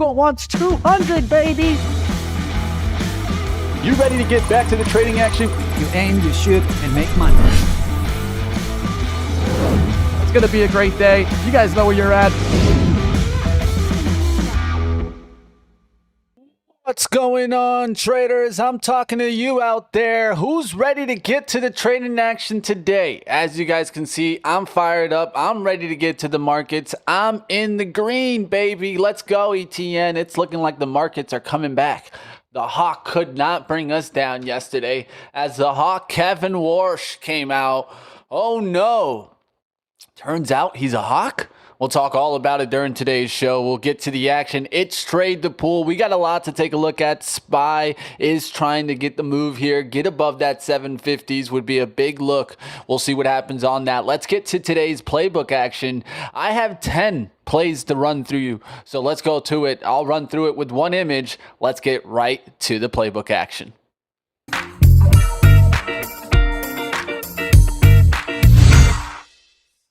wants 200, baby. You ready to get back to the trading action? You aim, you shoot, and make money. It's going to be a great day. You guys know where you're at. What's going on, traders? I'm talking to you out there. Who's ready to get to the trading action today? As you guys can see, I'm fired up. I'm ready to get to the markets. I'm in the green, baby. Let's go, ETN. It's looking like the markets are coming back. The hawk could not bring us down yesterday as the hawk Kevin Warsh came out. Oh no. Turns out he's a hawk. We'll talk all about it during today's show. We'll get to the action. It's trade the pool. We got a lot to take a look at. SPY is trying to get the move here. Get above that 750s would be a big look. We'll see what happens on that. Let's get to today's playbook action. I have 10 plays to run through you. So let's go to it. I'll run through it with one image. Let's get right to the playbook action.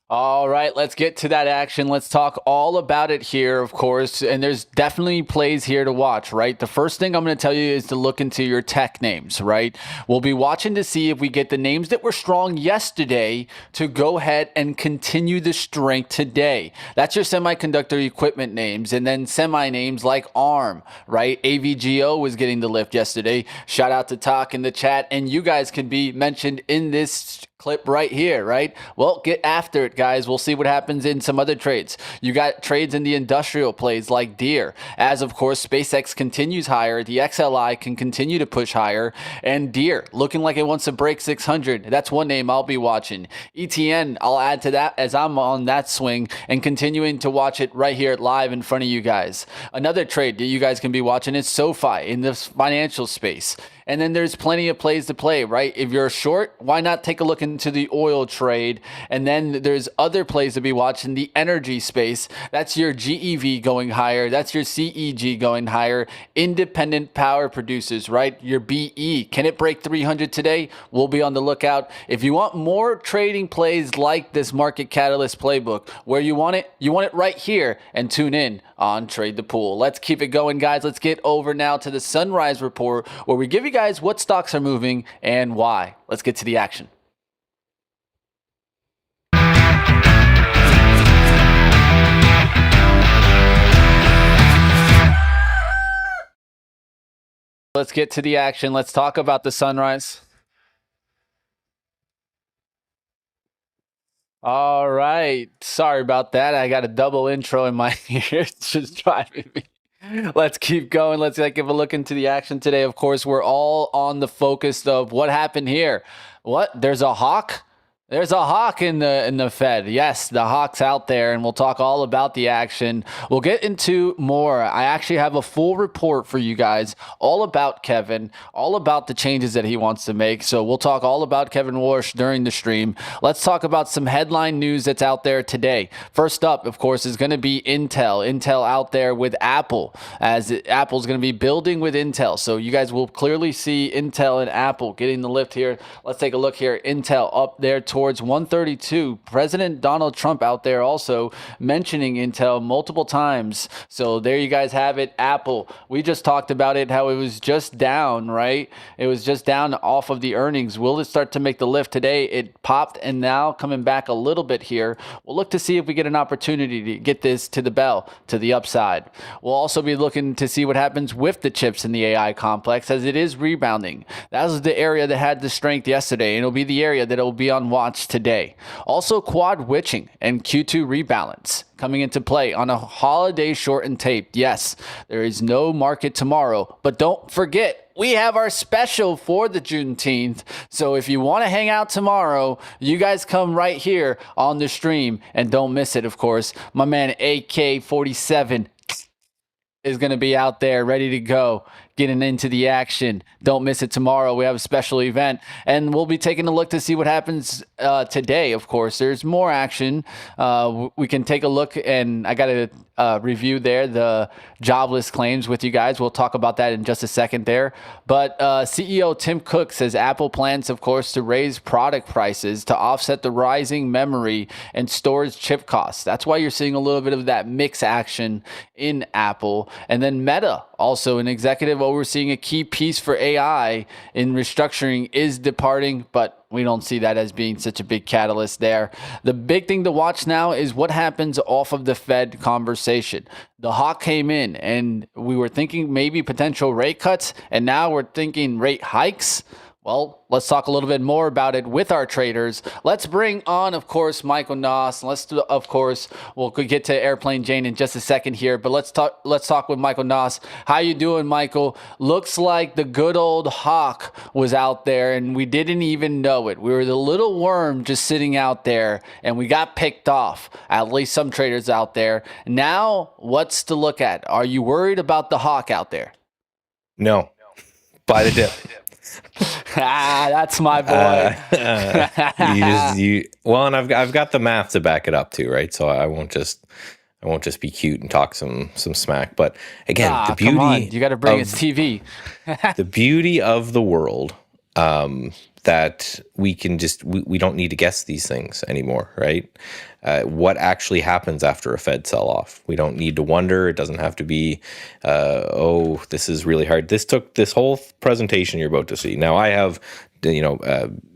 All right, let's get to that action. Let's talk all about it here, of course. And there's definitely plays here to watch, right? The first thing I'm going to tell you is to look into your tech names, right? We'll be watching to see if we get the names that were strong yesterday to go ahead and continue the strength today. That's your semiconductor equipment names. And then semi names like ARM, right? AVGO was getting the lift yesterday. Shout out to Talk in the chat. And you guys can be mentioned in this clip right here, right? Well, get after it, guys. We'll see what happens in some other trades. You got trades in the industrial plays like Deere, as of course Spacex continues higher, the XLI can continue to push higher, and Deere looking like it wants to break 600. That's one name I'll be watching. ETN, I'll add to that as I'm on that swing and continuing to watch it right here live in front of you guys. Another trade that you guys can be watching is SoFi in the financial space. And then there's plenty of plays to play, right? If you're short, why not take a look into the oil trade? And then there's other plays to be watching, the energy space. That's your GEV going higher. That's your CEG going higher. Independent power producers, right? Your BE. Can it break 300 today? We'll be on the lookout. If you want more trading plays like this Market Catalyst playbook, where you want it right here, and tune in on Trade the Pool. Let's keep it going, guys. Let's get over now to the Sunrise Report, where we give you guys what stocks are moving and why. Let's get to the action. Let's get to the action. Let's talk about the Sunrise. All right. Sorry about that. I got a double intro in my ear. It's just driving me. Let's keep going. Let's give a look into the action today. Of course, we're all on the focus of what happened here. What? There's a hawk? There's a hawk in the Fed. Yes, the hawk's out there, and we'll talk all about the action. We'll get into more. I actually have a full report for you guys all about Kevin, all about the changes that he wants to make. So we'll talk all about Kevin Warsh during the stream. Let's talk about some headline news that's out there today. First up, of course, is going to be Intel. Intel out there with Apple, as Apple's going to be building with Intel. So you guys will clearly see Intel and Apple getting the lift here. Let's take a look here. Intel up there towards 132. President Donald Trump out there also mentioning Intel multiple times. So there you guys have it. Apple, we just talked about it, how it was just down, right? It was just down off of the earnings. Will it start to make the lift today? It popped and now coming back a little bit here. We'll look to see if we get an opportunity to get this to the bell, to the upside. We'll also be looking to see what happens with the chips in the AI complex as it is rebounding. That was the area that had the strength yesterday, and it'll be the area that will be on watch today. Also, quad witching and Q2 rebalance coming into play on a holiday shortened tape. Yes, there is no market tomorrow, but don't forget, we have our special for the Juneteenth. So if you want to hang out tomorrow, you guys come right here on the stream and don't miss it, of course. My man AK-47 is going to be out there ready to go. getting into the action. Don't miss it tomorrow. We have a special event, and we'll be taking a look to see what happens today. Of course, there's more action. We can take a look, and I got to review there the jobless claims with you guys. We'll talk about that in just a second there. But CEO Tim Cook says Apple plans, of course, to raise product prices to offset the rising memory and storage chip costs. That's why you're seeing a little bit of that mix action in Apple. And then Meta, also an executive overseeing a key piece for AI in restructuring, is departing, but we don't see that as being such a big catalyst there. The big thing to watch now is what happens off of the Fed conversation. The hawk came in and we were thinking maybe potential rate cuts, and now we're thinking rate hikes. Well, let's talk a little bit more about it with our traders. Let's bring on, of course, Michael Noss. We'll get to Airplane Jane in just a second here, but let's talk with Michael Noss. How you doing, Michael? Looks like the good old hawk was out there and we didn't even know it. We were the little worm just sitting out there and we got picked off, at least some traders out there. Now, what's to look at? Are you worried about the hawk out there? No. Buy the dip. That's my boy. And I've got the math to back it up too, right? So I won't just be cute and talk some smack. But again, the beauty, come on. You got to bring it TV. The beauty of the world, that we can we don't need to guess these things anymore, right? What actually happens after a Fed sell-off? We don't need to wonder. It doesn't have to be, this is really hard. This whole presentation you're about to see. Now I have,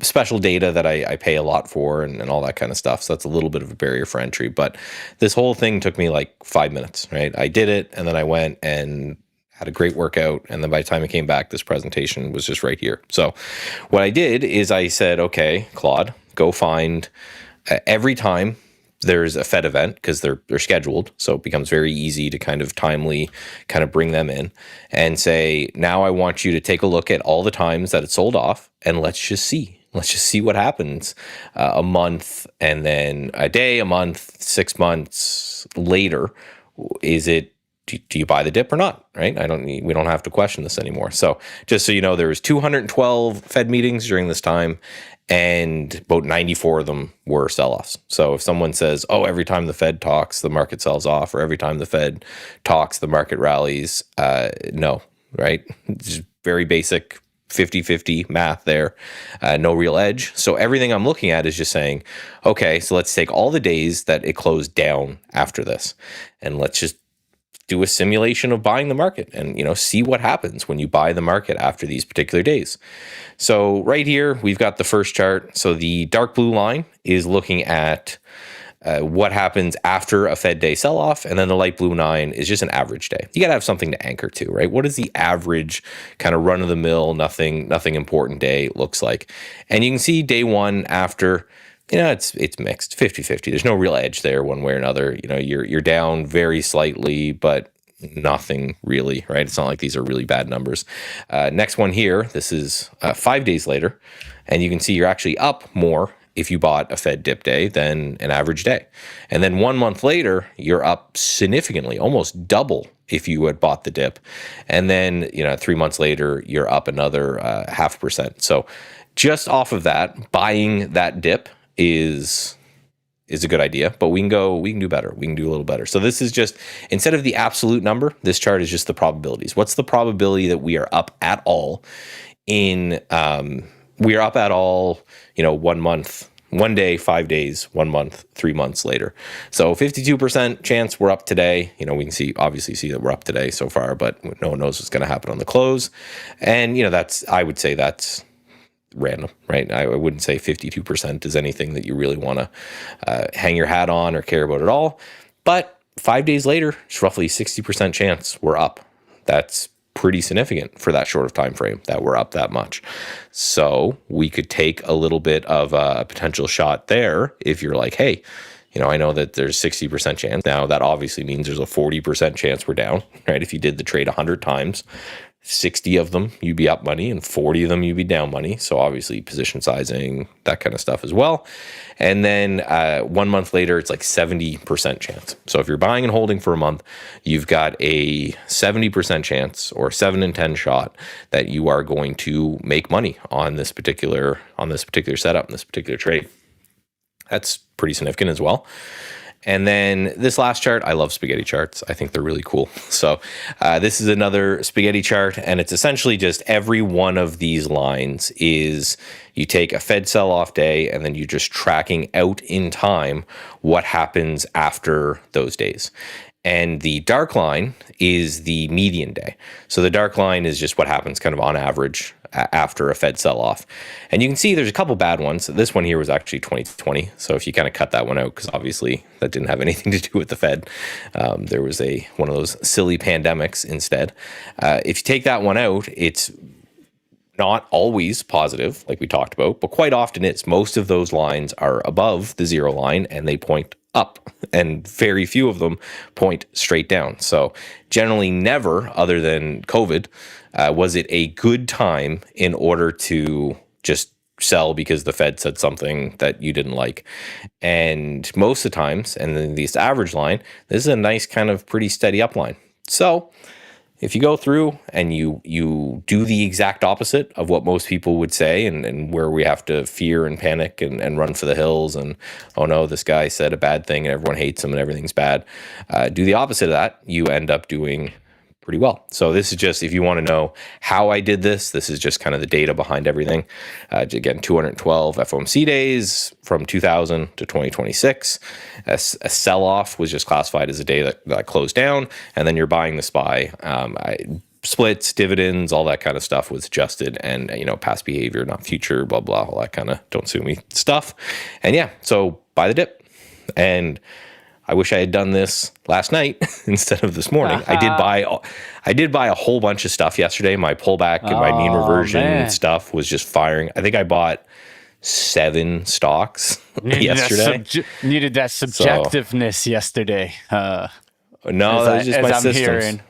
special data that I pay a lot for and all that kind of stuff. So that's a little bit of a barrier for entry. But this whole thing took me like 5 minutes, right? I did it and then I went and had a great workout, and then by the time I came back, this presentation was just right here. So what I did is I said, okay, Claude, go find every time there's a Fed event, because they're scheduled, so it becomes very easy to timely bring them in and say, now I want you to take a look at all the times that it sold off, and let's just see what happens a month, and then a day, a month, 6 months later. Do you buy the dip or not, right? We don't have to question this anymore. So just so you know, there was 212 Fed meetings during this time, and about 94 of them were sell-offs. So if someone says, every time the Fed talks, the market sells off, or every time the Fed talks, the market rallies, no, right? Just very basic 50-50 math there, no real edge. So everything I'm looking at is just saying, okay, so let's take all the days that it closed down after this, and let's just do a simulation of buying the market and, see what happens when you buy the market after these particular days. So right here, we've got the first chart. So the dark blue line is looking at what happens after a Fed day sell-off, and then the light blue line is just an average day. You got to have something to anchor to, right? What is the average kind of run-of-the-mill, nothing important day looks like? And you can see day one after, it's mixed, 50-50. There's no real edge there one way or another. You're down very slightly, but nothing really, right? It's not like these are really bad numbers. Next one here, this is 5 days later, and you can see you're actually up more if you bought a Fed dip day than an average day. And then 1 month later, you're up significantly, almost double if you had bought the dip. And then, 3 months later, you're up another 0.5%. So just off of that, buying that dip is a good idea, but we can do better. We can do a little better. So this is just, instead of the absolute number, this chart is just the probabilities. What's the probability that we are up at all we are up at all, 1 month, 1 day, 5 days, 1 month, 3 months later. So 52% chance we're up today. We can obviously see that we're up today so far, but no one knows what's going to happen on the close. And, I would say that's random, right? I wouldn't say 52% is anything that you really want to hang your hat on or care about at all. But 5 days later, it's roughly 60% chance we're up. That's pretty significant for that short of time frame that we're up that much. So we could take a little bit of a potential shot there if you're like, hey, I know that there's 60% chance. Now that obviously means there's a 40% chance we're down, right? If you did the trade 100 times, 60 of them, you'd be up money, and 40 of them, you'd be down money. So obviously position sizing, that kind of stuff as well. And then 1 month later, it's like 70% chance. So if you're buying and holding for a month, you've got a 70% chance or 7 in 10 shot that you are going to make money on this particular setup, in this particular trade. That's pretty significant as well. And then this last chart, I love spaghetti charts. I think they're really cool. So this is another spaghetti chart, and it's essentially just every one of these lines is you take a Fed sell-off day, and then you're just tracking out in time what happens after those days. And the dark line is the median day. So the dark line is just what happens kind of on average after a Fed sell-off. And you can see there's a couple bad ones. This one here was actually 2020. So if you kind of cut that one out, because obviously that didn't have anything to do with the Fed, there was one of those silly pandemics instead. If you take that one out, it's not always positive, like we talked about, but quite often it's. Most of those lines are above the zero line and they point up, and very few of them point straight down. So generally never, other than COVID, was it a good time in order to just sell because the Fed said something that you didn't like. And most of the times, and then this average line, this is a nice kind of pretty steady upline. So if you go through and you do the exact opposite of what most people would say, and where we have to fear and panic and run for the hills, and, oh no, this guy said a bad thing and everyone hates him and everything's bad, do the opposite of that, you end up doing pretty well. So this is just, if you want to know how I did this is just kind of the data behind everything. Again, 212 FOMC days from 2000 to 2026. A sell-off was just classified as a day that closed down, and then you're buying the SPY. Splits, dividends, all that kind of stuff was adjusted, and past behavior, not future, blah, blah, all that kind of don't sue me stuff. And yeah, so buy the dip. And I wish I had done this last night instead of this morning. I did buy a whole bunch of stuff yesterday. My pullback and my mean reversion stuff was just firing. I think I bought 7 stocks yesterday. Needed that subjectiveness yesterday. No, that was just my systems.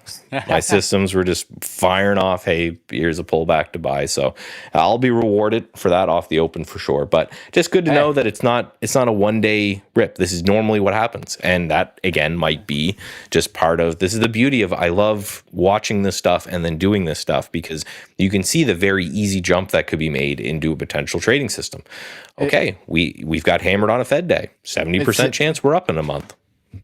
My systems were just firing off, hey, here's a pullback to buy. So I'll be rewarded for that off the open for sure. But just good to know that it's not a one-day rip. This is normally what happens. And that, again, might be just part of, this is the beauty of, I love watching this stuff and then doing this stuff, because you can see the very easy jump that could be made into a potential trading system. Okay, we've got hammered on a Fed day. 70% chance we're up in a month.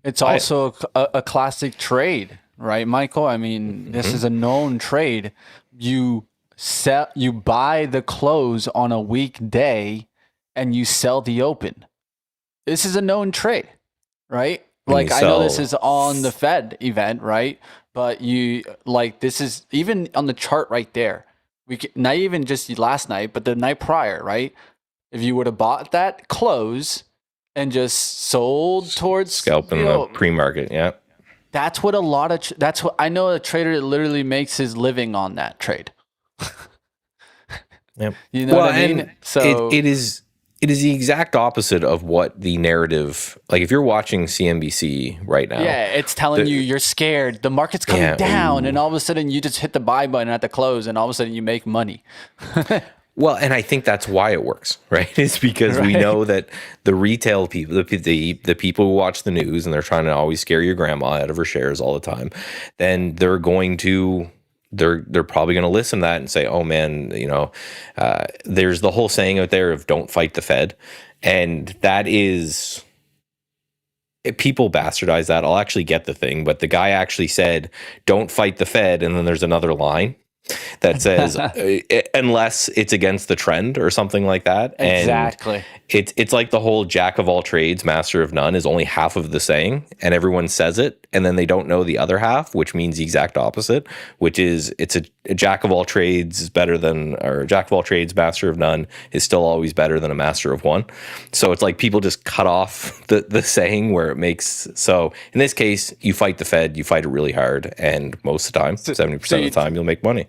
It's also a classic trade, right, Michael? I mean, this is a known trade. You buy the close on a weekday and you sell the open. This is a known trade, right? Like, I know this is on the Fed event, right? But this is even on the chart right there. Not even just last night, but the night prior, right? If you would have bought that close and just sold towards scalping the pre-market, yeah. That's what that's what I know. A trader that literally makes his living on that trade. Yep. You know what I mean? So it is the exact opposite of what the narrative. Like, if you're watching CNBC right now, yeah, it's telling you you're scared. The market's coming down, and all of a sudden you just hit the buy button at the close, and all of a sudden you make money. Well, and I think that's why it works, right? It's because we know that the retail people, the people who watch the news and they're trying to always scare your grandma out of her shares all the time, then they're probably going to listen to that and say, oh man, there's the whole saying out there of don't fight the Fed. And that is, people bastardize that. I'll actually get the thing, but the guy actually said, don't fight the Fed. And then there's another line that says unless it's against the trend or something like that. Exactly. And it's like the whole jack of all trades, master of none is only half of the saying, and everyone says it, and then they don't know the other half, which means the exact opposite, which is it's a jack of all trades is better than, or a jack of all trades, master of none is still always better than a master of one. So it's like people just cut off the saying where it makes, so in this case, you fight the Fed, you fight it really hard, and most of the time, 70% of the time, you'll make money.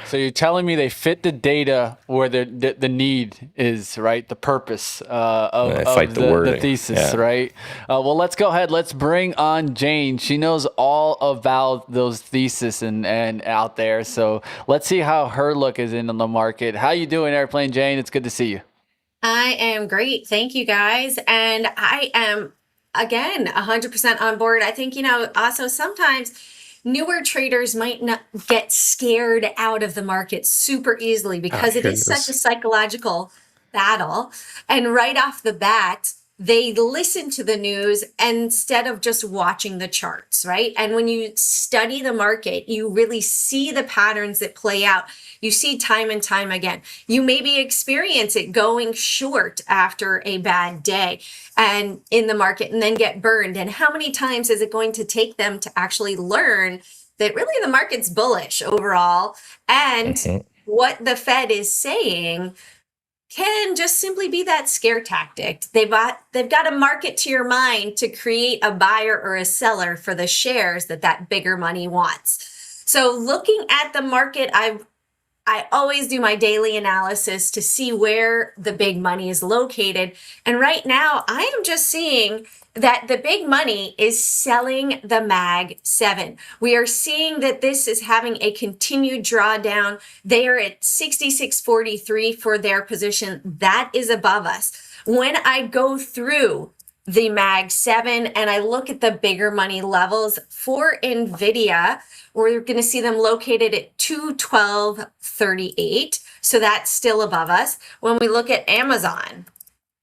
So you're telling me they fit the data where the need is, right? The purpose of the thesis, right? Well, let's go ahead. Let's bring on Jane. She knows all about those theses and out there. So let's see how her look is in on the market. How you doing, Airplane Jane? It's good to see you. I am great. Thank you, guys. And I am, again, 100% on board. I think, also sometimes newer traders might not get scared out of the market super easily because it is such a psychological battle. And right off the bat, they listen to the news instead of just watching the charts, right? And when you study the market, you really see the patterns that play out. You see time and time again. You maybe experience it going short after a bad day and in the market and then get burned. And how many times is it going to take them to actually learn that really the market's bullish overall and what the Fed is saying can just simply be that scare tactic. They've got to market to your mind to create a buyer or a seller for the shares that bigger money wants. So looking at the market, I always do my daily analysis to see where the big money is located. And right now, I am just seeing that the big money is selling the Mag 7. We are seeing that this is having a continued drawdown. They are at 66.43 for their position. That is above us. When I go through the Mag 7 and I look at the bigger money levels for NVIDIA, we're going to see them located at 212.38. So that's still above us. When we look at Amazon,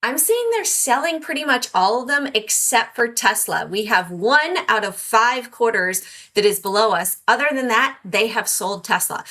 I'm seeing they're selling pretty much all of them except for Tesla. We have 1 out of 5 quarters that is below us. Other than that, they have sold Tesla.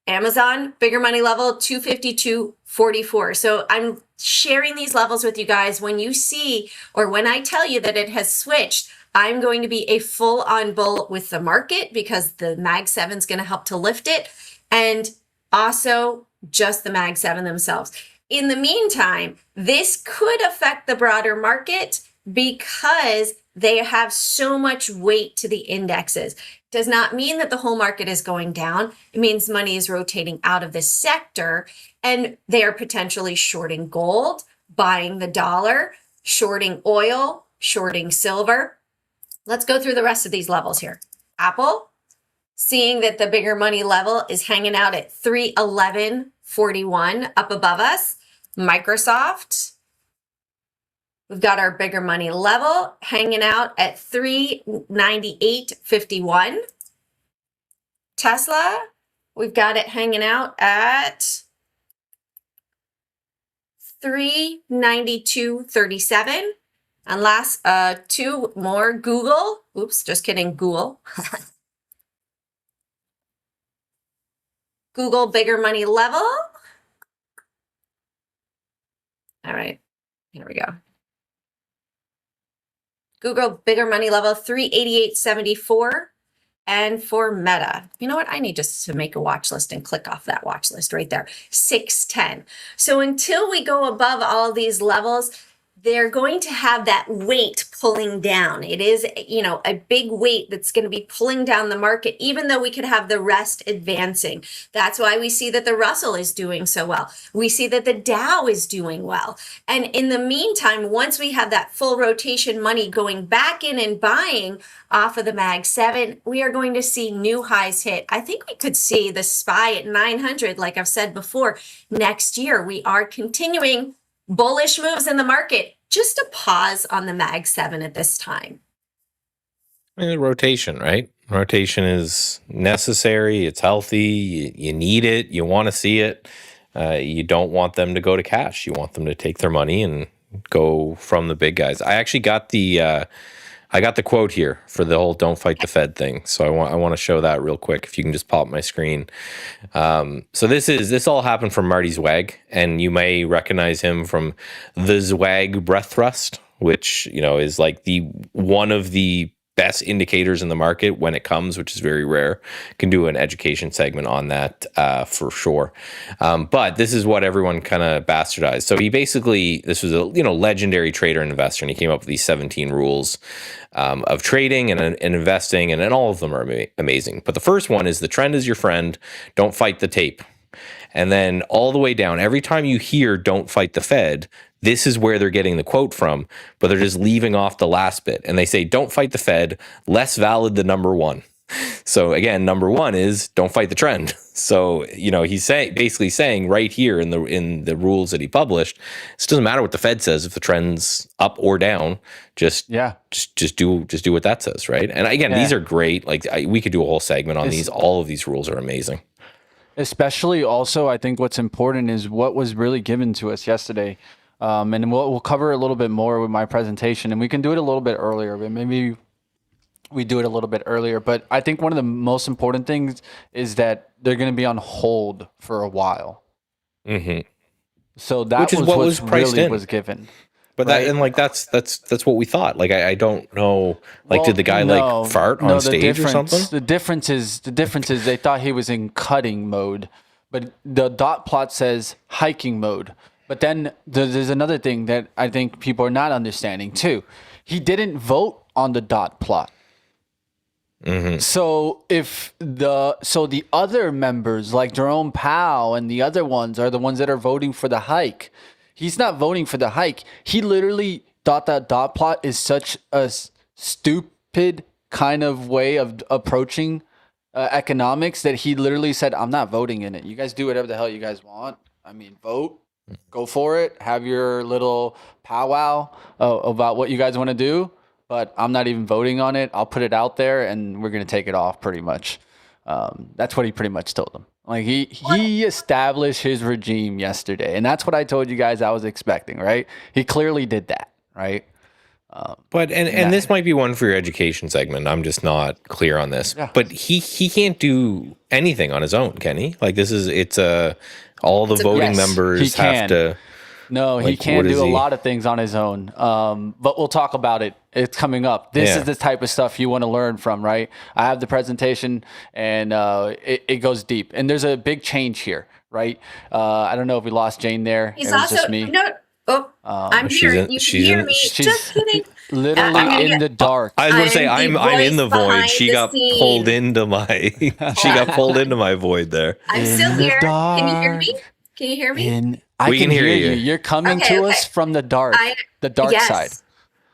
Amazon, bigger money level, 252.44. So I'm sharing these levels with you guys. When you see, or when I tell you that it has switched, I'm going to be a full-on bull with the market because the Mag 7 is going to help to lift it. And also just the Mag 7 themselves. In the meantime, this could affect the broader market because they have so much weight to the indexes. Does not mean that the whole market is going down. It means money is rotating out of this sector and they are potentially shorting gold, buying the dollar, shorting oil, shorting silver. Let's go through the rest of these levels here. Apple, seeing that the bigger money level is hanging out at 311.41 up above us. Microsoft, we've got our bigger money level hanging out at 398.51. Tesla, we've got it hanging out at 392.37. And last, 2 more, Google. Oops, just kidding, Google. Google, bigger money level. All right, here we go. Google, bigger money level, 388.74. And for Meta, you know what? I need just to make a watch list and click off that watch list right there, 610. So until we go above all these levels, they're going to have that weight pulling down. It is, a big weight that's going to be pulling down the market, even though we could have the rest advancing. That's why we see that the Russell is doing so well. We see that the Dow is doing well. And in the meantime, once we have that full rotation money going back in and buying off of the Mag 7, we are going to see new highs hit. I think we could see the SPY at 900, like I've said before, next year. We are continuing bullish moves in the market. Just a pause on the Mag 7 at this time. Rotation, right? Rotation is necessary. It's healthy. You need it. You want to see it. You don't want them to go to cash. You want them to take their money and go from the big guys. I actually got the quote here for the whole "Don't fight the Fed" thing. So I want to show that real quick. If you can just pop my screen. So this all happened from Marty Zwag, and you may recognize him from the Zwag breath thrust, which is like one of the best indicators in the market when it comes, which is very rare. Can do an education segment on that for sure. But this is what everyone kind of bastardized. So he basically, this was a legendary trader and investor, and he came up with these 17 rules of trading and investing, and all of them are amazing. But the first one is the trend is your friend. Don't fight the tape. And then all the way down, every time you hear "don't fight the Fed," this is where they're getting the quote from, but they're just leaving off the last bit. And they say, "Don't fight the Fed, less valid than number one." So again, number one is don't fight the trend. So, he's basically saying right here in the rules that he published, it doesn't matter what the Fed says if the trend's up or down, just do what that says, right? And again, these are great. Like we could do a whole segment on these. All of these rules are amazing. Especially also, I think what's important is what was really given to us yesterday. And we'll cover a little bit more with my presentation, and we can do it a little bit earlier, but maybe we do it a little bit earlier. But I think one of the most important things is that they're going to be on hold for a while. Mm-hmm. So that was what really was given. But right? That's what we thought. Like I don't know. Like, did the guy fart on stage or something? The difference is they thought he was in cutting mode, but the dot plot says hiking mode. But then there's another thing that I think people are not understanding too. He didn't vote on the dot plot. Mm-hmm. So the other members like Jerome Powell and the other ones are the ones that are voting for the hike. He's not voting for the hike. He literally thought that dot plot is such a stupid kind of way of approaching economics that he literally said, "I'm not voting in it. You guys do whatever the hell you guys want. I mean, vote, go for it, have your little powwow about what you guys want to do, but I'm not even voting on it. I'll put it out there and we're going to take it off," pretty much. That's what he pretty much told them. Like he established his regime yesterday, and that's what I told you guys I was expecting, right? He clearly did that, right? But this might be one for your education segment. I'm just not clear on this. Yeah. But he can't do anything on his own, can he? Like all the voting members have to. No, he can't do a lot of things on his own. But we'll talk about it. It's coming up. This is the type of stuff you want to learn from, right? I have the presentation, and it goes deep. And there's a big change here, right? I don't know if we lost Jane there. He's also just me. No. Oh, I'm here. You can hear me. Just kidding. Literally in the dark. I was going to say I'm in the void. She got pulled into my void there. I'm still here. Can you hear me? Can you hear me? I can hear you. You're coming to us from the dark, side.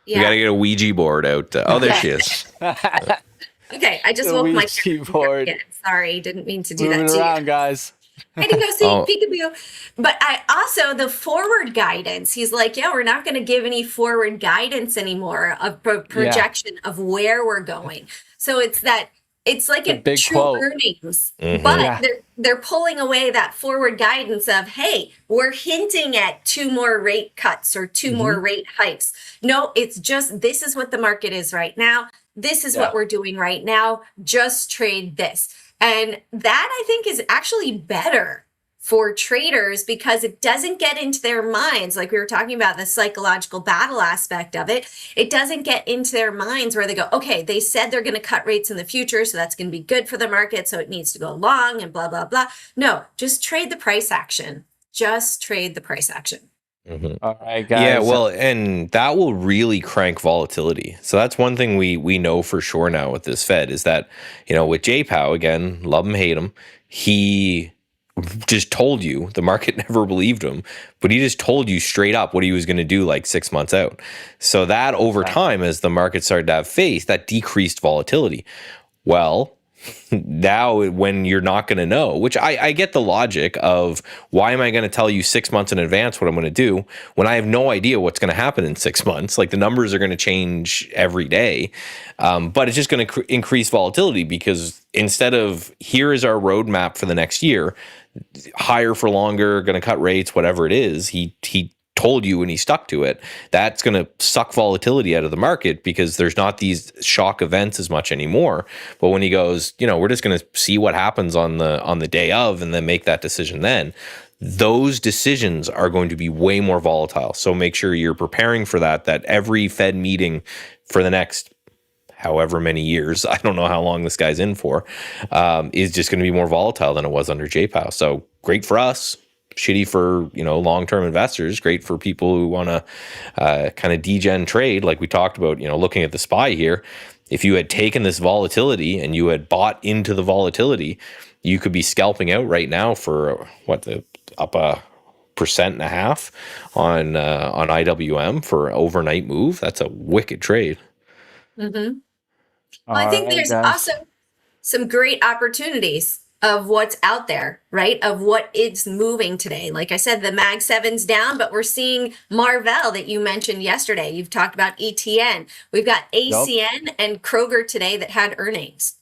Yeah. We got to get a Ouija board out. There she is. Okay, I just woke my board. Sorry, didn't mean to do that to around, you. Guys. I didn't go see peekaboo. But I also, the forward guidance, he's like, we're not going to give any forward guidance anymore of projection of where we're going. So it's like a big true quote. Earnings, but they're pulling away that forward guidance of, hey, we're hinting at 2 more rate cuts or 2 more rate hikes. No, it's just, this is what the market is right now. This is what we're doing right now. Just trade this. And that I think is actually better for traders because it doesn't get into their minds. Like we were talking about the psychological battle aspect of it. It doesn't get into their minds where they go, okay, they said they're going to cut rates in the future. So that's going to be good for the market. So it needs to go long and blah, blah, blah. No, just trade the price action. Just trade the price action. Mm-hmm. All right, guys. Yeah, well, and that will really crank volatility. So that's one thing we know for sure now with this Fed is that, with J Powell, again, love him, hate him, he just told you, the market never believed him, but he just told you straight up what he was going to do like 6 months out. So that over time, as the market started to have faith, that decreased volatility. Well, now when you're not going to know, which I get the logic of why am I going to tell you 6 months in advance what I'm going to do when I have no idea what's going to happen in 6 months? Like the numbers are going to change every day, but it's just going to increase volatility because instead of here is our roadmap for the next year, higher for longer, going to cut rates, whatever it is, he told you and he stuck to it. That's going to suck volatility out of the market because there's not these shock events as much anymore. But when he goes, we're just going to see what happens on the day of and then make that decision then, those decisions are going to be way more volatile. So make sure you're preparing for that every Fed meeting for the next however many years, I don't know how long this guy's in for, is just going to be more volatile than it was under J-Pow. So great for us, shitty for, long-term investors, great for people who want to kind of degen trade like we talked about, looking at the SPY here. If you had taken this volatility and you had bought into the volatility, you could be scalping out right now for up a 1.5% on IWM for an overnight move. That's a wicked trade. Mm-hmm. Well, I think there's also some great opportunities of what's out there, right? Of what is moving today. Like I said, the Mag 7's down, but we're seeing Marvell that you mentioned yesterday. You've talked about ETN. We've got ACN and Kroger today that had earnings.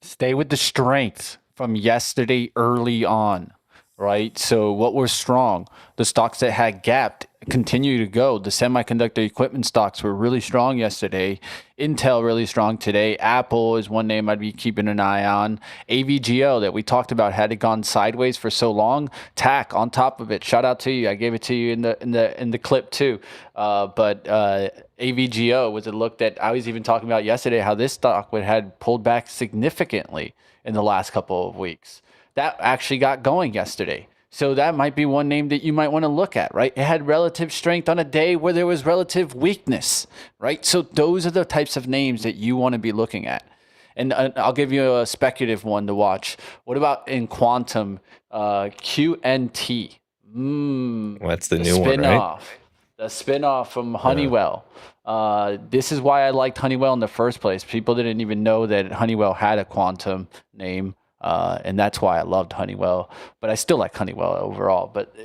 Stay with the strength from yesterday early on, right? So what was strong? The stocks that had gapped continue to go. The semiconductor equipment stocks were really strong yesterday. Intel really strong today. Apple is one name I'd be keeping an eye on. AVGO that we talked about, had it gone sideways for so long. TAC on top of it. Shout out to you. I gave it to you in the clip too. But AVGO was a look that I was even talking about yesterday, how this stock had pulled back significantly in the last couple of weeks. That actually got going yesterday. So that might be one name that you might want to look at, right? It had relative strength on a day where there was relative weakness, right? So those are the types of names that you want to be looking at. And I'll give you a speculative one to watch. What about in quantum, QNT? That's the new one, right? The spinoff from Honeywell. This is why I liked Honeywell in the first place. People didn't even know that Honeywell had a quantum name. And that's why I loved Honeywell, but I still like Honeywell overall. But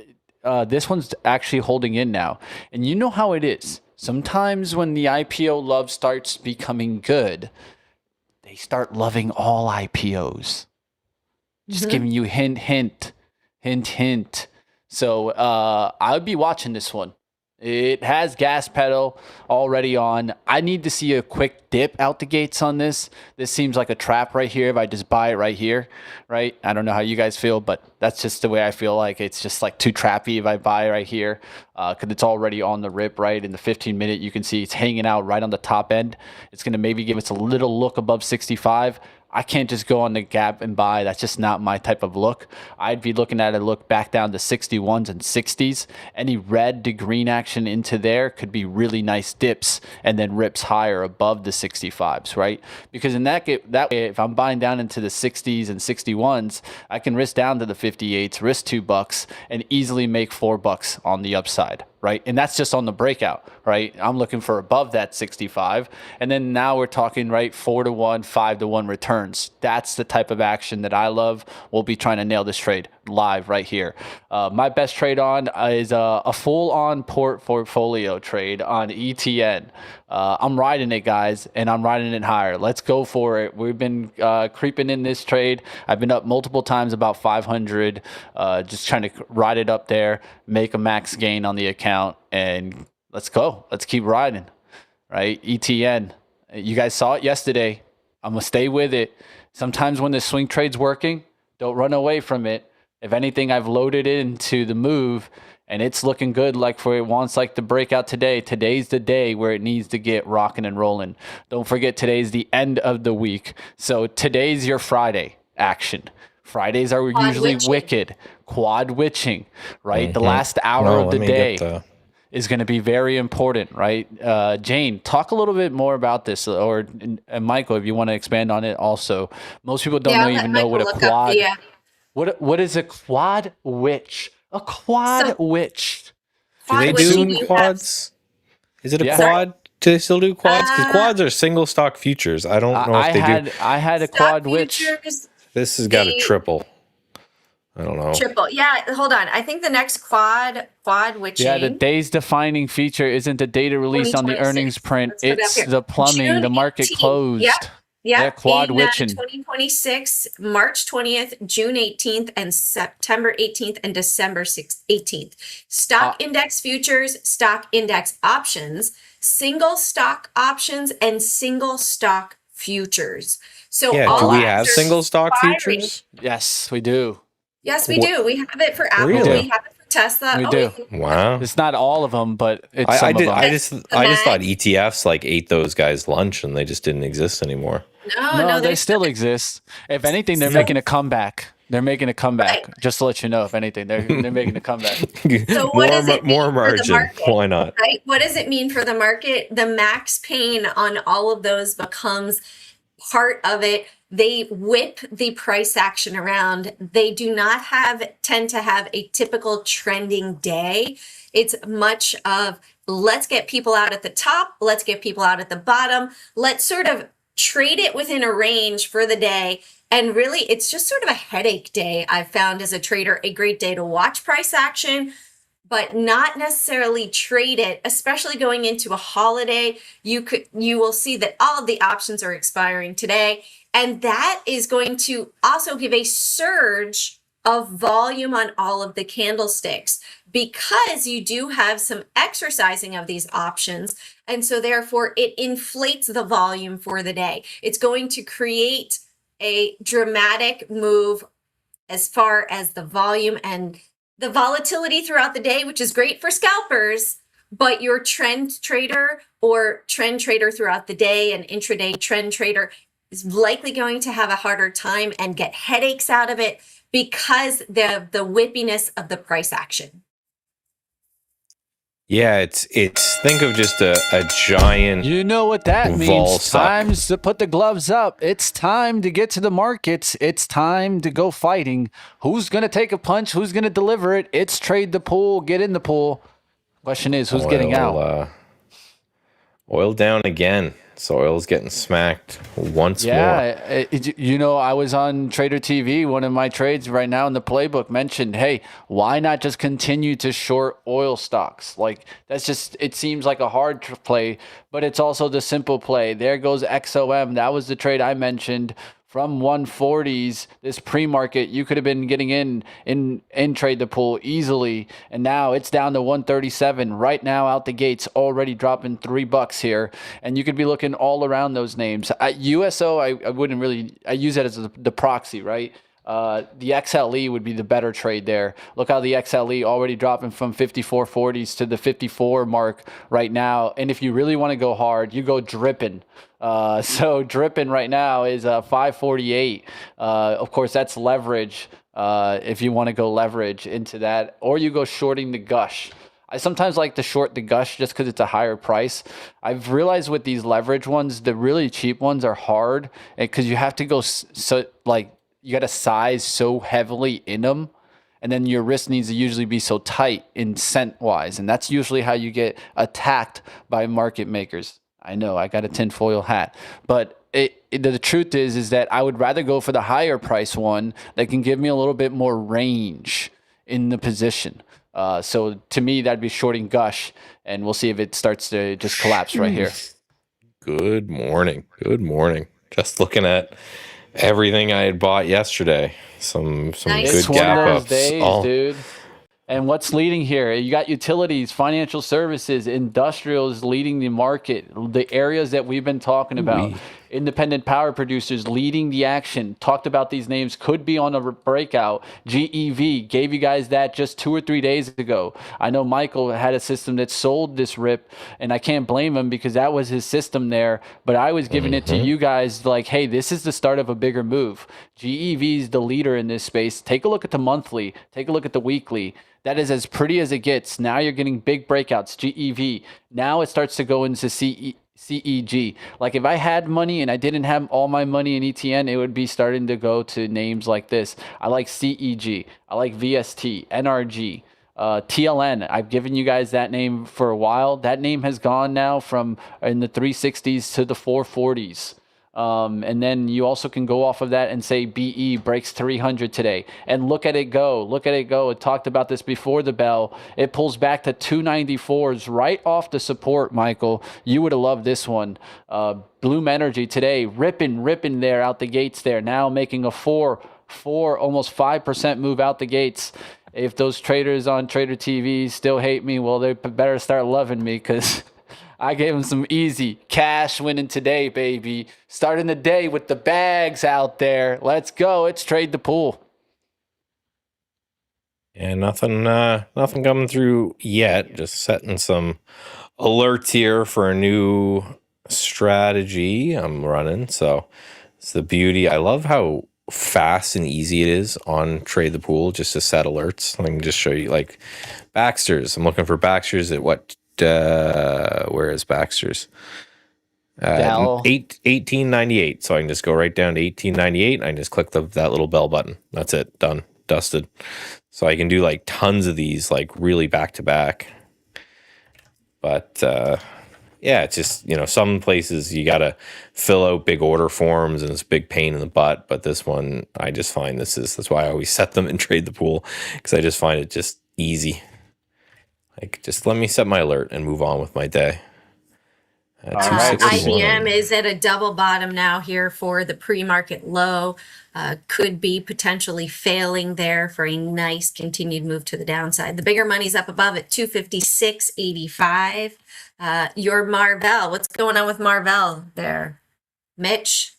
this one's actually holding in now. And you know how it is. Sometimes when the IPO love starts becoming good, they start loving all IPOs. Just giving you hint. So I would be watching this one. It has gas pedal already on. I need to see a quick dip out the gates on this. This seems like a trap right here if I just buy it right here, right? I don't know how you guys feel, but that's just the way I feel like. It's just like too trappy if I buy right here because it's already on the rip, right? In the 15-minute, you can see it's hanging out right on the top end. It's going to maybe give us a little look above 65. I can't just go on the gap and buy. That's just not my type of look. I'd be looking at a look back down to 61s and 60s. Any red to green action into there could be really nice dips and then rips higher above the 65s, right? Because in that way, if I'm buying down into the 60s and 61s, I can risk down to the 58s, risk $2 and easily make $4 on the upside, right? And that's just on the breakout, right? I'm looking for above that 65. And then now we're talking, right, 4-to-1, 5-to-1 returns. That's the type of action that I love. We'll be trying to nail this trade live right here. My best trade on is a full-on portfolio trade on ETN. I'm riding it, guys, and I'm riding it higher. Let's go for it. We've been creeping in this trade. I've been up multiple times, about 500, just trying to ride it up there, make a max gain on the account, and let's go. Let's keep riding, right? ETN. You guys saw it yesterday. I'm going to stay with it. Sometimes when the swing trade's working, don't run away from it. If anything, I've loaded into the move and it's looking good like for it wants like the breakout today. Today's the day where it needs to get rocking and rolling. Don't forget, today's the end of the week. So today's your Friday action. Fridays are usually wicked. Quad witching, right? The last hour of the day is going to be very important, right? Jane, talk a little bit more about this, or and Michael, if you want to expand on it also. Most people don't even know what a quad. What is a quad witch? A quad witch. Do they do quads? Is it a quad? Do they still do quads? Because quads are single stock futures. I don't know if they do. I had a quad witch. This has got a triple. I don't know. Triple. Yeah, hold on. I think the next quad witching. Yeah, the day's defining feature isn't the data released on the earnings print. It's the plumbing. June the market 18th. closed. Yeah. They're quad witching. 2026, March 20th, June 18th, and September 18th, and December 18th. Stock index futures, stock index options, single stock options, and single stock futures. So do we have single stock futures? Yes, we do. Yes, we do. We have it for Apple. Really? We have it for Tesla. We Oh, do. Wow. It's not all of them, but it's I some did. of them. I just thought ETFs like ate those guys lunch and they just didn't exist anymore. No, they still exist. If anything, they're making a comeback. They're making a comeback. Right. Just to let you know, if anything, they're making a comeback. So what does it mean more for the margin. market? Why not? Right? What does it mean for the market? The max pain on all of those becomes part of it. They whip the price action around. They do not tend to have a typical trending day. It's much of let's get people out at the top, let's get people out at the bottom, let's sort of trade it within a range for the day. And really, it's just sort of a headache day. I've found as a trader, a great day to watch price action, but not necessarily trade it, especially going into a holiday. You will see that all of the options are expiring today. And that is going to also give a surge of volume on all of the candlesticks because you do have some exercising of these options. And so therefore it inflates the volume for the day. It's going to create a dramatic move as far as the volume and the volatility throughout the day, which is great for scalpers, but your trend trader or trend trader throughout the day and intraday trend trader is likely going to have a harder time and get headaches out of it because the whippiness of the price action. Yeah, it's think of just a giant. You know what that means. Volsuck. Time to put the gloves up. It's time to get to the markets. It's time to go fighting. Who's going to take a punch? Who's going to deliver it? It's trade the pool, get in the pool. Question is, who's getting out? Oil down again. So oil's getting smacked once more. Yeah, I was on Trader TV. One of my trades right now in the playbook mentioned, hey, why not just continue to short oil stocks? Like, that's just, it seems like a hard play, but it's also the simple play. There goes XOM. That was the trade I mentioned. From 140s, this pre-market, you could have been getting in trade the pool easily, and now it's down to 137 right now out the gates, already dropping $3 here, and you could be looking all around those names. At USO, I wouldn't really, I use that as the proxy, right? The XLE would be the better trade there. Look how the XLE already dropping from 54.40s to the 54 mark right now. And if you really want to go hard, you go dripping. So dripping right now is 548. Of course, that's leverage. If you want to go leverage into that, or you go shorting the gush. I sometimes like to short the gush just because it's a higher price. I've realized with these leverage ones, the really cheap ones are hard because you have to go you got to size so heavily in them, and then your risk needs to usually be so tight in cent wise, and that's usually how you get attacked by market makers. I know I got a tinfoil hat, but the truth is that I would rather go for the higher price one that can give me a little bit more range in the position. So to me, that'd be shorting gush, and we'll see if it starts to just collapse right here. Good morning. Good morning. Just looking at everything I had bought yesterday. Some Nice. good gap ups. Days, dude. And what's leading here? You got utilities, financial services, industrials leading the market, the areas that we've been talking about. Independent power producers leading the action. Talked about these names, could be on a breakout. GEV, gave you guys that just 2 or 3 days ago. I know Michael had a system that sold this rip, and I can't blame him because that was his system there. But I was giving it to you guys like, hey, this is the start of a bigger move. GEV is the leader in this space. Take a look at the monthly. Take a look at the weekly. That is as pretty as it gets. Now you're getting big breakouts, GEV. Now it starts to go into CEG. Like if I had money and I didn't have all my money in ETN, it would be starting to go to names like this. I like CEG. I like VST, NRG. TLN, I've given you guys that name for a while. That name has gone now from in the 360s to the 440s. And then you also can go off of that and say BE breaks 300 today and look at it go. Look at it go. I talked about this before the bell. It pulls back to 294s right off the support, Michael. You would have loved this one. Bloom Energy today, ripping there out the gates there. Now making a 4, almost 5% move out the gates. If those traders on Trader TV still hate me, well, they better start loving me because I gave them some easy cash winning today, baby. Starting the day with the bags out there. Let's go. It's trade the pool. And nothing coming through yet. Just setting some alerts here for a new strategy I'm running. So it's the beauty. I love how fast and easy it is on Trade the Pool just to set alerts. I can just show you like Baxter's. I'm looking for Baxter's at what? Where is Baxter's? Dell. 1898. So I can just go right down to 1898 and I just click that little bell button. That's it. Done. Dusted. So I can do like tons of these, like really back to back. But yeah, it's just, some places you got to fill out big order forms and it's a big pain in the butt. But this one, I just find that's why I always set them and Trade the Pool, because I just find it just easy. Like, just let me set my alert and move on with my day. IBM is at a double bottom now here for the pre-market low. Could be potentially failing there for a nice continued move to the downside. The bigger money's up above at 256.85. Your Marvell, what's going on with Marvell there, Mitch?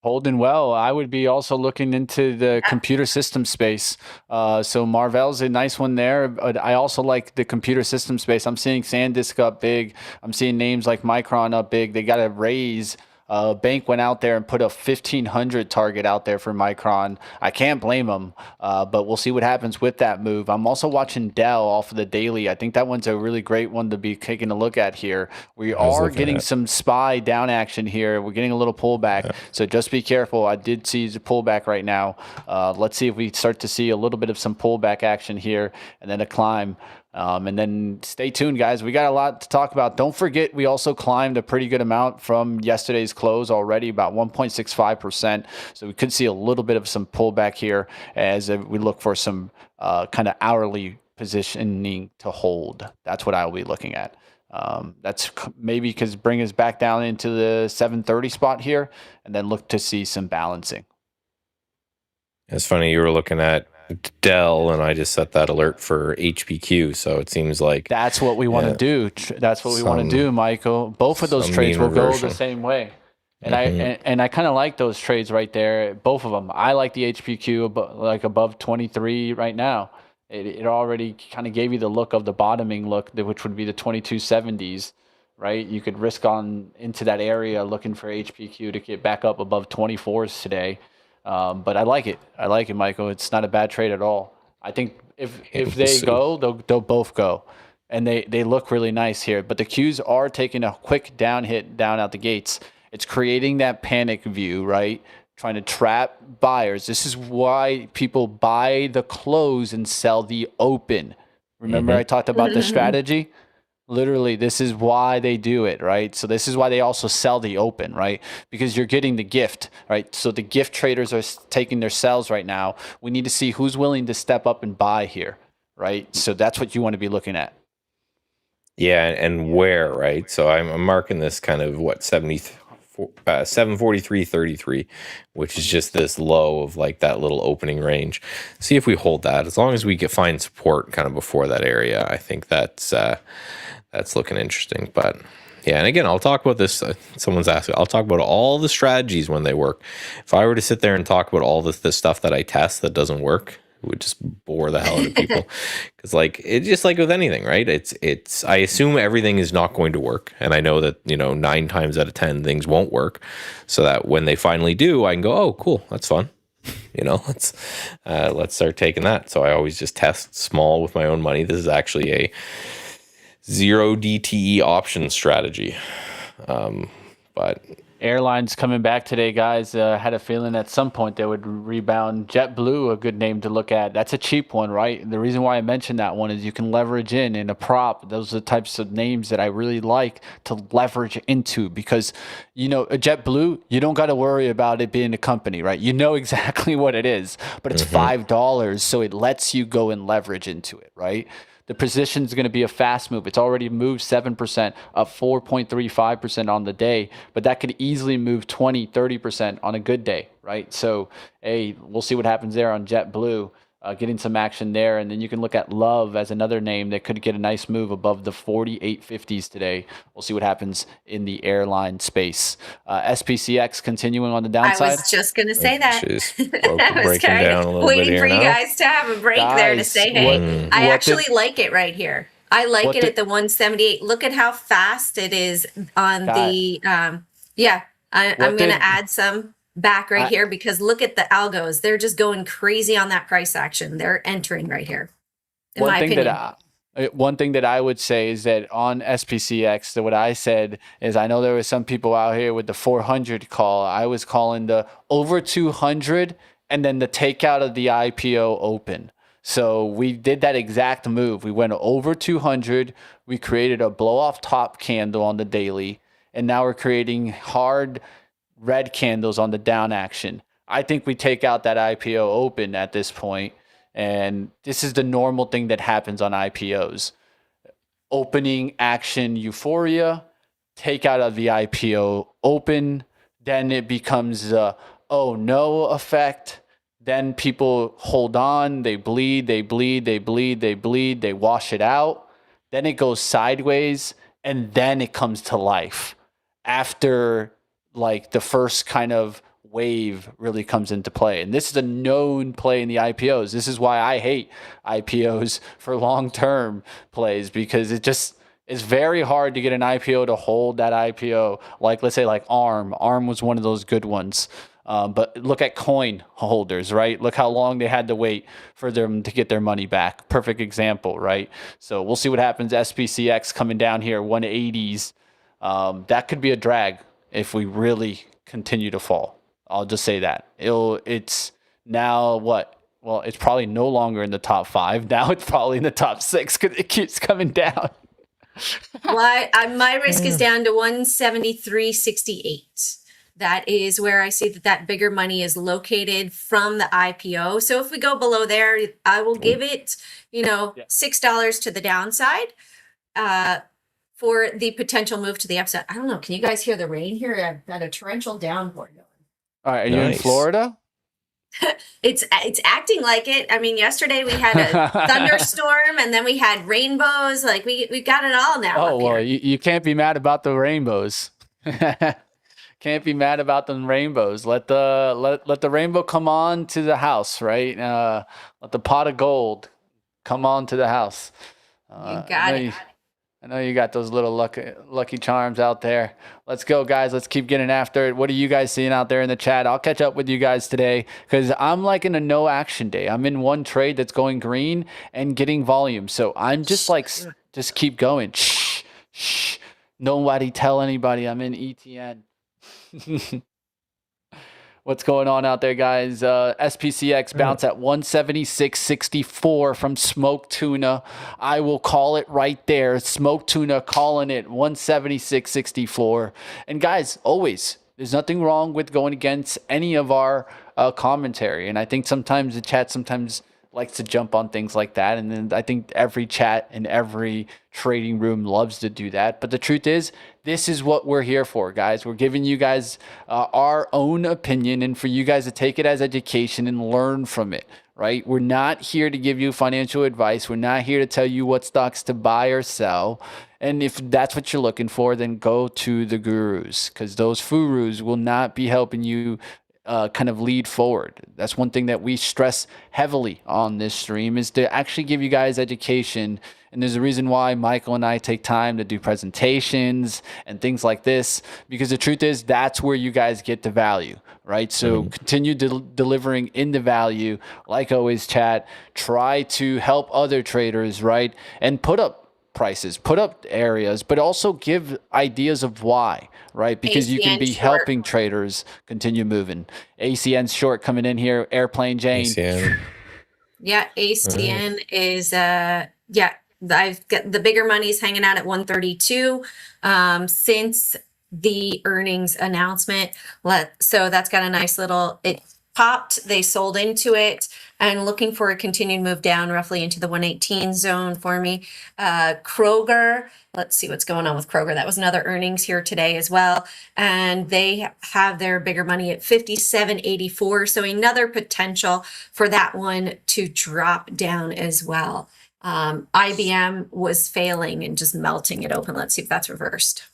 Holding well. I would be also looking into the computer system space. So Marvell's a nice one there. But I also like the computer system space. I'm seeing SanDisk up big. I'm seeing names like Micron up big. They got a raise. Bank went out there and put a 1,500 target out there for Micron. I can't blame them, but we'll see what happens with that move. I'm also watching Dell off of the daily. I think that one's a really great one to be taking a look at here. We are getting some SPY down action here. We're getting a little pullback, so just be careful. I did see the pullback right now. Let's see if we start to see a little bit of some pullback action here and then a climb. And then stay tuned, guys. We got a lot to talk about. Don't forget, we also climbed a pretty good amount from yesterday's close already, about 1.65%. So we could see a little bit of some pullback here as we look for some kind of hourly positioning to hold. That's what I'll be looking at. That's maybe because bring us back down into the 730 spot here and then look to see some balancing. It's funny, you were looking at Dell and I just set that alert for HPQ, so it seems like that's what we want to do. That's what we want to do, Michael. Both of those trades will go the same way. And I kind of like those trades right there, both of them. I like the HPQ like above 23 right now. It already kind of gave you the look of the bottoming look, which would be the 2270s, right? You could risk on into that area looking for HPQ to get back up above 24s today. But I like it. I like it, Michael. It's not a bad trade at all. I think if they go, they'll both go. And they look really nice here. But the Qs are taking a quick down hit down out the gates. It's creating that panic view, right? Trying to trap buyers. This is why people buy the close and sell the open. Remember I talked about the strategy? Literally, this is why they do it, right? So this is why they also sell the open, right? Because you're getting the gift, right? So the gift traders are taking their sells right now. We need to see who's willing to step up and buy here, right? So that's what you want to be looking at. Yeah, and where, right? So I'm marking this kind of 743.33, which is just this low of like that little opening range. See if we hold that. As long as we can find support kind of before that area, I think that's looking interesting. But yeah, and again, I'll talk about this. Someone's asking, I'll talk about all the strategies when they work. If I were to sit there and talk about all this stuff that I test that doesn't work, it would just bore the hell out of people. Because like it's just like with anything, right? It's I assume everything is not going to work, and I know that 9 times out of 10 things won't work. So that when they finally do, I can go, oh, cool, that's fun. Let's start taking that. So I always just test small with my own money. This is actually a 0 DTE option strategy. But airlines coming back today, guys. Had a feeling at some point they would rebound. JetBlue, a good name to look at. That's a cheap one, right? The reason why I mentioned that one is you can leverage in a prop. Those are the types of names that I really like to leverage into because, a JetBlue, you don't got to worry about it being a company, right? You know exactly what it is, but it's $5, so it lets you go and leverage into it, right? The position is going to be a fast move. It's already moved 7%, up 4.35% on the day, but that could easily move 20, 30% on a good day, right? So, hey, we'll see what happens there on JetBlue. getting some action there. And then you can look at Love as another name that could get a nice move above the 48.50s today. We'll see what happens in the airline space. SPCX continuing on the downside. I was just going to say that. She's I was breaking down a little bit waiting here for you now. guys to have a break there to Guys, say, hey, I what actually like it right here. I like it did- at the 178. Look at how fast it is on the, I'm going to add some back right here because look at the algos. They're just going crazy on that price action. They're entering right here, in my opinion. One thing that I would say is that on SPCX, that what I said is I know there were some people out here with the 400 call. I was calling the over 200 and then the takeout of the IPO open. So we did that exact move. We went over 200. We created a blow off top candle on the daily. And now we're creating hard red candles on the down action. I think we take out that IPO open at this point. And this is the normal thing that happens on IPOs. Opening action euphoria, take out of the IPO open, then it becomes a oh no effect. Then people hold on, they bleed, they wash it out. Then it goes sideways, and then it comes to life after like the first kind of wave really comes into play. And this is a known play in the IPOs. This is why I hate IPOs for long-term plays, because it just is very hard to get an IPO to hold that IPO. Like, let's say like ARM. ARM was one of those good ones. But look at coin holders, right? Look how long they had to wait for them to get their money back. Perfect example, right? So we'll see what happens. SPCX coming down here, 180s. That could be a drag if we really continue to fall. I'll just say that. It's now what? Well, it's probably no longer in the top 5. Now it's probably in the top 6 because it keeps coming down. Well, my risk is down to 173.68. That is where I see that bigger money is located from the IPO. So if we go below there, I will give it, $6 to the downside for the potential move to the upside. I don't know. Can you guys hear the rain here? I've got a torrential downpour going. All right, are you in Florida? It's acting like it. I mean, yesterday we had a thunderstorm and then we had rainbows. Like we got it all now. Oh, well, you can't be mad about the rainbows. Can't be mad about them rainbows. Let the rainbow come on to the house, right? Let the pot of gold come on to the house. You got it. I know you got those little lucky charms out there. Let's go, guys. Let's keep getting after it. What are you guys seeing out there in the chat? I'll catch up with you guys today because I'm like in a no action day. I'm in one trade that's going green and getting volume. So I'm just like, just keep going. Shh, shh. Nobody tell anybody I'm in ETN. What's going on out there, guys? SPCX bounce at 176.64 from Smoke Tuna. I will call it right there. Smoke Tuna calling it 176.64. And guys, always, there's nothing wrong with going against any of our commentary. And I think sometimes the chat likes to jump on things like that. And then I think every chat and every trading room loves to do that. But the truth is, this is what we're here for, guys. We're giving you guys our own opinion and for you guys to take it as education and learn from it, right? We're not here to give you financial advice. We're not here to tell you what stocks to buy or sell. And if that's what you're looking for, then go to the gurus, because those gurus will not be helping you kind of lead forward. That's one thing that we stress heavily on this stream, is to actually give you guys education. And there's a reason why Michael and I take time to do presentations and things like this, because the truth is that's where you guys get the value, right? So continue delivering in the value. Like always, chat, try to help other traders, right? And put up prices, put up areas, but also give ideas of why, right? Because you can be helping traders continue moving. ACN short coming in here. Airplane Jane. ACN. Yeah, ACN is I've got the bigger money's hanging out at 132 since the earnings announcement. So that's got a nice little, it popped, they sold into it, and looking for a continued move down roughly into the 118 zone for me. Kroger, let's see what's going on with Kroger. That was another earnings here today as well. And they have their bigger money at 57.84. So another potential for that one to drop down as well. IBM was failing and just melting it open. Let's see if that's reversed.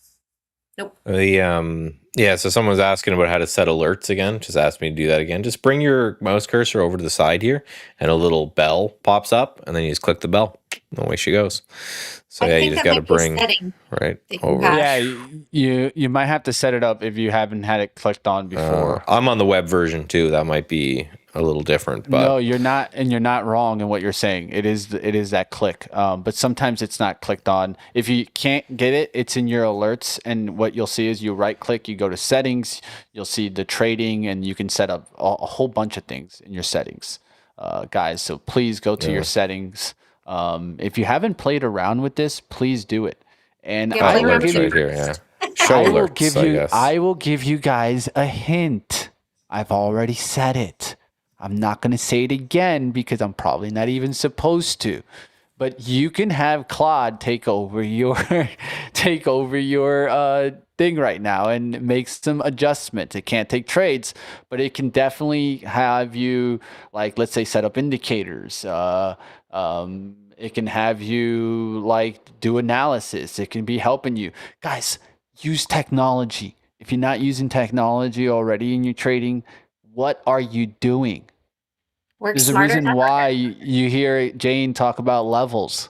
Nope. So someone's asking about how to set alerts again. Just asked me to do that again. Just bring your mouse cursor over to the side here and a little bell pops up and then you just click the bell. Away she goes. So you just got to bring right over. Yeah, you might have to set it up if you haven't had it clicked on before. I'm on the web version too. That might be a little different, but no, you're not, and you're not wrong in what you're saying. It is that click, but sometimes it's not clicked on. If you can't get it, it's in your alerts, and what you'll see is you right click, you go to settings, you'll see the trading, and you can set up a whole bunch of things in your settings, guys. So please go to your settings. If you haven't played around with this, please do it. And I will give you, I will give you guys a hint. I've already said it. I'm not going to say it again because I'm probably not even supposed to. But you can have Claude take over your thing right now and make some adjustments. It can't take trades, but it can definitely have you, like, let's say, set up indicators. It can have you like do analysis. It can be helping you. Guys, use technology. If you're not using technology already in your trading, what are you doing? There's a reason why you hear Jane talk about levels.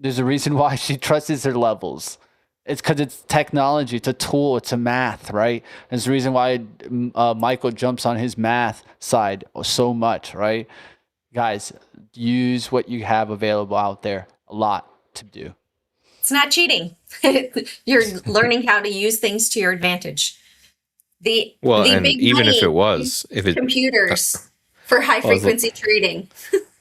There's a reason why she trusts her levels. It's because it's technology. It's a tool. It's a math, right? There's a reason why Michael jumps on his math side so much, right? Guys, use what you have available out there. A lot to do. It's not cheating. You're learning how to use things to your advantage. The and big even money if it was, computers for high frequency trading.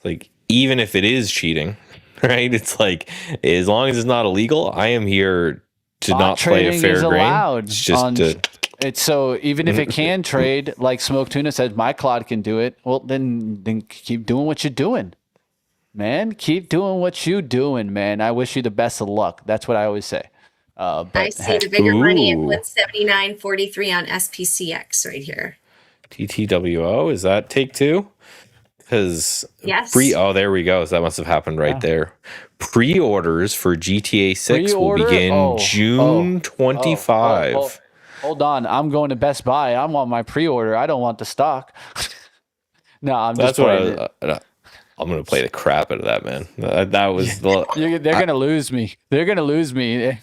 Like, even if it is cheating, right? It's like, as long as it's not illegal, I am here to not play a fair game. It's just so even if it can trade, like Smoke Tuna said, my Claude can do it. Well, then keep doing what you're doing, man. Keep doing what you're doing, man. I wish you the best of luck. That's what I always say. But I see the bigger money at 179.43 on SPCX right here. TTWO, is that take two? Because yes. There we go. So that must have happened right there. Pre-orders for GTA 6 will begin June 25. Hold on, I'm going to Best Buy. I want my pre-order. I don't want the stock. No, I'm just playing it. I'm going to play the crap out of that, man. That was they're going to lose me. They're going to lose me.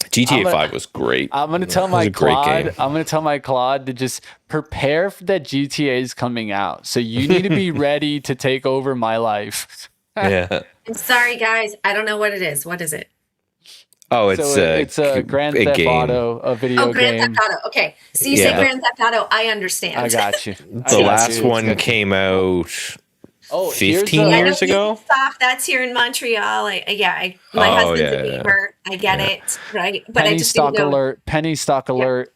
GTA 5 was great. I'm going to tell my Claude. I'm going to tell my Claude to just prepare for that GTA is coming out. So you need to be ready to take over my life. Yeah. I'm sorry, guys. I don't know what it is. What is it? Oh, it's a Grand Theft Auto, a video game. Grand Theft Auto. Okay. So you say Grand Theft Auto. I understand. I got you. The last one came out 15 years ago. That's here in Montreal. My husband's a gamer. I get it, right? But Penny stock alert.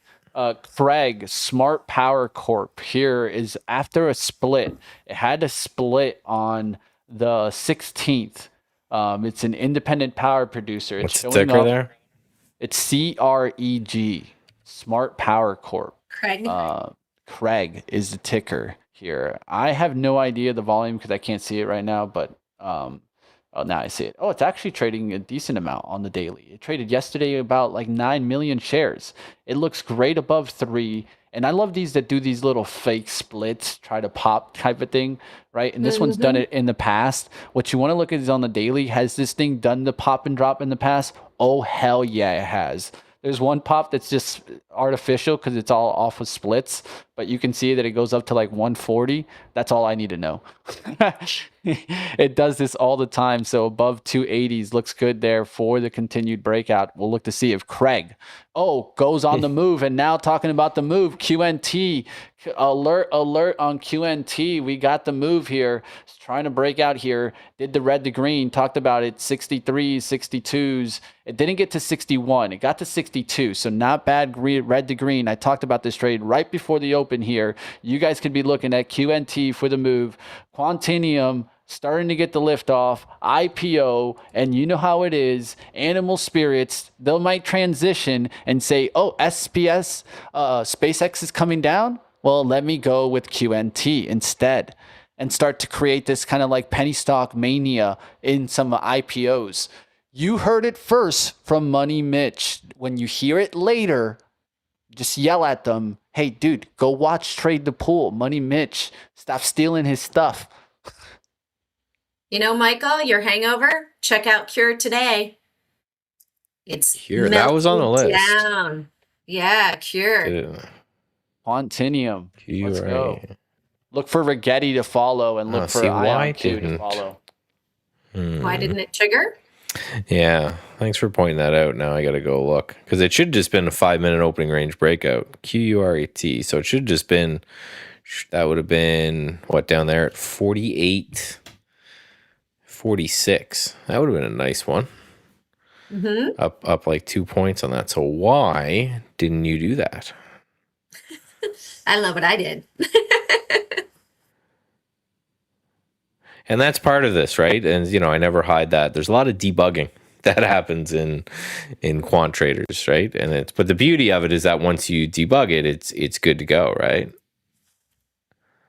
Craig, Smart Power Corp here is after a split. It had a split on the 16th. It's an independent power producer. What's the ticker there? It's CREG, Smart Power Corp. Craig. Craig is the ticker here. I have no idea the volume because I can't see it right now, but now I see it. Oh, it's actually trading a decent amount on the daily. It traded yesterday about like 9 million shares. It looks great above 3. And I love these that do these little fake splits, try to pop type of thing, right? And this one's done it in the past. What you want to look at is on the daily. Has this thing done the pop and drop in the past? Oh, hell yeah, it has. There's one pop that's just artificial because it's all off of splits, but you can see that it goes up to like 140. That's all I need to know. It does this all the time. So above 280s looks good there for the continued breakout. We'll look to see if Craig, goes on the move. And now talking about the move, QNT, alert on QNT. We got the move here. It's trying to break out here. Did the red to green, talked about it, 63s, 62s. It didn't get to 61. It got to 62. So not bad red to green. I talked about this trade right before the open here. You guys could be looking at QNT for the move. Quantinium starting to get the lift off, IPO, and you know how it is. Animal spirits, they might transition and say, SpaceX is coming down. Well, let me go with QNT instead and start to create this kind of like penny stock mania in some IPOs. You heard it first from Money Mitch. When you hear it later, just yell at them. Hey, dude, go watch Trade the Pool. Money Mitch, stop stealing his stuff. You know, Michael, your hangover, check out Cure today. It's Cure, that was on the list. Down. Yeah, Cure. Yeah. Quantinium. Let's Right. go. Look for Rigetti to follow and look for IonQ to follow. Why didn't it trigger? Yeah, thanks for pointing that out. Now I got to go look because it should have just been a 5-minute opening range breakout. QURET. So it should have just been, that would have been what down there at 48, 46. That would have been a nice one. Up like 2 points on that. So why didn't you do that? I don't know, but I did. And that's part of this, right? And I never hide that. There's a lot of debugging that happens in quant traders, right? And but the beauty of it is that once you debug it, it's good to go, right?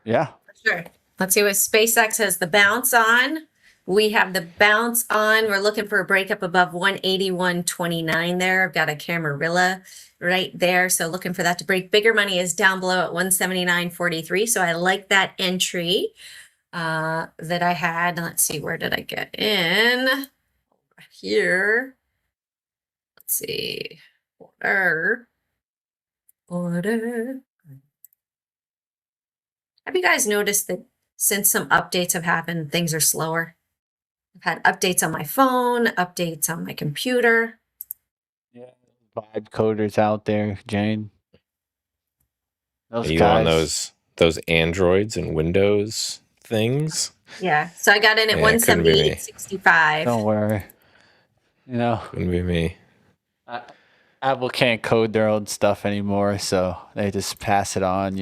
Yeah. Sure. Let's see what SpaceX has the bounce on. We have the bounce on. We're looking for a breakup above 181.29 there. I've got a Camarilla right there. So looking for that to break. Bigger money is down below at 179.43. So I like that entry that I had. Let's see, where did I get in? Right here. Let's see. Order. Have you guys noticed that since some updates have happened, things are slower? I've had updates on my phone, updates on my computer. Yeah, vibe coders out there, Jane. Those Are you guys. on those Androids and Windows things? Yeah. So I got in at 178.65. Don't worry. Couldn't be me. Apple can't code their own stuff anymore, so they just pass it on,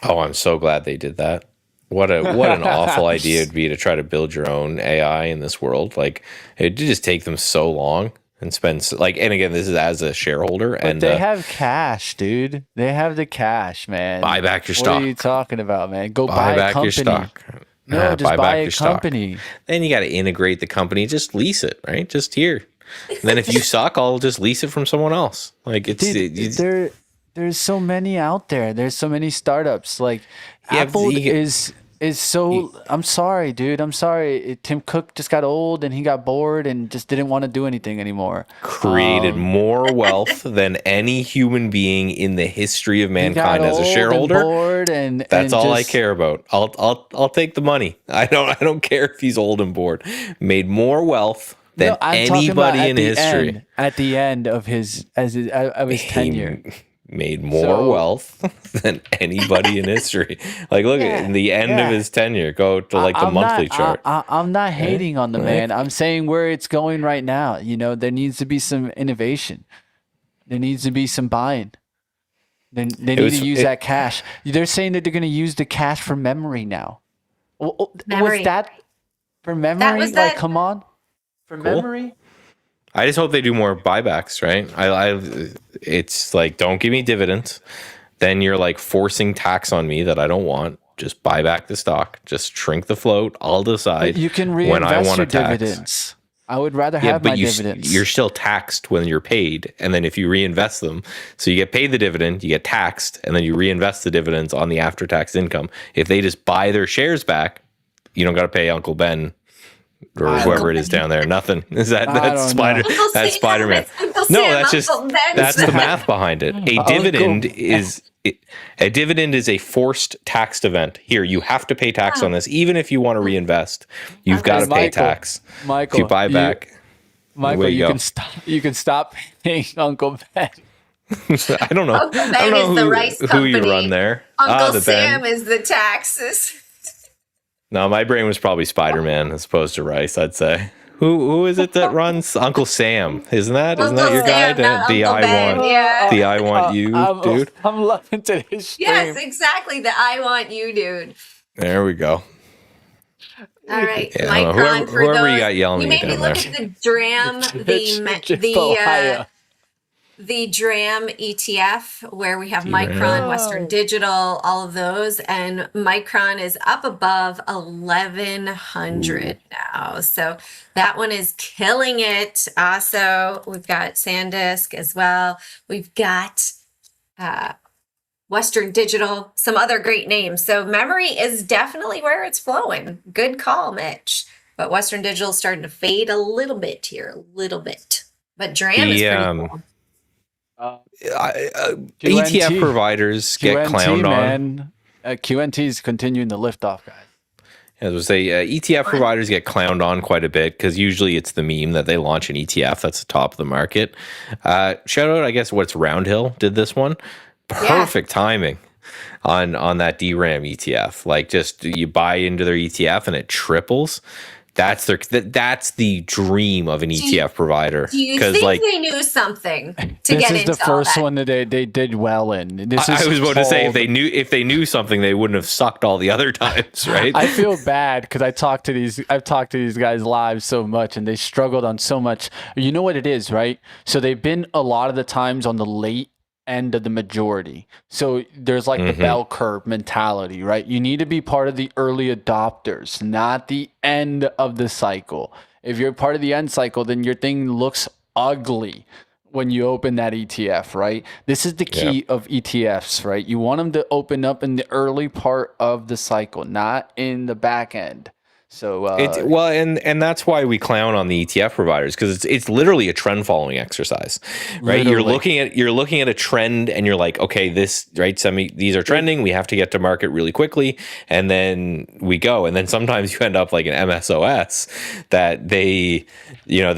Oh, I'm so glad they did that. What an awful idea it'd be to try to build your own AI in this world. Like it did just take them so long and spend and again, this is as a shareholder, But and they have cash, dude. They have the cash, man. buy back your stock. What are you talking about, man? Go Buy buy back a company. your stock. No, just buy a company. Then you got to integrate the company. Just lease it, right? Just here. And then if you suck, I'll just lease it from someone else. Like There's so many out there. There's so many startups. Like Apple is so. I'm sorry, dude. I'm sorry. Tim Cook just got old and he got bored and just didn't want to do anything anymore. Created more wealth than any human being in the history of mankind as a shareholder. That's all I care about. I'll take the money. I don't care if he's old and bored. Made more wealth than anybody in history. At the end of his tenure. Made more wealth than anybody in history. Like, look at the end of his tenure. Go to the monthly chart. I'm not hating on the man. I'm saying where it's going right now. There needs to be some innovation. There needs to be some buying. They need to use that cash. They're saying that they're going to use the cash for memory now. Memory. Was that for memory? Come on. For memory? I just hope they do more buybacks, right? It's like, don't give me dividends. Then you're like forcing tax on me that I don't want. Just buy back the stock. Just shrink the float. I'll decide but you can when I reinvest want your to tax. dividends. I would rather have my dividends. You're still taxed when you're paid. And then if you reinvest them, so you get paid the dividend, you get taxed, and then you reinvest the dividends on the after-tax income. If they just buy their shares back, you don't got to pay Uncle Ben or whoever it is down there. Nothing. Is that that's Spider? Uncle That's Sam, Spider-Man. it's Uncle No, Sam, that's just Uncle Ben. that's the math behind it. A dividend is a forced taxed event. Here, you have to pay tax on this, even if you want to reinvest. You've got to pay tax. Michael, if you buy back. Michael, you can stop paying Uncle Ben. I don't know. Uncle Ben I don't know is the rice who company. you run there. Uncle the Sam Ben. is the taxes. No, my brain was probably Spider-Man as opposed to Rice, I'd say. Who is it that runs Uncle Sam? Isn't that Uncle your guy? Sam, The Uncle Ben, yeah. The I want you, dude. I'm loving today's stream. Yes, exactly. The I want you, dude. There we go. All right, Yeah, Micron for whoever those. you got yelling You at you made me down look there. at the DRAM, the DRAM ETF where we have Micron, Western Digital, all of those, and Micron is up above 1100 now. So that one is killing it. Also, we've got SanDisk as well. We've got Western Digital, some other great names. So memory is definitely where it's flowing. Good call, Mitch. But Western Digital is starting to fade a little bit here, a little bit. But DRAM is pretty cool. ETF providers get clowned on. QNT's continuing to lift off, guys. As I say, ETF providers get clowned on quite a bit because usually it's the meme that they launch an ETF that's the top of the market. Shout out, I guess, what's Roundhill did this one. Perfect timing on that DRAM ETF. Like, just you buy into their ETF and it triples. That's the dream of an ETF provider. Do you think they knew something to this get into is the first that? one that they did well in. I was about to say if they knew something, they wouldn't have sucked all the other times, right? I feel bad because I've talked to these guys live so much and they struggled on so much. You know what it is, right? So they've been a lot of the times on the late end of the majority. So there's like the bell curve mentality, right? You need to be part of the early adopters, not the end of the cycle. If you're part of the end cycle, then your thing looks ugly when you open that ETF, right? This is the key of ETFs, right? You want them to open up in the early part of the cycle, not in the back end. So and that's why we clown on the ETF providers, because it's literally a trend following exercise, right? Literally. You're looking at a trend and you're like, okay, these are trending. We have to get to market really quickly, and then we go. And then sometimes you end up like an MSOS that the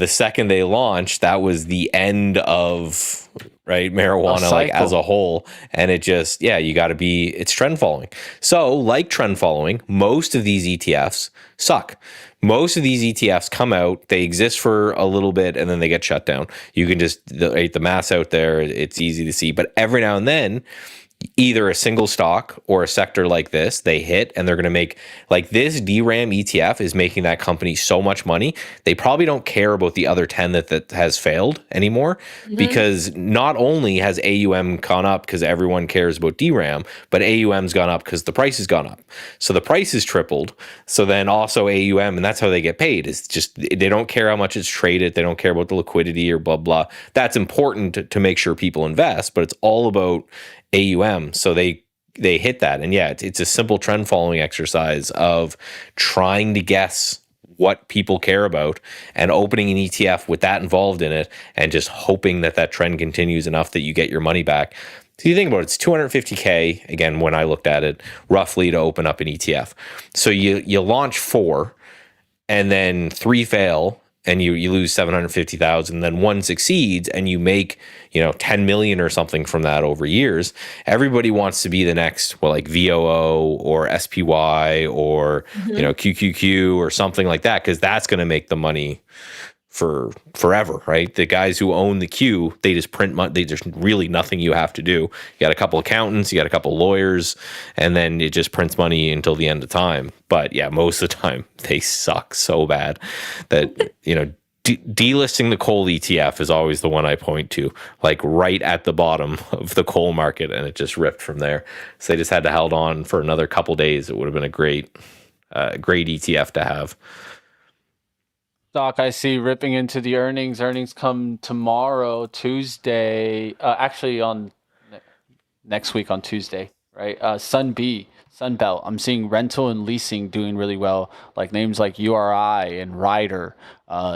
second they launch, that was the end of marijuana like as a whole, and it just it's trend following. So like trend following, most of these ETFs suck. Most of these ETFs come out, they exist for a little bit, and then they get shut down. You can just the math's out there, it's easy to see, but every now and then either a single stock or a sector like this, they hit and they're going to make, like, this DRAM ETF is making that company so much money. They probably don't care about the other 10 that has failed anymore, because not only has AUM gone up because everyone cares about DRAM, but AUM's gone up because the price has gone up. So the price is tripled. So then also AUM, and that's how they get paid. It's just, they don't care how much it's traded. They don't care about the liquidity or blah, blah. That's important to make sure people invest, but it's all about AUM. So they hit that. And it's a simple trend following exercise of trying to guess what people care about and opening an ETF with that involved in it and just hoping that trend continues enough that you get your money back. So you think about it, it's $250K, again, when I looked at it, roughly, to open up an ETF. So you launch 4 and then 3 fail, and you lose 750,000, then 1 succeeds and you make 10 million or something from that over years. Everybody wants to be the next, like VOO or SPY or QQQ or something like that, because that's going to make the money for forever, right? The guys who own the Q, they just print money. There's really nothing you have to do. You got a couple accountants, you got a couple lawyers, and then it just prints money until the end of time. But most of the time they suck so bad that delisting the coal ETF is always the one I point to, like right at the bottom of the coal market, and it just ripped from there. So they just had to hold on for another couple days. It would have been a great ETF to have. Stock I see ripping into the earnings. Earnings come tomorrow, Tuesday. Actually, on next week on Tuesday. right? Sunbelt. I'm seeing rental and leasing doing really well, like names like URI and Ryder.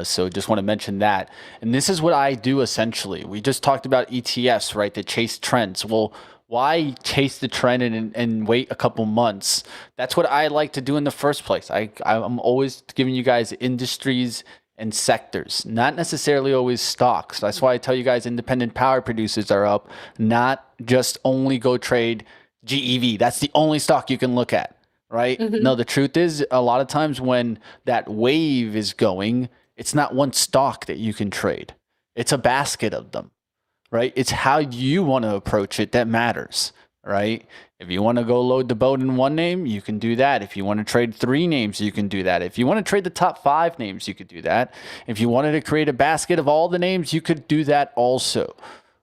So just want to mention that. And this is what I do essentially. We just talked about ETFs, right? To chase trends. Well, why chase the trend and wait a couple months? That's what I like to do in the first place. I'm always giving you guys industries and sectors, not necessarily always stocks. That's why I tell you guys independent power producers are up, not just only go trade GEV. That's the only stock you can look at, right? No, the truth is a lot of times when that wave is going, it's not one stock that you can trade. It's a basket of them, right? It's how you want to approach it that matters, right? If you want to go load the boat in one name, you can do that. If you want to trade 3 names, you can do that. If you want to trade the top 5 names, you could do that. If you wanted to create a basket of all the names, you could do that also.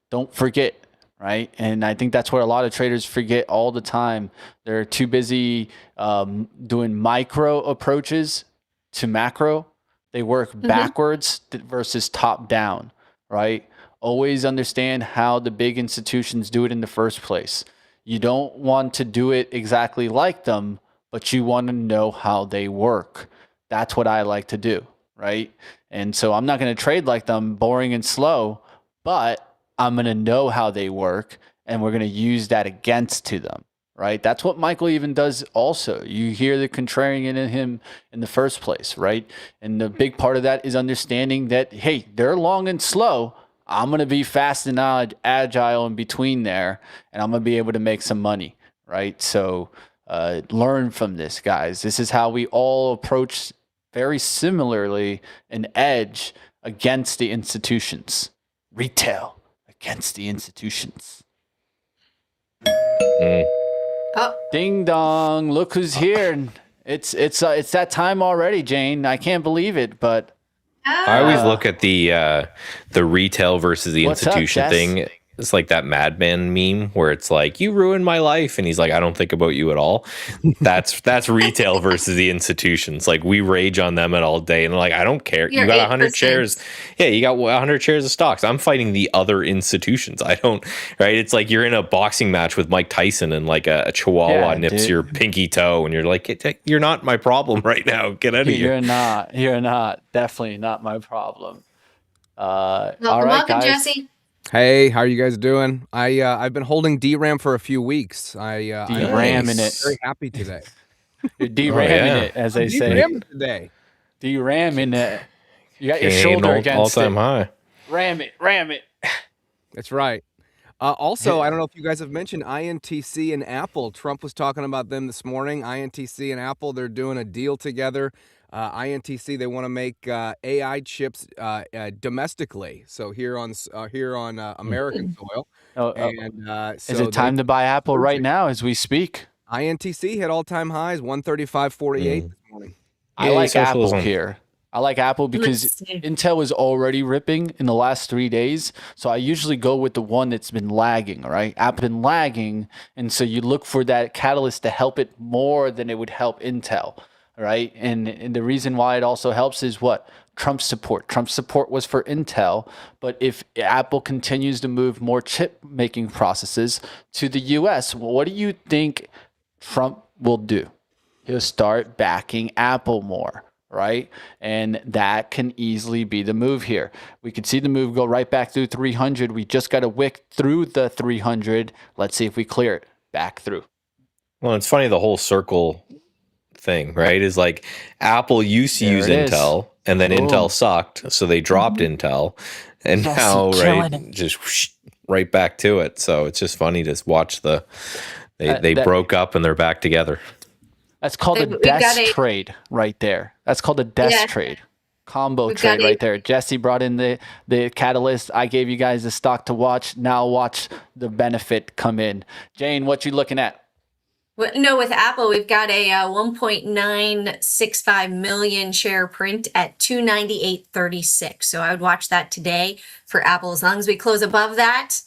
Don't forget, right? And I think that's where a lot of traders forget all the time. They're too busy doing micro approaches to macro. They work backwards versus top down, right? Always understand how the big institutions do it in the first place. You don't want to do it exactly like them, but you want to know how they work. That's what I like to do, right? And so I'm not going to trade like them, boring and slow, but I'm going to know how they work, and we're going to use that against to them, right? That's what Michael even does also. You hear the contrarian in him in the first place, right? And the big part of that is understanding that, hey, they're long and slow. I'm going to be fast and agile in between there, and I'm going to be able to make some money, right? So learn from this, guys. This is how we all approach very similarly an edge against the institutions. Retail against the institutions. Oh, Ding dong, look who's here. It's that time already, Jane. I can't believe it, but I always look at the retail versus the What's up, institution Jess? thing. It's like that Madman meme where it's like, you ruined my life, and he's like, I don't think about you at all. That's retail versus the institutions. Like, we rage on them all day, and like, I don't care. You're You got 100 8%. shares. Yeah, you got 100 shares of stocks. I'm fighting the other institutions. I don't. Right? It's like you're in a boxing match with Mike Tyson, and like a chihuahua Yeah, nips dude. your pinky toe, and you're like, you're not my problem right now. Get out of here. You're not. Definitely not my problem. All welcome, right, welcome, guys. Jesse. Hey, how are you guys doing? I've been holding DRAM for a few weeks. I'm DRAMing it. very happy today. You're DRAMing yeah. it, as I'm they say. DRAMing today. DRAMing it. You got your Canadian shoulder against all-time it. high. Ram it. That's right. Also, I don't know if you guys have mentioned INTC and Apple. Trump was talking about them this morning. INTC and Apple, they're doing a deal together. INTC, they want to make AI chips domestically, so here on American soil. And Is it time to buy Apple right now as we speak? INTC hit all-time highs, 135.48 this morning. I Yay, like Apple socialism. here. I like Apple because Let's see. Intel is already ripping in the last 3 days. So I usually go with the one that's been lagging, right? Apple been lagging. And so you look for that catalyst to help it more than it would help Intel, right? And the reason why it also helps is what? Trump's support. Trump's support was for Intel. But if Apple continues to move more chip making processes to the US, what do you think Trump will do? He'll start backing Apple more, right? And that can easily be the move here. We could see the move go right back through 300. We just got to wick through the 300. Let's see if we clear it back through. Well, it's funny, the whole circle thing, right? Is like Apple used to There use it is. Intel, and then Boom. Intel sucked, so they dropped Intel, and Jesse now killing right, just whoosh, right back to it. So it's just funny to watch they that- broke up and they're back together. That's called a We've got desk trade right there. That's called a desk Yeah. trade. Combo We've trade got right it. there. Jesse brought in the catalyst. I gave you guys the stock to watch. Now watch the benefit come in. Jane, what you looking at? No, with Apple, we've got a 1.965 million share print at 298.36. So I would watch that today for Apple. As long as we close above that,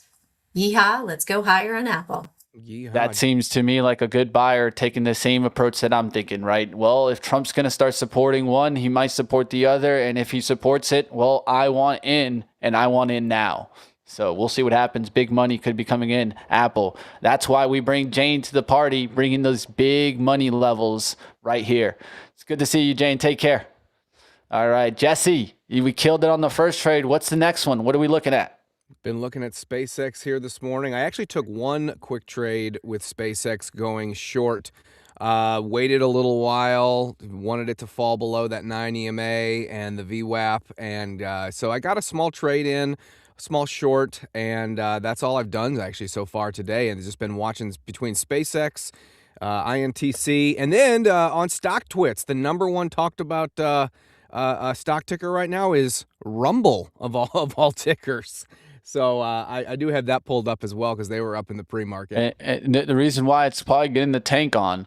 yeehaw, let's go higher on Apple. Yeehaw. That seems to me like a good buyer taking the same approach that I'm thinking, right? Well, if Trump's going to start supporting one, he might support the other. And if he supports it, well, I want in and I want in now. So we'll see what happens. Big money could be coming in. Apple. That's why we bring Jane to the party, bringing those big money levels right here. It's good to see you, Jane. Take care. All right, Jesse, we killed it on the first trade. What's the next one? What are we looking at? Been looking at SpaceX here this morning. I actually took one quick trade with SpaceX going short. Waited a little while, wanted it to fall below that 9 EMA and the VWAP. And so I got a small trade in, small short, and that's all I've done actually so far today. And just been watching between SpaceX, INTC, and then on Stock Twits, the number one talked about stock ticker right now is Rumble of all tickers. So I do have that pulled up as well because they were up in the pre-market. And the reason why it's probably getting the tank on.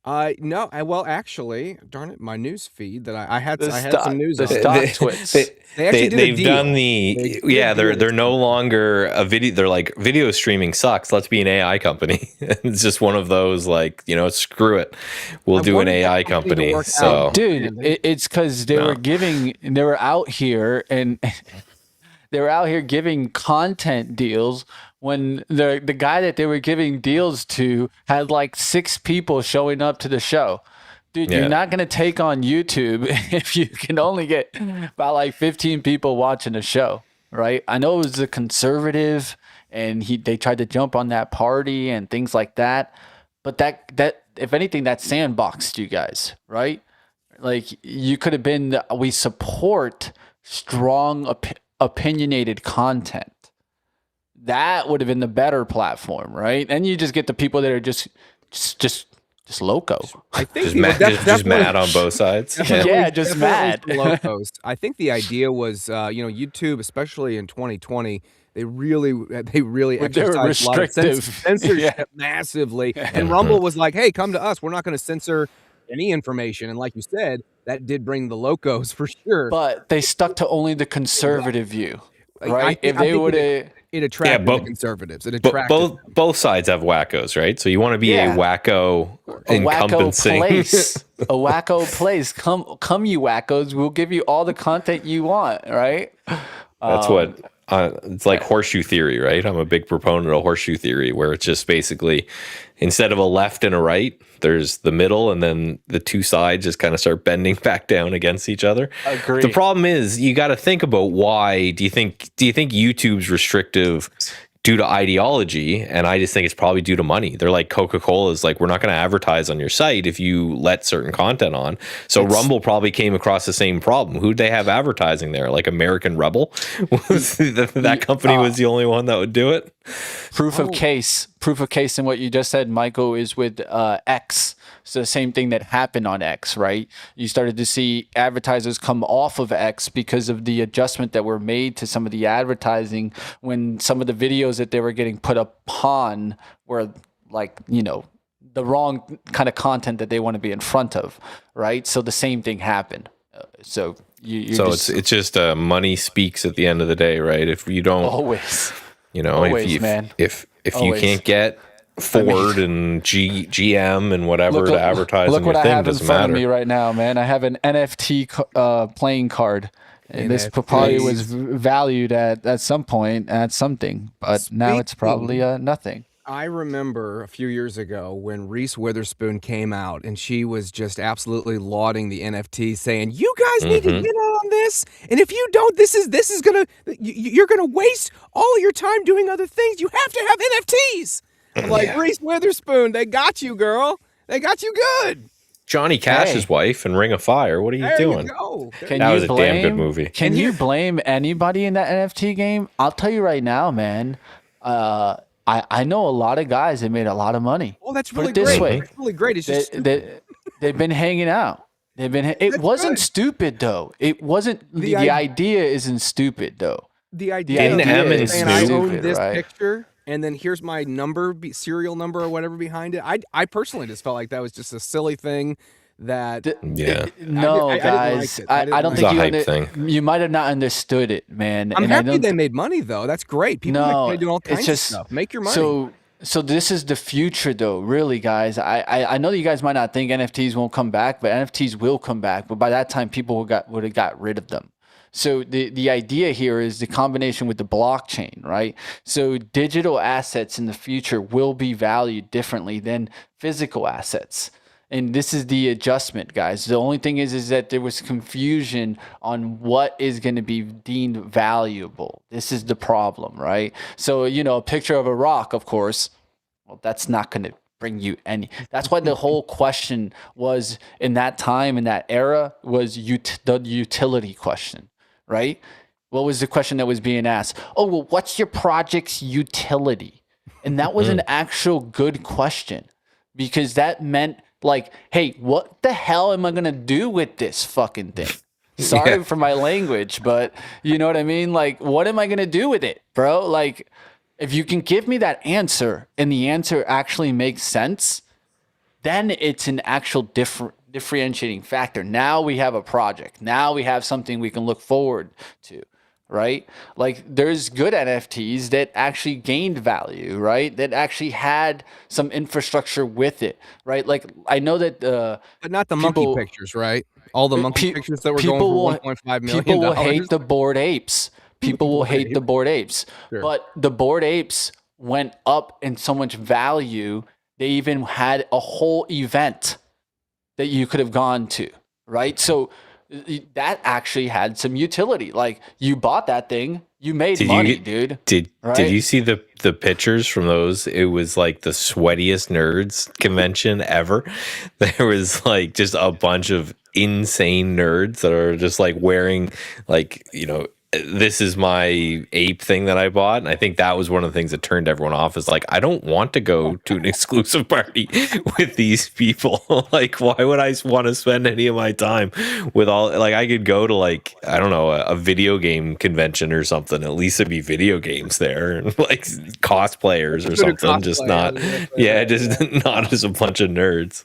No, well, actually, darn it, my news feed that I had The some news the on. stock twits. They actually did a They've deal. done the they're no longer a video. They're like, video streaming sucks. Let's be an AI company. It's just one of those, like, screw it, we'll do an AI company. So Dude, it's because they were out here and they were out here giving content deals when the guy that they were giving deals to had like 6 people showing up to the show. Dude, you're not going to take on YouTube if you can only get about like 15 people watching a show, right? I know it was a conservative and they tried to jump on that party and things like that. But that if anything, that sandboxed you guys, right? Like, you could have been, we support strong opinionated content. That would have been the better platform, right? And you just get the people that are just loco. I think just mad on both sides. Yeah, just mad. Locos. I think the idea was, YouTube, especially in 2020, they really exercised a lot of censorship massively. And Rumble was like, hey, come to us. We're not going to censor any information. And like you said, that did bring the locos for sure. But they stuck to only the conservative view, right? If they would have... It attracted the conservatives. It attracted both sides have wackos, right? So you want to be a wacko encompassing. A wacko place. Come, you wackos. We'll give you all the content you want, right? That's what it's like horseshoe theory, right? I'm a big proponent of horseshoe theory, where it's just basically, instead of a left and a right, there's the middle, and then the two sides just kind of start bending back down against each other. Agreed. The problem is, you got to think about why do you think YouTube's restrictive due to ideology? And I just think it's probably due to money. They're like, Coca-Cola is like, we're not going to advertise on your site if you let certain content on. So Rumble probably came across the same problem. Who'd they have advertising there? Like American Rebel? That company was the only one that would do it. Proof of case in what you just said, Michael, is with X. So the same thing that happened on X, right? You started to see advertisers come off of X because of the adjustment that were made to some of the advertising when some of the videos that they were getting put upon were like, the wrong kind of content that they want to be in front of, right? So the same thing happened. So it's just money speaks at the end of the day, right? If you don't always, if you can't get Ford and GM and whatever to advertise on your thing, doesn't matter. Look what I have in front of me right now, man. I have an NFT playing card. And this probably was valued at some point at something, but now it's probably nothing. I remember a few years ago when Reese Witherspoon came out and she was just absolutely lauding the NFT, saying, you guys need to get on this. And if you don't, this is going to, you're going to waste all your time doing other things. You have to have NFTs. Like, Reese Witherspoon, they got you, girl. They got you good. Johnny Cash's wife in Ring of Fire. What are you doing? That was a damn good movie. Can you blame anybody in that NFT game? I'll tell you right now, man. I know a lot of guys that made a lot of money. Oh, that's really great. That's really great. It's just they've been hanging out. It wasn't stupid though. It wasn't. The idea isn't stupid though. The idea is saying I own this picture, and then here's my serial number or whatever behind it. I personally just felt like that was just a silly thing. That guys, I don't think you might have not understood it, man. I'm happy they made money though. That's great. People make money doing all kinds of stuff. Make your money. So this is the future though, really, guys. I know that you guys might not think NFTs won't come back, but NFTs will come back. But by that time, people would have got rid of them. So the idea here is the combination with the blockchain, right? So digital assets in the future will be valued differently than physical assets. And this is the adjustment, guys. The only thing is that there was confusion on what is going to be deemed valuable. This is the problem, right? So, a picture of a rock, of course, well, that's not going to bring you any. That's why the whole question was in that time, in that era, was the utility question, right? What was the question that was being asked? Oh, well, what's your project's utility? And that was an actual good question, because that meant like, hey, what the hell am I going to do with this fucking thing? Sorry for my language, but you know what I mean? Like, what am I going to do with it, bro? Like, if you can give me that answer and the answer actually makes sense, then it's an actual differentiating factor. Now we have a project. Now we have something we can look forward to, right? Like, there's good NFTs that actually gained value, right? That actually had some infrastructure with it, right? Like, I know that but not the monkey pictures, right? All the monkey pictures that were going for $1.5 million. People will hate the Bored Apes. People will hate the Bored Apes. Sure. But the Bored Apes went up in so much value, they even had a whole event that you could have gone to, right? So that actually had some utility. Like, you bought that thing, you made money, dude. Did you see the pictures from those? It was like the sweatiest nerds convention ever. There was like just a bunch of insane nerds that are just like wearing like, this is my ape thing that I bought. And I think that was one of the things that turned everyone off, is like, I don't want to go to an exclusive party with these people. Like, why would I want to spend any of my time with all, like, I could go to like, I don't know, a video game convention or something. At least it'd be video games there and like cosplayers or something. Just not, just not as a bunch of nerds.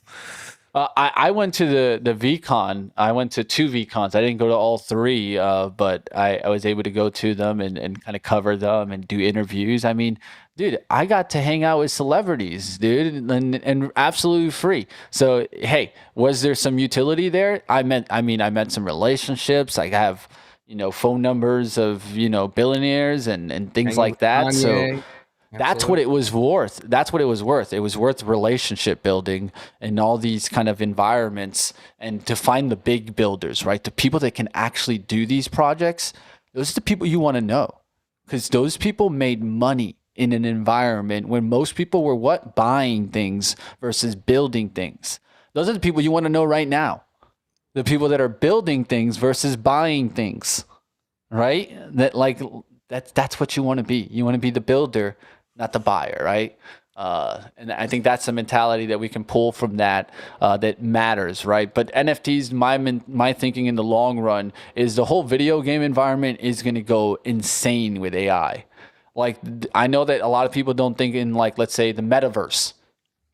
I went to the VCon. I went to 2 VCons. I didn't go to all 3, but I was able to go to them and kind of cover them and do interviews. I mean, dude, I got to hang out with celebrities, dude, and absolutely free. So, hey, was there some utility there? I met some relationships. I have, phone numbers of, billionaires and things like that. Kanye. So that's what it was worth. That's what it was worth. It was worth relationship building and all these kind of environments, and to find the big builders, right? The people that can actually do these projects. Those are the people you want to know, because those people made money in an environment when most people were buying things versus building things. Those are the people you want to know right now. The people that are building things versus buying things, right? That's what you want to be. You want to be the builder, not the buyer, right? And I think that's the mentality that we can pull from that matters, right? But NFTs, my thinking in the long run is the whole video game environment is going to go insane with AI. Like, I know that a lot of people don't think in, like, let's say the metaverse.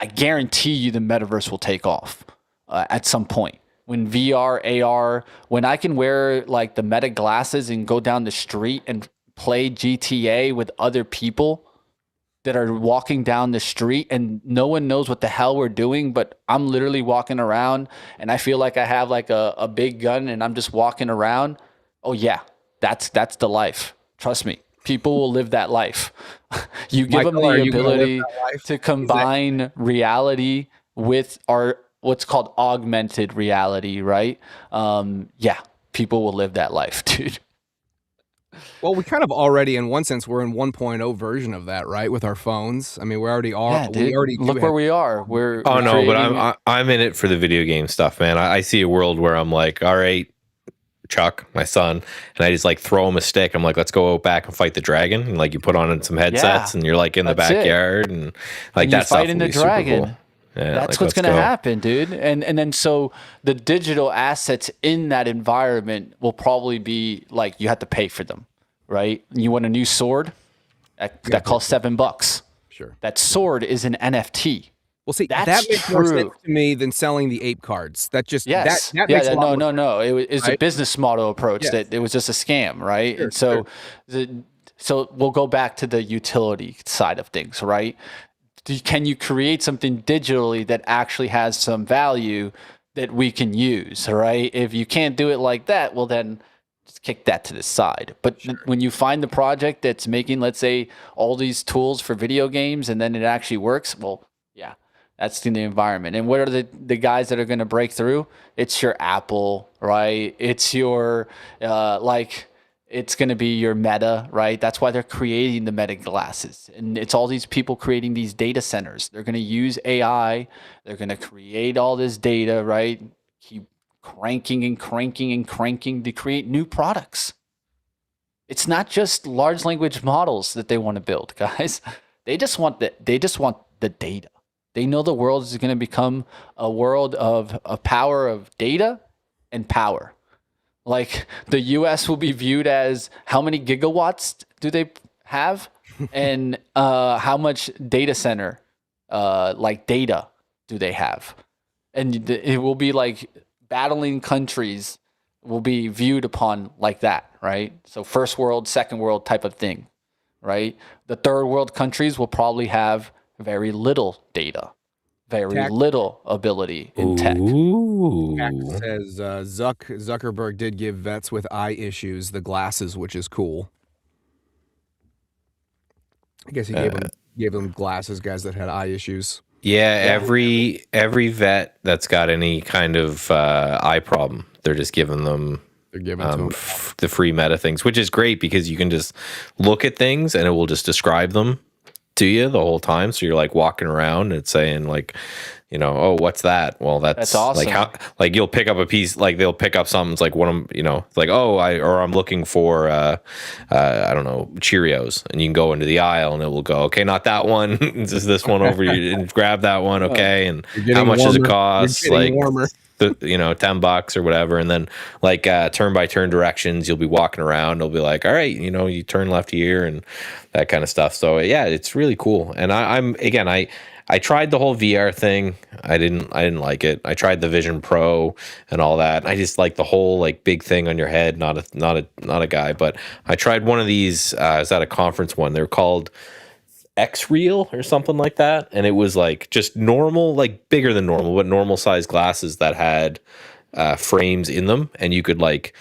I guarantee you the metaverse will take off at some point. When VR, AR, when I can wear like the Meta glasses and go down the street and play GTA with other people that are walking down the street and no one knows what the hell we're doing, but I'm literally walking around and I feel like I have like a big gun and I'm just walking around. Oh yeah, that's the life. Trust me. People will live that life. You give them the ability to combine reality with what's called augmented reality, right? Yeah, people will live that life, dude. Well, we kind of already, in one sense, we're in 1.0 version of that, right? With our phones. I mean, we already are. Yeah, dude. Look where we are. We're but I'm in it for the video game stuff, man. I see a world where I'm like, all right, Chuck, my son, and I just like throw him a stick. I'm like, let's go out back and fight the dragon. And like you put on some headsets and you're like in the backyard and like that stuff will be super cool. Yeah, that's what's going to happen, dude. And then so the digital assets in that environment will probably be like, you have to pay for them, right? You want a new sword that costs $7. Sure. That sword is an NFT. Well, see, that makes more sense to me than selling the ape cards. That just yes, that makes no. It's a business model approach that it was just a scam, right? Sure, and so, so we'll go back to the utility side of things, right? Can you create something digitally that actually has some value that we can use, right? If you can't do it like that, well then just kick that to the side. But when you find the project that's making, let's say, all these tools for video games, and then it actually works, well, yeah, that's in the environment. And what are the guys that are going to break through? It's your Apple, right? It's your it's going to be your Meta, right? That's why they're creating the Meta glasses. And it's all these people creating these data centers. They're going to use AI. They're going to create all this data, right? Keep cranking and cranking and cranking to create new products. It's not just large language models that they want to build, guys. They just want the data. They know the world is going to become a world of a power of data and power. Like the US will be viewed as how many gigawatts do they have and how much data center data do they have? And it will be like battling countries will be viewed upon like that, right? So first world, second world type of thing, right? The third world countries will probably have very little data, very little ability in tech. Jack says Zuckerberg did give vets with eye issues the glasses, which is cool. I guess he gave them glasses, guys that had eye issues. Yeah, every vet that's got any kind of eye problem, they're just giving them the free Meta things, which is great because you can just look at things and it will just describe them to you the whole time. So you're like walking around and it's saying like, you know, oh, what's that? Well, that's awesome. Like how, like you'll pick up a piece, like they'll pick up something. It's like what I'm, you know, like, oh, I'm looking for, I don't know, Cheerios, and you can go into the aisle and it will go, okay, not that one. It's this one over here, and grab that one. Okay. And how much does it cost? Like, you know, $10 or whatever. And then like turn by turn directions, you'll be walking around. It'll be like, all right, you know, you turn left here and that kind of stuff. So yeah, it's really cool. And I tried the whole VR thing. I didn't like it. I tried the Vision Pro and all that. I just like the whole like big thing on your head. Not a guy, but I tried one of these. I was at a conference one. They're called X-Real or something like that, and it was like just normal, like bigger than normal, but normal size glasses that had frames in them, and you could like.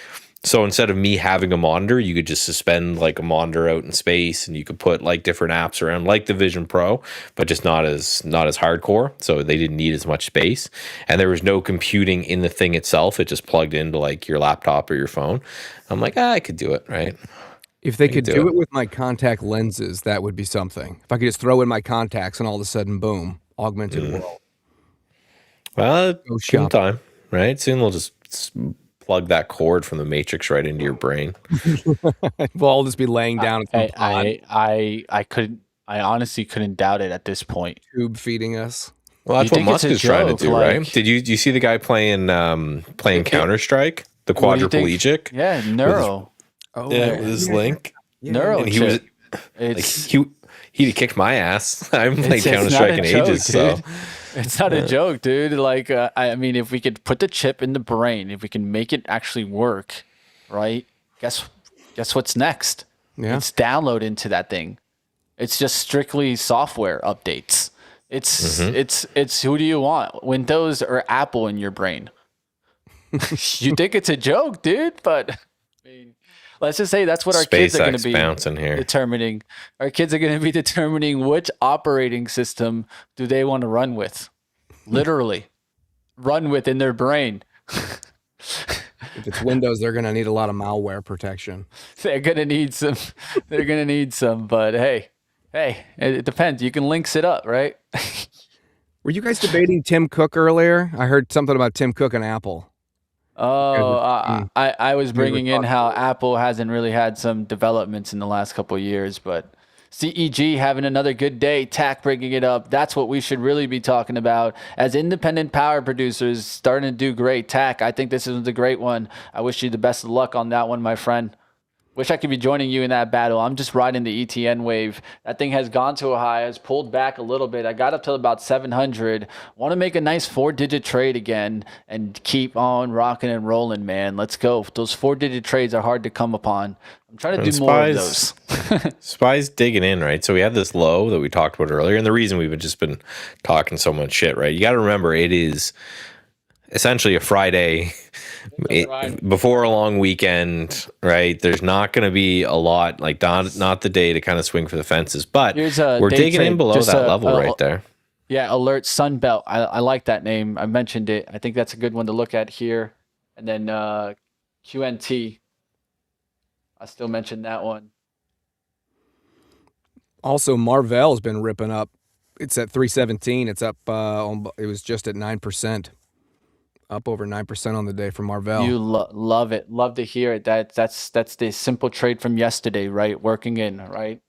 So instead of me having a monitor, you could just suspend like a monitor out in space, and you could put like different apps around, like the Vision Pro, but just not as hardcore. So they didn't need as much space, and there was no computing in the thing itself. It just plugged into like your laptop or your phone. I'm like, I could do it, right? If they could do it with my contact lenses, that would be something. If I could just throw in my contacts and all of a sudden, boom, augmented world. Well, sometime, right? Soon they'll just plug that cord from the Matrix right into your brain. We'll all just be laying down. I honestly couldn't doubt it at this point. Tube feeding us. Well, that's what Musk is trying to do, right? Did you see the guy playing Counter-Strike, the quadriplegic? Yeah, Neuro. With his link. Yeah. Neuro. And he was like, he kicked my ass. I haven't played Counter-Strike in ages, so it's not a joke, dude. Like, I mean, if we could put the chip in the brain, if we can make it actually work, right? Guess what's next? Yeah. It's download into that thing. It's just strictly software updates. It's who do you want? Windows or Apple in your brain? You think it's a joke, dude, but I mean, let's just say that's what our kids are going to be determining. Our kids are going to be determining which operating system do they want to run with. Literally, run with in their brain. If it's Windows, they're going to need a lot of malware protection. They're going to need some. They're going to need some. But hey, it depends. You can links it up, right? Were you guys debating Tim Cook earlier? I heard something about Tim Cook and Apple. Oh, I was bringing in how Apple hasn't really had some developments in the last couple of years, but CEG having another good day, TAC bringing it up. That's what we should really be talking about as independent power producers starting to do great. TAC, I think this is a great one. I wish you the best of luck on that one, my friend. Wish I could be joining you in that battle. I'm just riding the ETN wave. That thing has gone to a high, has pulled back a little bit. I got up to about 700. Want to make a nice 4-digit trade again and keep on rocking and rolling, man. Let's go. Those 4-digit trades are hard to come upon. I'm trying to do more of those. SPY's digging in, right? So we had this low that we talked about earlier, and the reason we've just been talking so much shit, right? You got to remember, it is essentially a Friday before a long weekend, right? There's not going to be a lot, like not the day to kind of swing for the fences, but we're digging in below that level right there. Yeah, alert Sunbelt. I like that name. I mentioned it. I think that's a good one to look at here. And then QNT. I still mentioned that one. Also, Marvell's been ripping up. It's at 317. It's up. It was just at 9%, up over 9% on the day for Marvell. You love it. Love to hear it. That's the simple trade from yesterday, right? Working in, right?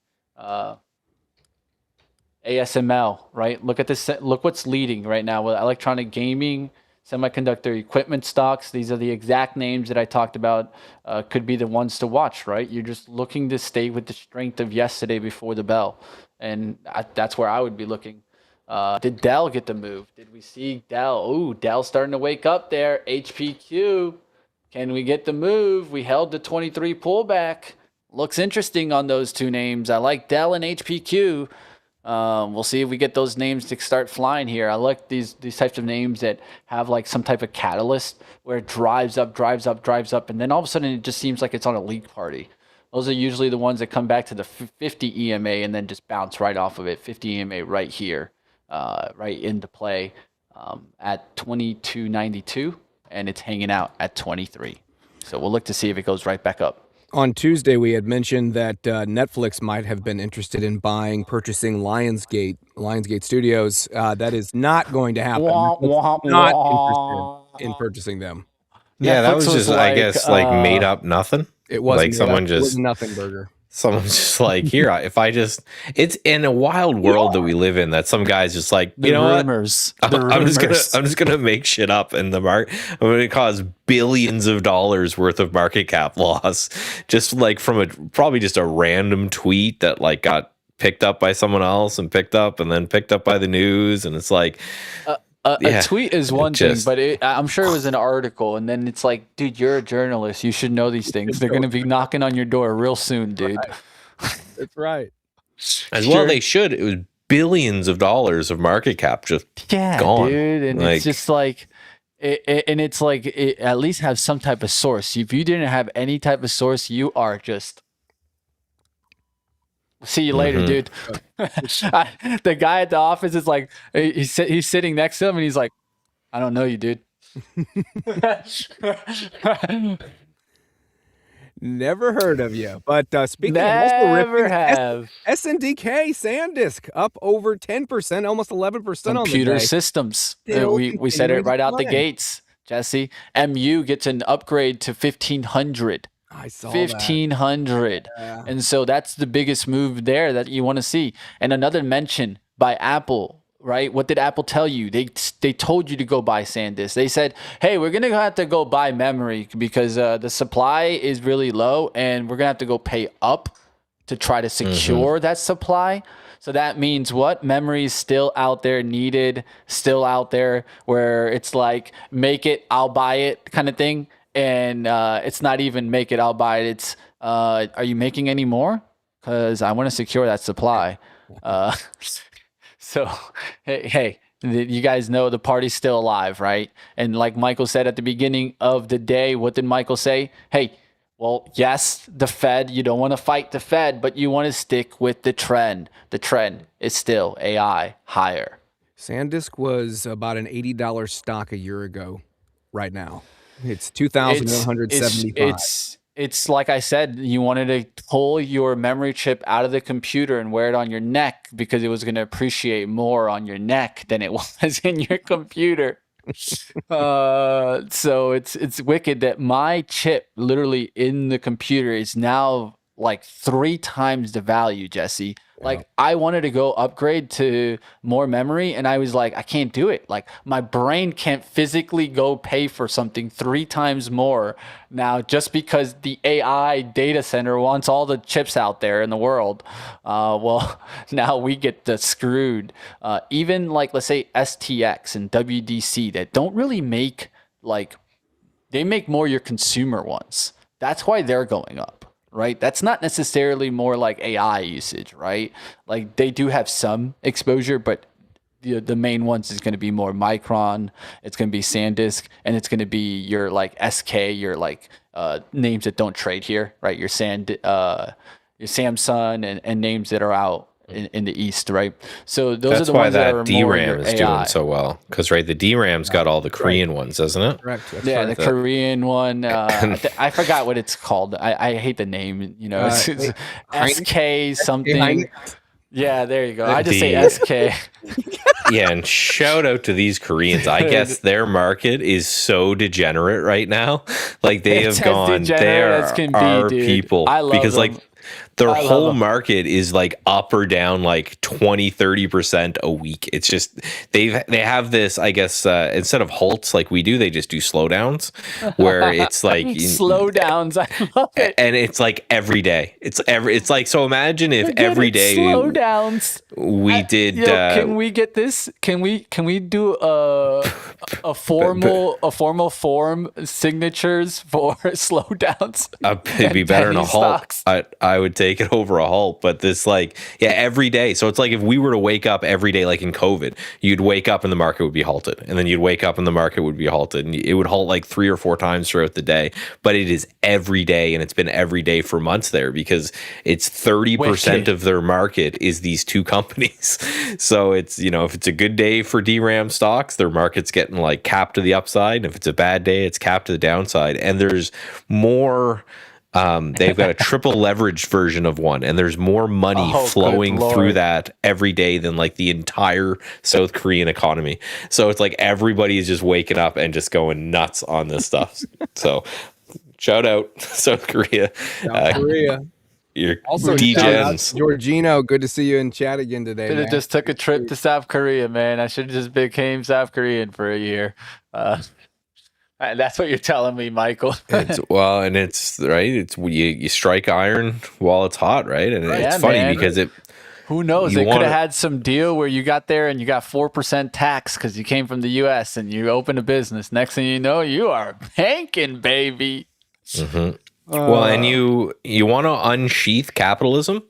ASML, right? Look at this. Look what's leading right now with electronic gaming, semiconductor equipment stocks. These are the exact names that I talked about. Could be the ones to watch, right? You're just looking to stay with the strength of yesterday before the bell, and that's where I would be looking. Did Dell get the move? Did we see Dell? Ooh, Dell's starting to wake up there. HPQ. Can we get the move? We held the 23 pullback. Looks interesting on those two names. I like Dell and HPQ. We'll see if we get those names to start flying here. I like these types of names that have like some type of catalyst where it drives up, and then all of a sudden it just seems like it's on a league party. Those are usually the ones that come back to the 50 EMA and then just bounce right off of it. 50 EMA right here, right into play at 22.92, and it's hanging out at 23. So we'll look to see if it goes right back up. On Tuesday, we had mentioned that Netflix might have been interested in purchasing Lionsgate Studios. That is not going to happen. Not interested in purchasing them. Yeah, that was just, I guess, like made up nothing. It was like someone just it was nothing burger. Someone's just like, here, if I just, it's in a wild world that we live in that some guy's just like, you know rumors. what? I'm just gonna make shit up in the market. I'm gonna cause billions of dollars worth of market cap loss, just like from probably just a random tweet that like got picked up by someone else and picked up by the news, and it's like. A tweet is one thing, but I'm sure it was an article, and then it's like, dude, you're a journalist. You should know these things. They're going to be knocking on your door real soon, dude. Right. That's right. As well, they should. It was billions of dollars of market cap just gone. Dude, and it's just like, at least have some type of source. If you didn't have any type of source, you are just. See you later, dude. The guy at the office is like, he's sitting next to him, and he's like, I don't know you, dude. Never heard of you. But speaking of also ripping, SNDK SanDisk up over 10%, almost 11% on the day. Computer systems. We said it right out the gates, Jesse. MU gets an upgrade to 1500. I saw 1500. Yeah. And so that's the biggest move there that you want to see. And another mention by Apple, right? What did Apple tell you? They told you to go buy SanDisk. They said, hey, we're going to have to go buy memory because the supply is really low, and we're going to have to go pay up to try to secure that supply. So that means what? Memory is still out there, needed, still out there, where it's like, make it, I'll buy it kind of thing. And it's not even make it, I'll buy it. It's, are you making any more? Because I want to secure that supply. So, hey, you guys know the party's still alive, right? And like Michael said at the beginning of the day, what did Michael say? Hey, well, yes, the Fed, you don't want to fight the Fed, but you want to stick with the trend. The trend is still AI higher. SanDisk was about an $80 stock a year ago right now. It's 2,175. It's like I said, you wanted to pull your memory chip out of the computer and wear it on your neck because it was going to appreciate more on your neck than it was in your computer. So it's wicked that my chip literally in the computer is now like 3 times the value, Jesse. Like I wanted to go upgrade to more memory, and I was like, I can't do it. Like my brain can't physically go pay for something 3 times more now just because the AI data center wants all the chips out there in the world. Well, now we get screwed. Even like, let's say STX and WDC that don't really make they make more your consumer ones. That's why they're going up. Right? That's not necessarily more like AI usage, right? Like they do have some exposure, but the main ones is going to be more Micron, it's going to be SanDisk, and it's going to be your like SK, your like names that don't trade here, right? Your Samsung and names that are out in the East, right? So those are the ones that are more DRAM is doing so well, because right, the DRAM's got all the Korean ones, doesn't it? Correct. That's Yeah, right. the Korean one. I forgot what it's called. I hate the name. You know, it's SK something. Yeah, there you go. I just say SK. Yeah, and shout out to these Koreans. I guess their market is so degenerate right now. Like they have gone. They are people. I love because them. like their whole market is like up or down like 20-30% a week. It's just they have this, I guess, instead of halts like we do, they just do slowdowns where it's like slowdowns. I love it. And it's like every day. It's like, so imagine if every day slowdowns we did can we get this? Can we do a formal form signatures for slowdowns? It'd be better than a halt. I would take it over a halt, but this like, yeah, every day. So it's like if we were to wake up every day, like in COVID, you'd wake up and the market would be halted, and then you'd wake up and the market would be halted, and it would halt like 3 or 4 times throughout the day. But it is every day, and it's been every day for months there because it's 30% of their market is these 2 companies. So it's, you know, if it's a good day for DRAM stocks, their market's getting like capped to the upside. And if it's a bad day, it's capped to the downside. And there's more. They've got a triple leveraged version of one, and there's more money flowing through that every day than like the entire South Korean economy. So it's like everybody is just waking up and just going nuts on this stuff. So shout out South Korea. South Korea. You're also degens. Georgino, good to see you in chat again today. Should have just took a trip to South Korea, man. I should have just became South Korean for a year. That's what you're telling me, Michael. It's right. It's you strike iron while it's hot, right? And it's funny, man, because who knows? They could have had some deal where you got there and you got 4% tax because you came from the U.S. and you opened a business. Next thing you know, you are banking, baby. Mm-hmm. Well, and you want to unsheath capitalism,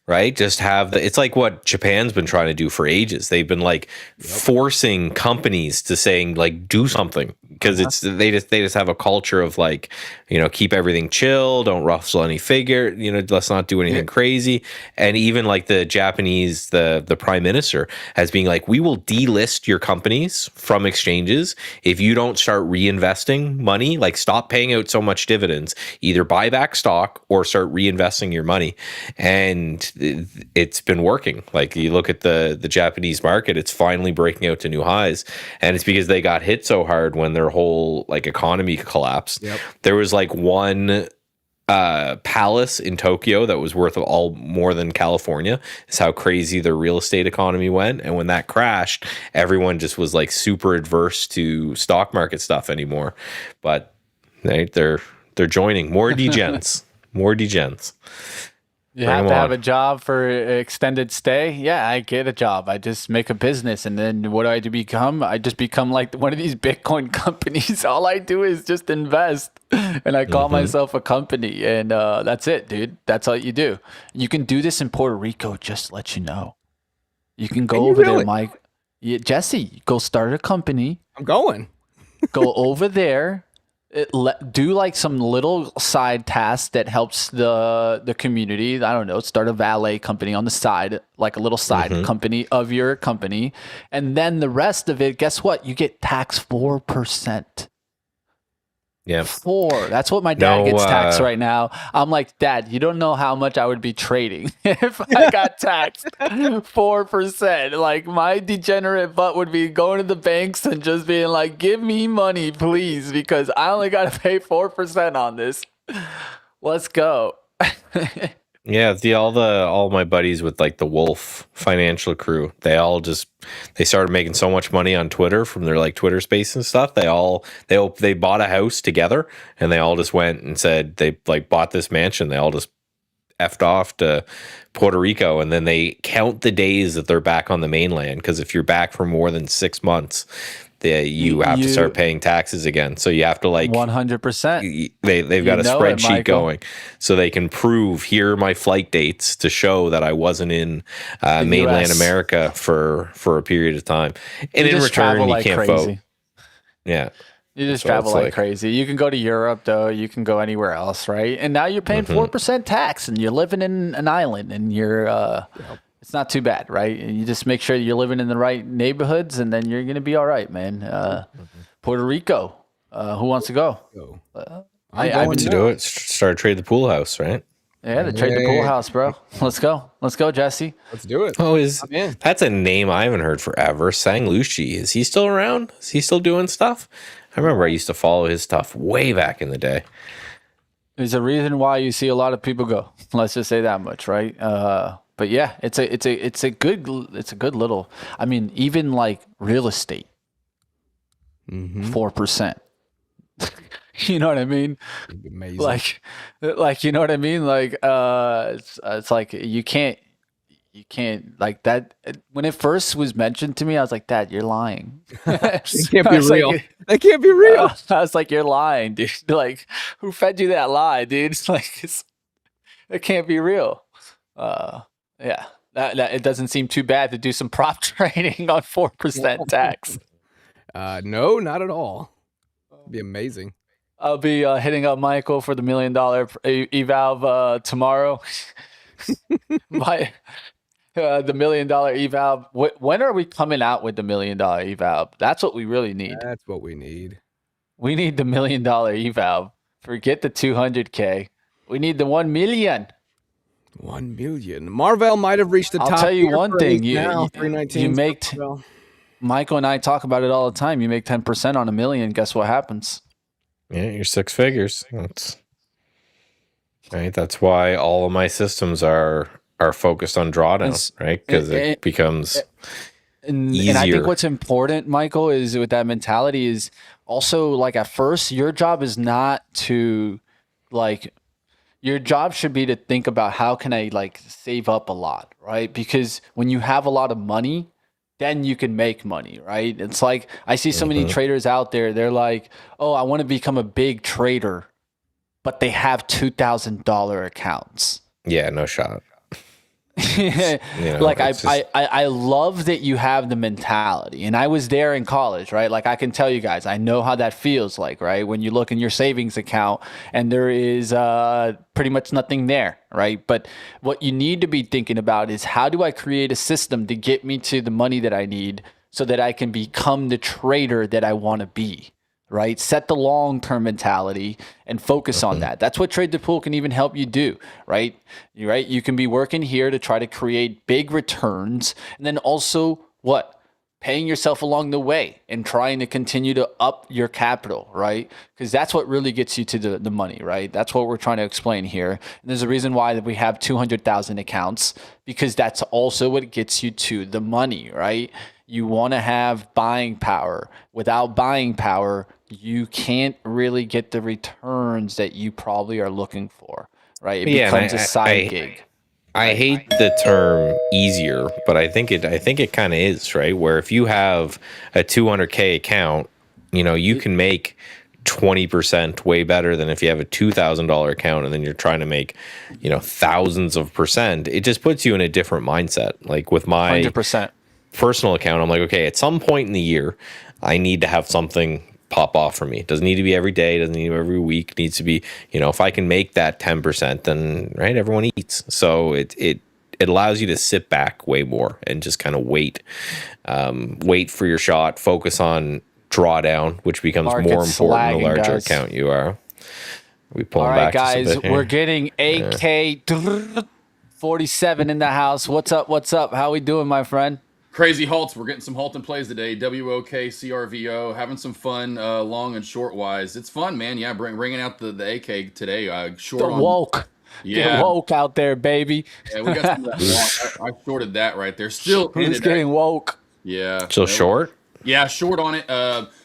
right? Just have it's like what Japan's been trying to do for ages. They've been like forcing companies to saying like do something, because they just have a culture of like, you know, keep everything chill, don't rustle any figure, you know, let's not do anything crazy. And even like the Japanese, the prime minister has been like, we will delist your companies from exchanges if you don't start reinvesting money, like stop paying out so much dividends, either buy back stock or start reinvesting your money. And it's been working. Like you look at the Japanese market, it's finally breaking out to new highs, and it's because they got hit so hard when their whole like economy collapsed. There was like one palace in Tokyo that was worth more than California. Is how crazy their real estate economy went. And when that crashed, everyone just was like super adverse to stock market stuff anymore. But they're joining more degens. More degens. You have to have a job for extended stay. Yeah, I get a job. I just make a business, and then what do I become? I just become like one of these Bitcoin companies. All I do is just invest, and I call myself a company, and that's it, dude. That's all you do. You can do this in Puerto Rico. Just to let you know, you can go over there, Mike. Yeah, Jesse, go start a company. I'm going. Go over there. Do like some little side task that helps the community. I don't know, start a valet company on the side, like a little side company of your company. And then the rest of it, guess what? You get taxed 4%. Yeah. 4. That's what my dad gets taxed right now. I'm like, Dad, you don't know how much I would be trading if I got taxed 4%. Like my degenerate butt would be going to the banks and just being like, give me money, please, because I only got to pay 4% on this. Let's go. Yeah, all my buddies with like the Wolf financial crew, they started making so much money on Twitter from their like Twitter space and stuff. They bought a house together, and they all just went and said they like bought this mansion. They all just effed off to Puerto Rico, and then they count the days that they're back on the mainland, because if you're back for more than 6 months, you have to start paying taxes again. So you have to 100%. They've got a spreadsheet going, so they can prove here are my flight dates to show that I wasn't in mainland US. America for a period of time, and in return you can't vote. Yeah. You just travel like crazy. You can go to Europe, though. You can go anywhere else, right? And now you're paying 4% tax, and you're living in an island, and you're it's not too bad, right? And you just make sure you're living in the right neighborhoods, and then you're gonna be all right, man. Puerto Rico, who wants to go? I to do it. Start trade the pool house, right? Yeah, to trade the pool house, bro. Let's go, Jesse. Let's do it. Oh, that's a name I haven't heard forever. Sanlucci, is he still around? Is he still doing stuff? I remember I used to follow his stuff way back in the day. There's a reason why you see a lot of people go. Let's just say that much, right? But yeah, it's a good little. I mean, even like real estate, 4%. You know what I mean? Amazing. Like you know what I mean? Like it's like you can't like that. When it first was mentioned to me, I was like, Dad, you're lying. It can't be real. That can't be real. I was like, you're lying, dude. Like, who fed you that lie, dude? It's like it can't be real. Yeah. That it doesn't seem too bad to do some prop trading on 4% tax. No, not at all. It'd be amazing. I'll be hitting up Michael for the $1 million eval tomorrow. The $1 million eval. When are we coming out with the $1 million eval? That's what we really need. That's what we need. We need the $1 million eval. Forget the 200K. We need the 1 million. 1 million. Marvell might have reached the top. I'll tell you one thing. You make Michael and I talk about it all the time. You make 10% on $1 million. Guess what happens? Yeah, you're 6 figures. That's right. That's why all of my systems are focused on drawdown, right? Because it becomes easier. And I think what's important, Michael, is with that mentality is also like at first, your job is not to like. Your job should be to think about how can I like save up a lot, right? Because when you have a lot of money, then you can make money, right? It's like I see so many traders out there. They're like, oh, I want to become a big trader, but they have $2,000 accounts. Yeah, no shot. Like I love that you have the mentality, and I was there in college, right? Like I can tell you guys, I know how that feels like, right? When you look in your savings account and there is pretty much nothing there, right? But what you need to be thinking about is how do I create a system to get me to the money that I need so that I can become the trader that I want to be, right? Set the long-term mentality and focus on that. That's what Trade the Pool can even help you do, right? You can be working here to try to create big returns, and then also what? Paying yourself along the way and trying to continue to up your capital, right? Because that's what really gets you to the money, right? That's what we're trying to explain here. And there's a reason why that we have 200,000 accounts, because that's also what gets you to the money, right? You want to have buying power. Without buying power, you can't really get the returns that you probably are looking for, right? It becomes a side gig. I hate the term easier, but I think it kind of is, right? Where if you have a 200K account, you can make 20% way better than if you have a $2,000 account and then you're trying to make, thousands of percent. It just puts you in a different mindset. Like with my 100%. Personal account, I'm like, okay, at some point in the year, I need to have something pop off for me. It doesn't need to be every day, doesn't need to be every week. It needs to be, if I can make that 10%, then right, everyone eats. So it allows you to sit back way more and just kind of wait for your shot, focus on drawdown, which becomes more important the larger account you are. We pull back guys, just a bit here. We're getting AK 47 in the house. What's up? How we doing, my friend? Crazy halts. We're getting some halting plays today. WOK, CRVO, having some fun, long and short wise. It's fun, man. Yeah, bringing out the AK today. Short the woke. Yeah, get woke out there, baby. Yeah, we got some of that. I shorted that right there. Still, it's getting woke. Yeah, still short. Yeah, short on it.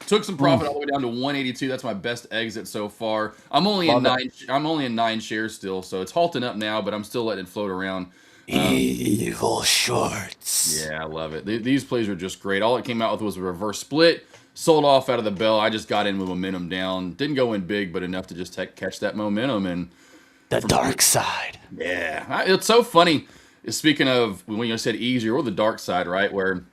Took some profit all the way down to 182. That's my best exit so far. I'm only in 9 shares still, so it's halting up now, but I'm still letting it float around. Evil shorts. Yeah, I love it. These plays are just great. All it came out with was a reverse split. Sold off out of the bell. I just got in with momentum down. Didn't go in big, but enough to just catch that momentum. And The dark side. yeah, it's so funny. Speaking of when you said easier or the dark side, right? Where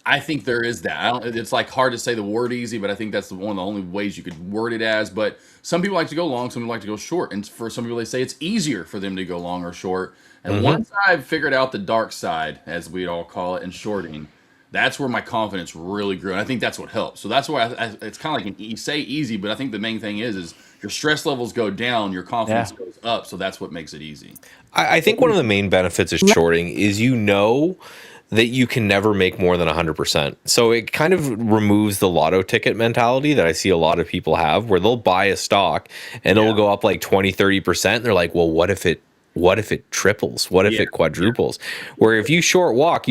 I think there is that. It's like hard to say the word easy, but I think that's one of the only ways you could word it as. But some people like to go long, some people like to go short. And for some people, they say it's easier for them to go long or short. And once I've figured out the dark side, as we all call it, in shorting, that's where my confidence really grew. And I think that's what helps. So that's why it's kind of like you say easy, but I think the main thing is your stress levels go down, your confidence goes up. So that's what makes it easy. I think one of the main benefits of shorting is that you can never make more than 100%. So it kind of removes the lotto ticket mentality that I see a lot of people have, where they'll buy a stock and it'll go up like 20, 30%. And they're like, well, what if it triples? What if it quadruples? Where if you short walk,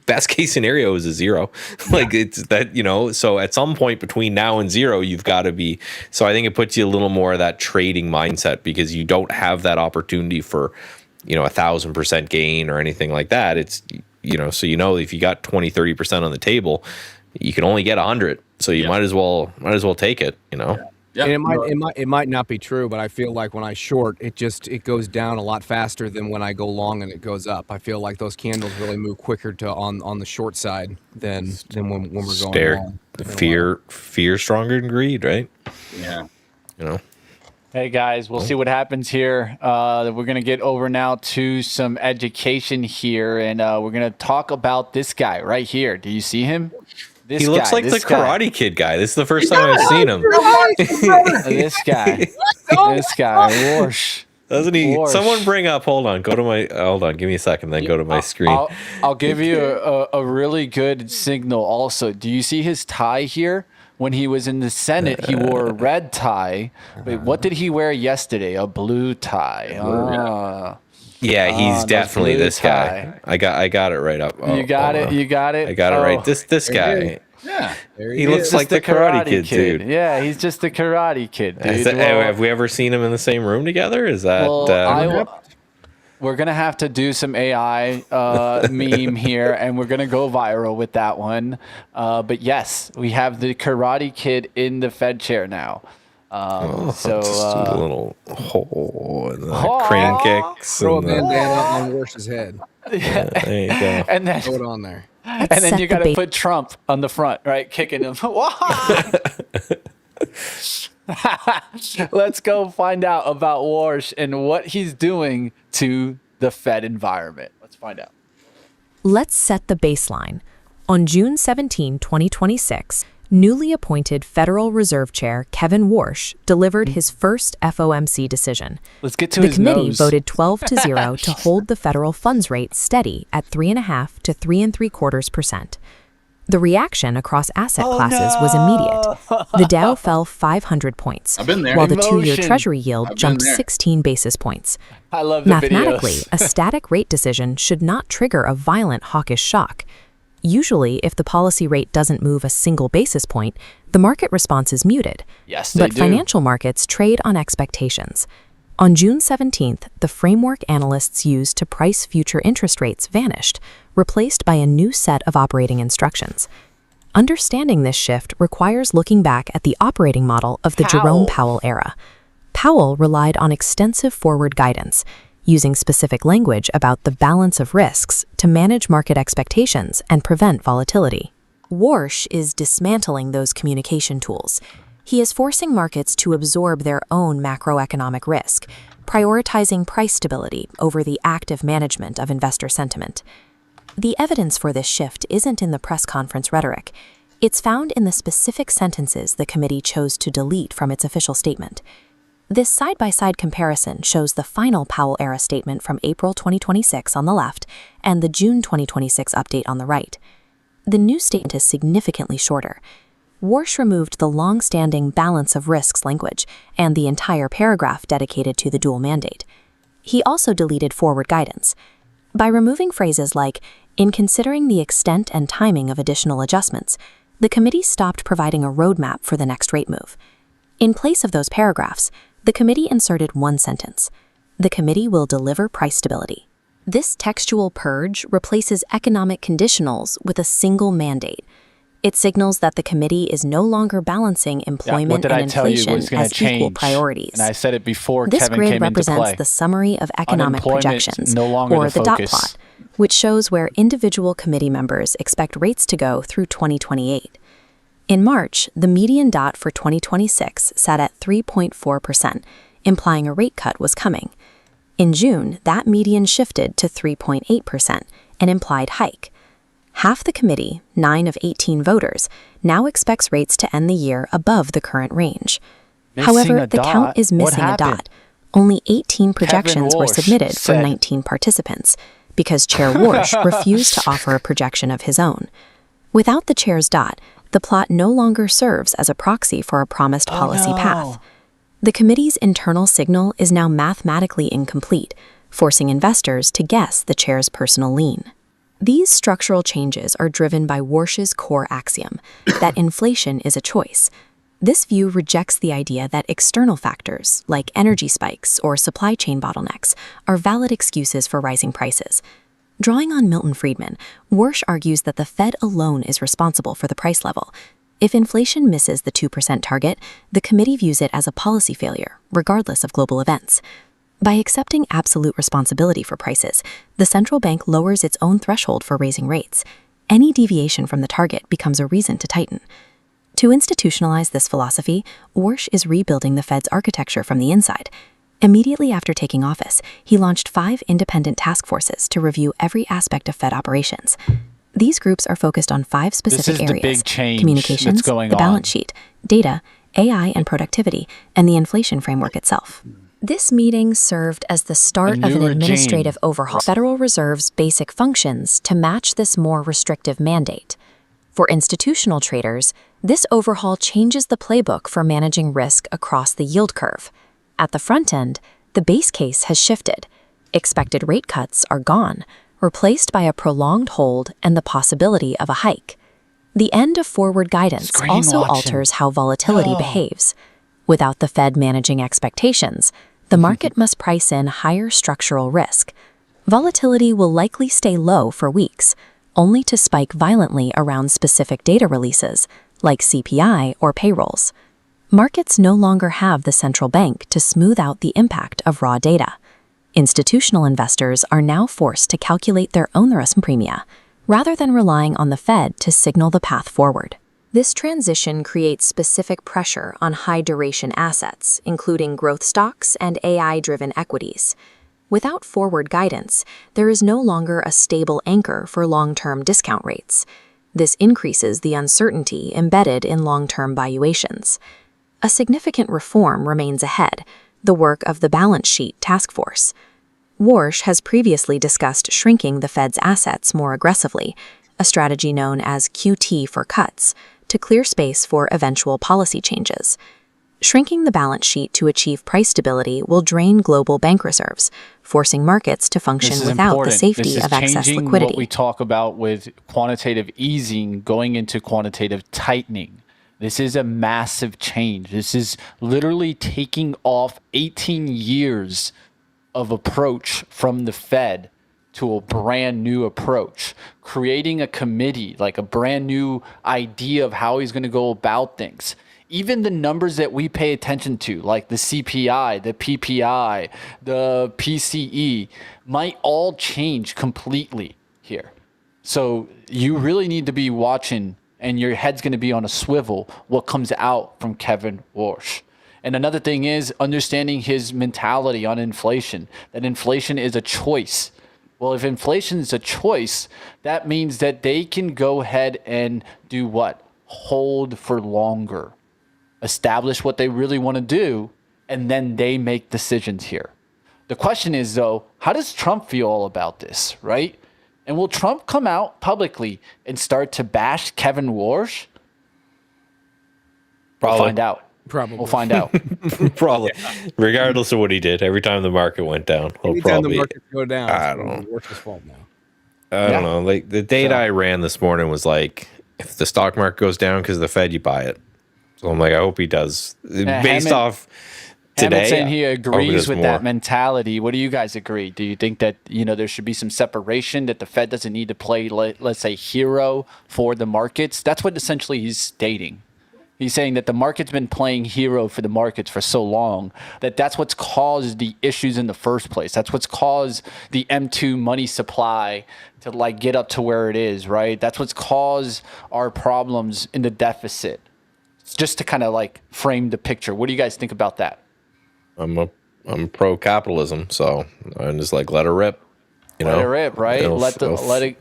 best case scenario is a zero. Like it's that, so at some point between now and zero, you've got to be. So I think it puts you a little more of that trading mindset, because you don't have that opportunity for, 1,000% gain or anything like that. It's, so if you got 20, 30% on the table, you can only get 100. So you might as well take it, Yeah. And it might not be true, but I feel like when I short, it goes down a lot faster than when I go long and it goes up. I feel like those candles really move quicker on the short side than when we're going long. Fear stronger than greed, right? Yeah. Hey guys, we'll see what happens here. We're going to get over now to some education here, and we're going to talk about this guy right here. Do you see him? He looks like the Karate Kid guy. This is the first time I've seen him. This guy, Warsh. Doesn't he? Warsh. Someone bring up. Hold on. Give me a second. Then go to my screen. I'll give you a really good signal. Also, do you see his tie here? When he was in the Senate, he wore a red tie. Wait, what did he wear yesterday? A blue tie. Yeah, he's definitely this guy. I got it right up. You got it. I got it right. This guy. Yeah. He looks like the Karate Kid, dude. Yeah, he's just the Karate Kid, dude. Have we ever seen him in the same room together? Is that? We're going to have to do some AI meme here, and we're going to go viral with that one. But yes, we have the Karate Kid in the Fed chair now. Just a little hole in the crane kicks. Throw a bandana on Warsh's head. Yeah, there you go. And then throw it on there. And then you got to put Trump on the front, right? Kicking him. Let's go find out about Warsh and what he's doing to the Fed environment. Let's find out. Let's set the baseline. On June 17, 2026, newly appointed Federal Reserve Chair Kevin Warsh delivered his first FOMC decision. Let's get to the his committee nose. voted 12-0 to hold the federal funds rate steady at 3.5 to 3.75%. The reaction across asset classes was immediate. The Dow fell 500 points, I've been there. while the two-year Emotion. Treasury yield jumped 16 basis points. I love the Mathematically, videos. a static rate decision should not trigger a violent hawkish shock. Usually, if the policy rate doesn't move a single basis point, the market response is muted. Yes, they But do. financial markets trade on expectations. On June 17th, the framework analysts used to price future interest rates vanished, replaced by a new set of operating instructions. Understanding this shift requires looking back at the operating model of the Jerome Powell era. Powell relied on extensive forward guidance, using specific language about the balance of risks to manage market expectations and prevent volatility. Warsh is dismantling those communication tools. He is forcing markets to absorb their own macroeconomic risk, prioritizing price stability over the active management of investor sentiment. The evidence for this shift isn't in the press conference rhetoric. It's found in the specific sentences the committee chose to delete from its official statement. This side-by-side comparison shows the final Powell-era statement from April 2026 on the left and the June 2026 update on the right. The new statement is significantly shorter. Warsh removed the long-standing balance of risks language and the entire paragraph dedicated to the dual mandate. He also deleted forward guidance. By removing phrases like, "in considering the extent and timing of additional adjustments," the committee stopped providing a roadmap for the next rate move. In place of those paragraphs, the committee inserted one sentence: "The committee will deliver price stability." This textual purge replaces economic conditionals with a single mandate. It signals that the committee is no longer balancing employment and inflation as equal priorities. And I said it before this Kevin grid came into represents play. the summary of economic projections, no longer or the dot focus. plot, which shows where individual committee members expect rates to go through 2028. In March, the median dot for 2026 sat at 3.4%, implying a rate cut was coming. In June, that median shifted to 3.8%, an implied hike. Half the committee, 9 of 18 voters, now expects rates to end the year above the current range. However, the count is missing a dot. Only 18 projections were submitted for 19 participants, because Chair Warsh refused to offer a projection of his own. Without the chair's dot, the plot no longer serves as a proxy for a promised policy path. The committee's internal signal is now mathematically incomplete, forcing investors to guess the chair's personal lean. These structural changes are driven by Warsh's core axiom that inflation is a choice. This view rejects the idea that external factors, like energy spikes or supply chain bottlenecks, are valid excuses for rising prices. Drawing on Milton Friedman, Warsh argues that the Fed alone is responsible for the price level. If inflation misses the 2% target, the committee views it as a policy failure, regardless of global events. By accepting absolute responsibility for prices, the central bank lowers its own threshold for raising rates. Any deviation from the target becomes a reason to tighten. To institutionalize this philosophy, Warsh is rebuilding the Fed's architecture from the inside. Immediately after taking office, he launched 5 independent task forces to review every aspect of Fed operations. These groups are focused on 5 specific areas: communications, the balance sheet, data, AI and productivity, and the inflation framework itself. This meeting served as the start of an administrative overhaul of the Federal Reserve's basic functions to match this more restrictive mandate. For institutional traders, this overhaul changes the playbook for managing risk across the yield curve. At the front end, the base case has shifted. Expected rate cuts are gone, replaced by a prolonged hold and the possibility of a hike. The end of forward guidance also alters how volatility behaves. Without the Fed managing expectations, the market must price in higher structural risk. Volatility will likely stay low for weeks, only to spike violently around specific data releases, like CPI or payrolls. Markets no longer have the central bank to smooth out the impact of raw data. Institutional investors are now forced to calculate their own risk premia, rather than relying on the Fed to signal the path forward. This transition creates specific pressure on high-duration assets, including growth stocks and AI-driven equities. Without forward guidance, there is no longer a stable anchor for long-term discount rates. This increases the uncertainty embedded in long-term valuations. A significant reform remains ahead, the work of the Balance Sheet Task Force. Warsh has previously discussed shrinking the Fed's assets more aggressively, a strategy known as QT for cuts, to clear space for eventual policy changes. Shrinking the balance sheet to achieve price stability will drain global bank reserves, forcing markets to function without the safety of excess liquidity. What we talk about with quantitative easing going into quantitative tightening. This is a massive change. This is literally taking off 18 years of approach from the Fed to a brand new approach, creating a committee, like a brand new idea of how he's going to go about things. Even the numbers that we pay attention to, like the CPI, the PPI, the PCE, might all change completely here. So you really need to be watching, and your head's going to be on a swivel, what comes out from Kevin Warsh. And another thing is understanding his mentality on inflation, that inflation is a choice. Well, if inflation is a choice, that means that they can go ahead and do what? Hold for longer. Establish what they really want to do, and then they make decisions here. The question is, though, how does Trump feel all about this, right? And will Trump come out publicly and start to bash Kevin Warsh? Probably. We'll find out. Probably. We'll find out. Probably. Regardless of what he did, every time the market went down, Anytime the markets go down, I it's don't know. Warsh's fault now. I don't know. Like the data I ran this morning was like, if the stock market goes down because of the Fed, you buy it. So I'm like, I hope he does. Based off Hammond's saying today. he agrees there's with more. that mentality. What do you guys agree? Do you think that, there should be some separation, that the Fed doesn't need to play, let's say, hero for the markets? That's what essentially he's stating. He's saying that the market's been playing hero for the markets for so long that that's what's caused the issues in the first place. That's what's caused the M2 money supply to like get up to where it is, right? That's what's caused our problems in the deficit. Just to kind of like frame the picture. What do you guys think about that? I'm pro capitalism, so I'm just like let her rip. Let it rip, right? They'll Let figure let it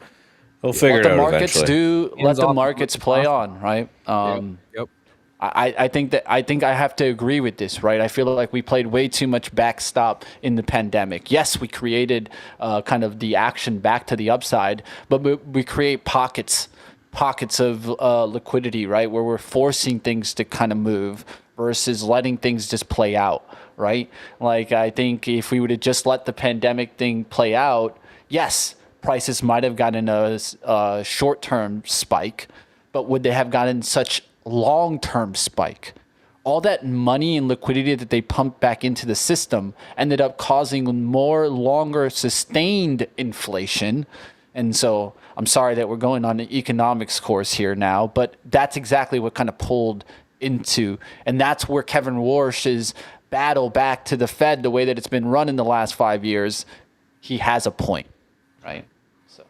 the out markets eventually. let the off markets play on, right? Yep. I think I have to agree with this, right? I feel like we played way too much backstop in the pandemic. Yes, we created kind of the action back to the upside, but we create pockets of liquidity, right, where we're forcing things to kind of move versus letting things just play out, right? Like I think if we would have just let the pandemic thing play out, yes, prices might have gotten a short-term spike, but would they have gotten such long-term spike? All that money and liquidity that they pumped back into the system ended up causing more longer sustained inflation. And so I'm sorry that we're going on an economics course here now, but that's exactly what kind of pulled into. And that's where Kevin Warsh's battle back to the Fed, the way that it's been run in the last 5 years, he has a point, right? So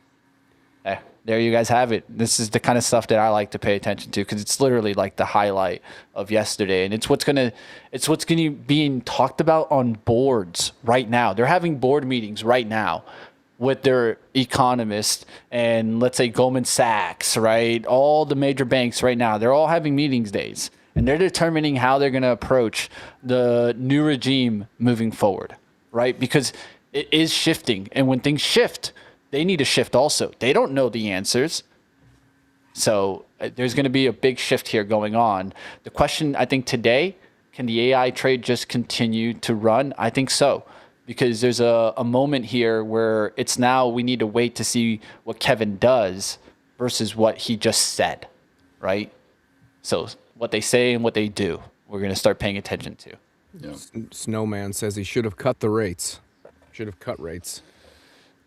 there you guys have it. This is the kind of stuff that I like to pay attention to because it's literally like the highlight of yesterday, and it's what's gonna being talked about on boards right now. They're having board meetings right now with their economists and let's say Goldman Sachs, right? All the major banks right now, they're all having meetings days, and they're determining how they're going to approach the new regime moving forward, right? Because it is shifting, and when things shift, they need to shift also. They don't know the answers. So there's going to be a big shift here going on. The question, I think, today, can the AI trade just continue to run? I think so, because there's a moment here where it's now we need to wait to see what Kevin does versus what he just said, right? So what they say and what they do, we're going to start paying attention to. Yeah. Snowman says he should have cut the rates. Should have cut rates.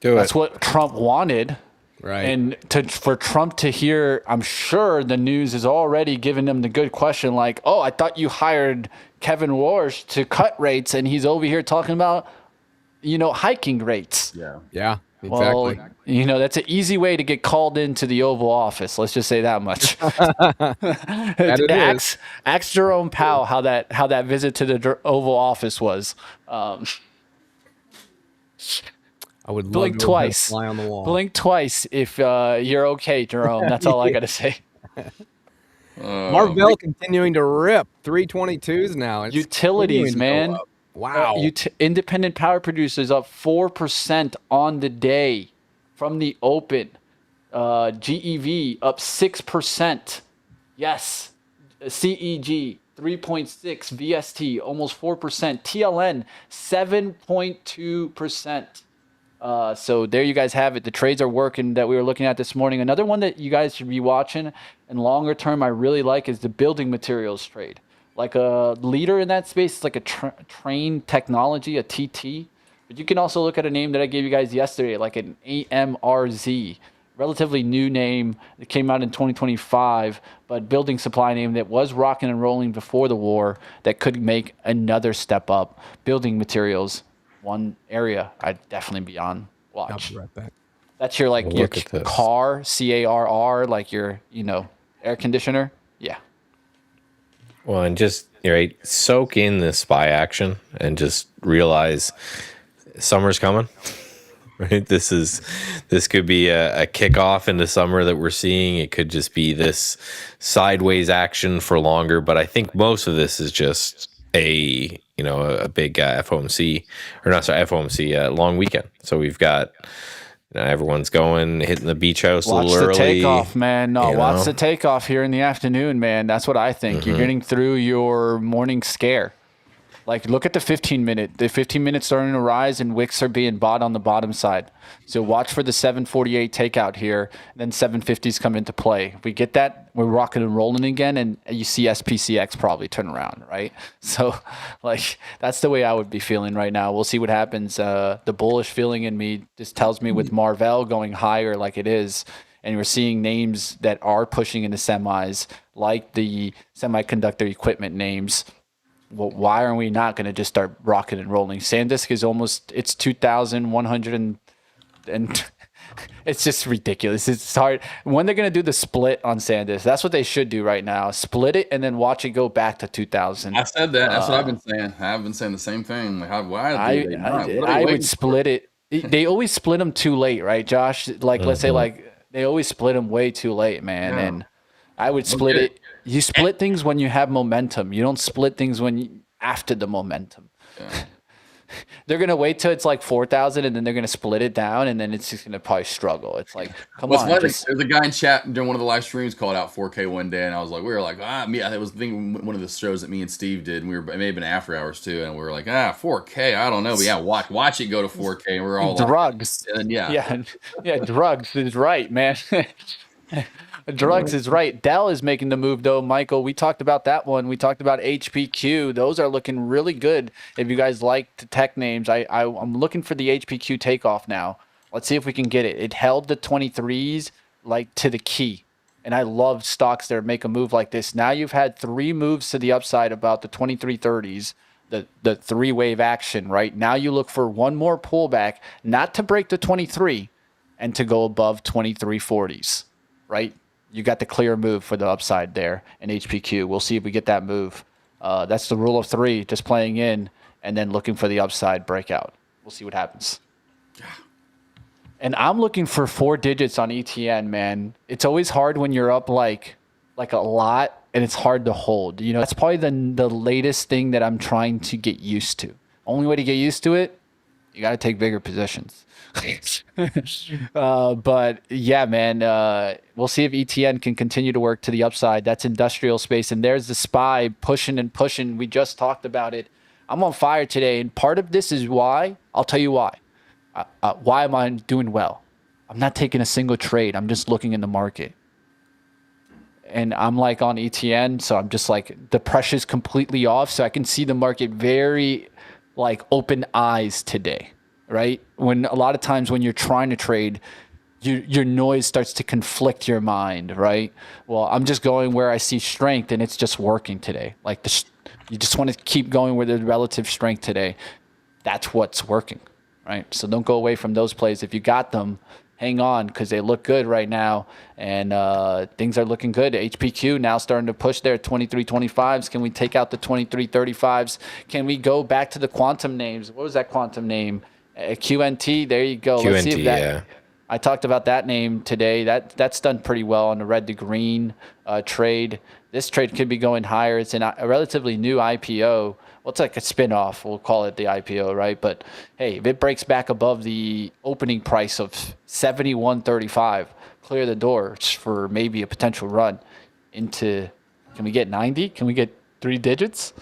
That's what Trump wanted. Right. And for Trump to hear, I'm sure the news is already giving him the good question like, oh, I thought you hired Kevin Warsh to cut rates, and he's over here talking about, hiking rates. Yeah. Yeah, exactly. Well, that's an easy way to get called into the Oval Office. Let's just say that much. Ask Jerome Powell how that visit to the Oval Office was. I would love Blink to twice. fly on the wall. Blink twice if you're okay, Jerome. That's all I got to say. Marvell continuing to rip 322s now. It's Utilities, continuing to man. go up. Wow. Independent power producers up 4% on the day from the open. GEV up 6%. Yes. CEG 3.6. VST almost 4%. TLN 7.2%. So there you guys have it. The trades are working that we were looking at this morning. Another one that you guys should be watching and longer term I really like is the building materials trade. Like a leader in that space is like a Train Technology, a TT. But you can also look at a name that I gave you guys yesterday, like an AMRZ. Relatively new name that came out in 2025, but building supply name that was rocking and rolling before the war that could make another step up. Building materials. One area I'd definitely be on watch. I'll be right back. That's your your car, CARR, like your air conditioner. Yeah. Well, and just soak in the SPY action and just realize summer's coming. Right, this could be a kickoff into summer that we're seeing. It could just be this sideways action for longer, but I think most of this is just a big FOMC long weekend. So we've got everyone's hitting the beach house a little early. Watch the takeoff, man. No, watch the takeoff here in the afternoon, man. That's what I think. You're getting through your morning scare. Like, look at the 15-minute. The 15-minute starting to rise, and wicks are being bought on the bottom side. So watch for the 748 takeout here. Then 750s come into play. If we get that, we're rocking and rolling again, and you see SPCX probably turn around, right? So, like, that's the way I would be feeling right now. We'll see what happens. The bullish feeling in me just tells me with Marvell going higher like it is, and we're seeing names that are pushing into semis, like the semiconductor equipment names. Well, why are we not going to just start rocking and rolling? SanDisk is almost, it's 2,100 and it's just ridiculous. It's hard. When they're going to do the split on SanDisk, that's what they should do right now. Split it and then watch it go back to 2,000. I said that. That's what I've been saying. I've been saying the same thing. Like, why do they not? What are they I waiting would split it. They always split them too late, right, Josh? Like, let's say, like, they always split them way too late, man. Yeah. And I would split it. You split things when you have momentum. You don't split things after the momentum. Yeah. They're gonna wait till it's like 4,000, and then they're gonna split it down, and then it's just gonna probably struggle. It's like, come on. There's a guy in chat during one of the live streams called out 4K one day, and I was like, we were like, it was one of the shows that me and Steve did, and it may have been after hours too, and we were like, 4K, I don't know, but yeah, watch it go to 4K, and we're all drugs. Like, and yeah, drugs is right, man. Drugs is right. Dell is making the move, though, Michael. We talked about that one. We talked about HPQ. Those are looking really good. If you guys like the tech names, I'm looking for the HPQ takeoff now. Let's see if we can get it. It held the 23s like to the key. And I love stocks that make a move like this. Now you've had 3 moves to the upside about the 2330s, the 3-wave action, right? Now you look for one more pullback, not to break the 23 and to go above 2340s, right? You got the clear move for the upside there in HPQ. We'll see if we get that move. That's the rule of 3, just playing in and then looking for the upside breakout. We'll see what happens. And I'm looking for 4 digits on ETN, man. It's always hard when you're up like a lot, and it's hard to hold. You know, that's probably the latest thing that I'm trying to get used to. Only way to get used to it, you got to take bigger positions. But yeah, man, we'll see if ETN can continue to work to the upside. That's industrial space. And there's the SPY pushing and pushing. We just talked about it. I'm on fire today. And part of this is why. I'll tell you why. Why am I doing well? I'm not taking a single trade. I'm just looking in the market. And I'm like on ETN. So I'm just like, the pressure's completely off. So I can see the market very like open eyes today. Right? When a lot of times when you're trying to trade, your noise starts to conflict your mind, right? Well, I'm just going where I see strength, and it's just working today. Like you just want to keep going with the relative strength today. That's what's working, right? So don't go away from those plays. If you got them, hang on, because they look good right now, and things are looking good. HPQ now starting to push their 2325s. Can we take out the 2335s? Can we go back to the quantum names? What was that quantum name? QNT, there you go. QNT, let's see if that, yeah. I talked about that name today. That's done pretty well on the red to green trade. This trade could be going higher. It's a relatively new IPO. Well, it's like a spinoff. We'll call it the IPO, right? But hey, if it breaks back above the opening price of 71.35, clear the doors for maybe a potential run into. Can we get 90? Can we get 3 digits?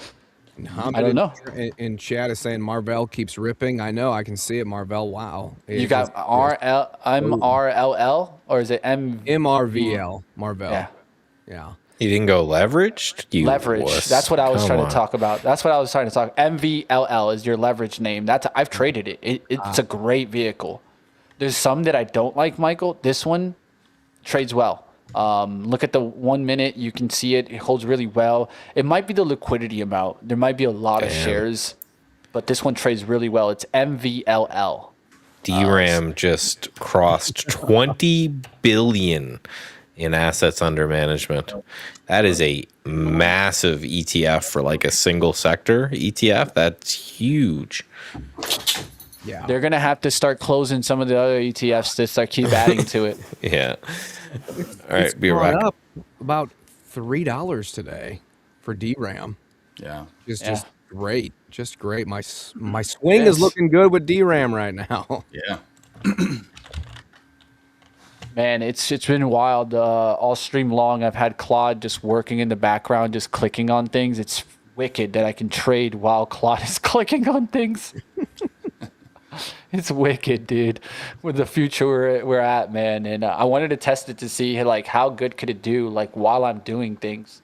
I don't know. In chat is saying Marvell keeps ripping. I know. I can see it. Marvell. Wow. You got MRLL, or is it MRVL? Marvell. Yeah. Yeah. You didn't go leveraged? Leverage. wuss. That's what I was Come trying on. to talk about. That's what I was trying to talk. MVLL is your leverage name. I've traded it. It's a great vehicle. There's some that I don't like, Michael. This one trades well. Look at the 1 minute. You can see it. It holds really well. It might be the liquidity amount. There might be a lot of shares, but this one trades really well. It's MVLL. DRAM just crossed 20 billion in assets under management. That is a massive ETF for like a single sector ETF. That's huge. Yeah. They're going to have to start closing some of the other ETFs to start keep adding to it. Yeah. All right, be right back. Up about $3 today for DRAM. Yeah. Just great. Just great. My swing is looking good with DRAM right now. Yeah. Man, it's been wild. All stream long, I've had Claude just working in the background, just clicking on things. It's wicked that I can trade while Claude is clicking on things. It's wicked, dude, with the future we're at, man. And I wanted to test it to see like how good could it do like while I'm doing things.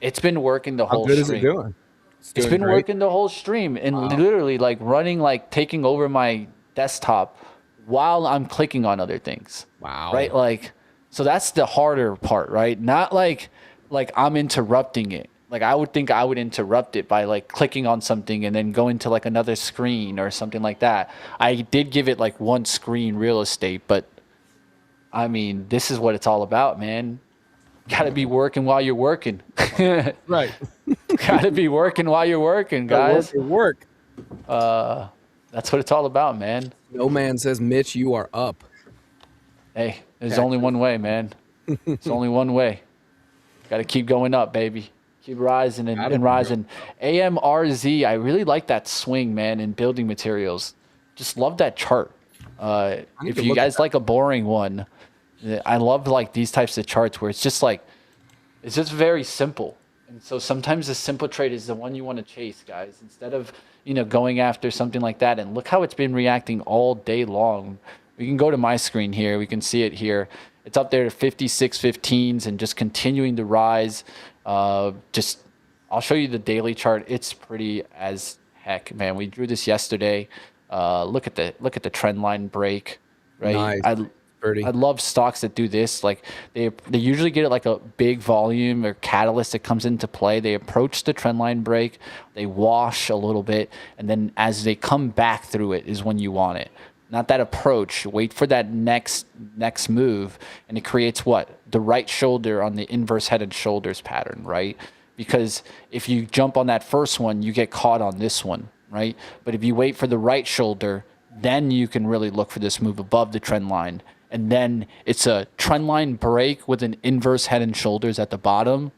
It's been working the How whole good is stream. it doing? It's doing been great. working the whole stream and literally like running, like taking over my desktop while I'm clicking on other things. Wow. Right? Like, so that's the harder part, right? Not like I'm interrupting it. Like I would think I would interrupt it by like clicking on something and then going to like another screen or something like that. I did give it like one screen real estate, but I mean, this is what it's all about, man. Got to be working while you're working. Right. Got to be working while you're working, guys. Work. That's what it's all about, man. No man says, Mitch, you are up. Hey, there's only one way, man. It's only one way. Got to keep going up, baby. Keep rising and rising. AMRZ, I really like that swing, man, in building materials. Just love that chart. If you guys like a boring one, I love like these types of charts where it's just like, it's just very simple. And so sometimes the simple trade is the one you want to chase, guys, instead of, going after something like that. And look how it's been reacting all day long. We can go to my screen here. We can see it here. It's up there to 56.15s and just continuing to rise. I'll show you the daily chart. It's pretty as heck, man. We drew this yesterday. Look at the trend line break, right? Nice. I love stocks that do this. Like they usually get like a big volume or catalyst that comes into play. They approach the trend line break, they wash a little bit, and then as they come back through it is when you want it. Not that approach. Wait for that next move, and it creates what? The right shoulder on the inverse head and shoulders pattern, right? Because if you jump on that first one, you get caught on this one, right? But if you wait for the right shoulder, then you can really look for this move above the trend line. And then it's a trend line break with an inverse head and shoulders at the bottom.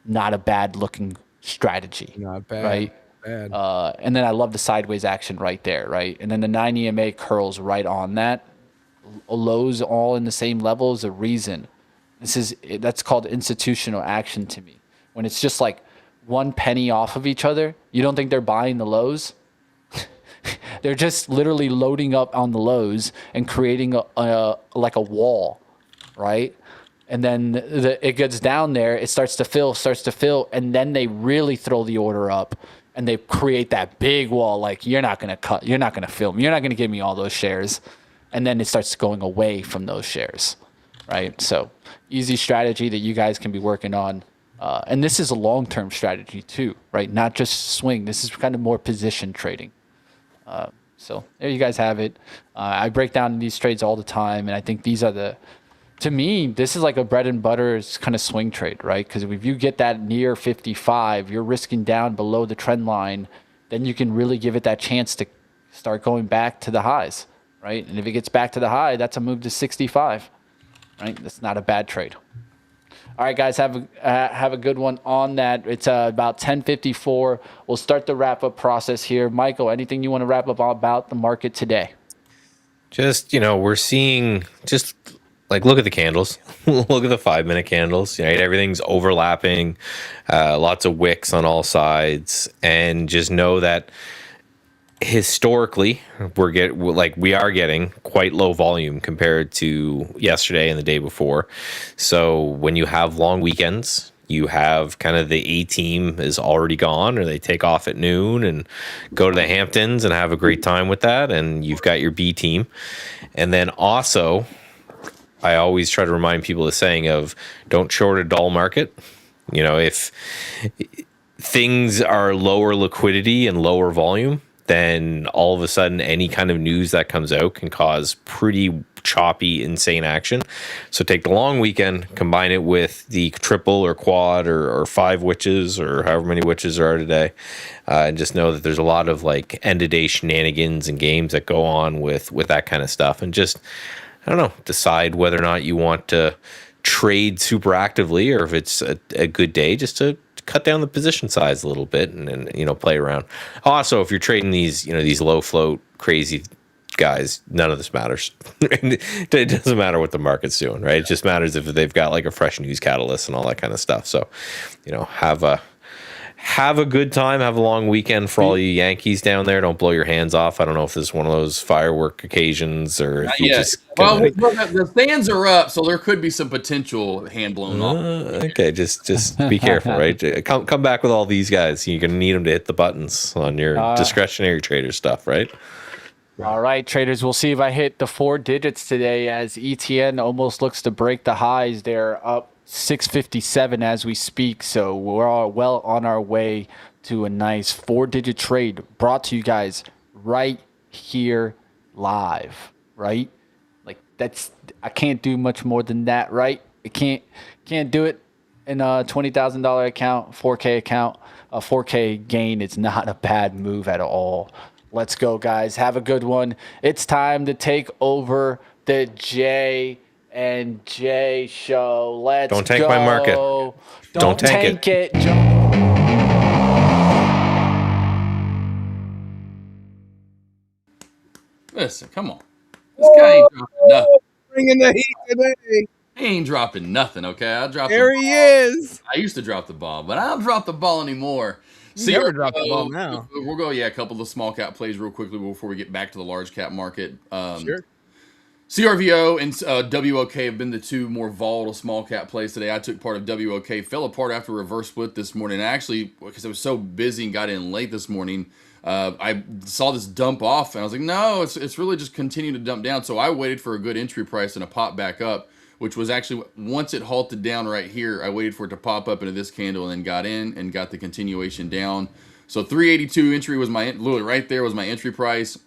Not a bad looking strategy. Not bad. Right? Bad. And then I love the sideways action right there, right? And then the 9 EMA curls right on that. Lows all in the same level is a reason. That's called institutional action to me. When it's just like 1 penny off of each other, you don't think they're buying the lows? They're just literally loading up on the lows and creating a wall, right? And then it gets down there, it starts to fill, and then they really throw the order up and they create that big wall. Like, you're not going to film, you're not going to give me all those shares. And then it starts going away from those shares, right? So easy strategy that you guys can be working on. And this is a long-term strategy too, right? Not just swing. This is kind of more position trading. So there you guys have it. I break down these trades all the time, and I think these are to me, this is like a bread and butter kind of swing trade, right? Because if you get that near 55, you're risking down below the trend line, then you can really give it that chance to start going back to the highs, right? And if it gets back to the high, that's a move to 65, right? That's not a bad trade. All right, guys, have a good one on that. It's about 10:54. We'll start the wrap-up process here. Michael, anything you want to wrap up about the market today? Just, we're seeing just like, look at the candles. Look at the 5-minute candles. Right? Everything's overlapping, lots of wicks on all sides. And just know that historically, we are getting quite low volume compared to yesterday and the day before. So when you have long weekends, you have kind of the A team is already gone, or they take off at noon and go to the Hamptons and have a great time with that. And you've got your B team. And then also, I always try to remind people the saying of don't short a dull market. If things are lower liquidity and lower volume, then all of a sudden any kind of news that comes out can cause pretty choppy, insane action. So take the long weekend, combine it with the triple or quad or 5 witches or however many witches there are today, and just know that there's a lot of like end of day shenanigans and games that go on with that kind of stuff. And just, I don't know, decide whether or not you want to trade super actively, or if it's a good day just to cut down the position size a little bit and play around. Also, if you're trading these low float crazy guys, none of this matters. It doesn't matter what the market's doing, right? It just matters if they've got like a fresh news catalyst and all that kind of stuff. So, have have a good time. Have a long weekend for all you Yankees down there. Don't blow your hands off. I don't know if this is one of those firework occasions or if you just well, the stands are up, so there could be some potential hand blown off. Okay, just be careful, right? Come back with all these guys. You're gonna need them to hit the buttons on your discretionary trader stuff, right? All right, traders, we'll see if I hit the 4 digits today as ETN almost looks to break the highs. They're up 657 as we speak, so we're all well on our way to a nice 4-digit trade brought to you guys right here live, right? Like I can't do much more than that, right? I can't do it in a $20,000 account, 4K account. A 4K gain is not a bad move at all. Let's go, guys. Have a good one. It's time to take over the J and J show. Let's go. Don't tank my market. Don't tank it. Listen, come on. This guy ain't dropping nothing. Bringing the heat today. He ain't dropping nothing, okay? I dropped There he is. I used to drop the ball, but I don't drop the ball anymore. You never drop the ball now. We'll go, a couple of the small cap plays real quickly before we get back to the large cap market. Sure. CRVO and WOK have been the two more volatile small cap plays today. I took part of WOK, fell apart after a reverse split this morning. Actually, because I was so busy and got in late this morning, I saw this dump off, and I was like, no, it's really just continuing to dump down. So I waited for a good entry price and a pop back up, which was actually, once it halted down right here, I waited for it to pop up into this candle and then got in and got the continuation down. So 382 entry was literally right there was my entry price.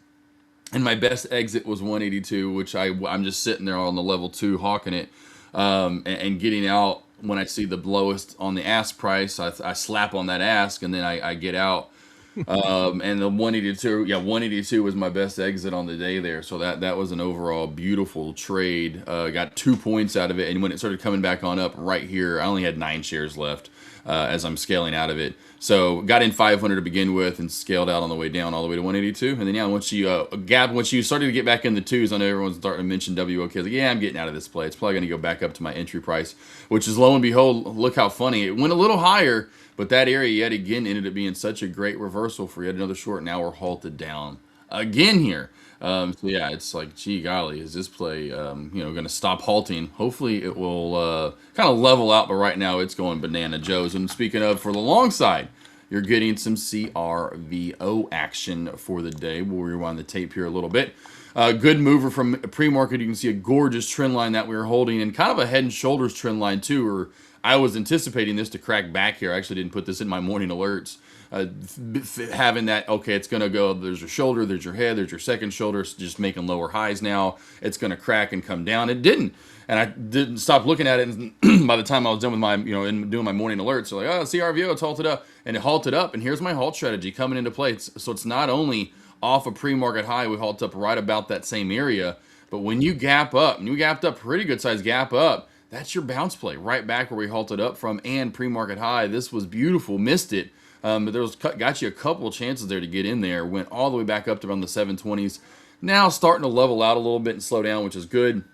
And my best exit was 182, which I'm just sitting there on the level 2 hawking it and getting out when I see the lowest on the ask price. I slap on that ask and then I get out. And the 182 was my best exit on the day there. So that was an overall beautiful trade. Got 2 points out of it. And when it started coming back on up right here, I only had 9 shares left as I'm scaling out of it. So got in 500 to begin with and scaled out on the way down all the way to 182. And then once you started to get back in the twos, I know everyone's starting to mention WOK. I was like, yeah, I'm getting out of this play. It's probably going to go back up to my entry price, which is lo and behold, look how funny. It went a little higher, but that area yet again ended up being such a great reversal for yet another short. Now we're halted down again here. So yeah, it's like, gee golly, is this play, going to stop halting? Hopefully it will kind of level out, but right now it's going banana Joe's. And speaking of, for the long side, you're getting some CRVO action for the day. We'll rewind the tape here a little bit. Good mover from pre-market. You can see a gorgeous trend line that we were holding, and kind of a head and shoulders trend line too, or I was anticipating this to crack back here. I actually didn't put this in my morning alerts. Having that, okay, it's going to go, there's your shoulder, there's your head, there's your second shoulder, it's just making lower highs now. It's going to crack and come down. It didn't. And I didn't stop looking at it. And by the time I was done with my, and doing my morning alerts, so like, oh, CRVO, it's halted up. And it halted up. And here's my halt strategy coming into play. So it's not only off a pre-market high, we halt up right about that same area. But when you gap up, and you gapped up pretty good size gap up, that's your bounce play right back where we halted up from and pre-market high. This was beautiful. Missed it. But there was got you a couple of chances there to get in there. Went all the way back up to around the 720s. Now starting to level out a little bit and slow down, which is good.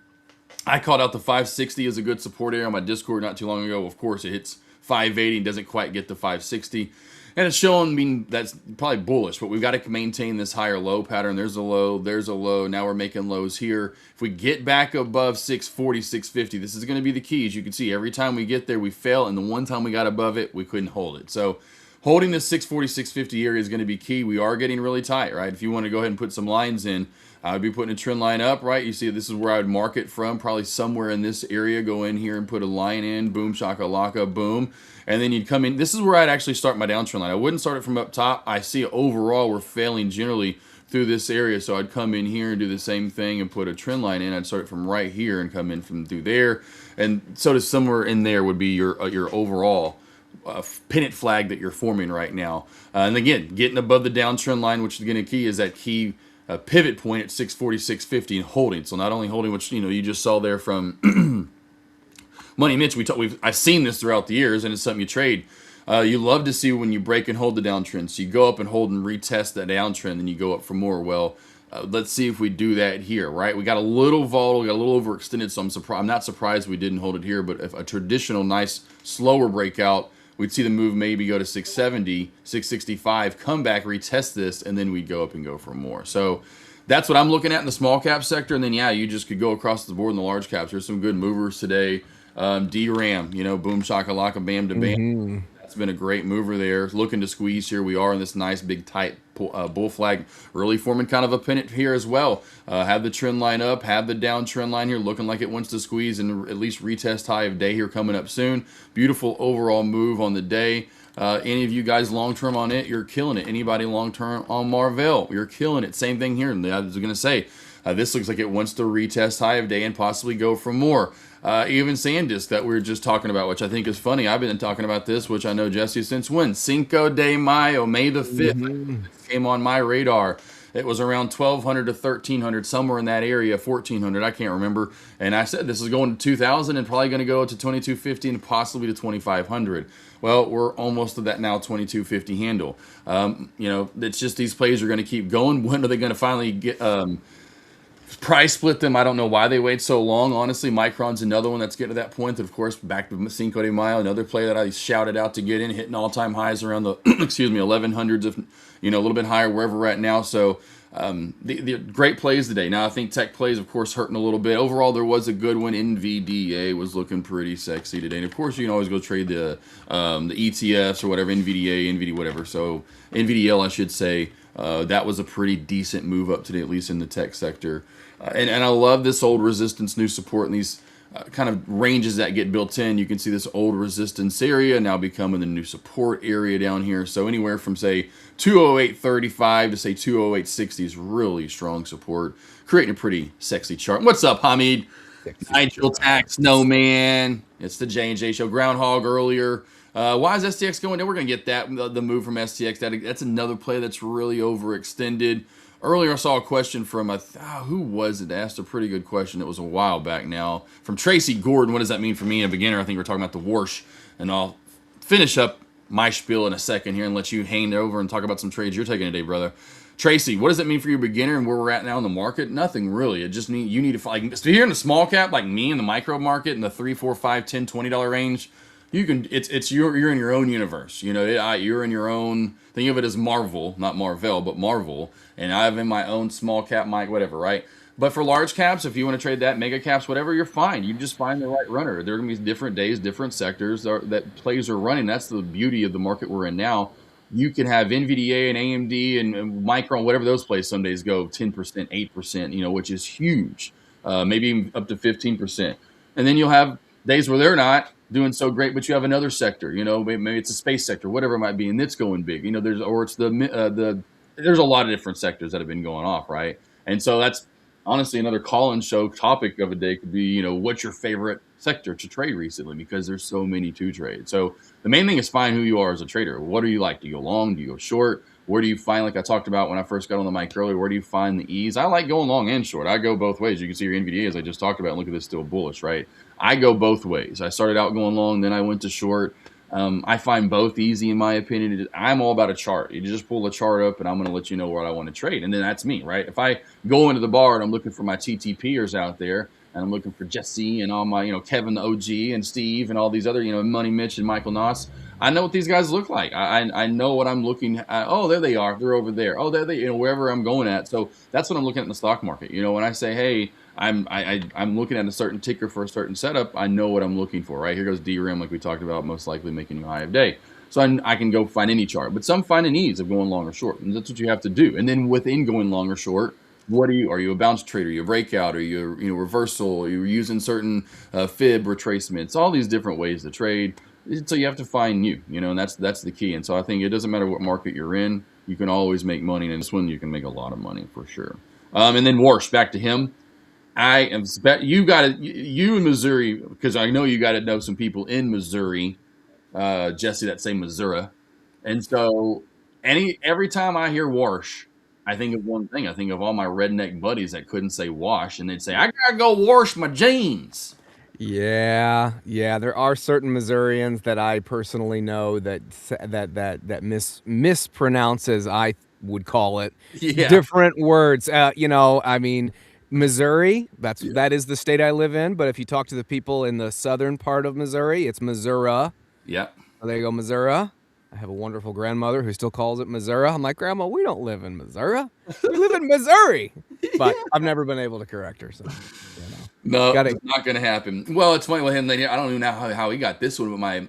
I called out the 560 as a good support area on my Discord not too long ago. Of course, it hits 580 and doesn't quite get to 560. And it's showing, that's probably bullish, but we've got to maintain this higher low pattern. There's a low, there's a low. Now we're making lows here. If we get back above 640, 650, this is going to be the key. As you can see, every time we get there, we fail. And the one time we got above it, we couldn't hold it. So holding this 640, 650 area is going to be key. We are getting really tight, right? If you want to go ahead and put some lines in, I would be putting a trend line up, right? You see, this is where I would mark it from, probably somewhere in this area. Go in here and put a line in, boom, shakalaka, boom. And then you'd come in. This is where I'd actually start my downtrend line. I wouldn't start it from up top. I see overall we're failing generally through this area. So I'd come in here and do the same thing and put a trend line in. I'd start it from right here and come in from through there. And so to somewhere in there would be your overall pennant flag that you're forming right now. And again, getting above the downtrend line, which is going to key, is that key pivot point at 640, 650 and holding. So not only holding, which you just saw there from Money Mitch. I've seen this throughout the years, and it's something you trade. You love to see when you break and hold the downtrend. So you go up and hold and retest that downtrend, and you go up for more. Well, let's see if we do that here, right? We got a little volatile, got a little overextended, so I'm not surprised we didn't hold it here. But if a traditional nice slower breakout we'd see the move maybe go to 670, 665, come back, retest this, and then we'd go up and go for more. So that's what I'm looking at in the small cap sector. And then, yeah, you just could go across the board in the large caps. There's some good movers today. DRAM, boom, shakalaka, bam, to bam. That's been a great mover there. Looking to squeeze here. We are in this nice, big, tight bull flag, really forming kind of a pennant here as well. Have the trend line up, have the down trend line here, looking like it wants to squeeze and at least retest high of day here coming up soon. Beautiful overall move on the day. Any of you guys long-term on it, you're killing it. Anybody long-term on Marvell, you're killing it. Same thing here. And I was going to say, this looks like it wants to retest high of day and possibly go for more. Even SanDisk that we were just talking about, which I think is funny. I've been talking about this, which I know Jesse since when? Cinco de Mayo, May the 5th, came on my radar. It was around 1,200 to 1,300, somewhere in that area, 1,400, I can't remember. And I said this is going to 2,000 and probably going to go to 2,250 and possibly to 2,500. Well, we're almost to that now 2,250 handle. It's just these plays are going to keep going. When are they going to finally get price split them? I don't know why they wait so long. Honestly, Micron's another one that's getting to that point. Of course, back to Cinco de Mayo, another play that I shouted out to get in, hitting all-time highs around the 1100s, if a little bit higher wherever we're at now. So the great plays today. Now I think tech plays, of course, hurting a little bit. Overall, there was a good one. NVDA was looking pretty sexy today. And of course, you can always go trade the ETFs or whatever, NVDA, whatever. So NVDL, I should say. That was a pretty decent move up today, at least in the tech sector. And I love this old resistance, new support, and these kind of ranges that get built in. You can see this old resistance area now becoming the new support area down here. So anywhere from, say, 208.35 to, say, 208.60 is really strong support, creating a pretty sexy chart. What's up, Hamid? Nigel Tax, no man. It's the J&J show. Groundhog earlier. Why is STX going there? We're going to get that, the move from STX. That's another play that's really overextended. Earlier, I saw a question from, who was it? Asked a pretty good question. It was a while back now. From Tracy Gordon. What does that mean for me, a beginner? I think we're talking about the Warsh. And I'll finish up my spiel in a second here and let you hang over and talk about some trades you're taking today, brother. Tracy, what does it mean for your beginner and where we're at now in the market? Nothing really. It just you need to find. If you're in the small cap like me in the micro market in the $3, $4, $5, $10, $20 range, you can. You're in your own universe. You're in your own. Think of it as Marvel, not Marvel, but Marvel. And I'm in my own small cap, mic, whatever, right? But for large caps, if you want to trade that, mega caps, whatever, you're fine. You just find the right runner. There are going to be different days, different sectors that plays are running. That's the beauty of the market we're in now. You can have NVDA and AMD and Micron, whatever those plays some days go 10%, 8%, which is huge, maybe even up to 15%. And then you'll have days where they're not doing so great, but you have another sector, maybe it's a space sector, whatever it might be, and it's going big. There's a lot of different sectors that have been going off, right? And so that's honestly another call-in show topic of a day could be, what's your favorite sector to trade recently, because there's so many to trade. So the main thing is find who you are as a trader. What do you like? Do you go long? Do you go short? Where do you find, like I talked about when I first got on the mic earlier, where do you find the ease? I like going long and short. I go both ways. You can see your NVDA, as I just talked about. Look at this, still bullish, right? I go both ways. I started out going long, then I went to short. I find both easy, in my opinion. I'm all about a chart. You just pull a chart up, and I'm going to let you know what I want to trade. And then that's me, right? If I go into the bar and I'm looking for my TTPers out there, and I'm looking for Jesse and all my, Kevin the OG and Steve and all these other, Money Mitch and Michael Noss, I know what these guys look like. I know what I'm looking at. Oh, there they are. They're over there. Oh, there they, wherever I'm going at. So that's what I'm looking at in the stock market. When I say, hey, I'm looking at a certain ticker for a certain setup, I know what I'm looking for, right? Here goes DRAM, like we talked about, most likely making a high of day. So I can go find any chart, but some find an ease of going long or short, and that's what you have to do. And then within going long or short, are you a bounce trader? Are you a breakout? Are you reversal? Are you using certain fib retracements? All these different ways to trade. So you have to find you, and that's the key. And so I think it doesn't matter what market you're in, you can always make money. And in this one, you can make a lot of money for sure. And then Warsh, back to him. You in Missouri, because I know you got to know some people in Missouri, Jesse, that say Missouri. And so every time I hear Warsh, I think of one thing. I think of all my redneck buddies that couldn't say wash, and they'd say, I gotta go wash my jeans. Yeah. There are certain Missourians that I personally know that mispronounces, I would call it, different words. Missouri, that is the state I live in. But if you talk to the people in the southern part of Missouri, it's Missouri. Yeah. They go, Missouri. I have a wonderful grandmother who still calls it Missouri. I'm like, Grandma, we don't live in Missouri. We live in Missouri. But I've never been able to correct her. So, No, Gotta, it's not going to happen. Well, it's funny with him. I don't even know how he got this one, but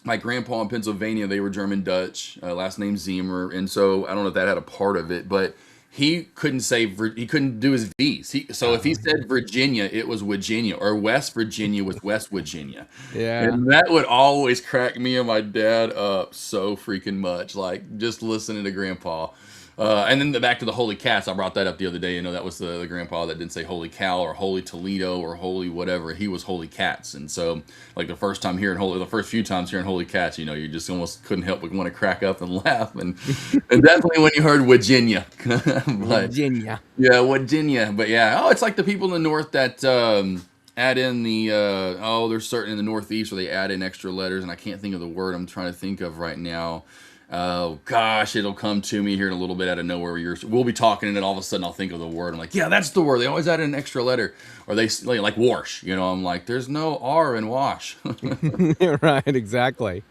my grandpa in Pennsylvania, they were German Dutch, last name Zimmer, and so I don't know if that had a part of it, but he couldn't he couldn't do his V's. So if he said Virginia, it was Virginia, or West Virginia was West Virginia. yeah. And that would always crack me and my dad up so freaking much, like just listening to Grandpa. And then back to the Holy Cats, I brought that up the other day. You know, that was the grandpa that didn't say Holy Cow or Holy Toledo or Holy whatever. He was Holy Cats. And so, like the first few times hearing Holy Cats, you know, you just almost couldn't help but want to crack up and laugh. And definitely when you heard Virginia. Virginia. Yeah, Virginia. But yeah, it's like the people in the North that add in the, there's certain in the Northeast where they add in extra letters. And I can't think of the word I'm trying to think of right now. Oh gosh, it'll come to me here in a little bit out of nowhere. We'll be talking, and then all of a sudden I'll think of the word. I'm like, yeah, that's the word. They always add an extra letter, or they like Warsh. You know, I'm like, there's no R in wash. Right, exactly.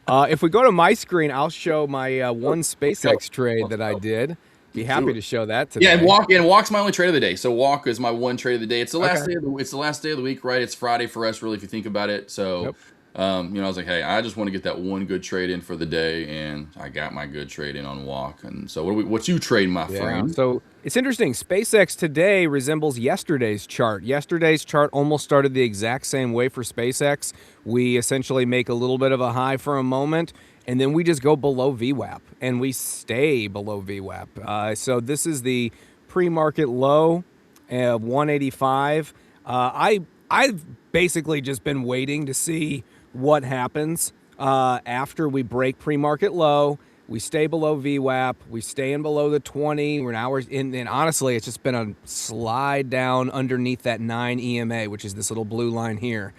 If we go to my screen, I'll show my one SpaceX trade that I did. Be happy to show that today. Yeah, and Walk's my only trade of the day. So Walk is my one trade of the day. It's the last day. It's the last day of the week, right? It's Friday for us, really, if you think about it. So. Yep. I was like, hey, I just want to get that one good trade in for the day, and I got my good trade in on Walk. And so, what's you trade, my friend? So it's interesting. SpaceX today resembles yesterday's chart. Yesterday's chart almost started the exact same way for SpaceX. We essentially make a little bit of a high for a moment, and then we just go below VWAP, and we stay below VWAP. So this is the pre-market low of 185. I've basically just been waiting to see what happens after we break pre-market low. We stay below VWAP. We stay in below the 20. And honestly, it's just been a slide down underneath that 9 EMA, which is this little blue line here.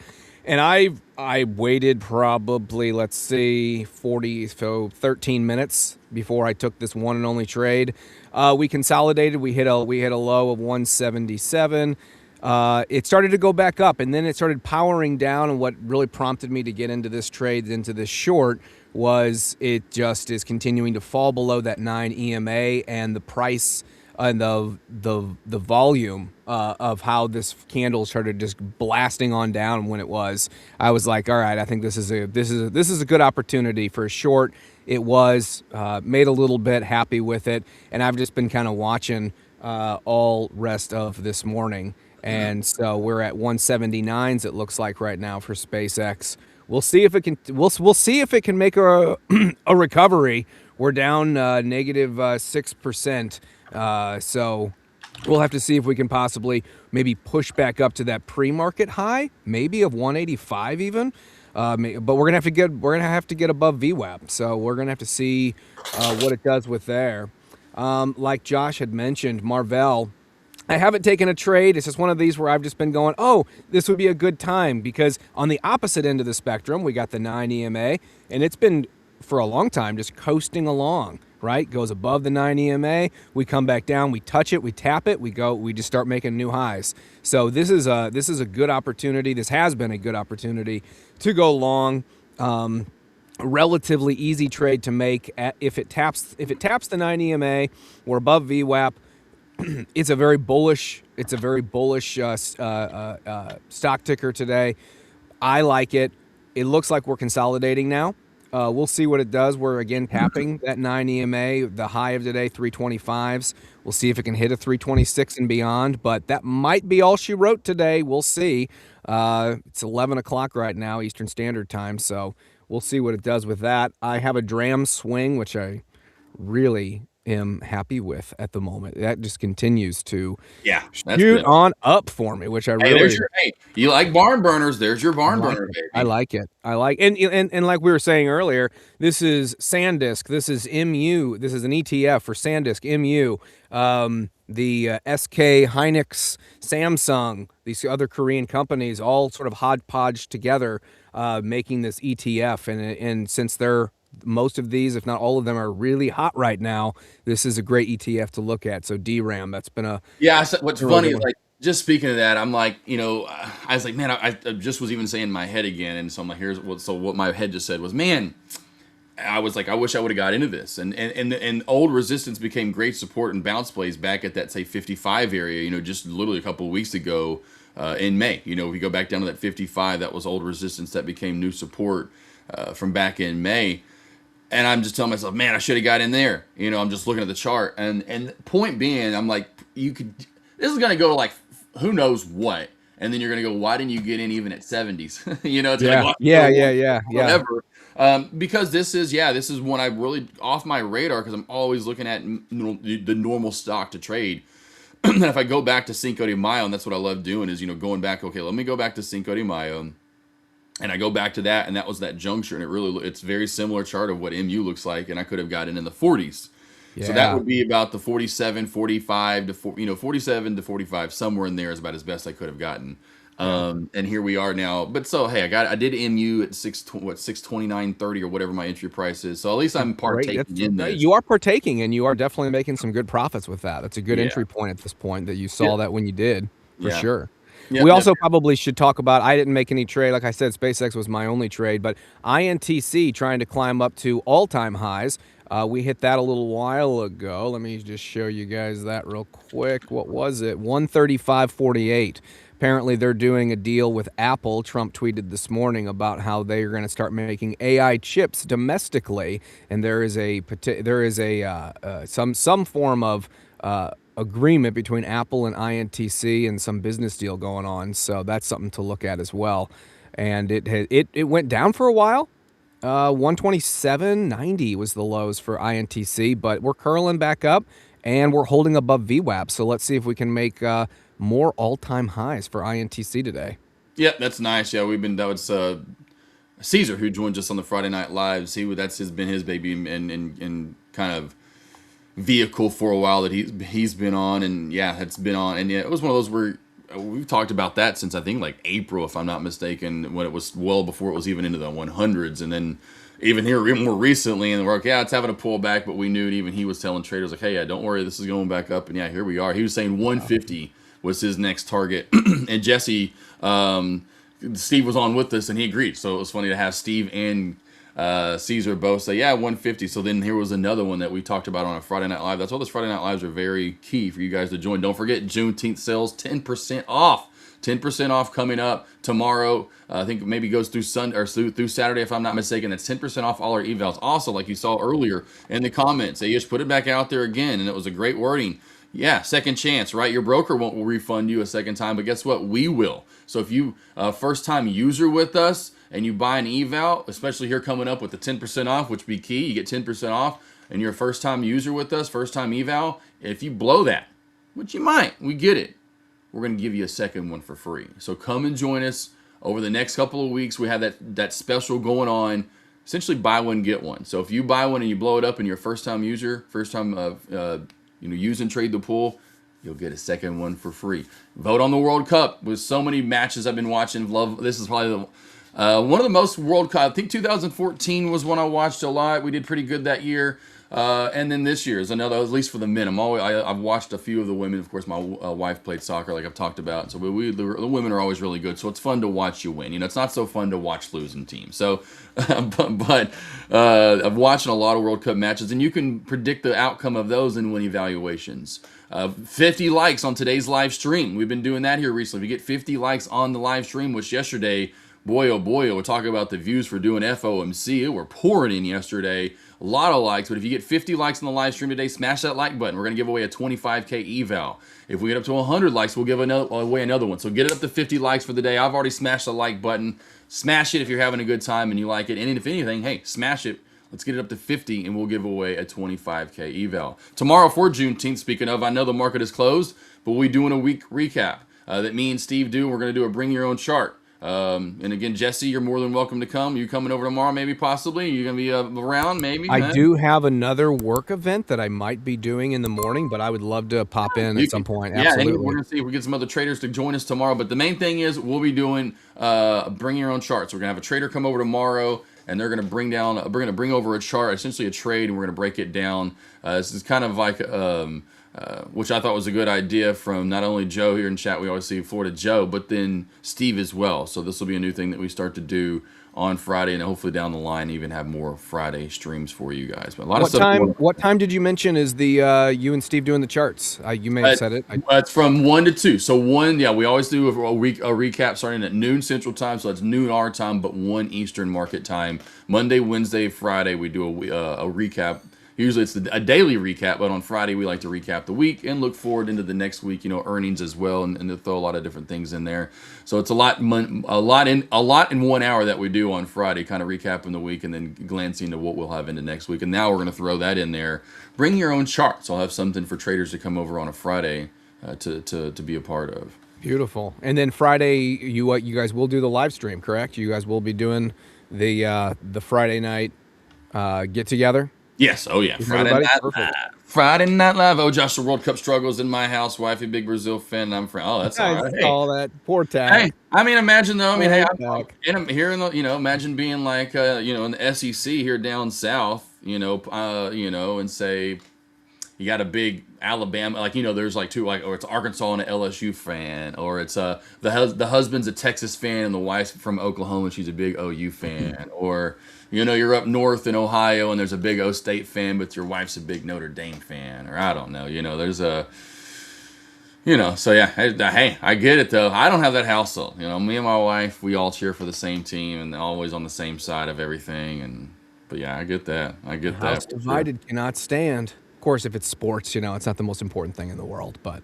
And I waited probably, 13 minutes before I took this one and only trade. We consolidated. We hit a low of 177. It started to go back up, and then it started powering down, and what really prompted me to get into this trade, into this short, was it just is continuing to fall below that 9 EMA, and the price and the volume of how this candle started just blasting on down when it was. I was like, all right, I think this is a good opportunity for a short. It was made a little bit, happy with it, and I've just been kind of watching all rest of this morning. And so we're at 179s. It looks like right now for SpaceX. We'll see if it can. We'll see if it can make a recovery. We're down negative 6%. So we'll have to see if we can possibly maybe push back up to that pre-market high, maybe of 185 even. But we're gonna have to get above VWAP. So we're gonna have to see what it does with there. Like Josh had mentioned, Marvell. I haven't taken a trade. It's just one of these where I've just been going, oh, this would be a good time, because on the opposite end of the spectrum, we got the 9 EMA, and it's been for a long time just coasting along, right? Goes above the 9 EMA, we come back down, we touch it, we tap it, we just start making new highs. So this is a good opportunity. This has been a good opportunity to go long. Relatively easy trade to make if it taps the 9 EMA. We're above VWAP. It's a very bullish stock ticker today. I like it. It looks like we're consolidating now. We'll see what it does. We're again tapping that 9 EMA, the high of today, 325s. We'll see if it can hit a 326 and beyond, but that might be all she wrote today. We'll see. It's 11 o'clock right now, Eastern Standard Time, so we'll see what it does with that. I have a DRAM swing, which I really am happy with at the moment. That just continues to shoot on up for me, which I really. You like barn burners? There's your barn burner, baby. I like it. And like we were saying earlier, this is SanDisk. This is MU. This is an ETF for SanDisk MU. The SK Hynix, Samsung, these other Korean companies, all sort of hodgepodge together, making this ETF. And since most of these, if not all of them, are really hot right now, this is a great ETF to look at. So DRAM, that's been a what's funny is like just speaking of that, I'm like, I was like, man, I just was even saying in my head again. And so I'm like, what my head just said was, man, I was like, I wish I would have got into this. And old resistance became great support and bounce plays back at that, say, 55 area, just literally a couple of weeks ago in May. If you go back down to that 55, that was old resistance that became new support from back in May. And I'm just telling myself, man, I should have got in there. I'm just looking at the chart. And point being, I'm like, this is going to go like, who knows what. And then you're going to go, why didn't you get in even at 70s? It's like, Yeah. whatever. Because this is one I really off my radar because I'm always looking at the normal stock to trade. And if I go back to Cinco de Mayo, and that's what I love doing is, going back, okay, let me go back to Cinco de Mayo. And I go back to that, and that was that juncture. And it's very similar chart of what MU looks like. And I could have gotten in the 40s. Yeah. So that would be about the 47, 45 to 47 to 45, somewhere in there is about as best I could have gotten. And here we are now. But so, hey, I did MU at 629.30 or whatever my entry price is. So at least I'm partaking in this. You are partaking, and you are definitely making some good profits with that. That's a good entry point at this point that you saw that when you did, for sure. Yep, we also probably should talk about, I didn't make any trade. Like I said, SpaceX was my only trade, but INTC trying to climb up to all-time highs. We hit that a little while ago. Let me just show you guys that real quick. What was it? 135.48. Apparently, they're doing a deal with Apple. Trump tweeted this morning about how they are going to start making AI chips domestically, and there is some form of agreement between Apple and INTC and some business deal going on. So that's something to look at as well. And it went down for a while. 127.90 was the lows for INTC, but we're curling back up and we're holding above VWAP. So let's see if we can make more all-time highs for INTC today. Yeah, that's nice. Yeah, that was Caesar who joined us on the Friday Night Live. See, that's been his baby and kind of vehicle for a while that he's been on, and it's been on, and it was one of those where we've talked about that since I think like April, if I'm not mistaken, when it was well before it was even into the 100s, and then even here more recently, and we're like, it's having a pullback, but we knew it. Even he was telling traders like, hey, don't worry, this is going back up, and here we are. He was saying 150 was his next target, and Jesse, Steve was on with us, and he agreed. So it was funny to have Steve and Caesar both say, 150. So then here was another one that we talked about on a Friday Night Live. That's why those Friday Night Lives are very key for you guys to join. Don't forget Juneteenth sales, 10% off. 10% off coming up tomorrow. I think maybe goes through Sunday or through Saturday, if I'm not mistaken. That's 10% off all our evals. Also, like you saw earlier in the comments, they just put it back out there again, and it was a great wording. Second chance, right? Your broker won't refund you a second time, but guess what? We will. So if you first-time user with us and you buy an eval, especially here coming up with the 10% off, which would be key, you get 10% off, and you're a first-time user with us, first-time eval, if you blow that, which you might, we get it, we're going to give you a second one for free. So come and join us over the next couple of weeks. We have that special going on, essentially buy one, get one. So if you buy one and you blow it up and you're a first-time user, first-time use and trade the pool, you'll get a second one for free. Vote on the World Cup. With so many matches I've been watching, this is probably one of the most World Cup. I think 2014 was one I watched a lot. We did pretty good that year. And then this year is another, at least for the men. I've watched a few of the women. Of course, my wife played soccer, like I've talked about. So the women are always really good. So it's fun to watch you win. It's not so fun to watch losing teams. So, but I'm watching a lot of World Cup matches, and you can predict the outcome of those and win evaluations. 50 likes on today's live stream. We've been doing that here recently. We get 50 likes on the live stream, which yesterday, boy, oh boy, we're talking about the views for doing FOMC. We're pouring in yesterday. A lot of likes, but if you get 50 likes on the live stream today, smash that like button. We're going to give away a 25K eval. If we get up to 100 likes, we'll give away another one. So get it up to 50 likes for the day. I've already smashed the like button. Smash it if you're having a good time and you like it. And if anything, hey, smash it. Let's get it up to 50, and we'll give away a 25K eval. Tomorrow for Juneteenth, speaking of, I know the market is closed, but we'll be doing a week recap that me and Steve do. We're going to do a bring your own chart. And again, Jesse, you're more than welcome to come. You coming over tomorrow, maybe, possibly? You're going to be around, maybe? I do have another work event that I might be doing in the morning, but I would love to pop in at some point. Absolutely. And we're going to see if we get some other traders to join us tomorrow. But the main thing is we'll be doing bring your own charts. We're going to have a trader come over tomorrow, and they're going to bring over a chart, essentially a trade, and we're going to break it down. This is kind of like which I thought was a good idea from not only Joe here in chat, we always see Florida Joe, but then Steve as well. So this will be a new thing that we start to do on Friday, and hopefully down the line even have more Friday streams for you guys. But a lot of stuff. What time did you mention is the you and Steve doing the charts? You may have said it. It's from 1 to 2. So 1, yeah, we always do a recap starting at noon Central Time, so that's noon our time, but 1 Eastern Market Time. Monday, Wednesday, Friday, we do a recap. Usually it's a daily recap, but on Friday we like to recap the week and look forward into the next week, earnings as well, and to throw a lot of different things in there. So it's a lot in 1 hour that we do on Friday, kind of recapping the week and then glancing to what we'll have into next week. And now we're going to throw that in there. Bring your own charts. I'll have something for traders to come over on a Friday to be a part of. Beautiful. And then Friday, you guys will do the live stream, correct? You guys will be doing the Friday night get together. Yes. Oh, yeah. Friday Night Live. Oh, Josh, the World Cup struggles in my house. Wifey, big Brazil fan. I'm from. Oh, that's all right. Hey. All that. Poor Tack. Hey, I mean, imagine though. I'm here in the, imagine being like, in the SEC here down south, and say you got a big Alabama, like, there's like two, like, or it's Arkansas and an LSU fan, or it's the husband's a Texas fan and the wife's from Oklahoma and she's a big OU fan, or you're up north in Ohio and there's a big O State fan, but your wife's a big Notre Dame fan, or I don't know, there's a, so yeah, hey, I get it though. I don't have that hassle. Me and my wife, we all cheer for the same team and always on the same side of everything. But yeah, I get that. House divided cannot stand. Of course, if it's sports, it's not the most important thing in the world, but.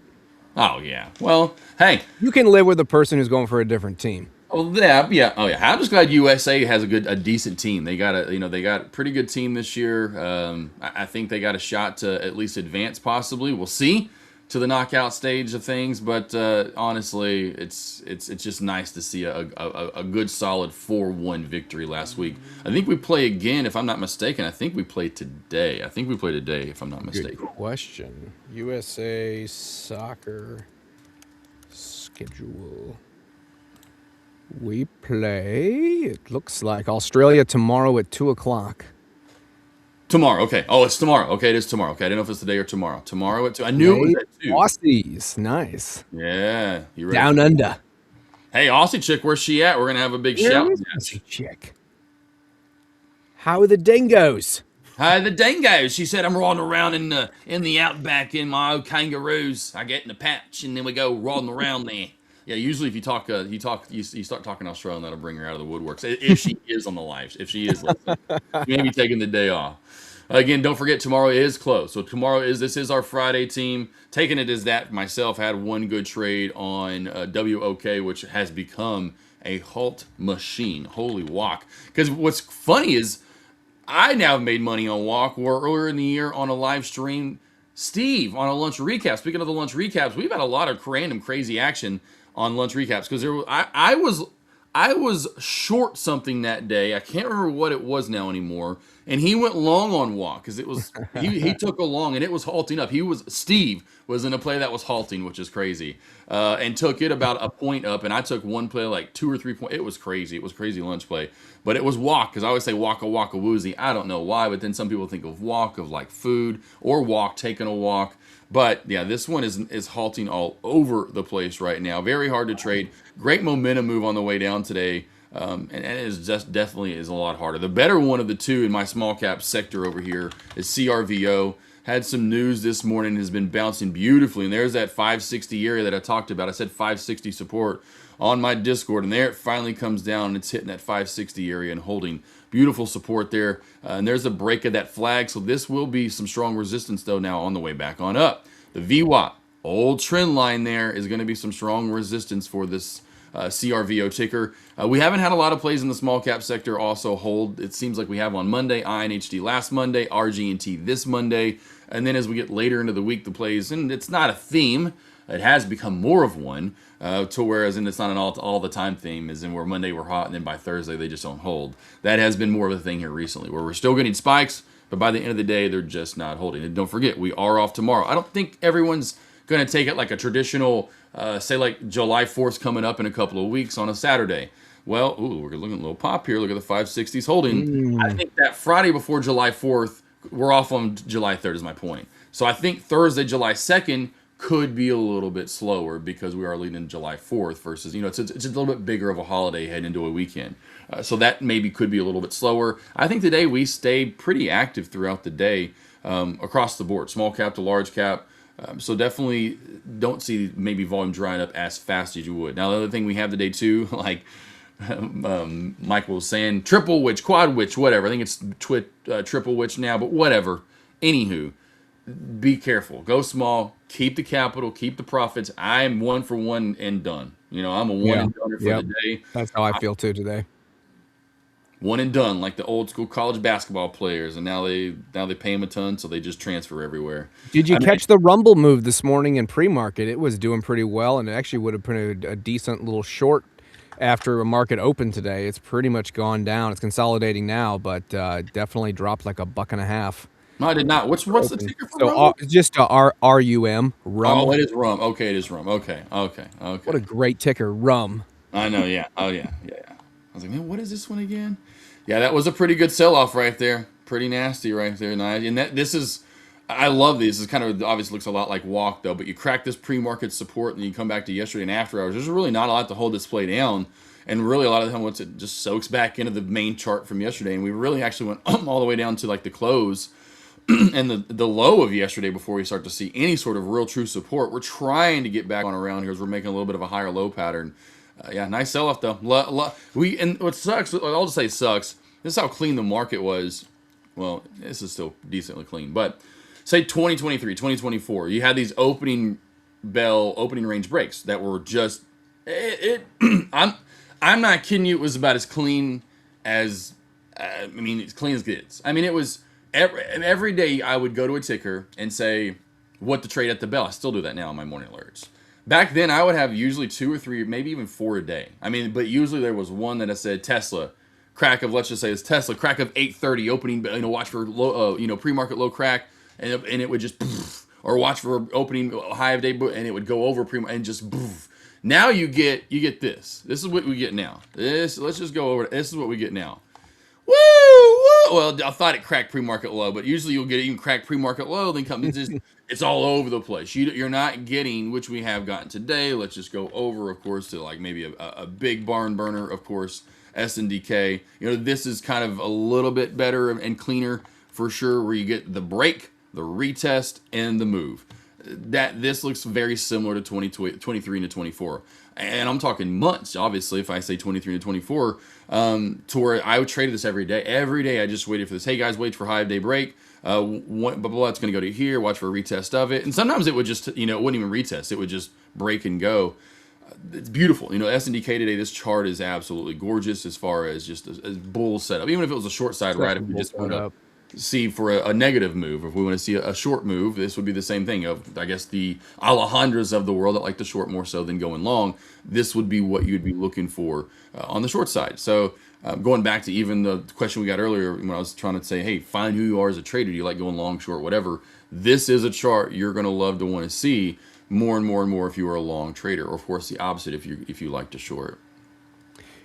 Oh yeah. Well, hey, you can live with a person who's going for a different team. Oh yeah. Oh yeah. I'm just glad USA has a decent team. They got a pretty good team this year. I think they got a shot to at least advance, possibly. We'll see to the knockout stage of things. But honestly, it's just nice to see a good solid 4-1 victory last week. I think we play again, if I'm not mistaken. I think we play today. If I'm not mistaken. Good question. USA soccer schedule. We play, it looks like, Australia tomorrow at 2:00. Tomorrow, okay. Oh, it's tomorrow. Okay, it is tomorrow. Okay, I didn't know if it's today or tomorrow. Tomorrow at 2. I knew it was at 2. Aussies, nice. Yeah, you ready? Down under. Hey, Aussie chick, where's she at? We're gonna have a big shout. Aussie chick. How are the dingoes? Hi, the dingoes. She said I'm rolling around in the outback in my old kangaroos. I get in the patch and then we go rolling around there. Yeah, usually if you start talking Australian, that'll bring her out of the woodworks. If she is on the live, if she is listening, she may be taking the day off. Again, don't forget tomorrow is closed. So this is our Friday team. Taking it as that myself, had one good trade on WOK, which has become a halt machine. Holy walk! Because what's funny is I now have made money on walk. Where earlier in the year on a live stream, Steve on a lunch recap. Speaking of the lunch recaps, we've had a lot of random crazy action on lunch recaps because I was short something that day. I can't remember what it was now anymore. And he went long on walk because it was he took a long and it was halting up. Steve was in a play that was halting, which is crazy, and took it about a point up. And I took one play like 2 or 3 points. It was crazy. It was crazy lunch play, but it was walk because I always say waka waka woozy. I don't know why, but then some people think of walk of like food or walk, taking a walk. But yeah, this one is halting all over the place right now. Very hard to trade. Great momentum move on the way down today. And it is just definitely is a lot harder. The better one of the two in my small cap sector over here is CRVO. Had some news this morning, has been bouncing beautifully. And there's that 560 area that I talked about. I said 560 support on my Discord. And there it finally comes down and it's hitting that 560 area and holding beautiful support there. And there's a break of that flag. So this will be some strong resistance though now on the way back on up. The VWAP, old trend line there, is going to be some strong resistance for this CRVO ticker. We haven't had a lot of plays in the small cap sector also hold. It seems like we have on Monday, INHD last Monday, RGNT this Monday. And then as we get later into the week, the plays, and it's not a theme, it has become more of one, to whereas and it's not an all the time theme, is in where Monday we're hot and then by Thursday they just don't hold. That has been more of a thing here recently, where we're still getting spikes, but by the end of the day, they're just not holding. And don't forget, we are off tomorrow. I don't think everyone's going to take it like a traditional, say like July 4th coming up in a couple of weeks on a Saturday. Well, ooh, we're looking at a little pop here. Look at the 560s holding. I Mm. think that Friday before July 4th, we're off on July 3rd is my point. So I think Thursday, July 2nd could be a little bit slower because we are leading in July 4th versus, it's a little bit bigger of a holiday heading into a weekend. So that maybe could be a little bit slower. I think today we stayed pretty active throughout the day across the board, small cap to large cap. So definitely don't see maybe volume drying up as fast as you would. Now, the other thing we have today too, like Michael was saying, triple witch, quad witch, whatever. I think it's triple witch now, but whatever. Anywho, be careful. Go small. Keep the capital. Keep the profits. I'm 1 for 1 and done. I'm a one and done for the day. That's how I feel too today. One and done, like the old school college basketball players, and now they pay them a ton, so they just transfer everywhere. Did you catch the Rumble move this morning in pre-market? It was doing pretty well, and it actually would have put a decent little short after a market open today. It's pretty much gone down. It's consolidating now, but definitely dropped like $1.50. No, I did not. What's the ticker for So Rumble? just RUM. Rum. Oh, it is rum. Okay, it is rum. Okay. What a great ticker, Rum. I know. Yeah. Oh, yeah. I was like, man, what is this one again? Yeah, that was a pretty good sell-off right there. Pretty nasty right there. And I love these. This kind of obviously looks a lot like walk though, but you crack this pre-market support and you come back to yesterday and after hours. There's really not a lot to hold this play down. And really a lot of the time once it just soaks back into the main chart from yesterday, and we really actually went all the way down to like the close and the low of yesterday before we start to see any sort of real true support. We're trying to get back on around here as we're making a little bit of a higher low pattern. Yeah, nice sell-off though. And what sucks, I'll just say sucks, this is how clean the market was. Well, this is still decently clean, but say 2023, 2024, you had these opening range breaks that were just I'm not kidding you, it was about as clean as as clean as it gets. It was every day I would go to a ticker and say what to trade at the bell. I still do that now on my morning alerts. Back then, I would have usually 2 or 3, maybe even 4 a day. But usually there was one that I said Tesla, crack of, let's just say it's Tesla, crack of 8:30, opening, watch for low, pre-market low crack, and it would just, or watch for opening high of day, and it would go over pre-market and just, now you get this. This is what we get now. Let's just go over. This is what we get now. Woo! Well, I thought it cracked pre-market low, but usually you'll get even crack pre-market low, then it's all over the place. You're not getting, which we have gotten today. Let's just go over, of course, to like maybe a big barn burner, of course, SNDK. This is kind of a little bit better and cleaner for sure, where you get the break, the retest, and the move. This looks very similar to 23 to 24. And I'm talking months, obviously, if I say 23 to 24, to where I would trade this every day. Every day I just waited for this. Hey, guys, wait for high of day break. Blah, blah, blah, it's going to go to here. Watch for a retest of it. And sometimes it would just, it wouldn't even retest. It would just break and go. It's beautiful. SNDK today, this chart is absolutely gorgeous as far as just a bull setup. Even if it was a short side ride, if we just want to see for a negative move, if we want to see a short move, this would be the same thing of, I guess, the Alejandras of the world that like to short more so than going long. This would be what you'd be looking for on the short side. So going back to even the question we got earlier when I was trying to say, hey, find who you are as a trader. Do you like going long, short, whatever? This is a chart you're going to love to want to see more and more and more if you are a long trader, or of course the opposite if you like to short.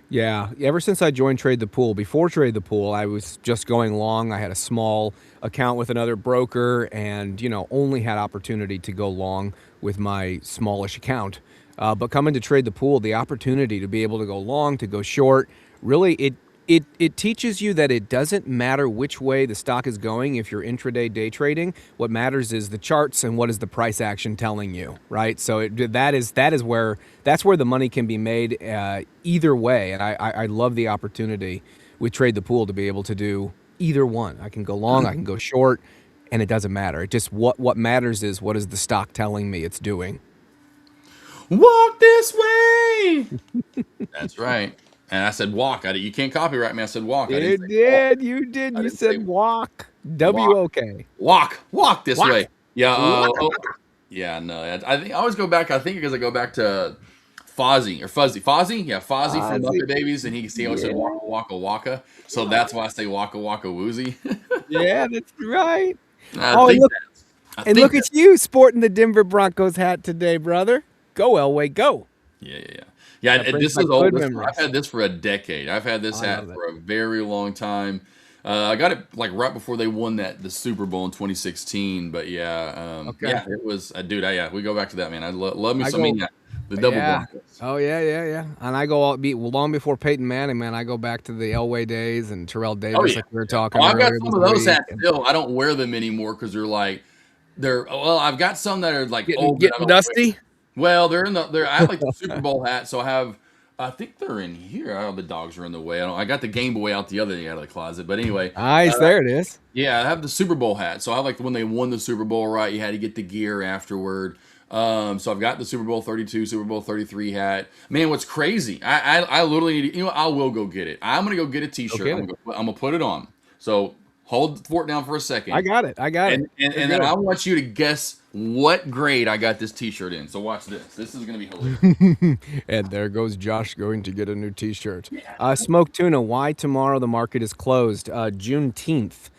Yeah, ever since I joined Trade the Pool, before Trade the Pool, I was just going long. I had a small account with another broker and, only had opportunity to go long with my smallish account. But coming to Trade the Pool, the opportunity to be able to go long, to go short, really it teaches you that it doesn't matter which way the stock is going if you're intraday day trading. What matters is the charts and what is the price action telling you, right? So that's where the money can be made either way. And I love the opportunity with Trade the Pool to be able to do either one. I can go long, I can go short, and it doesn't matter. It just what matters is what is the stock telling me it's doing. Walk this way. That's right. And I said walk. You can't copyright me. I said walk. You did. You said walk. W-O-K. Walk this way. Yeah. Yeah. No. I think I always go back. I think because I go back to Fozzie or Fuzzy. Fozzie. Yeah. Fozzie from Muppet Babies, and he always said waka waka waka. So that's why I say waka waka woozy. Yeah, that's right. Look at you sporting the Denver Broncos hat today, brother. Go Elway, go. Yeah. That brings This back is old. good I've memories. had this for a decade. I've had this I hat love it. for a very long time. I got it like right before they won the Super Bowl in 2016. But Okay. yeah, it was, dude. We go back to that, man. I love me I some go, the double yeah. Broncos. Oh yeah. And I go long before Peyton Manning, man. I go back to the Elway days and Terrell Oh Davis, yeah. like we were Oh, talking I've got earlier some this of those week. hats still. I don't wear them anymore because well, I've got some that are like old that I Getting don't wear. dusty. Well, I have like the Super Bowl hat, so I think they're in here. I don't know, the dogs are in the way. I got the Game Boy out the other day out of the closet. But anyway, Nice, there it is. yeah, I have the Super Bowl hat. So I like when they won the Super Bowl, right? You had to get the gear afterward. So I've got the Super Bowl 32, Super Bowl 33 hat. Man, what's crazy? I literally need, I will go get it. I'm gonna go get a T-shirt. get I'm gonna put it on. So hold the fort down for a second. I got it. And then I want you to guess what grade I got this T-shirt in. So watch this. This is gonna be hilarious. And there goes Josh going to get a new T-shirt. Smoked tuna. Why tomorrow the market is closed? Juneteenth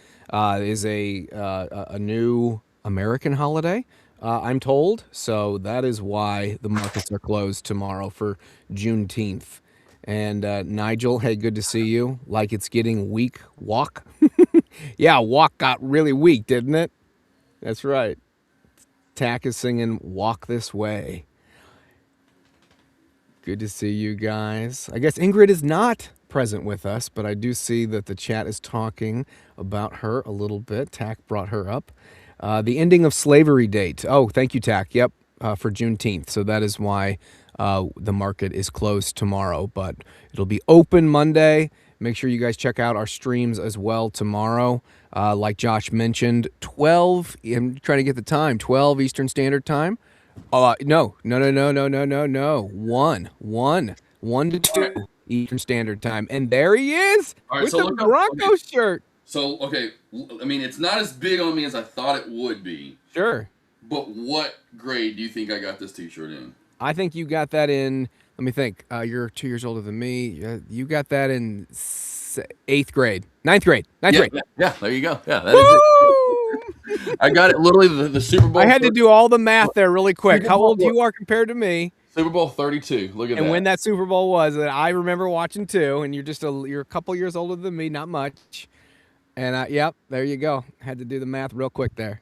is a new American holiday, I'm told. So that is why the markets are closed tomorrow for Juneteenth. And Nigel, hey, good to see you. Like it's getting weak. Walk. Yeah, walk got really weak, didn't it? That's right. Tack is singing Walk This Way. Good to see you guys. I guess Ingrid is not present with us, but I do see that the chat is talking about her a little bit. Tack brought her up. The ending of slavery date. Oh, thank you, Tack. Yep, for Juneteenth. So that is why the market is closed tomorrow, but it'll be open Monday. Make sure you guys check out our streams as well tomorrow. Like Josh mentioned, 12, I'm trying to get the time, 12 Eastern Standard Time. No. 1 to 2 Eastern Standard Time. And there he is with the Broncos shirt. So, okay, I mean, it's not as big on me as I thought it would be. Sure. But what grade do you think I got this T-shirt in? I think you got that in, let me think. You're 2 years older than me. You got that in 8th grade. 9th grade. Yeah, there you go. Yeah, that is it. I got it literally the Super Bowl. I had to do all the math there really quick. How old you are compared to me? Super Bowl 32. Look at that. And when that Super Bowl was, that I remember watching too, and you're a couple years older than me, not much. And yep, there you go. Had to do the math real quick there.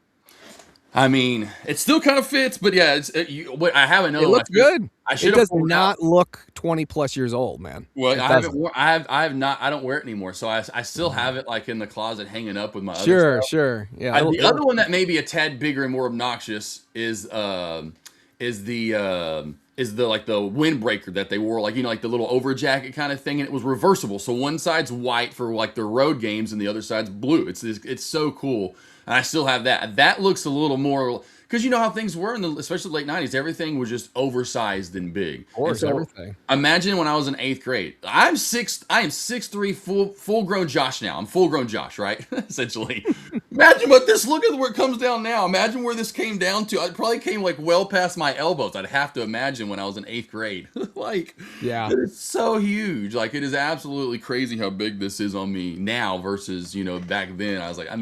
I mean, it still kind of fits, but yeah, I haven't known. It looks good. It does not look 20 plus years old, man. Well, I have not. I don't wear it anymore, so I still have it like in the closet, hanging up with my other stuff. Sure. Yeah. The other one that may be a tad bigger and more obnoxious is the like the windbreaker that they wore, like like the little over jacket kind of thing, and it was reversible. So one side's white for like the road games, and the other side's blue. It's so cool. And I still have that. That looks a little more, because you know how things were especially late 90s. Everything was just oversized and big. Of course, everything. Imagine when I was in 8th grade. I am 6'3", full grown Josh now. I'm full grown Josh, right? Essentially. Imagine look at where it comes down now. Imagine where this came down to. It probably came like well past my elbows. I'd have to imagine when I was in 8th grade. Yeah. It's so huge. Like, it is absolutely crazy how big this is on me now versus, back then. I was like, I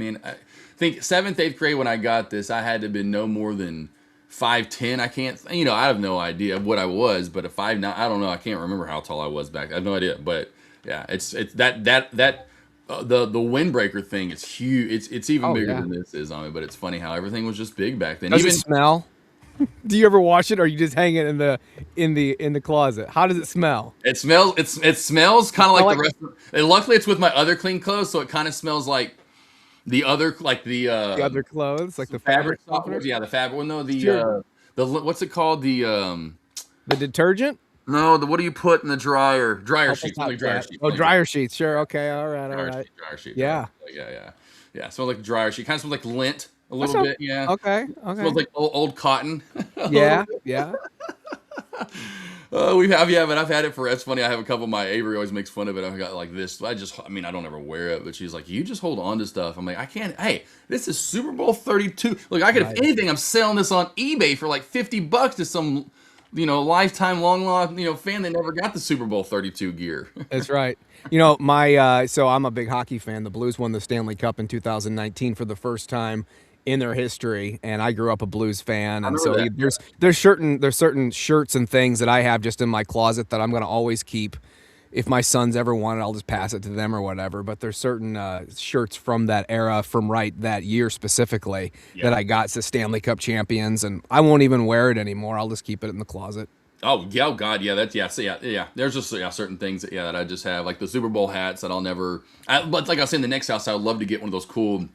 think 7th, 8th grade when I got this, I had to have been no more than 5'10". I can't, I have no idea what I was, but a 5'9", I don't know. I can't remember how tall I was back. I have no idea, but yeah, it's that the windbreaker thing is huge. It's even bigger than this is on it, but it's funny how everything was just big back then. Does it smell? Do you ever wash it, or you just hang it in the closet? How does it smell? It smells. It smells kind of like the rest. Luckily, it's with my other clean clothes, so it kind of smells like the other, like the other clothes, like the fabric softener. Yeah, the fabric. Well, no, the what's it called? The detergent. No, what do you put in the dryer? Dryer sheets. Dryer sheets. Oh, dryer sheets. Sure. Okay. All right. Dryer sheet. Yeah. Yeah. Smells like dryer sheet. Kind of smells like lint a little bit. Yeah. Okay. Smells like old cotton. Yeah. But I've had it for. That's funny. I have a couple of my Avery always makes fun of it. I've got like this. I don't ever wear it, but she's like, you just hold on to stuff. I'm like, I can't. Hey, this is Super Bowl 32. Look, I could, if anything, I'm selling this on eBay for like $50 to some, lifetime long fan that never got the Super Bowl 32 gear. That's right. So I'm a big hockey fan. The Blues won the Stanley Cup in 2019 for the first time in their history, and I grew up a Blues fan, I and remember so that. there's certain shirts and things that I have just in my closet that I'm going to always keep. If my sons ever want it, I'll just pass it to them or whatever. But there's certain shirts from that era, from that year specifically, that Yeah. I got to Stanley Cup champions, and I won't even wear it anymore. I'll just keep it in the closet. Oh yeah, oh God, yeah, that's so yeah. There's just certain things that I just have, like the Super Bowl hats that I'll never. But like I was saying, the next house, I would love to get one of those cool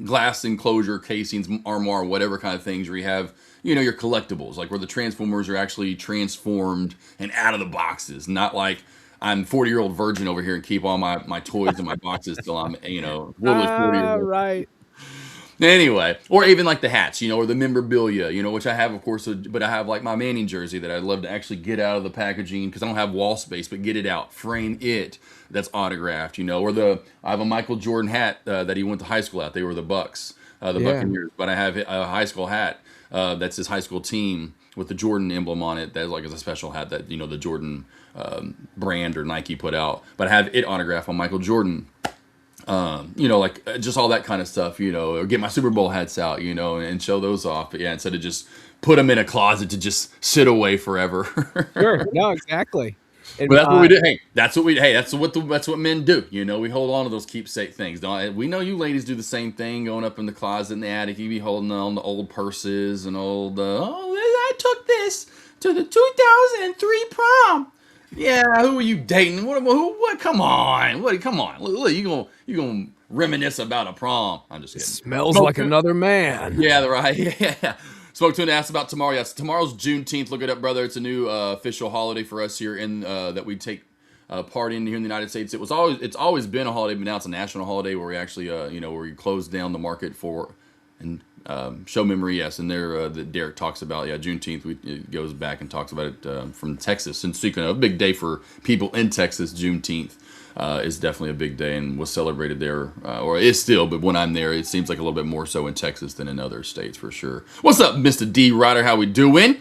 glass enclosure casings, armoire, whatever kind of things where you have, your collectibles, like where the Transformers are actually transformed and out of the boxes, not like I'm 40-year-old virgin over here and keep all my toys in my boxes till I'm, literally 40 years old. Right. Anyway, or even like the hats, or the memorabilia, which I have, of course, but I have like my Manning jersey that I'd love to actually get out of the packaging because I don't have wall space, but get it out, frame it, that's autographed, or I have a Michael Jordan hat that he went to high school at. They were the Bucks, the Buccaneers, but I have a high school hat that's his high school team with the Jordan emblem on it. That's like is a special hat that the Jordan brand or Nike put out, but I have it autographed on Michael Jordan. Like just all that kind of stuff, or get my Super Bowl hats out, and show those off. But yeah, instead of just put them in a closet to just sit away forever. Sure. No, exactly. And, But that's what we do. Hey, that's what men do. We hold on to those keepsake things. We know you ladies do the same thing, going up in the closet in the attic. You be holding on to old purses and old. I took this to the 2003 prom. Yeah, who are you dating? What? Come on, come on. Look, you gonna reminisce about a prom? I'm just kidding. smells like another man. Yeah, right. Yeah. Spoke to and asked about tomorrow. Yes, tomorrow's Juneteenth. Look it up, brother. It's a new official holiday for us here in that we take part in here in the United States. It's always been a holiday, but now it's a national holiday where we actually where we close down the market for and show memory. Yes, and there that Derek talks about. Yeah, Juneteenth. It goes back and talks about it from Texas. And speaking of a big day for people in Texas, Juneteenth. Is definitely a big day and was celebrated there, or is still, but when I'm there, it seems like a little bit more so in Texas than in other states for sure. What's up, Mr. D. Ryder? How we doing?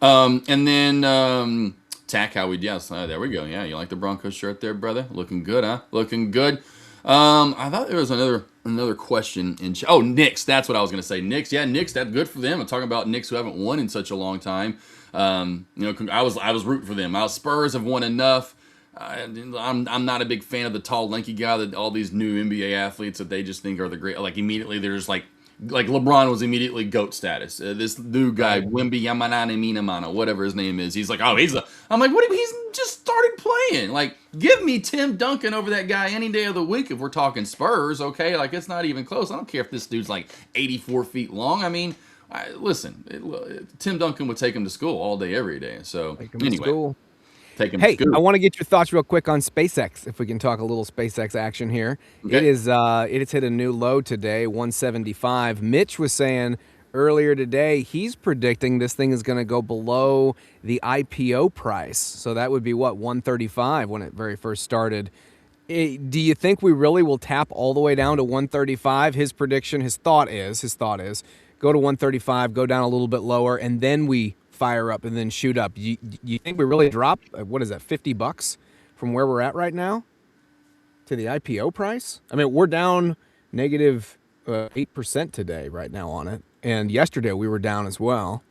And then Tack, how we, yes, there we go. Yeah, you like the Broncos shirt there, brother? Looking good, huh? Looking good. I thought there was another question in Knicks, that's what I was going to say. Knicks, that's good for them. I'm talking about Knicks who haven't won in such a long time. I was rooting for them. Spurs have won enough. I'm not a big fan of the tall, lanky guy that all these new NBA athletes that they just think are the great. Like immediately, they're just like LeBron was immediately GOAT status. This new guy, Wemby Yamanane Minamana, whatever his name is, he's like, I'm like, what? He's just started playing. Like, give me Tim Duncan over that guy any day of the week if we're talking Spurs. Okay, like it's not even close. I don't care if this dude's like 84 feet long. I mean, listen, Tim Duncan would take him to school all day, every day. So anyway. Hey, I want to get your thoughts real quick on SpaceX. If we can talk a little SpaceX action here, okay. It has hit a new low today, 175. Mitch was saying earlier today he's predicting this thing is going to go below the IPO price. So that would be what, 135 when it very first started. Do you think we really will tap all the way down to 135? His prediction, his thought is go to 135, go down a little bit lower, and then we fire up and then shoot up. You think we really drop, what is that, $50 from where we're at right now to the IPO price? I mean, we're down negative 8% today right now on it, and yesterday we were down as well.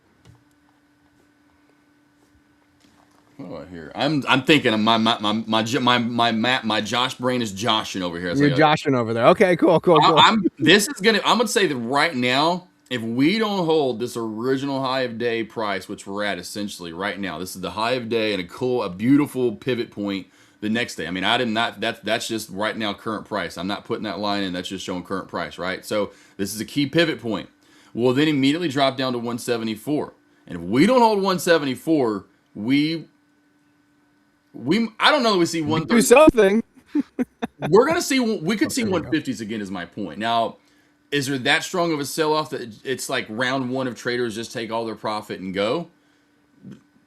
What do I hear? I'm thinking of my Josh brain is joshing over here. You're joshing over there. Okay, cool. I'm gonna say that right now, if we don't hold this original high of day price, which we're at essentially right now, this is the high of day and a beautiful pivot point the next day. I mean, that's just right now current price. I'm not putting that line in. That's just showing current price, right? So this is a key pivot point. We'll then immediately drop down to 174. And if we don't hold 174, I don't know that we see 130. Do something. We could see 150s again is my point. Now, is there that strong of a sell-off that it's like round one of traders just take all their profit and go?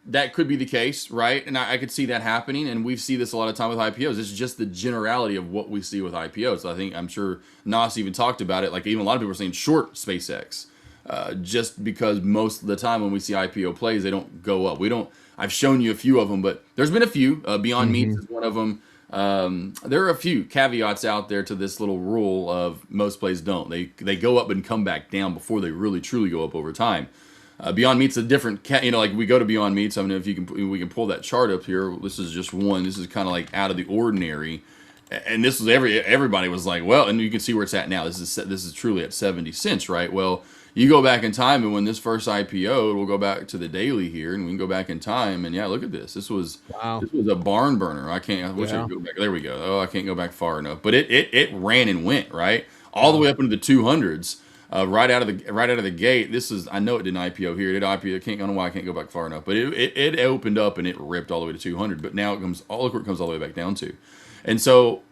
That could be the case, right? And I could see that happening, and we see this a lot of time with IPOs. It's just the generality of what we see with IPOs. So I'm sure Nas even talked about it. Like even a lot of people are saying short SpaceX, just because most of the time when we see IPO plays, they don't go up. I've shown you a few of them, but there's been a few. Beyond Meat is one of them. There are a few caveats out there to this little rule of most plays don't. They go up and come back down before they really truly go up over time. Beyond Meat's a different, like we go to Beyond Meats. I mean, if we can pull that chart up here. This is just one. This is kind of like out of the ordinary, and this was everybody was like, well, and you can see where it's at now. This is truly at 70 cents, right? Well, you go back in time, and when this first IPO, we'll go back to the daily here, and we can go back in time, and yeah, look at this. This was a barn burner. I wish I could go back. There we go. Oh, I can't go back far enough, but it ran and went right all the way up into the 200s. Right out of the gate. This is, I know it didn't IPO here. It did IPO. I don't know why I can't go back far enough, but it opened up and it ripped all the way to 200. But now look where it comes all the way back down to. And so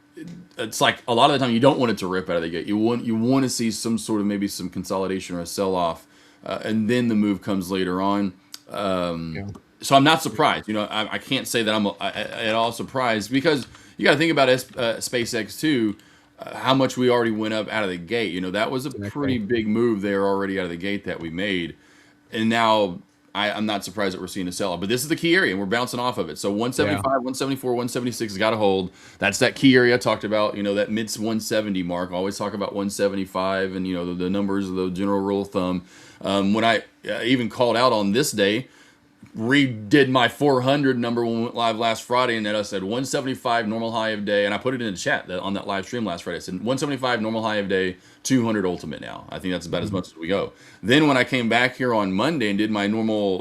it's like a lot of the time you don't want it to rip out of the gate. You want to see some sort of maybe some consolidation or a sell off, and then the move comes later on. So I'm not surprised. I can't say that I'm at all surprised, because you got to think about SpaceX too. How much we already went up out of the gate. That was a pretty big move there already out of the gate that we made. And now I'm not surprised that we're seeing a sell-off. But this is the key area, and we're bouncing off of it. So 175, 174, 176 has got to hold. That's that key area I talked about, that mid 170 mark. I always talk about 175 and, the numbers of the general rule of thumb. When I even called out on this day, redid my 400 number when we went live last Friday, and then I said 175 normal high of day, and I put it in the chat on that live stream last Friday. I said 175 normal high of day, 200 ultimate now. I think that's about as much as we go. Then when I came back here on Monday and did my normal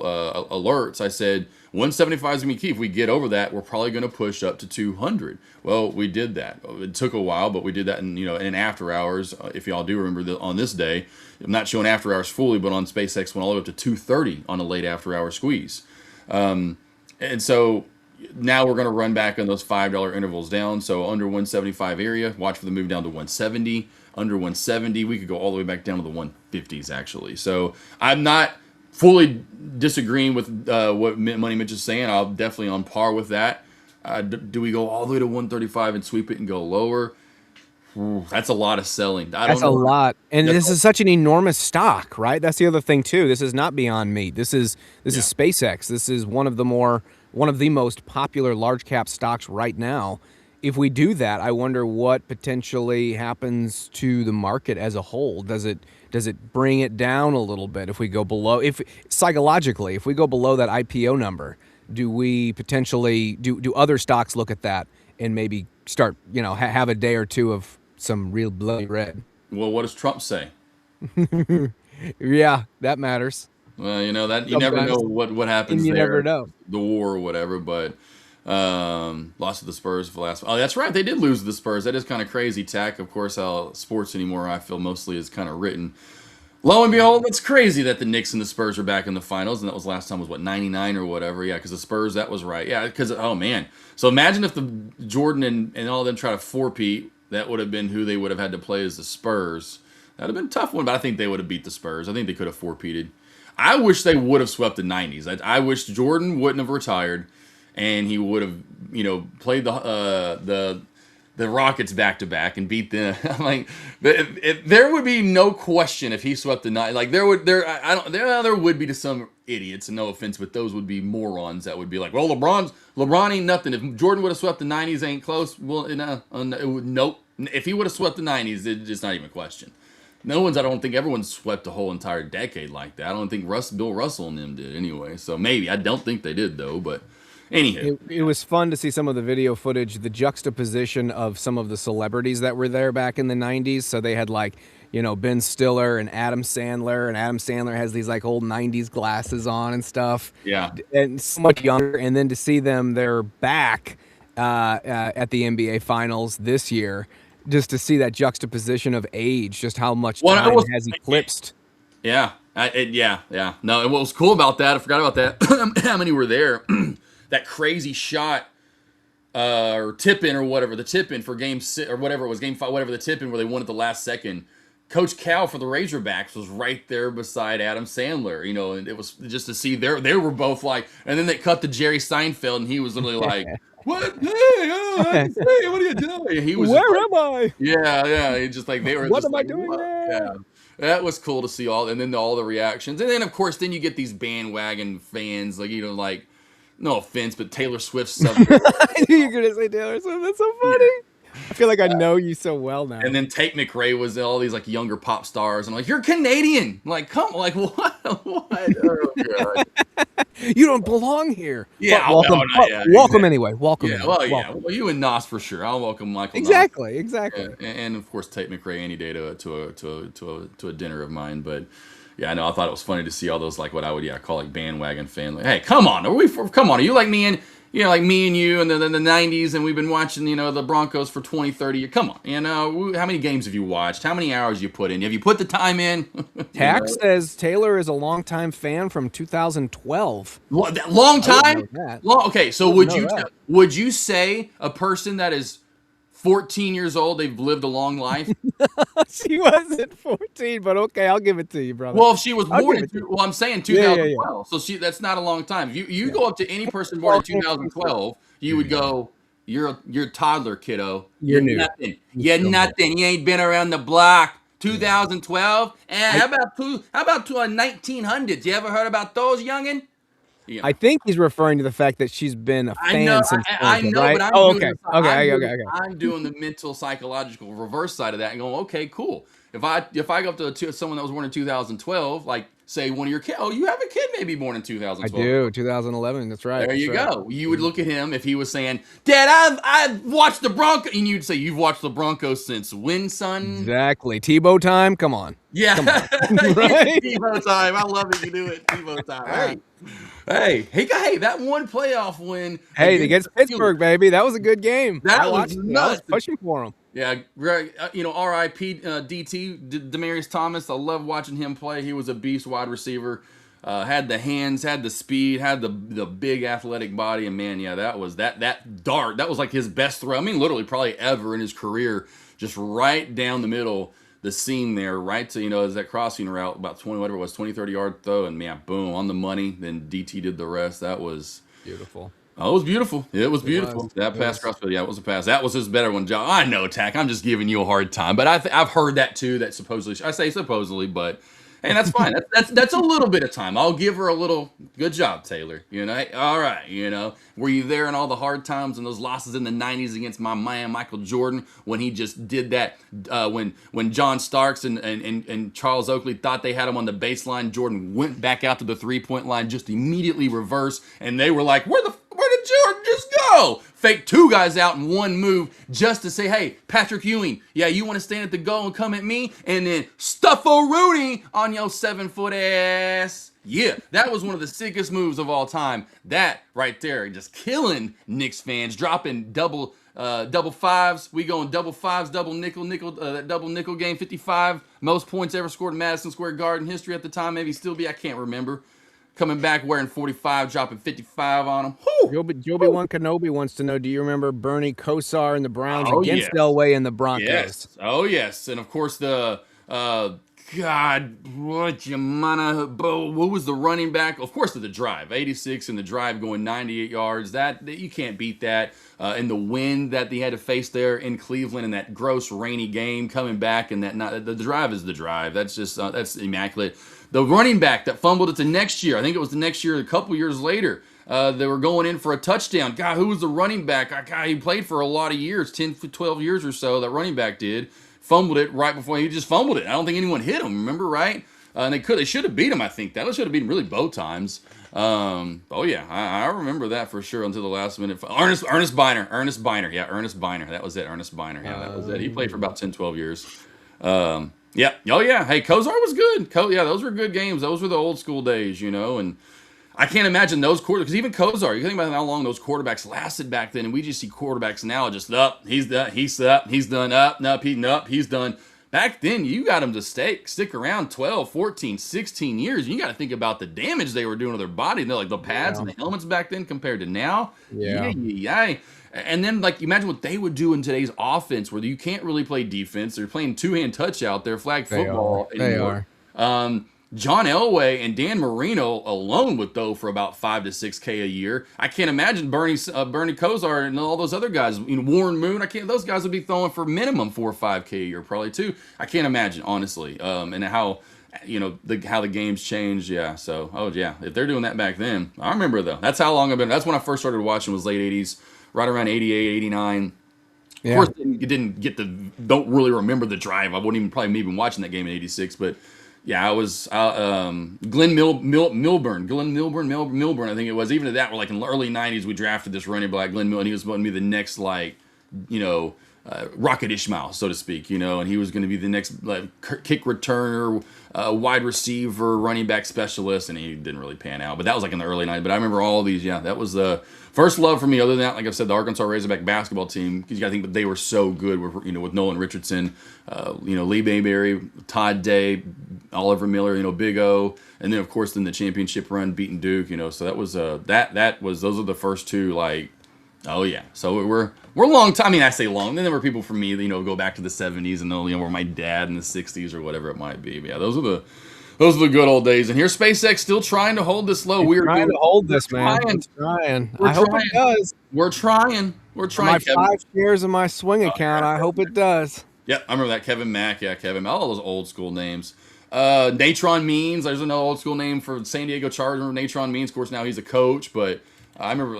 alerts, I said 175 is going to be key. If we get over that, we're probably going to push up to 200. Well, we did that. It took a while, but we did that in after hours. If y'all do remember on this day, I'm not showing after hours fully, but on SpaceX went all the way up to 230 on a late after hour squeeze. And so now we're going to run back on those $5 intervals down. So under 175 area, watch for the move down to 170. Under 170, we could go all the way back down to the 150s actually. So I'm not fully disagreeing with what Money Mitch is saying. I'm definitely on par with that. Do we go all the way to 135 and sweep it and go lower? Ooh, that's a lot of selling. That's a lot. And this is such an enormous stock, right? That's the other thing too. This is not Beyond Meat. This is SpaceX. This is one of the most popular large cap stocks right now. If we do that, I wonder what potentially happens to the market as a whole. Does it bring it down a little bit if we go below, psychologically, if we go below that IPO number, do we potentially do other stocks look at that and maybe start, have a day or two of some real bloody red? Well, what does Trump say? Yeah, that matters. Well, that you never know what happens you there. Never know. The war or whatever, but lost to the Spurs for last. Oh, that's right. They did lose to the Spurs. That is kind of crazy. Tack, of course, how sports anymore, I feel mostly is kind of written. Lo and behold, it's crazy that the Knicks and the Spurs are back in the finals, and that was last time was 99 or whatever. Yeah, because the Spurs, that was right. Yeah, because oh man. So imagine if the Jordan and all of them try to four-peat. That would have been who they would have had to play as the Spurs. That would have been a tough one, but I think they would have beat the Spurs. I think they could have four-peated. I wish they would have swept the 90s. I wish Jordan wouldn't have retired, and he would have, played the Rockets back to back and beat them. Like, there would be no question if he swept the 90s. Like there would be to some idiots, and no offense, but those would be morons that would be like, well, LeBron ain't nothing. If Jordan would have swept the 90s, ain't close. Well, nope. If he would have swept the 90s, it's just not even a question. I don't think everyone swept the whole entire decade like that. I don't think Bill Russell and them did anyway. So maybe. I don't think they did though, but anywho. It was fun to see some of the video footage, the juxtaposition of some of the celebrities that were there back in the 90s. So they had Ben Stiller and Adam Sandler has these old 90s glasses on and stuff. Yeah. And so much younger. And then to see them, they're back at the NBA Finals this year. Just to see that juxtaposition of age, just how much time has eclipsed. Yeah. Yeah. No, and what was cool about that, I forgot about that, how many were there, that crazy shot or tip-in or whatever, the tip-in for game 6, or whatever it was, game 5, whatever the tip-in where they won at the last second. Coach Cal for the Razorbacks was right there beside Adam Sandler, and it was just to see they were both like, and then they cut to Jerry Seinfeld, and he was literally like, what? Hey, what are you doing? He was Where am I? Yeah. He just they were. What just am I doing there? Yeah, that was cool to see all the reactions, and then of course, then you get these bandwagon fans, no offense, but Taylor Swift sub. I knew you were gonna say Taylor Swift. That's so funny. I feel like I know you so well now. And then Tate McRae was all these like younger pop stars, and I'm like, you're Canadian. Like, come, like what? What? Oh, God. You don't belong here. Yeah, But welcome, no, yeah, welcome exactly. anyway. Welcome. Yeah, anyway. well, yeah. Welcome. Well, you and Nas for sure. I'll welcome Michael. Exactly, Nas. exactly. And of course Tate McRae any day to a dinner of mine. But yeah, I know I thought it was funny to see all those like what I would call like bandwagon fan. Like, hey, come on, are you like me and like me and you in the 90s, and we've been watching the Broncos for 20, 30 years. Come on, how many games have you watched? How many hours you put in? Have you put the time in? Tax says Taylor is a longtime fan from 2012. Long time? Okay, so would you say a person that is 14 years old, they've lived a long life? She wasn't 14, but okay, I'll give it to you, brother. Well, if she was born I'm saying 2012, so that's not a long time. If you go up to any person born in 2012, you would go, you're a toddler, kiddo. You're nothing. You're nothing. You ain't been around the block. 2012. And how about 1900s? You ever heard about those, youngin? Yeah. I think he's referring to the fact that she's been a fan since. I know, right? but I'm doing the mental, psychological reverse side of that and going, okay, cool. If I go up to someone that was born in 2012, like say one of your kids, you have a kid maybe born in 2012. I do, 2011. That's right. There you go. You would look at him if he was saying, "Dad, I've watched the Broncos," and you'd say, "You've watched the Broncos since when, son?" Exactly. Tebow time. Come on. Yeah. Come on. Right? Tebow time. I love it. You do it. Tebow time. Hey, that one playoff win. Hey, against Pittsburgh, baby. That was a good game. That was nuts. I was pushing for him. Yeah, R.I.P. DT, Demaryius Thomas. I love watching him play. He was a beast wide receiver. Had the hands, had the speed, had the big athletic body, and man, yeah, that was that dart. That was like his best throw. I mean, literally, probably ever in his career. Just right down the middle, the seam there, right to as that crossing route, about 20, 30 yard throw, and man, boom, on the money. Then DT did the rest. That was beautiful. Oh, it was beautiful. It was beautiful. That pass crossfield, yeah, it was a pass. That was his better one, John. I know, Tack. I'm just giving you a hard time, but I've heard that too. That supposedly, I say supposedly, but and that's fine. That's a little bit of time. I'll give her a little. Good job, Taylor. All right. Were you there in all the hard times and those losses in the '90s against my man Michael Jordan when he just did that? When John Starks and Charles Oakley thought they had him on the baseline, Jordan went back out to the 3-point line, just immediately reversed, and they were like, "Where did Jordan just go?" Fake two guys out in one move just to say, "Hey, Patrick Ewing, yeah, you want to stand at the goal and come at me?" And then Stuffo Rooney on your 7-foot ass. Yeah, that was one of the sickest moves of all time. That right there, just killing Knicks fans, dropping double fives. We going double fives, double nickel, that double nickel game, 55 most points ever scored in Madison Square Garden history at the time. Maybe still be, I can't remember. Coming back wearing 45, dropping 55 on him. Joby-Wan Kenobi wants to know, do you remember Bernie Kosar and the Browns against Elway and the Broncos? Yes. Oh, yes. And, of course, what was the running back? Of course, the drive. 86 and the drive going 98 yards. That you can't beat that. And the wind that they had to face there in Cleveland in that gross rainy game coming back, and the drive is the drive. That's just that's immaculate. The running back that fumbled it to next year. I think it was the next year, a couple years later. They were going in for a touchdown. God, who was the running back? God, he played for a lot of years, 10, 12 years or so, that running back did. Fumbled it right before he just fumbled it. I don't think anyone hit him, remember, right? And they should have beat him, I think. That should have beat him really both times. Oh, yeah, I remember that for sure until the last minute. Ernest Biner. Yeah, Ernest Biner. That was it, Ernest Biner. Yeah, that was it. He played for about 10, 12 years. Yeah. Oh, yeah. Hey, Kosar was good. Yeah, those were good games. Those were the old school days, and I can't imagine those quarterbacks, because even Kosar, you think about how long those quarterbacks lasted back then, and we just see quarterbacks now just he's done, he's done, he's done. Back then, you got them to stick around 12, 14, 16 years. You got to think about the damage they were doing to their body. Like the pads and the helmets back then compared to now. Yeah. And then, imagine what they would do in today's offense, where you can't really play defense. They're playing two-hand touch out there, flag football. They are. John Elway and Dan Marino alone would throw for about $5 to $6K a year. I can't imagine Bernie Kosar and all those other guys. Warren Moon. Those guys would be throwing for minimum $4 or $5K a year, probably too. I can't imagine, honestly. And how how the games changed. Yeah. So, yeah, if they're doing that back then, I remember though. That's how long I've been. That's when I first started watching, was late 80s, right around 88, 89. Of Yeah. course, you don't really remember the drive. I wouldn't even probably even watching that game in '86, but yeah, I was Milburn. I think it was. Even at that, we're like in the early '90s, we drafted this running back, Glenn Mill, and he was going to be the next Rocket Ishmael, so to speak, and he was going to be the next kick returner, wide receiver, running back specialist, and he didn't really pan out. But that was like in the early '90s. But I remember all these. Yeah, that was the first love for me. Other than that, like I've said, the Arkansas Razorback basketball team, because you got to think that they were so good with Nolan Richardson, Lee Mayberry, Todd Day, Oliver Miller, Big O, and then of course the championship run beating Duke. So that was those are the first two, like. Oh yeah, so we're a long time. I mean, I say long. Then there were people from me, go back to the '70s, and were my dad in the '60s or whatever it might be. But yeah, those are the good old days. And here's SpaceX still trying to hold this low. We're trying to hold this, man. Trying. I hope it does. We're trying. My 5 shares in my swing account. I hope it does. Yep, I remember that. Kevin Mack. Yeah, Kevin. All those old school names. Natron Means. There's another old school name for San Diego Chargers. Natron Means. Of course, now he's a coach, but. I remember,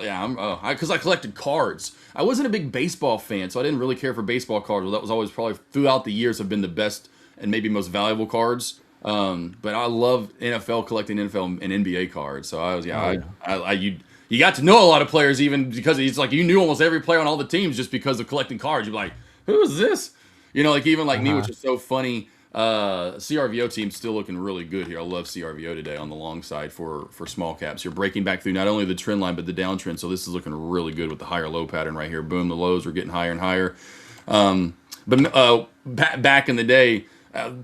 because I collected cards. I wasn't a big baseball fan, so I didn't really care for baseball cards. Well, that was always probably throughout the years have been the best and maybe most valuable cards. But I love NFL, collecting NFL and NBA cards. So I was, you got to know a lot of players even because it's like you knew almost every player on all the teams just because of collecting cards. You're like, who is this? Even like me, which is so funny. CRVO team's still looking really good here. I love CRVO today on the long side for small caps. You're breaking back through not only the trend line but the downtrend. So this is looking really good with the higher low pattern right here. Boom, the lows are getting higher and higher. But back in the day,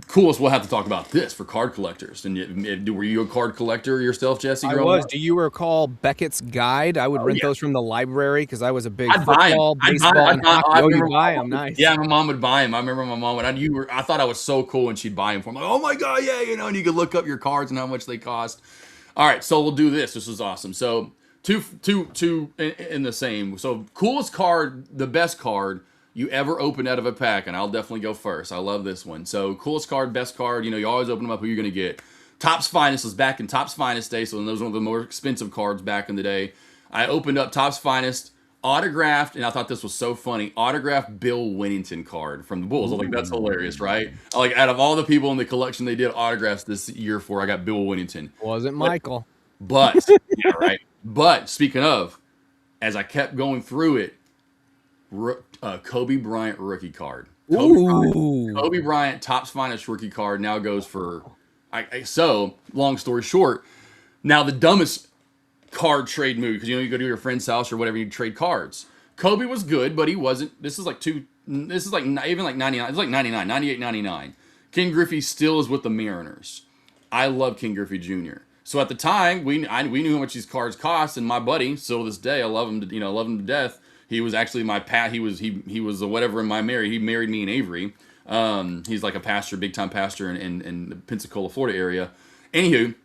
coolest. We'll have to talk about this for card collectors. And were you a card collector yourself, Jesse? I was. Do you recall Beckett's Guide? I would rent those from the library because I was a big baseball, and hockey. You buy them, nice. Yeah, my mom would buy them. I remember my mom I thought I was so cool when she'd buy them for me. Like, oh my god, yeah, and you could look up your cards and how much they cost. All right, so we'll do this. This is awesome. So two in the same. So coolest card, the best card you ever opened out of a pack, and I'll definitely go first. I love this one. So coolest card, best card, you always open them up, who you're going to get. Topps Finest was back in Topps Finest day, so those were one of the more expensive cards back in the day. I opened up Topps Finest, autographed, and I thought this was so funny, autographed Bill Winnington card from the Bulls. I was like, that's hilarious, right? Like, out of all the people in the collection they did autographs this year for, I got Bill Winnington. Wasn't Michael. But yeah, right. But speaking of, as I kept going through it, Kobe Bryant rookie card. Kobe Bryant Topps Finest rookie card now goes for. So long story short, now the dumbest card trade move, because you go to your friend's house or whatever, you trade cards. Kobe was good, but he wasn't. This is like even like 99. It's like 99, 98, 99. Ken Griffey still is with the Mariners. I love Ken Griffey Jr. So at the time, we knew how much these cards cost, and my buddy, still to this day, I love him to death. He was actually my he was whatever in my marriage. He married me in Avery. He's like a pastor, big time pastor in the Pensacola, Florida area. Anywho,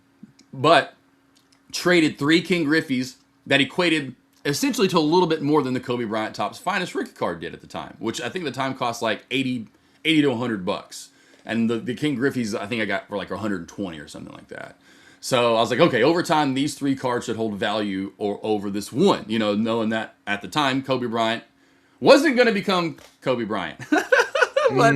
but traded 3 King Griffeys that equated essentially to a little bit more than the Kobe Bryant Topps Finest rookie card did at the time, which I think at the time cost like 80 to $100. And the King Griffeys I think I got for like 120 or something like that. So I was like, okay, over time, these 3 cards should hold value over this one, knowing that at the time, Kobe Bryant wasn't going to become Kobe Bryant. But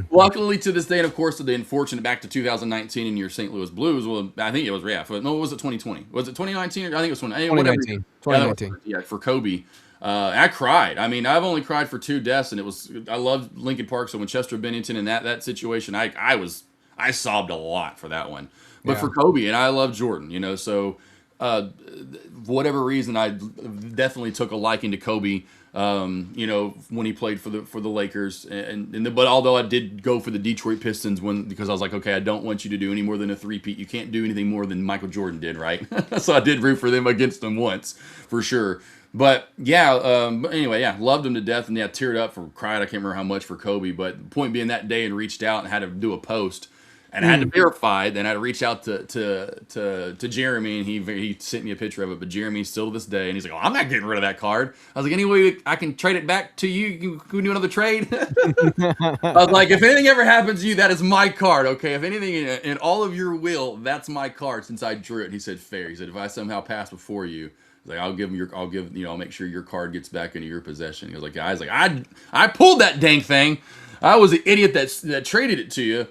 luckily to this day, and of course, the unfortunate back to 2019 in your St. Louis Blues, well, I think it was, no, was it 2020? Was it 2019? I think it was 2019. 2019. Yeah, for Kobe. I cried. I mean, I've only cried for 2 deaths, and I loved Lincoln Park, so when Chester Bennington and that situation, I sobbed a lot for that one. But for Kobe, and I love Jordan, so for whatever reason, I definitely took a liking to Kobe, when he played for the Lakers. But although I did go for the Detroit Pistons because I was like, okay, I don't want you to do any more than a three-peat. You can't do anything more than Michael Jordan did, right? So I did root for them against them once, for sure. But anyway, loved him to death, and teared up cried. I can't remember how much for Kobe, but the point being that day, and reached out and had to do a post. And I had to verify. Then I had to reach out to Jeremy, and he sent me a picture of it. But Jeremy still to this day, and he's like, "Oh, I'm not getting rid of that card." I was like, "Any way I can trade it back to you? You can do another trade." I was like, "If anything ever happens to you, that is my card. Okay, if anything in all of your will, that's my card since I drew it." He said, "Fair." He said, "If I somehow pass before you, like I'll make sure your card gets back into your possession." He was like, "Guys, like I pulled that dang thing. I was the idiot that traded it to you."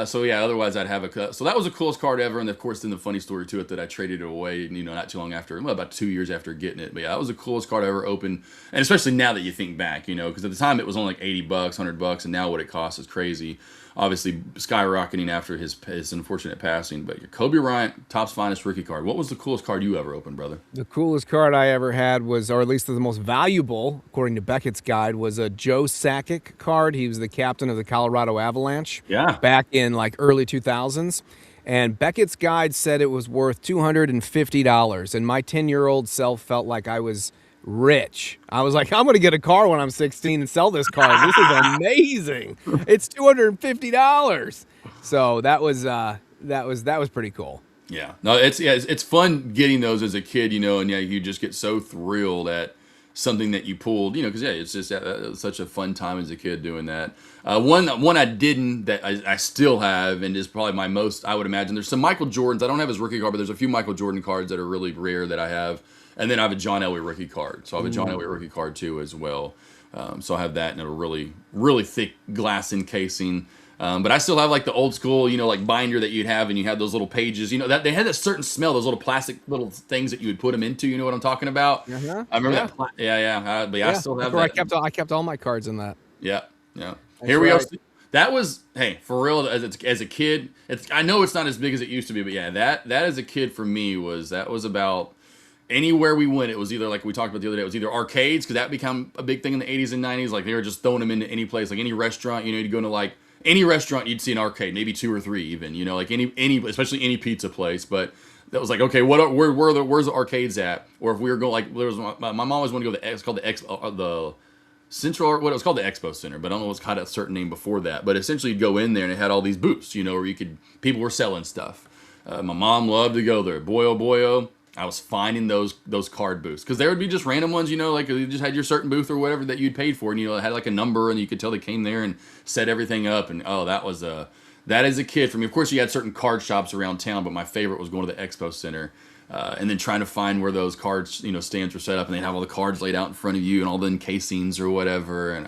So yeah, otherwise I'd have a cut. So that was the coolest card ever, and of course, then the funny story to it that I traded it away, not too long after, well, about 2 years after getting it. But yeah, that was the coolest card I ever opened, and especially now that you think back, because at the time it was only like $80, $100, and now what it costs is crazy. Obviously skyrocketing after his unfortunate passing. But Kobe Bryant, Topps Finest rookie card. What was the coolest card you ever opened, brother? The coolest card I ever had was, or at least the most valuable, according to Beckett's guide, was a Joe Sakic card. He was the captain of the Colorado Avalanche back in like early 2000s. And Beckett's guide said it was worth $250. And my 10-year-old self felt like I was rich. I was like, I'm going to get a car when I'm 16 and sell this car. This is amazing. It's $250. So that was pretty cool. Yeah. No, it's fun getting those as a kid, and you just get so thrilled at something that you pulled, because it's just such a fun time as a kid doing that. One I didn't that I still have, and is probably my most, I would imagine. There's some Michael Jordans. I don't have his rookie card, but there's a few Michael Jordan cards that are really rare that I have. And then I have a John Elway rookie card. So I have a John Elway rookie card too as well. So I have that in a really, really thick glass encasing. But I still have like the old school, like binder that you'd have, and you had those little pages, that they had a certain smell, those little plastic little things that you would put them into. You know what I'm talking about? Uh-huh. I remember that. But I still have that. I kept all my cards in that. Yeah. Here we go. That was, hey, for real, as a kid, I know it's not as big as it used to be, but yeah, that as a kid for me was about anywhere we went. It was either, like we talked about the other day, it was either arcades, because that became a big thing in the 80s and 90s. Like they were just throwing them into any place, like any restaurant. You'd go into like any restaurant, you'd see an arcade, maybe 2 or 3 even. like any especially any pizza place. But that was like, okay, where's the arcades at? Or if we were going, like, there was my mom always wanted to go to it's called the Central, what it was called, the Expo Center, but I don't know what's called a certain name before that. But essentially, you'd go in there and it had all these booths, where people were selling stuff. My mom loved to go there. Boy, oh boy, oh. I was finding those card booths, because there would be just random ones, like you just had your certain booth or whatever that you'd paid for, and it had like a number, and you could tell they came there and set everything up, and that is a kid for me. Of course, you had certain card shops around town, but my favorite was going to the Expo Center, and then trying to find where those cards stands were set up, and they'd have all the cards laid out in front of you and all the encasings or whatever, and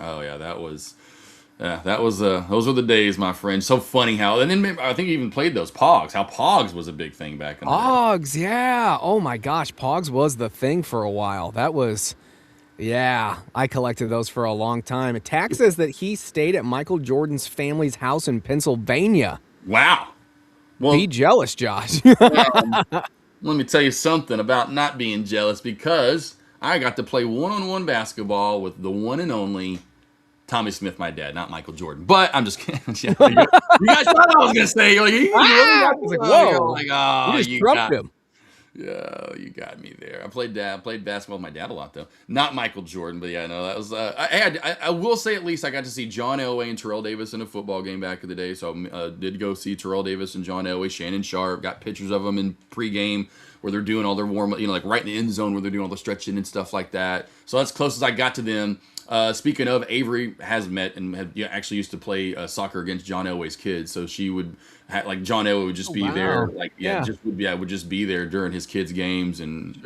those were the days, my friend. So funny how, and then I think you even played those Pogs. How Pogs was a big thing back in the day. Pogs, yeah. Oh my gosh, Pogs was the thing for a while. That was, yeah. I collected those for a long time. Tack says that he stayed at Michael Jordan's family's house in Pennsylvania. Wow. Well, be jealous, Josh. Let me tell you something about not being jealous, because I got to play one-on-one basketball with the one and only Tommy Smith, my dad, not Michael Jordan. But I'm just kidding. You guys thought I was gonna say, you're like, I was like, whoa, like, oh, you trumped him. Yeah, you got me there. I played basketball with my dad a lot, though. Not Michael Jordan, but yeah, no, that was. I will say, at least I got to see John Elway and Terrell Davis in a football game back in the day. So I did go see Terrell Davis and John Elway, Shannon Sharp. Got pictures of them in pregame where they're doing all their warm, like right in the end zone where they're doing all the stretching and stuff like that. So that's close as I got to them. Speaking of, Avery has met and actually used to play soccer against John Elway's kids. So she would like John Elway would just be there, like would just be there during his kids' games, and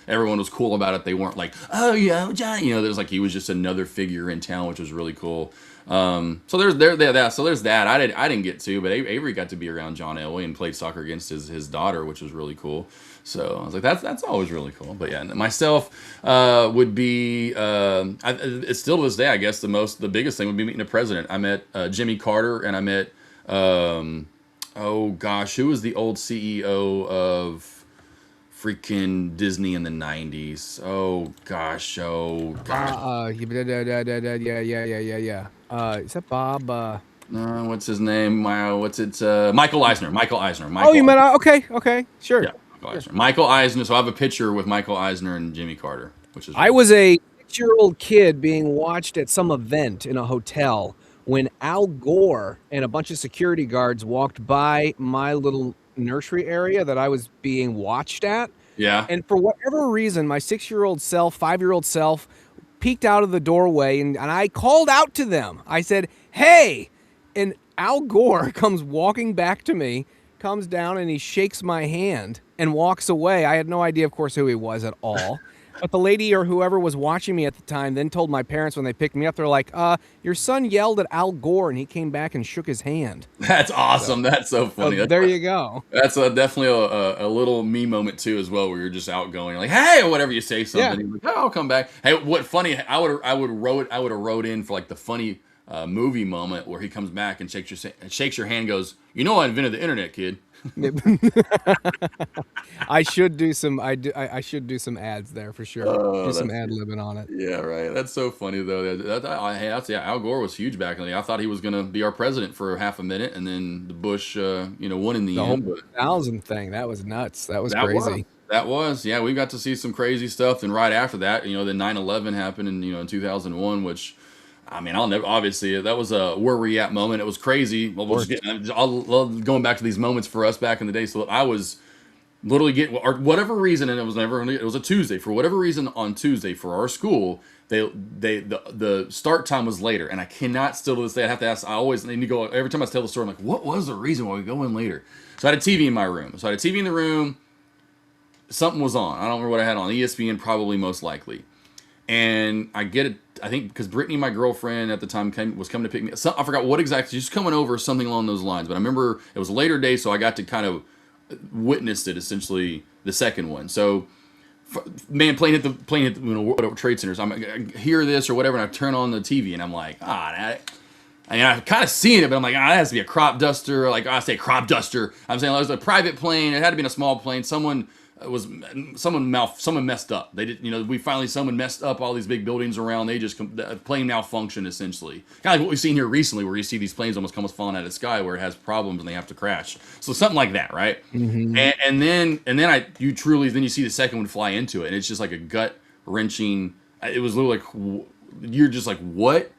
everyone was cool about it. They weren't like, oh yeah, John, there's like he was just another figure in town, which was really cool. So there's that. I didn't get to, but Avery got to be around John Elway and played soccer against his daughter, which was really cool. So I was like, that's always really cool. But yeah, myself would be it's still to this day, I guess the biggest thing would be meeting the president. I met Jimmy Carter, and I met oh gosh, who was the old CEO of freaking Disney in the 90s? Oh gosh. Yeah. Is that Bob? What's his name? Michael Eisner. You meant okay, sure. Yeah. Michael Eisner. So I have a picture with Michael Eisner and Jimmy Carter, which is. I was a 6-year-old kid being watched at some event in a hotel when Al Gore and a bunch of security guards walked by my little nursery area that I was being watched at. Yeah. And for whatever reason, my 6-year-old self, 5-year-old self peeked out of the doorway and I called out to them. I said, "Hey!" And Al Gore comes walking back to me, comes down and he shakes my hand and walks away. I had no idea, of course, who he was at all. But the lady or whoever was watching me at the time then told my parents when they picked me up, they're like, your son yelled at Al Gore and he came back and shook his hand. That's awesome. That's so funny. So there you go. That's definitely a little me moment too, as well, where you're just outgoing, like, "Hey," or whatever, you say something. Yeah. Like, "Oh, I'll come back." Hey, what funny? I would have wrote in for like the funny movie moment where he comes back and shakes your hand, goes, "You know, I invented the internet, kid." I should do some. I should do some ads there for sure. Do some ad libbing on it. Yeah, right. That's so funny though. Al Gore was huge back in the day. I thought he was gonna be our president for half a minute, and then the Bush, won in the The end. whole But 2000 thing, that was nuts. That was that crazy. yeah. We got to see some crazy stuff. Then right after that, then 9/11 happened in 2001, which. I mean, I'll never. Obviously, that was a where we at moment. It was crazy. Well, I'll going back to these moments for us back in the day. So I was literally getting, or whatever reason, and it was a Tuesday for whatever reason on Tuesday for our school. The start time was later, and I cannot still to this day. I have to ask. I always need to go every time I tell the story. I'm like, what was the reason why we go in later? So I had a TV in my room. So I had a TV in the room. Something was on. I don't remember what I had on. ESPN, probably, most likely. And I get it. I think because Brittany, my girlfriend at the time, was coming to pick me up. I forgot what exactly. She's coming over, something along those lines. But I remember it was a later day, so I got to kind of witness it, essentially, the second one. So, man, plane hit the whatever Trade Centers. I hear this or whatever, and I turn on the TV, and I'm like, and I'm kind of seeing it, but I'm like, that has to be a crop duster. Like, I say crop duster. I'm saying it was a private plane. It had to be in a small plane. Someone messed up. They did, someone messed up all these big buildings around. They just plane malfunctioned, essentially. Kind of like what we've seen here recently, where you see these planes almost falling out of the sky, where it has problems and they have to crash. So something like that, right? Mm-hmm. And then you see the second one fly into it, and it's just like a gut wrenching. It was literally like, you're just like, what?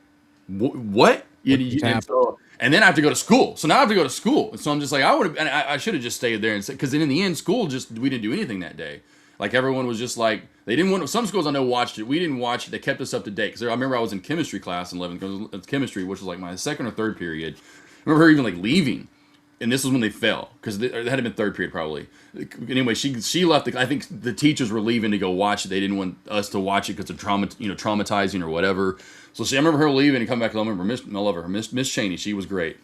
And then I have to go to school. So now I have to go to school. And so I'm just like, I should have just stayed there. Because then in the end, school we didn't do anything that day. Like, everyone was just like, they didn't want to, some schools I know watched it. We didn't watch it. They kept us up to date. Because I remember I was in chemistry class in 11th, because it's chemistry, which was like my second or third period. I remember her even like leaving. And this was when they fell, because it had been third period probably. Anyway, she left. I think the teachers were leaving to go watch it. They didn't want us to watch it because of traumatizing or whatever. So I remember her leaving and coming back. I love her, Miss Cheney. She was great.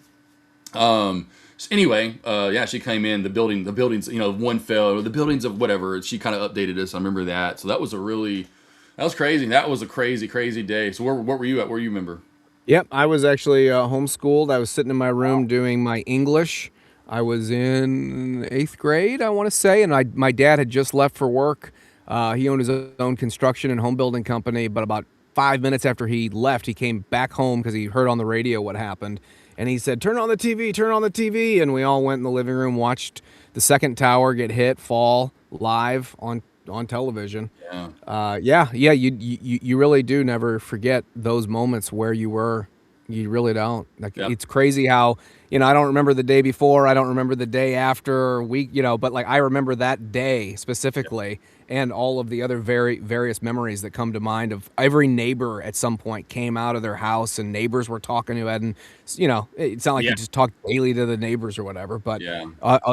So anyway, she came in. The buildings, one fell. The buildings of whatever. She kind of updated us. I remember that. So that was crazy. That was a crazy, crazy day. So what were you at? Where you remember? Yep, I was actually homeschooled. I was sitting in my room doing my English. I was in 8th grade, I want to say, and my dad had just left for work. He owned his own construction and home building company, but about 5 minutes after he left, he came back home because he heard on the radio what happened. And he said, turn on the TV. And we all went in the living room, watched the second tower get hit, fall live on television. You really do never forget those moments where you were. You really don't. It's crazy how, I don't remember the day before, I don't remember the day after, or week, but like I remember that day specifically, and all of the other various memories that come to mind of every neighbor at some point came out of their house and neighbors were talking to it, and it's not like you just talk daily to the neighbors or whatever, but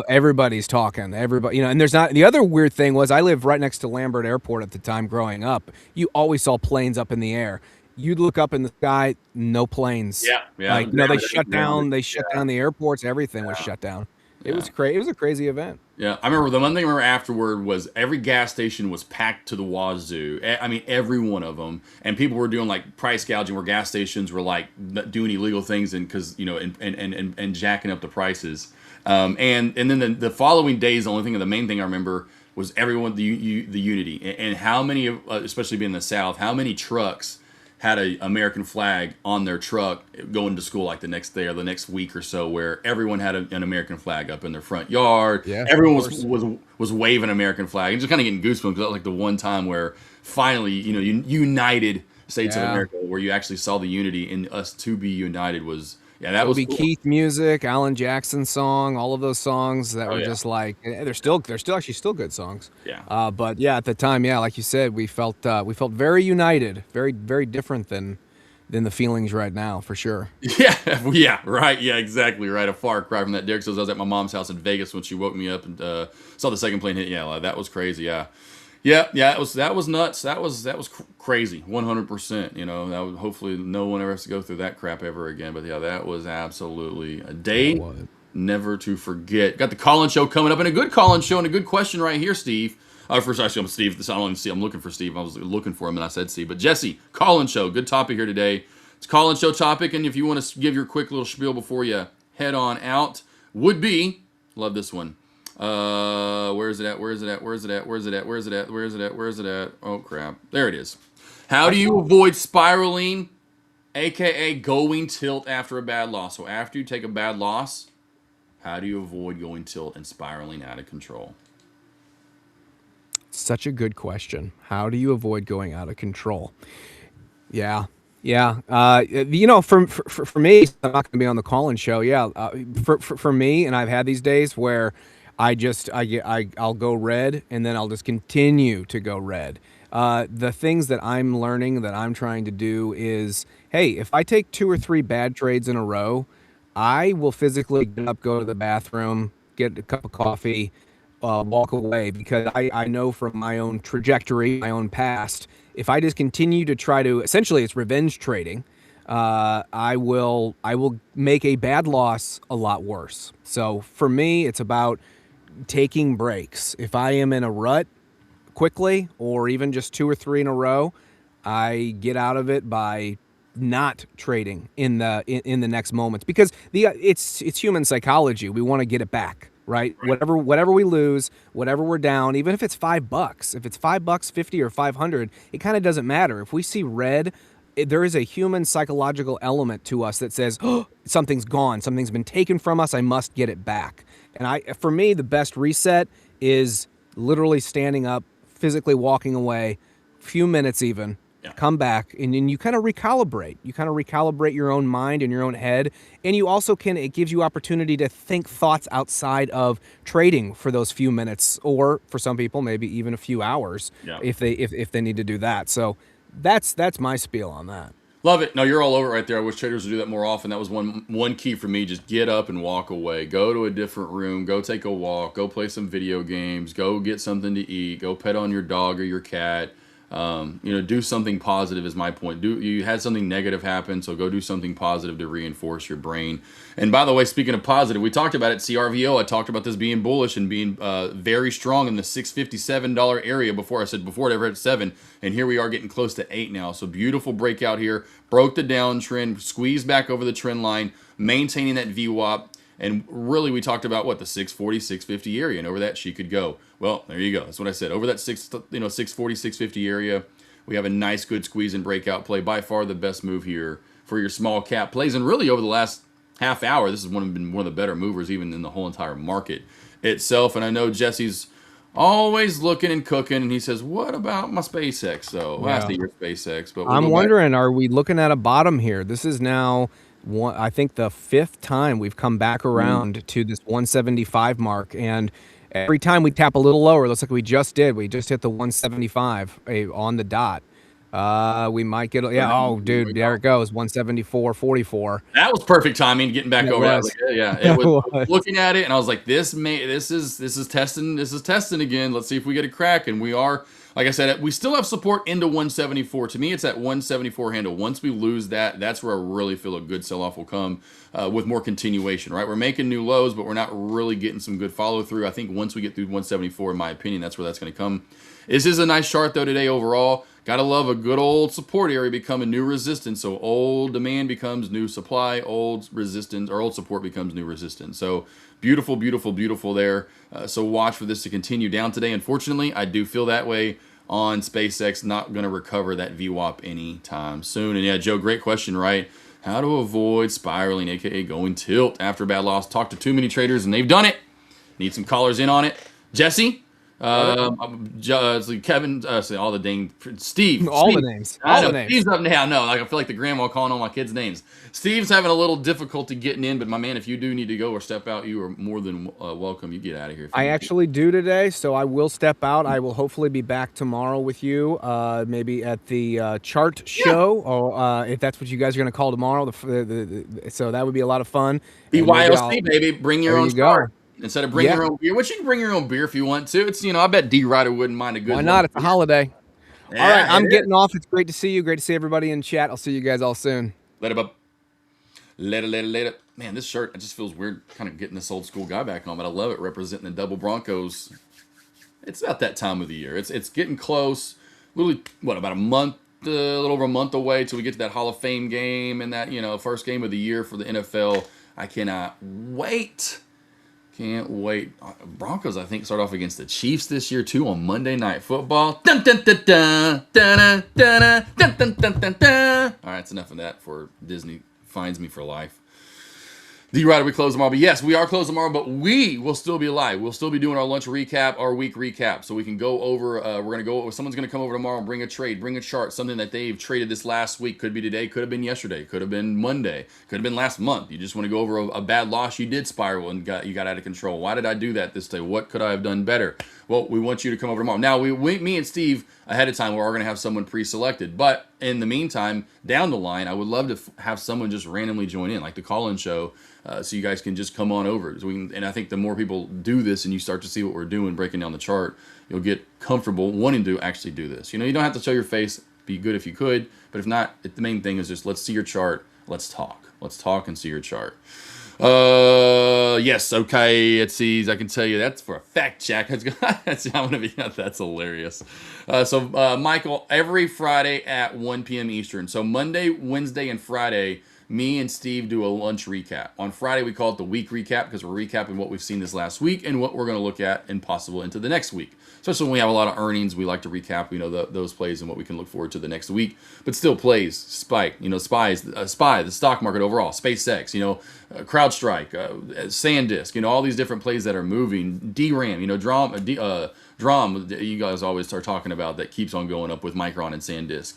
everybody's talking, everybody, and there's not. The other weird thing was I lived right next to Lambert Airport at the time growing up. You always saw planes up in the air. You'd look up in the sky, no planes. Like, they shut down. They shut down the airports. Everything was shut down. It was crazy. It was a crazy event. Yeah, I remember the one thing I remember afterward was every gas station was packed to the wazoo. I mean, every one of them, and people were doing like price gouging, where gas stations were like doing illegal things and and jacking up the prices. And then the following days, the main thing I remember was everyone the unity, and how many, especially being in the South, how many trucks had an American flag on their truck going to school, like the next day or the next week or so, where everyone had an American flag up in their front yard. Yeah, everyone was waving American flag, and just kind of getting goosebumps, because that was like the one time where finally, united States of Yeah. America, where you actually saw the unity in us to be united was, yeah, that was Toby cool. Keith music, Alan Jackson song, all of those songs that Oh were yeah, just like they're still actually still good songs. yeah. But yeah, at the time, yeah, like you said, we felt very united, very very different than the feelings right now for sure. Yeah, yeah, right. Yeah, exactly right. A far cry from that. Derek says I was at my mom's house in Vegas when she woke me up and saw the second plane hit. Yeah, that was crazy. Yeah, yeah. That was nuts. That was crazy. 100%. You know, that was, hopefully no one ever has to go through that crap ever again. But yeah, that was absolutely a day never to forget. Got the call-in show coming up, and a good call-in show and a good question right here, Steve. First, actually, I'm Steve. I don't even see. I'm looking for Steve. I was looking for him, and I said Steve. But Jesse, call-in show. Good topic here today. It's a call-in show topic, and if you want to give your quick little spiel before you head on out, would be, love this one. Where is it at? Where is it at? Where is it at? Where is it at? Where is it at? Where is it at? Where is it at? Oh crap! There it is. How do you avoid spiraling, aka going tilt after a bad loss? So after you take a bad loss, how do you avoid going tilt and spiraling out of control? Such a good question. How do you avoid going out of control? Yeah. Yeah. You know, for me, I'm not going to be on the call-in show. Yeah. For me, and I've had these days where I'll go red and then I'll just continue to go red. The things that I'm learning that I'm trying to do is, hey, if I take 2 or 3 bad trades in a row, I will physically get up, go to the bathroom, get a cup of coffee, walk away, because I know from my own trajectory, my own past, if I just continue to try to, essentially it's revenge trading, I will make a bad loss a lot worse. So for me, it's about taking breaks. If I am in a rut quickly, or even just 2 or 3 in a row, I get out of it by not trading in the next moments, because it's human psychology. We want to get it back. Right? Whatever we lose, whatever we're down, even if it's $5, if it's $5, 50 or 500, it kind of doesn't matter. If we see red, there is a human psychological element to us that says, oh, something's gone, something's been taken from us, I must get it back. And for me, the best reset is literally standing up, physically walking away, few minutes even, come back, and then you kind of recalibrate. You kind of recalibrate your own mind and your own head, and you also it gives you opportunity to think thoughts outside of trading for those few minutes, or for some people, maybe even a few hours, if they need to do that. So that's my spiel on that. Love it. No, you're all over it right there. I wish traders would do that more often. That was one key for me. Just get up and walk away. Go to a different room. Go take a walk. Go play some video games. Go get something to eat. Go pet on your dog or your cat. Do something positive is my point. You had something negative happen, so go do something positive to reinforce your brain. And by the way, speaking of positive, we talked about it, CRVO. I talked about this being bullish and being very strong in the $657 area before. I said before it ever hit 7, and here we are getting close to 8 now. So beautiful breakout here. Broke the downtrend, squeezed back over the trend line, maintaining that VWAP. And really, we talked about the 640, 650 area, and over that she could go. Well, there you go. That's what I said. Over that 640, 650 area, we have a nice, good squeeze and breakout play. By far the best move here for your small cap plays. And really, over the last half hour, this has been one of the better movers, even in the whole entire market itself. And I know Jesse's always looking and cooking, and he says, "What about my SpaceX?" So last year SpaceX, but I'm wondering, are we looking at a bottom here? This is now, I think, the 5th time we've come back around to this 175 mark, and every time we tap a little lower, looks like we just did. We just hit the 175 on the dot. We might get, oh, dude, there it goes, 174.44. That was perfect timing, getting back over that. It was looking at it, and I was like, this is testing again. Let's see if we get a crack, and we are. Like I said, we still have support into 174. To me, it's that 174 handle. Once we lose that, that's where I really feel a good sell-off will come with more continuation, right? We're making new lows, but we're not really getting some good follow-through. I think once we get through 174, in my opinion, that's where that's going to come. This is a nice chart, though, today overall. Got to love a good old support area become a new resistance. So old demand becomes new supply, old resistance, or old support becomes new resistance. So beautiful, beautiful, beautiful there. So watch for this to continue down today. Unfortunately, I do feel that way on SpaceX. Not going to recover that VWAP anytime soon. And yeah, Joe, great question, right? How to avoid spiraling, aka going tilt after a bad loss. Talked to too many traders and they've done it. Need some callers in on it. Jesse, Kevin, say all the dang Steve. All the Steve. names. I All know the names. Steve's up now. No, like I feel like the grandma calling all my kids' names. Steve's having a little difficulty getting in, but my man, if you do need to go or step out, you are more than welcome. You get out of here. I actually do today, so I will step out. I will hopefully be back tomorrow with you, maybe at the chart show, or if that's what you guys are going to call tomorrow. So that would be a lot of fun. BYOC, baby. Bring your own chart. Instead of bringing your own beer, which you can bring your own beer if you want to. It's, I bet D Ryder wouldn't mind a good. Why not? It's a holiday. Yeah, all right, I'm getting off. It's great to see you. Great to see everybody in chat. I'll see you guys all soon. Later. Man, this shirt, it just feels weird kind of getting this old school guy back on, but I love it representing the double Broncos. It's about that time of the year. It's getting close. Literally, about a month, a little over a month away till we get to that Hall of Fame game and that, first game of the year for the NFL. I cannot wait. Can't wait. Broncos, I think, start off against the Chiefs this year, too, on Monday Night Football. Dun, dun, dun, dun, dun, dun, dun, dun, dun, dun, dun, dun. All right, that's enough of that for Disney fines me for life. D-Rider, we close tomorrow. But yes, we are closed tomorrow, but we will still be live. We'll still be doing our lunch recap, our week recap. So we can go over, someone's going to come over tomorrow and bring a trade, bring a chart, something that they've traded this last week. Could be today, could have been yesterday, could have been Monday, could have been last month. You just want to go over a bad loss you did spiral and you got out of control. Why did I do that this day? What could I have done better? Well, we want you to come over tomorrow. Now, me and Steve, ahead of time, we are going to have someone pre-selected. But in the meantime, down the line, I would love to have someone just randomly join in, like the call-in show, so you guys can just come on over. And I think the more people do this and you start to see what we're doing, breaking down the chart, you'll get comfortable wanting to actually do this. You don't have to show your face. Be good if you could. But if not, the main thing is just let's see your chart. Let's talk. Let's talk and see your chart. Yes, okay. It sees. I can tell you that's for a fact check. That's hilarious. Michael, every Friday at 1 p.m. Eastern. So Monday, Wednesday, and Friday, me and Steve do a lunch recap. On Friday, we call it the week recap because we're recapping what we've seen this last week and what we're going to look at and possible into the next week. Especially when we have a lot of earnings, we like to recap, those plays and what we can look forward to the next week. But still plays, Spike, SPY, the stock market overall, SpaceX, CrowdStrike, SanDisk, all these different plays that are moving. DRAM, DRAM, you guys always start talking about that keeps on going up with Micron and SanDisk.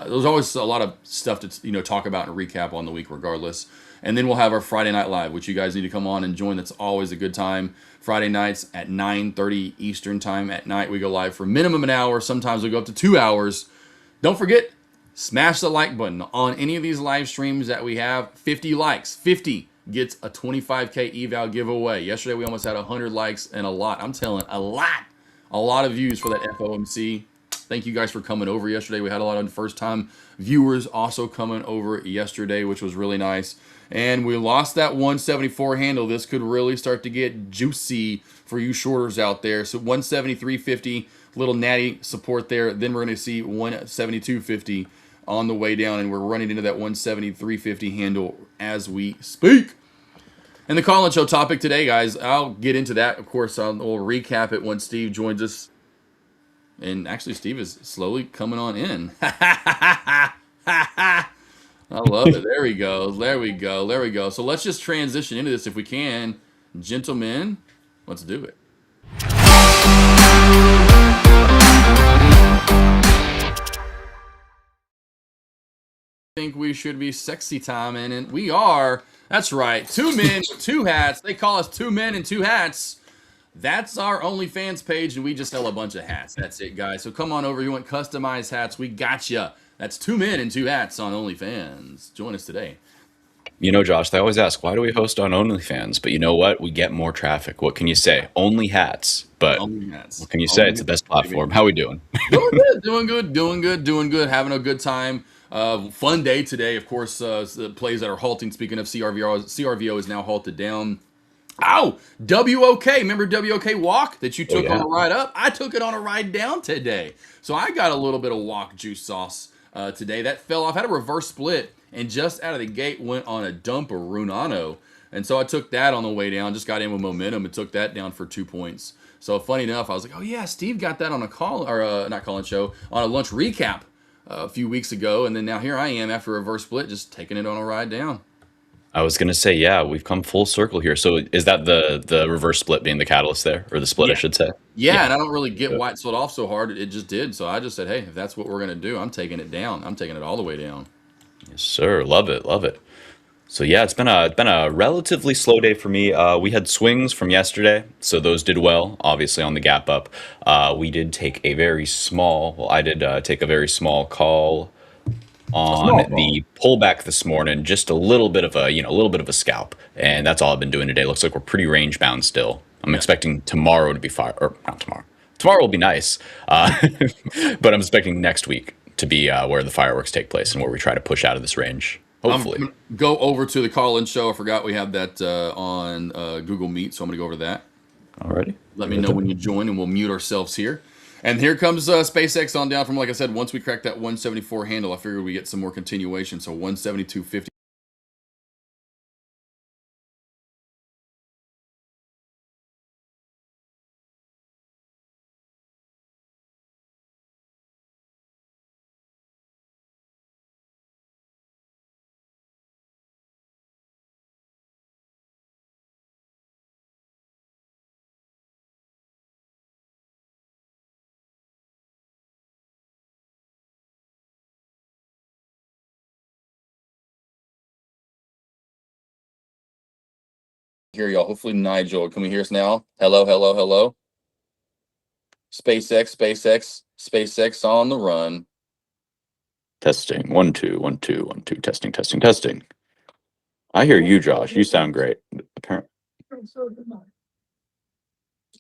There's always a lot of stuff to talk about and recap on the week regardless. And then we'll have our Friday Night Live, which you guys need to come on and join. That's always a good time. Friday nights at 9:30 Eastern time at night. We go live for minimum an hour. Sometimes we go up to 2 hours. Don't forget, smash the like button on any of these live streams that we have. 50 likes. 50 gets a 25K eval giveaway. Yesterday we almost had 100 likes and a lot. I'm telling a lot of views for that FOMC. Thank you guys for coming over yesterday. We had a lot of first-time viewers also coming over yesterday, which was really nice. And we lost that 174 handle. This could really start to get juicy for you shorters out there. So 173.50, little natty support there. Then we're going to see 172.50 on the way down, and we're running into that 173.50 handle as we speak. And the call-in show topic today, guys, I'll get into that. Of course, we'll recap it once Steve joins us. And actually, Steve is slowly coming on in. I love it. There we go. So let's just transition into this if we can. Gentlemen, let's do it. I think we should be sexy timing, and we are. That's right. 2 men with 2 hats. They call us 2 men and 2 hats. That's our OnlyFans page, and we just sell a bunch of hats. That's it, guys. So come on over. You want customized hats? We got you. That's 2 men and 2 hats on OnlyFans. Join us today. Josh, they always ask, why do we host on OnlyFans? But you know what? We get more traffic. What can you say? Only hats. But Only hats. What can you say? It's the best platform. How we doing? Doing good. Having a good time. Fun day today. Of course, the plays that are halting. Speaking of CRVO is now halted down. Oh, WOK. Remember WOK walk that you took on a ride up? I took it on a ride down today. So I got a little bit of walk juice sauce today. That fell off. Had a reverse split and just out of the gate went on a dump of Runano. And so I took that on the way down. Just got in with momentum and took that down for 2 points. So funny enough, I was like, oh yeah, Steve got that on a call, or not call-in show, on a lunch recap a few weeks ago. And then now here I am after a reverse split, just taking it on a ride down. I was gonna say, yeah, we've come full circle here. So is that the reverse split being the catalyst there, or the split, I Yeah. should say? Yeah, Yeah. and I don't really get Good. why it sold off so hard. It just did. So I just said, hey, if that's what we're gonna do, I'm taking it down. I'm taking it all the way down. Yes, sir. Love it. Love it. So yeah, it's been a relatively slow day for me. We had swings from yesterday, so those did well. Obviously on the gap up, we did take a very small. Well, I did take a very small call A on small call. the pullback this morning. Just a little bit of a little bit of a scalp, and that's all I've been doing today. Looks like we're pretty range bound still. I'm Yeah. expecting tomorrow to be fire, or not tomorrow. Tomorrow will be nice, but I'm expecting next week to be where the fireworks take place and where we try to push out of this range. I'm Hopefully. gonna go over to the call-in show. I forgot we have that on Google Meet, so I'm gonna go over to that. Alrighty. Let me know when you join, and we'll mute ourselves here. And here comes SpaceX on down from, like I said, once we crack that 174 handle, I figured we get some more continuation. So 172.50. Here, y'all. Hopefully, Nigel, can we hear us now? Hello, hello, hello. SpaceX on the run. Testing. 1 2 1 2 1 2. Testing. Testing. Testing. I hear you, Josh. You sound great. Apparently.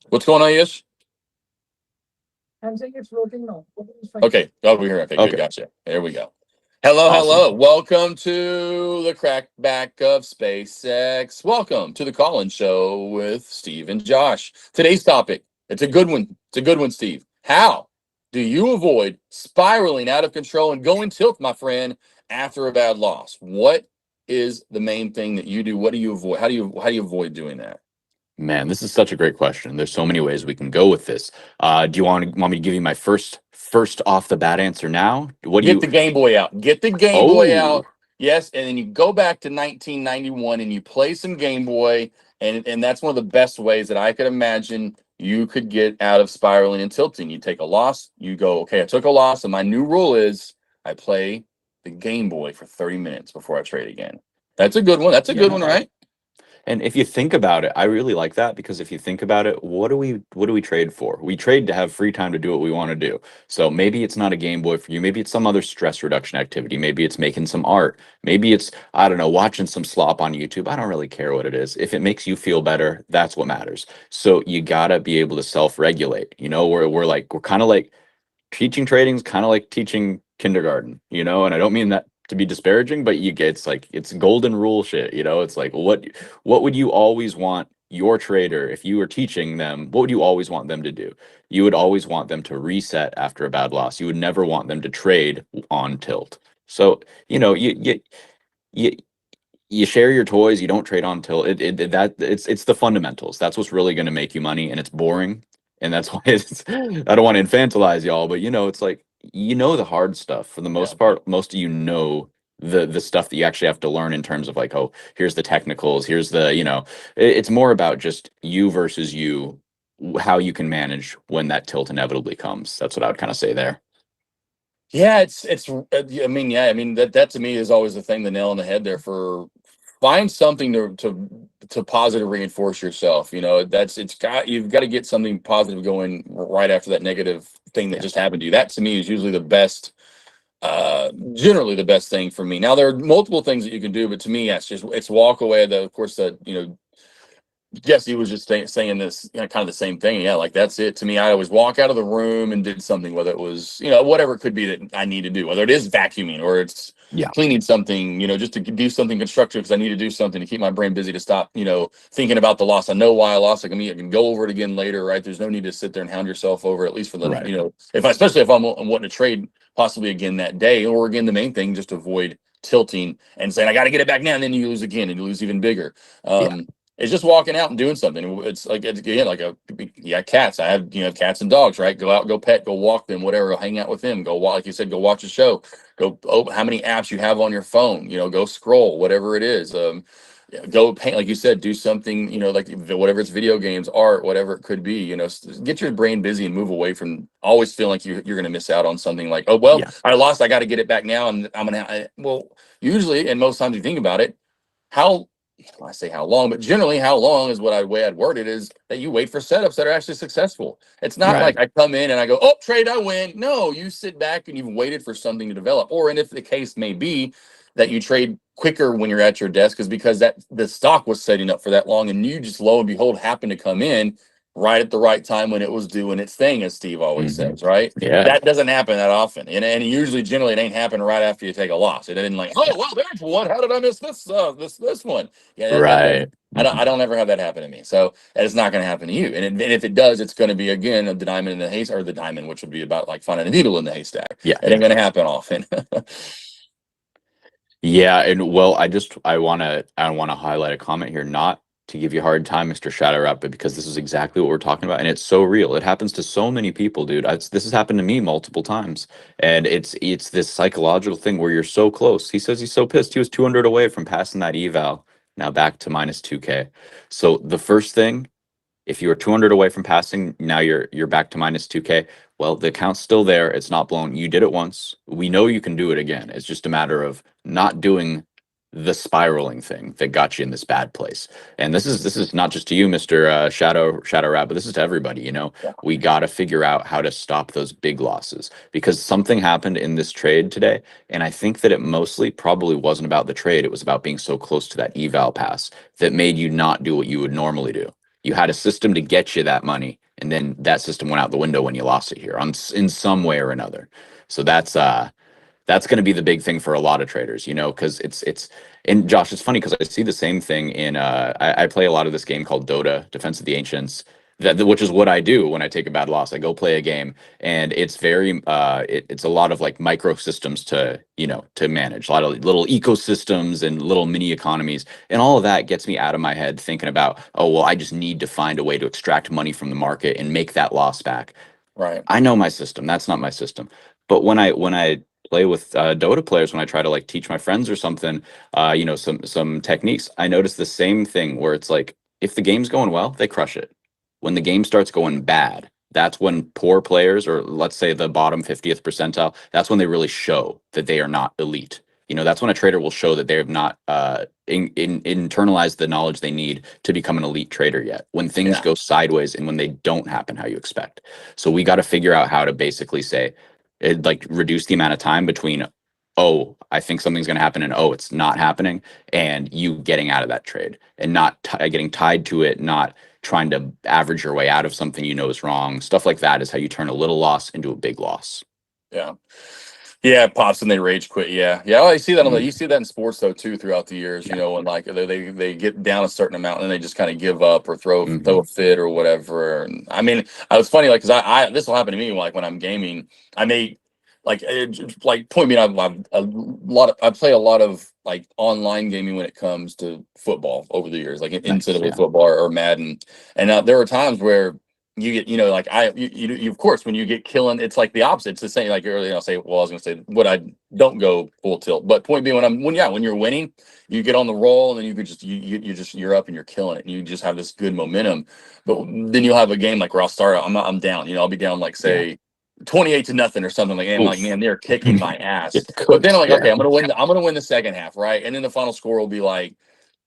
What's going on, Yish? I'm saying it's working now. Okay. Oh, we're here. Okay, good. Okay. Gotcha. There we go. Hello, Awesome. hello. Welcome to the crackback of SpaceX. Welcome to the call-in show with Steve and Josh. Today's topic, it's a good one. It's a good one, Steve. How do you avoid spiraling out of control and going tilt, my friend, after a bad loss? What is the main thing that you do? What do you avoid? How do you avoid doing that? Man, this is such a great question. There's so many ways we can go with this. Do you want me to give you my first off the bat answer now? What do Get you? the Game Boy out. Get the Game Boy Oh, out. Yes, and then you go back to 1991 and you play some Game Boy, and that's one of the best ways that I could imagine you could get out of spiraling and tilting. You take a loss, you go, okay, I took a loss, and my new rule is I play the Game Boy for 30 minutes before I trade again. That's a good one. That's a good one, yeah. right? And if you think about it, I really like that, because if you think about it, what do we trade for? We trade to have free time to do what we want to do. So maybe it's not a Game Boy for you. Maybe it's some other stress reduction activity. Maybe it's making some art. Maybe it's, I don't know, watching some slop on YouTube. I don't really care what it is. If it makes you feel better, that's what matters. So you gotta be able to self-regulate. We're kind of like teaching trading is kind of like teaching kindergarten, and I don't mean that to be disparaging, but it's golden rule shit. It's like, what would you always want your trader, if you were teaching them, what would you always want them to do? You would always want them to reset after a bad loss. You would never want them to trade on tilt. So you you share your toys. You don't trade on tilt. It's the fundamentals. That's what's really going to make you money, and it's boring. And that's why I don't want to infantilize y'all, but it's like, the hard stuff for the most part. Most of the stuff that you actually have to learn in terms of like, oh, here's the technicals, here's it's more about just you versus you, how you can manage when that tilt inevitably comes. That's what I would kind of say there. Yeah, I mean, that to me is always the thing, the nail on the head there. For find something to positive reinforce yourself. You've got to get something positive going right after that negative thing that just happened to you. That to me is usually the best, generally the best thing for me. Now there are multiple things that you can do, but to me, it's walk away. Of course, Jesse was just saying this, kind of the same thing. Yeah, like that's it. To me, I always walk out of the room and did something, whether it was, whatever it could be that I need to do, whether it is vacuuming or it's cleaning something, just to do something constructive, because I need to do something to keep my brain busy, to stop, thinking about the loss. I know why I lost. I can go over it again later, right? There's no need to sit there and hound yourself over, at least for the, Right. especially if I'm wanting to trade possibly again that day, or again, the main thing, just avoid tilting and saying, I got to get it back now. And then you lose again and you lose even bigger. It's just walking out and doing something. It's like, again, like you got cats. I have, cats and dogs, right? Go out, go pet, go walk them, whatever. Go hang out with them. Go walk, like you said, go watch a show. Go open how many apps you have on your phone. Go scroll, whatever it is. Go paint, like you said, do something. Like whatever it's video games, art, whatever it could be. Get your brain busy and move away from always feeling like you're going to miss out on something. Like, oh well, Yeah. I lost. I got to get it back now, and I'm gonna. Well, usually, and most times you think about it, how. I say how long, but generally how long is way I'd word it is that you wait for setups that are actually successful. It's not Right. like I come in and I go, oh, trade, I win. No, you sit back and you've waited for something to develop. Or, and if the case may be that you trade quicker when you're at your desk is because that the stock was setting up for that long and you just lo and behold happened to come in right at the right time when it was doing its thing, as Steve always says, right? Yeah. That doesn't happen that often. And usually generally it ain't happen right after you take a loss. It didn't like, oh well, there's one. How did I miss this this one? Yeah, that Right. doesn't- I don't ever have that happen to me. So it's not going to happen to you. And if it does, it's going to be again the diamond in the haystack, or the diamond, which would be about like finding a needle in the haystack. Yeah. It ain't going to happen often. Yeah, and well, I wanna highlight a comment here, not to give you a hard time, Mr. Shadow Rap, but because this is exactly what we're talking about, and it's so real. It happens to so many people, dude. This has happened to me multiple times, and it's this psychological thing where you're so close. He says he's so pissed. He was 200 away from passing that eval. Now back to minus 2K. So the first thing, if you were 200 away from passing, now you're back to minus 2K. Well, the account's still there. It's not blown. You did it once. We know you can do it again. It's just a matter of not doing the spiraling thing that got you in this bad place. And this is not just to you, Mr. Shadow Rabbit. This is to everybody. We got to figure out how to stop those big losses, because something happened in this trade today. And I think that it mostly probably wasn't about the trade. It was about being so close to that eval pass that made you not do what you would normally do. You had a system to get you that money, and then that system went out the window when you lost it here in some way or another. So that's going to be the big thing for a lot of traders, because it's and Josh, it's funny because I see the same thing in I play a lot of this game called Dota, Defense of the Ancients, which is what I do when I take a bad loss. I go play a game, and it's very it's a lot of like micro systems to manage, a lot of little ecosystems and little mini economies, and all of that gets me out of my head thinking about, oh well, I just need to find a way to extract money from the market and make that loss back. Right. I know my system. That's not my system. But when I play with Dota players, when I try to like teach my friends or something, some techniques, I notice the same thing where it's like, if the game's going well, they crush it. When the game starts going bad, that's when poor players, or let's say the bottom 50th percentile, that's when they really show that they are not elite. That's when a trader will show that they have not internalized the knowledge they need to become an elite trader yet, when things go sideways and when they don't happen how you expect. So we got to figure out how to basically say, like, reduce the amount of time between, oh, I think something's going to happen, and oh, it's not happening, and you getting out of that trade and not getting tied to it, not trying to average your way out of something is wrong. Stuff like that is how you turn a little loss into a big loss. Yeah, it pops and they rage quit. Yeah. Well, you see that you see that in sports though too throughout the years. When like they get down a certain amount and they just kind of give up or throw a fit or whatever. And I mean, it was funny, like, because I this will happen to me, like when I'm gaming. I may point being, I play a lot of like online gaming when it comes to football over the years, like NCAA football or Madden. And there are times where you get, like you of course, when you get killing, it's like the opposite. It's the same, like earlier, I was going to say what I don't go full tilt, but point being, when you're winning, you get on the roll and then you could just, you're up and you're killing it and you just have this good momentum. But then you'll have a game like where I'll start, I'm down, I'll be down, like say 28-0 or something, like, and I'm like, man, they're kicking my ass. But then I'm like, okay, I'm going to win the second half. Right. And then the final score will be like,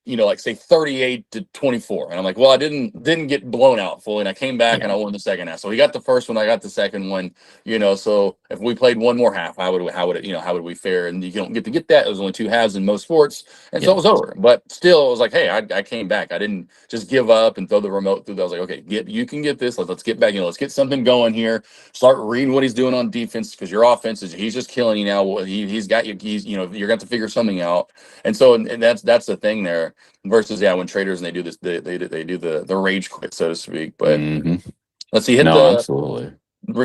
like say 38-24. And I'm like, well, I didn't get blown out fully. And I came back and I won the second half. So he got the first one, I got the second one, so if we played one more half, how would we fare? And you don't get to get that. It was only two halves in most sports. And so it was over. But still, it was like, hey, I came back. I didn't just give up and throw the remote through. I was like, okay, you can get this. Let's get back, let's get something going here. Start reading what he's doing on defense, because your offense he's just killing you now. He's got you, you're going to have to figure something out. And so, and that's the thing there. Versus when traders, and they do this, they do the rage quit, so to speak. But let's see, absolutely.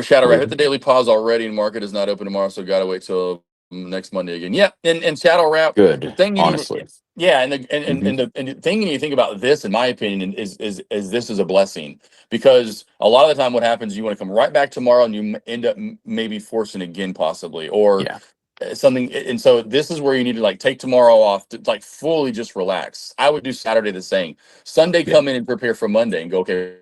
Shadow, hit the daily pause already, and market is not open tomorrow, so gotta wait till next Monday again. Yeah, and shadow wrap. Good, The thing you honestly. need to, yeah, and the thing you need to think about this, in my opinion, is this is a blessing, because a lot of the time what happens, you want to come right back tomorrow and you end up maybe forcing again possibly, or Yeah. something. And so this is where you need to like take tomorrow off to like fully just relax. I would do Saturday the same. Sunday, Yeah. come in and prepare for Monday and go, okay,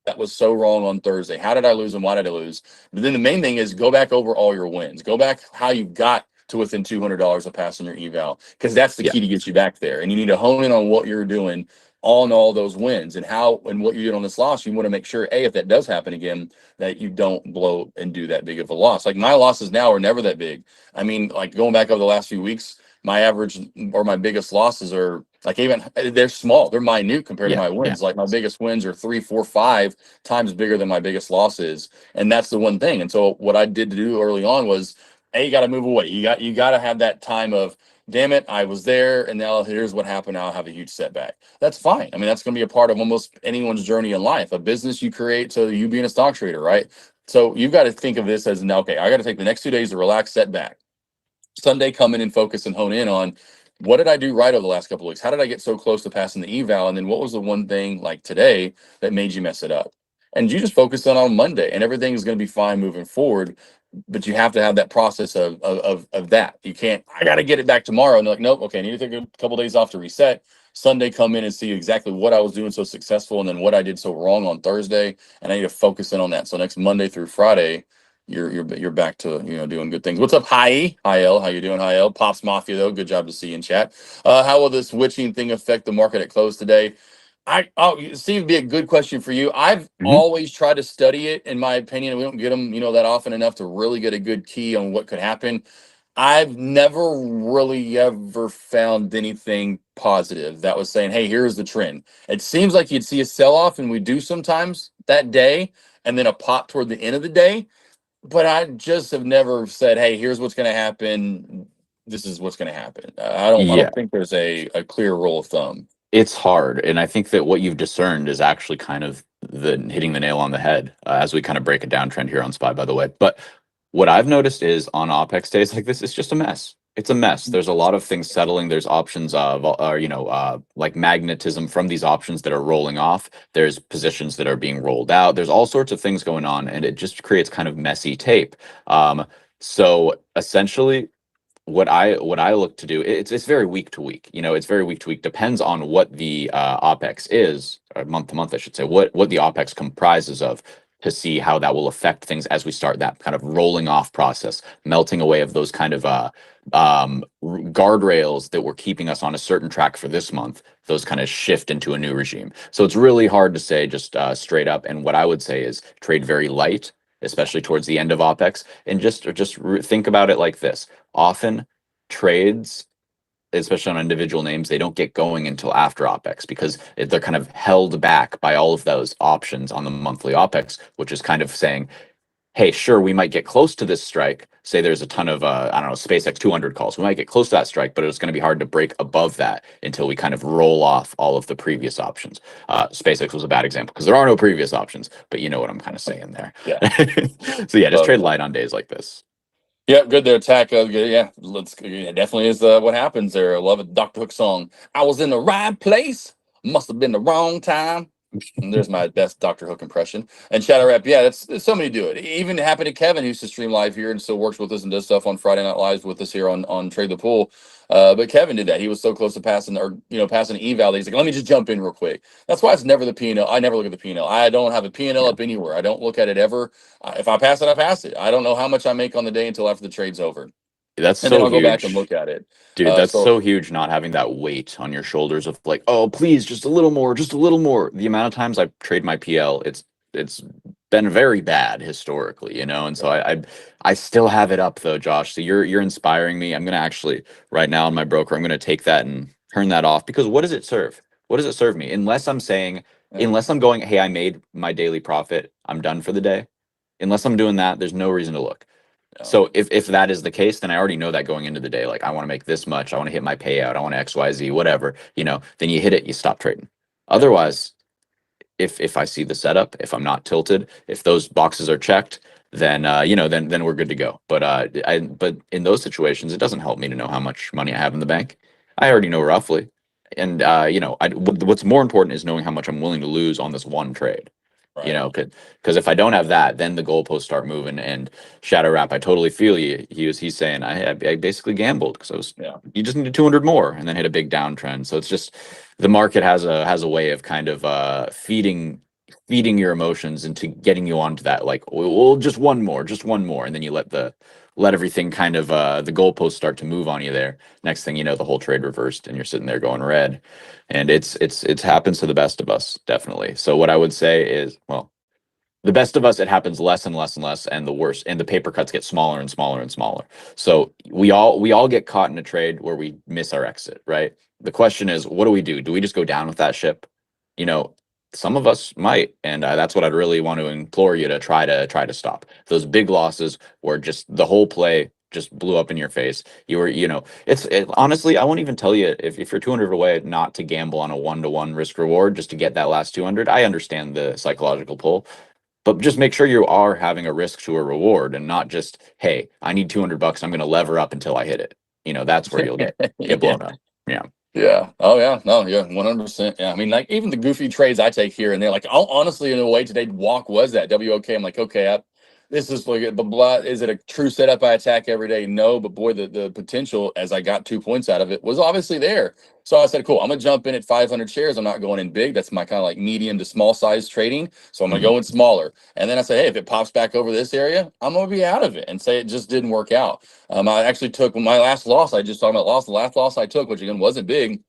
that was so wrong on Thursday. How did I lose and why did I lose? But then the main thing is go back over all your wins. Go back how you got to within $200 of passing your eval, because that's the Yeah. key to get you back there. And you need to hone in on what you're doing on all those wins and how and what you did on this loss. You want to make sure, A, if that does happen again, that you don't blow and do that big of a loss. Like my losses now are never that big. I mean, like going back over the last few weeks, my average or my biggest losses are like, even they're small, they're minute compared to Yeah. my wins. Like my biggest wins are 3, 4, 5 times bigger than my biggest losses. And that's the one thing. And so what I did to do early on was, A, you got to move away. You got to have that time of, damn it, I was there and now here's what happened. Now I have a huge setback. That's fine. I mean, that's going to be a part of almost anyone's journey in life, a business you create. So you being a stock trader, right? So you've got to think of this as, okay, I got to take the next 2 days to relax, setback. Sunday, come in and focus and hone in on, what did I do right over the last couple of weeks? How did I get so close to passing the eval? And then what was the one thing like today that made you mess it up? And you just focus on Monday, and everything is going to be fine moving forward. But you have to have that process of that. You can't, I got to get it back tomorrow. And they're like, nope, okay, I need to take a couple days off to reset. Sunday, come in and see exactly what I was doing so successful and then what I did so wrong on Thursday. And I need to focus in on that. So next Monday through Friday, you're back to doing good things. What's up, Hi L? How you doing, Hi L? Pops Mafia though, good job to see you in chat. How will this switching thing affect the market at close today? Steve, be a good question for you. I've always tried to study it. In my opinion, we don't get them that often enough to really get a good key on what could happen. I've never really ever found anything positive that was saying, hey, here's the trend. It seems like you'd see a sell-off, and we do sometimes that day, and then a pop toward the end of the day. But I just have never said, hey, here's what's going to happen. This is what's going to happen. I Yeah. don't think there's a clear rule of thumb. It's hard, and I think that what you've discerned is actually kind of hitting the nail on the head, as we kind of break it down trend here on SPY, by the way. But what I've noticed is on OPEX days like this, it's just a mess. It's a mess. There's a lot of things settling. There's options of, like magnetism from these options that are rolling off. There's positions that are being rolled out. There's all sorts of things going on, and it just creates kind of messy tape. So essentially, what I look to do, it's very week to week. It's very week to week. Depends on what the OPEX is, or month to month, I should say. What the OPEX comprises of, to see how that will affect things as we start that kind of rolling off process, melting away of those kind of guardrails that were keeping us on a certain track for this month. Those kind of shift into a new regime. So it's really hard to say just straight up. And what I would say is trade very light, especially towards the end of OPEX, and just think about it like this. Often trades, especially on individual names, they don't get going until after OPEX, because they're kind of held back by all of those options on the monthly OPEX, which is kind of saying, hey, sure, we might get close to this strike. Say there's a ton of, Spacex 200 calls. We might get close to that strike, but it's going to be hard to break above that until we kind of roll off all of the previous options. SpaceX was a bad example because there are no previous options, but you know what I'm kind of saying there. Yeah. So yeah, just trade light on days like this. Yeah, good there, Tack. Yeah, it definitely is what happens there. I love it. Dr. Hook song. I was in the right place, must have been the wrong time. And there's my best Dr. Hook impression. And Shadow Rap, yeah, that's somebody do it. Even happened to Kevin, who used to stream live here and still works with us and does stuff on Friday Night Lives with us here on Trade the Pool. But Kevin did that. He was so close to passing passing an eval. He's like, let me just jump in real quick. That's why it's never the P&L. I never look at the P&L. I don't have a P&L up anywhere. I don't look at it ever. If I pass it, I pass it. I don't know how much I make on the day until after the trade's over. That's And so then I'll huge. go back and look at it. Dude, that's so huge, not having that weight on your shoulders of like, oh, please, just a little more, just a little more. The amount of times I trade my PL, it's been very bad historically, and so I still have it up though, Josh. So you're inspiring me. I'm gonna actually right now on my broker, I'm gonna take that and turn that off, because what does it serve? What does it serve me? Unless I'm going, hey, I made my daily profit, I'm done for the day. Unless I'm doing that, there's no reason to look. So if that is the case, then I already know that going into the day, like I want to make this much, I want to hit my payout, I want to XYZ, whatever, then you hit it, you stop trading. Otherwise, if I see the setup, if I'm not tilted, if those boxes are checked, then then we're good to go. But in those situations, it doesn't help me to know how much money I have in the bank. I already know roughly, and what's more important is knowing how much I'm willing to lose on this one trade. Right. Because if I don't have that, then the goalposts start moving. And Shadow Rap, I totally feel you. He's saying I basically gambled because you just needed 200 more and then hit a big downtrend. So it's just the market has a way of kind of feeding your emotions into getting you onto that, like, well, just one more, and then you let everything kind of the goalposts start to move on you there. Next thing you know, the whole trade reversed and you're sitting there going red. And it's happens to the best of us, definitely. So what I would say is, well, the best of us, it happens less and less and less, and the worst, and the paper cuts get smaller and smaller and smaller. So we all get caught in a trade where we miss our exit, right? The question is, what do? Do we just go down with that ship? You know, some of us might, and that's what I'd really want to implore you to try to stop those big losses where just the whole play just blew up in your face. Honestly, I won't even tell you if you're 200 away not to gamble on a 1-to-1 risk reward just to get that last 200. I understand the psychological pull, but just make sure you are having a risk to a reward and not just, hey, I need 200 bucks, I'm going to lever up until I hit it. That's where you'll get blown up. Yeah. Yeah. Oh yeah. No. Yeah. 100%. Yeah. I mean, like even the goofy trades I take here and there, like I'll honestly, in a way, today walk was that WOK. I'm like, okay, this is like blah blah. Is it a true setup I attack every day? No, but boy, the potential as I got 2 points out of it was obviously there. So I said, cool, I'm gonna jump in at 500 shares. I'm not going in big. That's my kind of like medium to small size trading. So I'm gonna go in smaller. And then I said, hey, if it pops back over this area, I'm gonna be out of it and say it just didn't work out. I actually took my last loss. I just talked about loss. The last loss I took, which again wasn't big,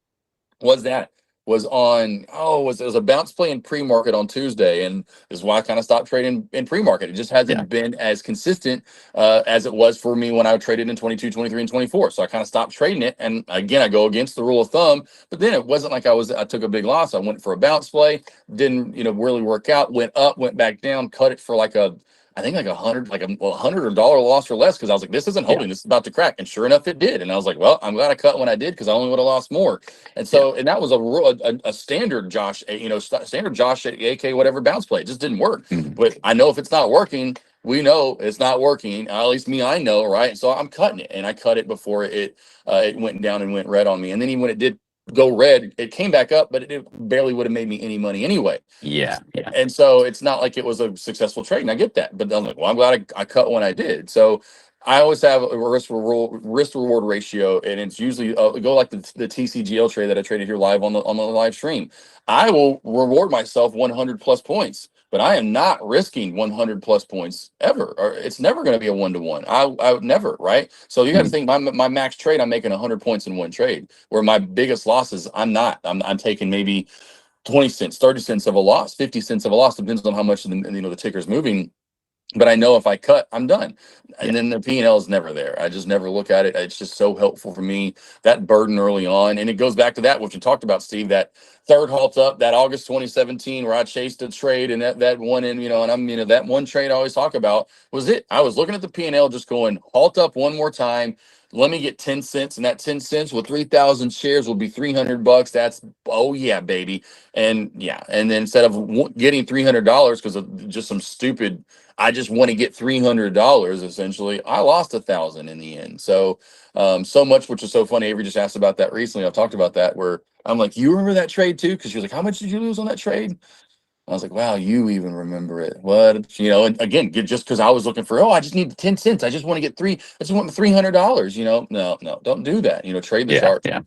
was it was a bounce play in pre-market on Tuesday, and this is why I kind of stopped trading in pre-market. It just hasn't been as consistent as it was for me when I traded in 22, 23, and 24. So I kind of stopped trading it, and again, I go against the rule of thumb. But then it wasn't like I took a big loss. I went for a bounce play, didn't really work out. Went up, went back down, cut it for I think like $100 loss or less, because I was like, this isn't holding. This is about to crack. And sure enough, it did. And I was like, well, I'm glad I cut when I did, because I only would have lost more. And so, and that was a standard Josh, standard Josh AK whatever bounce play. It just didn't work. But I know if it's not working, we know it's not working. At least me, I know, right? So I'm cutting it, and I cut it before it went down and went red on me. And then even when it did go red, it came back up, but it barely would have made me any money anyway. Yeah. And so it's not like it was a successful trade, and I get that. But I'm like, well, I'm glad I cut when I did. So I always have a risk reward ratio, and it's usually go like the TCGL trade that I traded here live on the live stream. I will reward myself 100 plus points, but I am not risking 100 plus points ever. Or it's never going to be a 1-to-1. I would never, right? So you got to think my max trade, I'm making 100 points in one trade. Where my biggest losses, I'm taking maybe 20 cents, 30 cents of a loss, 50 cents of a loss, depends on how much the ticker's moving. But I know if I cut, I'm done. And then the P&L is never there. I just never look at it. It's just so helpful for me, that burden early on. And it goes back to that, what you talked about, Steve, that third halt up, that August 2017, where I chased a trade and that one in, and I'm, that one trade I always talk about was it. I was looking at the P&L just going, halt up one more time. Let me get 10 cents, and that 10 cents with 3,000 shares will be $300. That's, oh yeah, baby. And then instead of getting $300 because of just some stupid, I just want to get $300 essentially, I lost 1,000 in the end. So so much, which is so funny. Avery just asked about that recently. I've talked about that, where I'm like, you remember that trade too? Because she was like, how much did you lose on that trade? I was like, wow, you even remember it. What? And again, just because I was looking for, I just need 10 cents. I just want to get I just want $300, No, don't do that. Trade the chart. Yeah.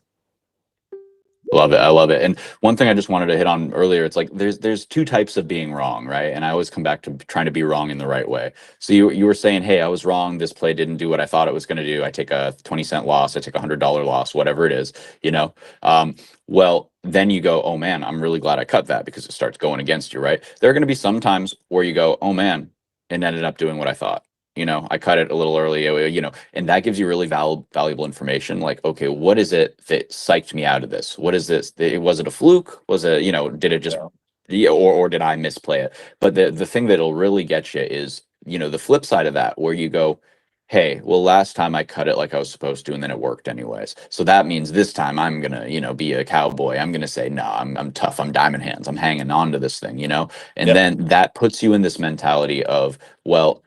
Love it. I love it. And one thing I just wanted to hit on earlier, it's like there's two types of being wrong, right? And I always come back to trying to be wrong in the right way. So you were saying, hey, I was wrong. This play didn't do what I thought it was going to do. I take a 20-cent loss. I take $100 loss, whatever it is, well, then you go, oh man, I'm really glad I cut that, because it starts going against you, right? There are going to be some times where you go, oh man, it ended up doing what I thought. I cut it a little early, and that gives you really valuable information. Like, okay, what is it that psyched me out of this? What is this? Was it a fluke? Was it, did it just, or did I misplay it? But the thing that'll really get you is, the flip side of that, where you go, hey, well, last time I cut it like I was supposed to, and then it worked anyways. So that means this time I'm gonna, be a cowboy. I'm gonna say, no, I'm tough. I'm diamond hands. I'm hanging on to this thing, And Yep. then that puts you in this mentality of, well,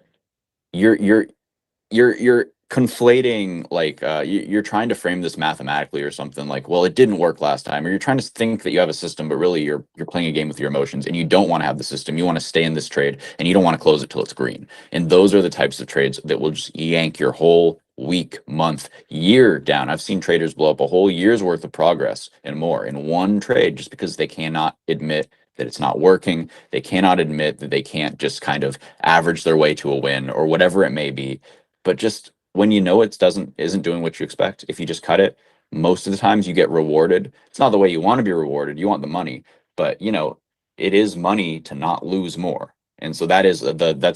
you're conflating, like, you're trying to frame this mathematically or something, like, well, it didn't work last time, or you're trying to think that you have a system, but really you're playing a game with your emotions, and you don't want to have the system. You want to stay in this trade, and you don't want to close it till it's green. And those are the types of trades that will just yank your whole week, month, year down. I've seen traders blow up a whole year's worth of progress and more in one trade, just because they cannot admit that it's not working. They cannot admit that they can't just kind of average their way to a win, or whatever it may be. But just when it isn't doing what you expect, if you just cut it, most of the times you get rewarded. It's not the way you want to be rewarded. You want the money, but it is money to not lose more. And so that's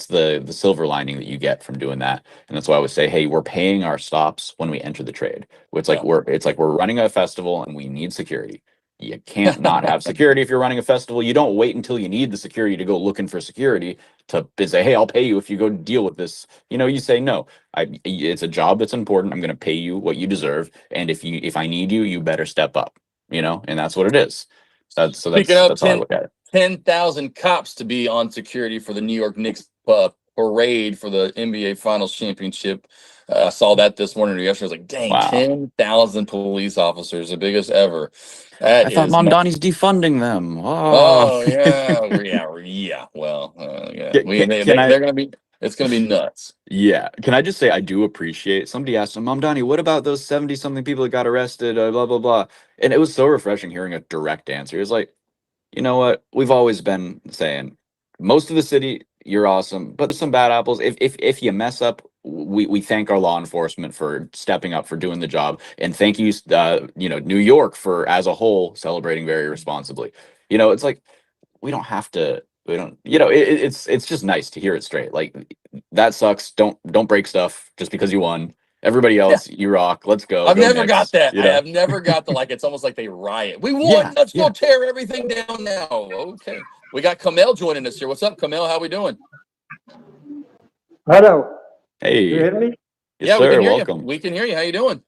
the silver lining that you get from doing that. And that's why I would say, hey, we're paying our stops when we enter the trade. It's like Yeah. we're running a festival and we need security. You can't not have security if you're running a festival. You don't wait until you need the security to go looking for security to say, hey, I'll pay you if you go deal with this. You say, no, it's a job that's important. I'm going to pay you what you deserve. And if I need you, you better step up, and that's what it is. Speaking of That's how I look at it. 10,000 cops to be on security for the New York Knicks parade for the NBA Finals championship. I saw that this morning or yesterday. I was like, dang, Wow. 10,000 police officers, the biggest ever. I thought Mamdani's defunding them. Oh yeah. Well, yeah. They're gonna be. It's gonna be nuts. Yeah. Can I just say, I do appreciate, somebody asked him, Mamdani, what about those 70 something people that got arrested, blah, blah, blah. And it was so refreshing hearing a direct answer. He was like, you know what? We've always been saying, most of the city, you're awesome, but there's some bad apples. If you mess up, we thank our law enforcement for stepping up, for doing the job, and thank you, New York for as a whole celebrating very responsibly. It's like, we don't have to. We don't. It's just nice to hear it straight. Like, that sucks. Don't break stuff just because you won. Everybody else, you rock. Let's go. I've Go never Knicks, got that. I have never got the, like, it's almost like they riot. We won. Yeah, Let's go tear everything down now. Okay. We got Kamel joining us here. What's up, Kamel? How we doing? Hello. Hey. You hear me? Yes, Yeah, sir. we can hear Welcome. you. We can hear you. How you doing?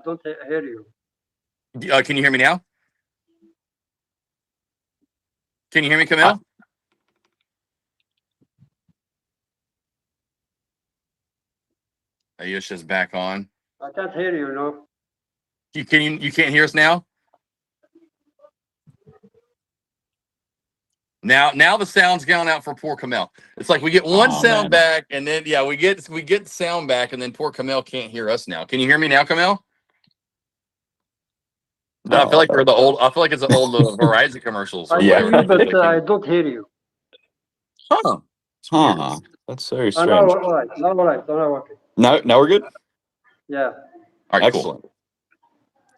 Don't hear you. Can you hear me now? Can you hear me, Kamel? Ayesha's back on. I can't hear you, no. You can't hear us now? Now the sound's gone out for poor Kamel. It's like we get one sound back, and then we get sound back, and then poor Kamel can't hear us now. Can you hear me now, Kamel? I feel like we're the old. I feel like it's the old Verizon commercials or I whatever. hear you, but I don't hear you. Huh. Huh. That's very Now, strange. all right. Now, all right. Now, okay. Now we're good? Yeah. All right, Excellent. cool.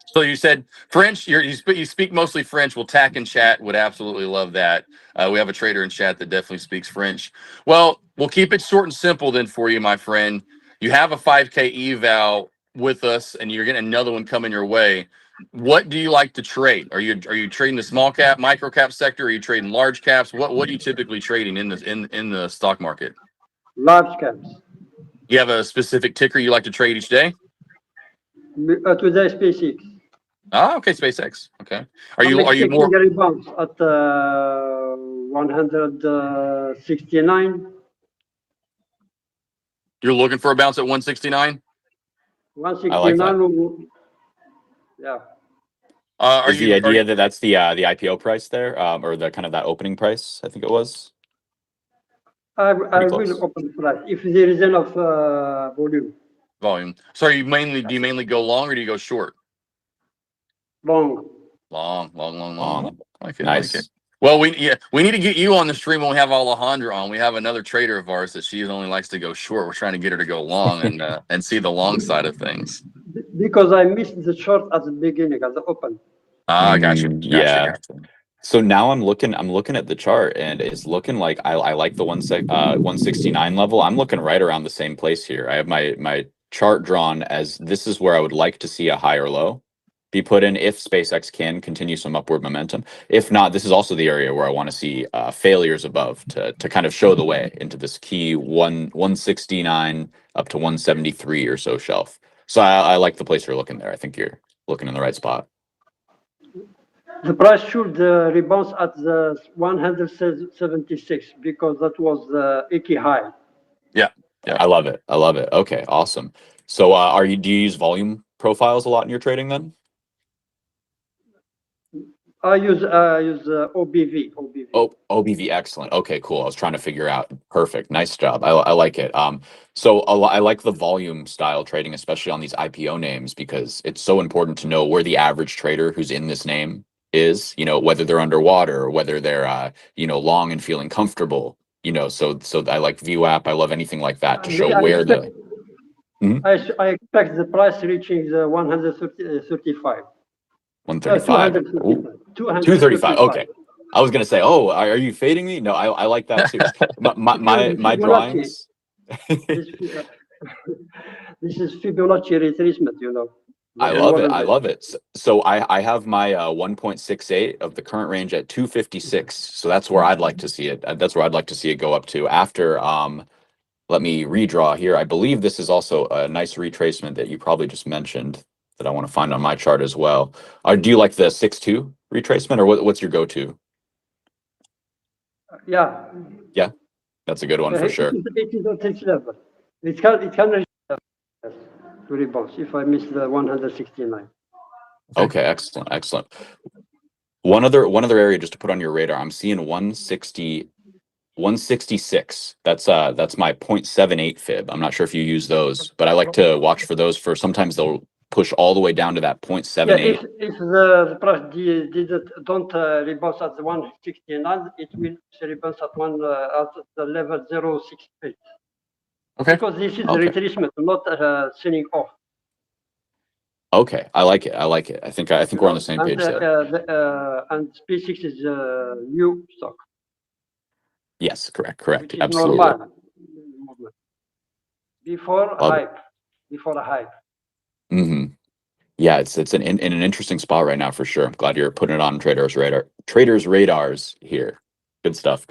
So you said French. You speak mostly French. Well, Tack in chat would absolutely love that. We have a trader in chat that definitely speaks French. Well, we'll keep it short and simple then for you, my friend. You have a 5K eval with us, and you're getting another one coming your way. What do you like to trade? Are you trading the small cap, micro cap sector? Are you trading large caps? What are you typically trading in the stock market? Large caps. You have a specific ticker you like to trade each day? Today, SPCX. Ah, okay, SpaceX. Okay. Are you more rebounds at 169? You're looking for a bounce at 169? 169. Yeah. Is the idea that that's the IPO price there, or the kind of that opening price? I think it was. I will open the price if there is enough volume. So do you mainly go long or do you go short? Long. Long. I Nice. like it. Well, we need to get you on the stream when we have Alejandra on. We have another trader of ours that she only likes to go short. We're trying to get her to go long and see the long side of things. Because I missed the short at the beginning, at the open. Ah, gotcha. Yeah. So now I'm looking at the chart, and it's looking like I like the 169 level. I'm looking right around the same place here. I have my chart drawn as this is where I would like to see a higher low be put in if SpaceX can continue some upward momentum. If not, this is also the area where I want to see failures above to kind of show the way into this key 169 up to 173 or so shelf. So I like the place you're looking there. I think you're looking in the right spot. The price should rebound at the 176 because that was the icky high. Yeah. I love it. Okay, awesome. So do you use volume profiles a lot in your trading then? I use OBV. Oh, OBV, excellent. Okay, cool. I was trying to figure out. Perfect. Nice job. I like it. So I like the volume style trading, especially on these IPO names, because it's so important to know where the average trader who's in this name is, whether they're underwater or whether they're long and feeling comfortable, so I like VWAP. I love anything like that to show where the I expect the price reaching the 135. 135. 235. Okay. I was gonna say, oh, are you fading me? No, I like that too. My drawings. This is Fibonacci retracement, I love it. So I have my 1.68 of the current range at 256. So that's where I'd like to see it. That's where I'd like to see it go up to after. Let me redraw here. I believe this is also a nice retracement that you probably just mentioned that I want to find on my chart as well. Do you like the 6-2 retracement, or what's your go-to? Yeah, that's a good one for sure. It is at its level. It can reach to rebound if I miss the 169. Okay, excellent. One other area just to put on your radar. I'm seeing 166. That's my 0.78 fib. I'm not sure if you use those, but I like to watch for those. For sometimes they'll push all the way down to that 0.78. Yeah, if the price don't rebound at the 169, it will rebound at the level 0.68. Okay. Because this is the retracement, not selling off. Okay, I like it. I think we're on the same page there. And SpaceX is a new stock. Yes, correct. Is Absolutely. normal. Before a hype. Mm-hmm. Yeah, it's in an interesting spot right now for sure. I'm glad you're putting it on traders' radars here. Good stuff.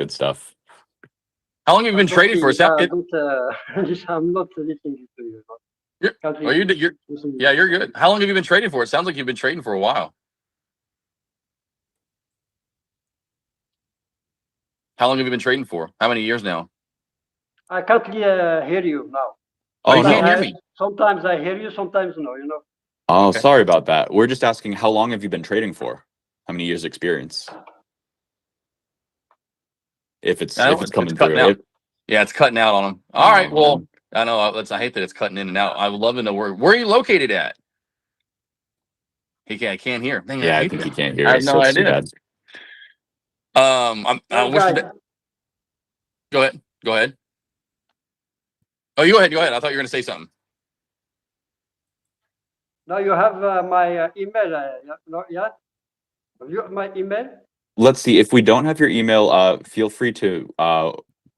How long have you been trading for? I'm not listening to you. You're good. How long have you been trading for? It sounds like you've been trading for a while. How long have you been trading for? How many years now? I can't hear you now. Oh, you can't hear me. Sometimes I hear you, sometimes no, Oh, Okay. sorry about that. We're just asking, how long have you been trading for? How many years experience? If it's coming cutting through. out. Yeah, it's cutting out on them. All right. Well, Man. I know. I hate that it's cutting in and out. I would love to know where are you located at? I can't hear. Dang it, Yeah, I hate think that. he can't hear I have us, so no it's too idea. bad. I wish. guys, Go ahead. Go ahead. Oh, you go ahead. Go ahead. I thought you were going to say something. now you have my email, not yet? Have you my email? Let's see. If we don't have your email, feel free to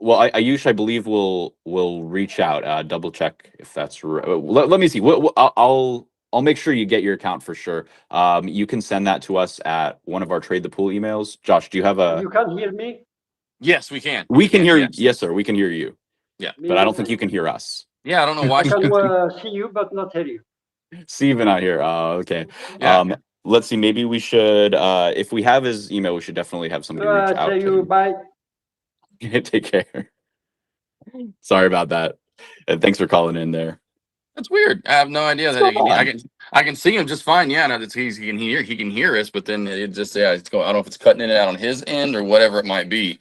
well, I believe will reach out, double check if that's right. Let me see. I'll make sure you get your account for sure. You can send that to us at one of our Trade the Pool emails. Josh, do you have a? You can hear me? Yes, we can. We can hear. Yes. Yes, sir. We can hear you. Yeah. Me, But I don't think you can hear us. Yeah, I don't know why. I can see you, but not hear you. Steve and I here. Okay. Yeah. Let's see. Maybe we should. If we have his email, we should definitely have somebody reach out. Say you bye. Take care. Sorry about that. And thanks for calling in there. That's weird. I have no idea What's that going on? I can see him just fine. Yeah, no, he can hear us, but then it just it's going. I don't know if it's cutting in and out on his end or whatever it might be.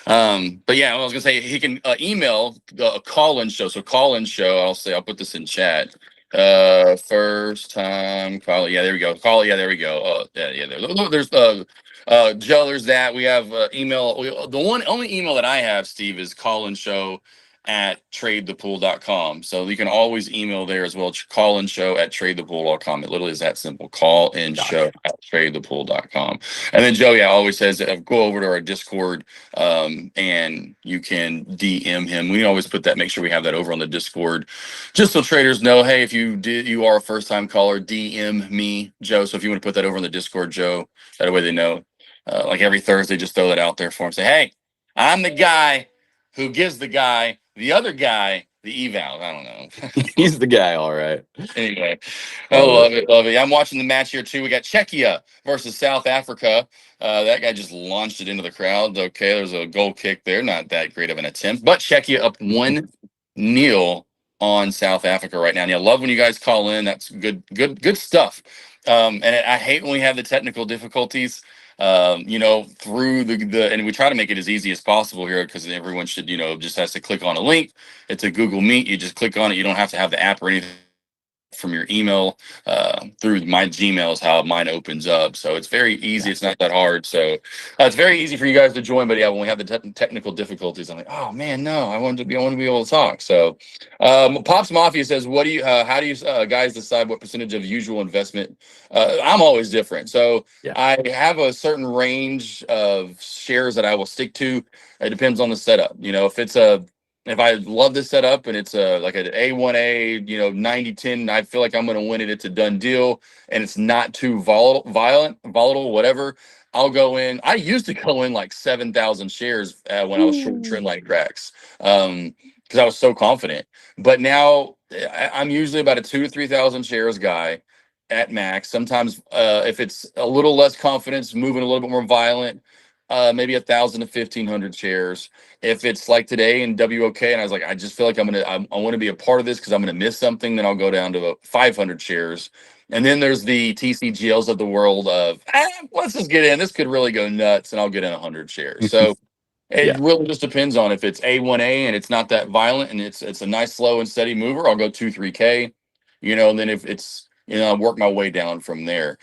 But yeah, I was gonna say he can email a call-in show. So call-in show. I'll put this in chat. First time call. Yeah, there we go. Call. Yeah, there we go. Yeah. There's Joe. There's that. We have email. The only email that I have, Steve, is call-in show at tradethepool.com. So you can always email there as well. Call in show at tradethepool.com. It literally is that simple. Call in show at tradethepool.com. And then Joe, always says go over to our Discord and you can DM him. We always put that, make sure we have that over on the Discord, just so traders know, hey, if you are a first time caller, DM me, Joe. So if you want to put that over on the Discord, Joe, that way they know. Like every Thursday, just throw that out there for him. Say, hey, I'm the guy who gives the other guy the eval. I don't know. He's the guy, all right. Anyway, I love it. I'm watching the match here too. We got Czechia versus South Africa. That guy just launched it into the crowd. Okay, there's a goal kick there. Not that great of an attempt, but Czechia up 1-0 on South Africa right now. And I love when you guys call in. That's good stuff. And I hate when we have the technical difficulties. Through the and we try to make it as easy as possible here because everyone should, just has to click on a link. It's a Google Meet. You just click on it. You don't have to have the app or anything from your email through my Gmail is how mine opens up. So it's very easy. It's not that hard. So it's very easy for you guys to join. But yeah, when we have the technical difficulties, I'm like, oh man, no, I want to be able to talk. So Pops Mafia says, how do you guys decide what percentage of usual investment? I'm always different. So I have a certain range of shares that I will stick to. It depends on the setup. If I love this setup and it's like an A1A, 90-10, I feel like I'm going to win it. It's a done deal and it's not too volatile, whatever. I'll go in. I used to go in like 7,000 shares when I was short trend line cracks because I was so confident. But now I'm usually about a 2,000 to 3,000 shares guy at max. Sometimes if it's a little less confidence, moving a little bit more violent, maybe 1,000 to 1,500 shares. If it's like today in WOK, and I was like, I just feel like I want to be a part of this because I'm gonna miss something, then I'll go down to 500 shares. And then there's the TCGLs of the world of let's just get in. This could really go nuts, and I'll get in 100 shares. So it really just depends on if it's A1A and it's not that violent and it's a nice slow and steady mover. I'll go 2-3K, and then if it's I'll work my way down from there.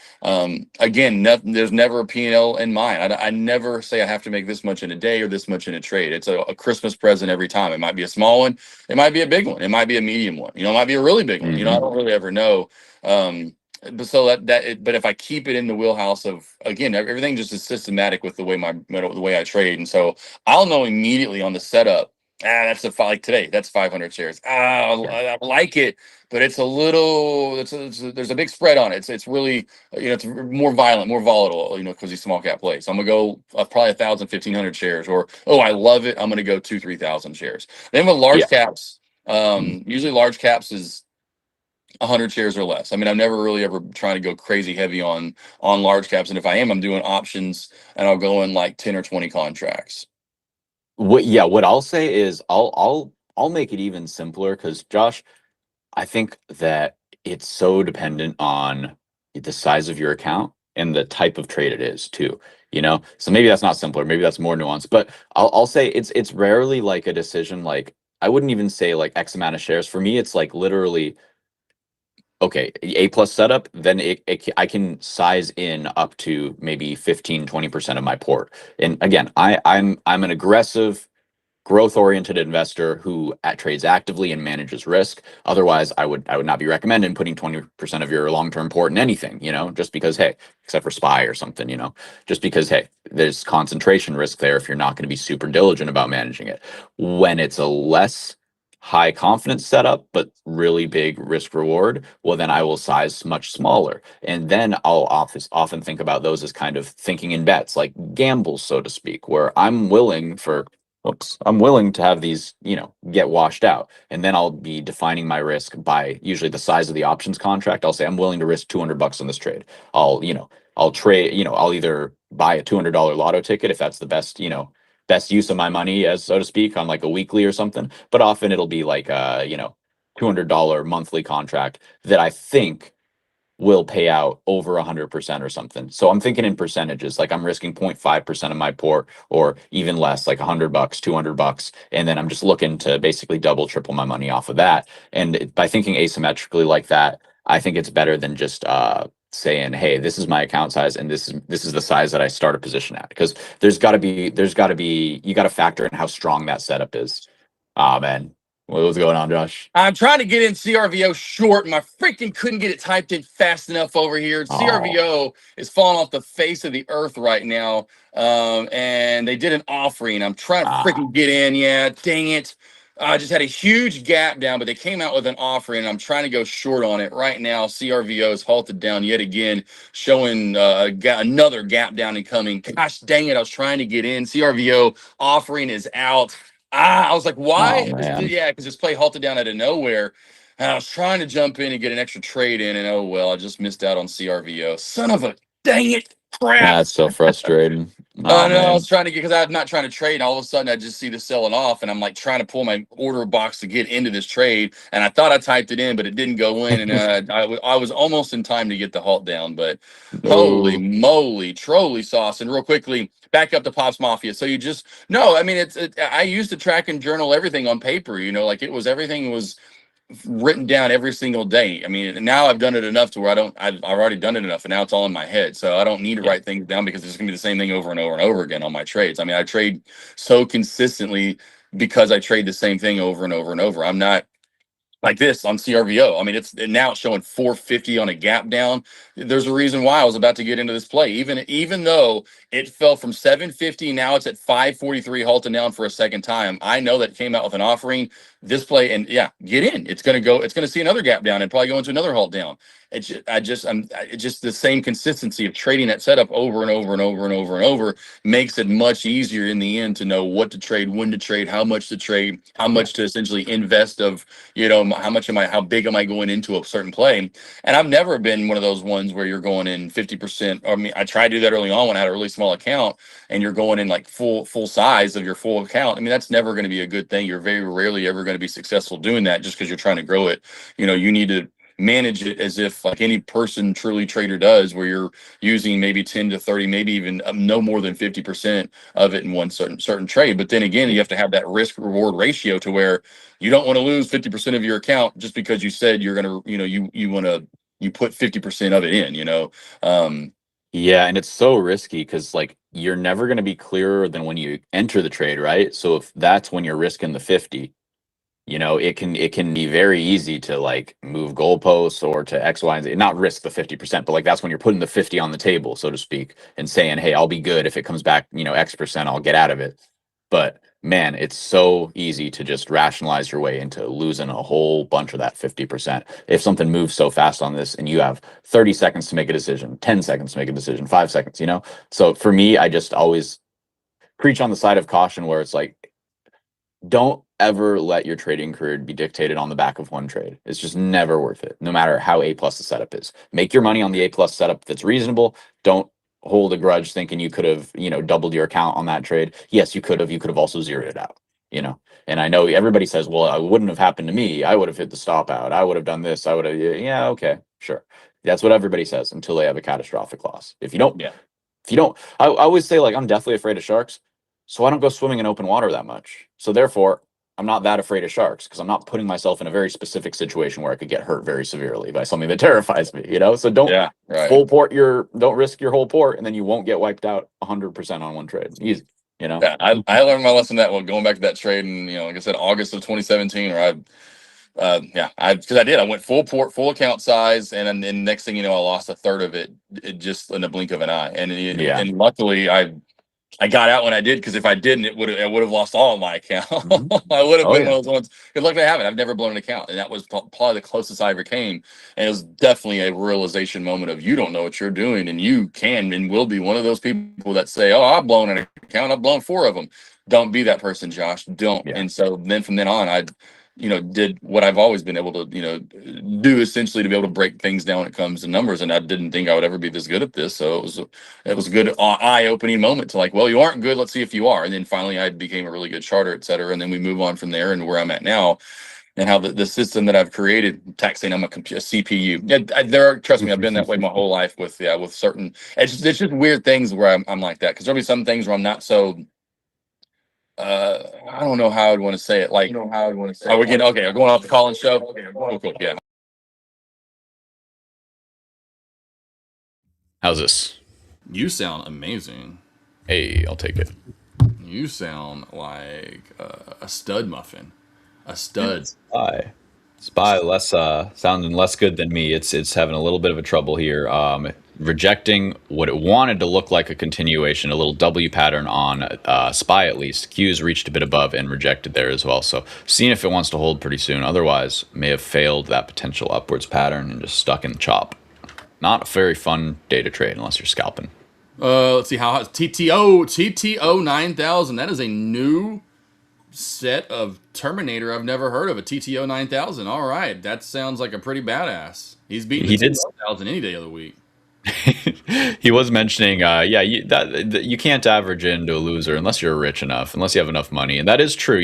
Again, there's never a P&L in mind. I never say I have to make this much in a day or this much in a trade. It's a Christmas present every time. It might be a small one. It might be a big one. It might be a medium one. It might be a really big one. I don't really ever know. But if I keep it in the wheelhouse of, again, everything just is systematic with the way I trade. And so I'll know immediately on the setup, that's like today, that's 500 shares. I like it, but it's a little, there's a big spread on it. It's really, it's more violent, more volatile, because these small cap plays. So I'm gonna go probably 1,000, 1,500 shares, or, I love it, I'm gonna go 2,000, 3,000 shares. Then with large caps, usually large caps is 100 shares or less. I mean, I'm never really ever trying to go crazy heavy on large caps. And if I am, I'm doing options and I'll go in like 10 or 20 contracts. What I'll say is I'll make it even simpler because Josh, I think that it's so dependent on the size of your account and the type of trade it is too, you know? So maybe that's not simpler, maybe that's more nuanced, but I'll say it's rarely like a decision like I wouldn't even say like X amount of shares. For me, it's like literally okay, A plus setup, then I can size in up to maybe 15-20% of my port. And again, I'm an aggressive growth-oriented investor who trades actively and manages risk. Otherwise, I would not be recommending putting 20% of your long-term port in anything, you know, just because, hey, except for SPY or something, you know, just because, hey, there's concentration risk there if you're not going to be super diligent about managing it. When it's a less high confidence setup, but really big risk reward, well, then I will size much smaller. And then I'll often think about those as kind of thinking in bets, like gambles, so to speak, where I'm willing to have these, you know, get washed out. And then I'll be defining my risk by usually the size of the options contract. I'll say I'm willing to risk $200 on this trade. I'll trade, you know, I'll either buy a $200 lotto ticket if that's the best, you know, best use of my money, as so to speak, on like a weekly or something. But often it'll be like you know, $200 monthly contract that I think will pay out over 100% or something. So I'm thinking in percentages, like I'm risking 0.5% of my port or even less, like $100, $200. And then I'm just looking to basically double, triple my money off of that. And by thinking asymmetrically like that, I think it's better than just saying, hey, this is my account size and this is the size that I start a position at. Because you got to factor in how strong that setup is. Ah, man. What's going on, Josh? I'm trying to get in CRVO short, and I freaking couldn't get it typed in fast enough over here. Oh. CRVO is falling off the face of the earth right now, and they did an offering. I'm trying to freaking get in. Yeah, dang it. I just had a huge gap down, but they came out with an offering, and I'm trying to go short on it right now. CRVO is halted down yet again, showing another gap down and coming. Gosh dang it, I was trying to get in. CRVO offering is out. I was like, why? Oh, man. Yeah, because this play halted down out of nowhere. And I was trying to jump in and get an extra trade in, and oh well, I just missed out on CRVO. Son of a dang it, crap. That's so frustrating. I know. I Man. was trying to get, because I'm not trying to trade, and all of a sudden I just see this selling off, and I'm like trying to pull my order box to get into this trade, and I thought I typed it in, but it didn't go in, and I was almost in time to get the halt down, but holy moly, trolley sauce. And real quickly, back up to Pops Mafia. So you just no, I mean I used to track and journal everything on paper, you know, like everything was written down every single day. I mean, now I've done it enough to where I've already done it enough, and now it's all in my head. So I don't need to write things down because it's gonna be the same thing over and over and over again on my trades. I mean, I trade so consistently because I trade the same thing over and over and over. I'm not like this on CRVO. I mean, now it's showing 450 on a gap down. There's a reason why I was about to get into this play, even though it fell from 750, now it's at 543, halting down for a second time. I know that it came out with an offering. This play, and yeah, get in. It's gonna see another gap down and probably go into another halt down. It's just the same consistency of trading that setup over and over and over and over and over makes it much easier in the end to know what to trade, when to trade, how much to trade, how much to essentially invest of, you know, how big am I going into a certain play. And I've never been one of those ones where you're going in 50%. I mean, I tried to do that early on when I had a really small account, and you're going in like full size of your full account. I mean, that's never going to be a good thing. You're very rarely ever going to be successful doing that just because you're trying to grow it. You know, you need to manage it as if like any person truly trader does, where you're using maybe 10 to 30, maybe even no more than 50% of it in one certain trade. But then again, you have to have that risk reward ratio to where you don't want to lose 50% of your account just because you said you're going to, you know, you put 50% of it in, you know. Yeah, and it's so risky because like you're never going to be clearer than when you enter the trade, right? So if that's when you're risking the 50, you know, it can be very easy to like move goalposts or to X, Y, and Z, not risk the 50%, but like that's when you're putting the 50 on the table, so to speak, and saying, hey, I'll be good if it comes back, you know, X%, I'll get out of it. But man, it's so easy to just rationalize your way into losing a whole bunch of that 50%. If something moves so fast on this and you have 30 seconds to make a decision, 10 seconds to make a decision, 5 seconds, you know? So for me, I just always preach on the side of caution where it's like, don't ever let your trading career be dictated on the back of one trade. It's just never worth it, no matter how A plus the setup is. Make your money on the A plus setup that's reasonable. Don't hold a grudge thinking you could have, you know, doubled your account on that trade. Yes, you could have. You could have also zeroed it out, you know. And I know everybody says, well, it wouldn't have happened to me. I would have hit the stop out. I would have done this. I would have, yeah, okay, sure. That's what everybody says until they have a catastrophic loss. If you don't, I always say, like, I'm deathly afraid of sharks. So I don't go swimming in open water that much. So therefore, I'm not that afraid of sharks because I'm not putting myself in a very specific situation where I could get hurt very severely by something that terrifies me, you know? So don't full port don't risk your whole port, and then you won't get wiped out 100% on one trade. Easy, you know? Yeah, I learned my lesson that going back to that trade in, like I said, August of 2017, or because I did. I went full port, full account size, and then next thing you know, I lost a third of it just in the blink of an eye. And luckily, I got out when I did, because if I didn't, I would have lost all of my account. I would have been one of those ones. Because luckily I haven't. I've never blown an account, and that was probably the closest I ever came. And it was definitely a realization moment of, you don't know what you're doing, and you can and will be one of those people that say, "Oh, I've blown an account. I've blown 4 of them." Don't be that person, Josh. Don't. And so then from then on, I did what I've always been able to, do, essentially, to be able to break things down when it comes to numbers. And I didn't think I would ever be this good at this. So it was a good eye-opening moment to, like, well, you aren't good. Let's see if you are. And then finally I became a really good charter, et cetera. And then we move on from there, and where I'm at now, and how the system that I've created, taxing, I'm a CPU. Yeah, trust me, I've been that way my whole life with certain, it's just weird things where I'm like that. Cause there'll be some things where I'm not so, I don't know how I'd want to say it. Like, are we getting, okay, going off the call-in show? Cool, yeah. How's this? You sound amazing. Hey, I'll take it. You sound like a stud muffin. A stud. Spy less sounding less good than me. It's having a little bit of a trouble here. Rejecting what it wanted to look like a continuation, a little W pattern on Spy at least. Q's reached a bit above and rejected there as well. So seeing if it wants to hold pretty soon. Otherwise, may have failed that potential upwards pattern and just stuck in the chop. Not a very fun day to trade unless you're scalping. Let's see how TTO 9000. That is a new set of Terminator I've never heard of. A TTO 9000. All right, that sounds like a pretty badass. He's beating the 10,000 any day of the week. He was mentioning, you can't average into a loser unless you're rich enough, unless you have enough money. And that is true.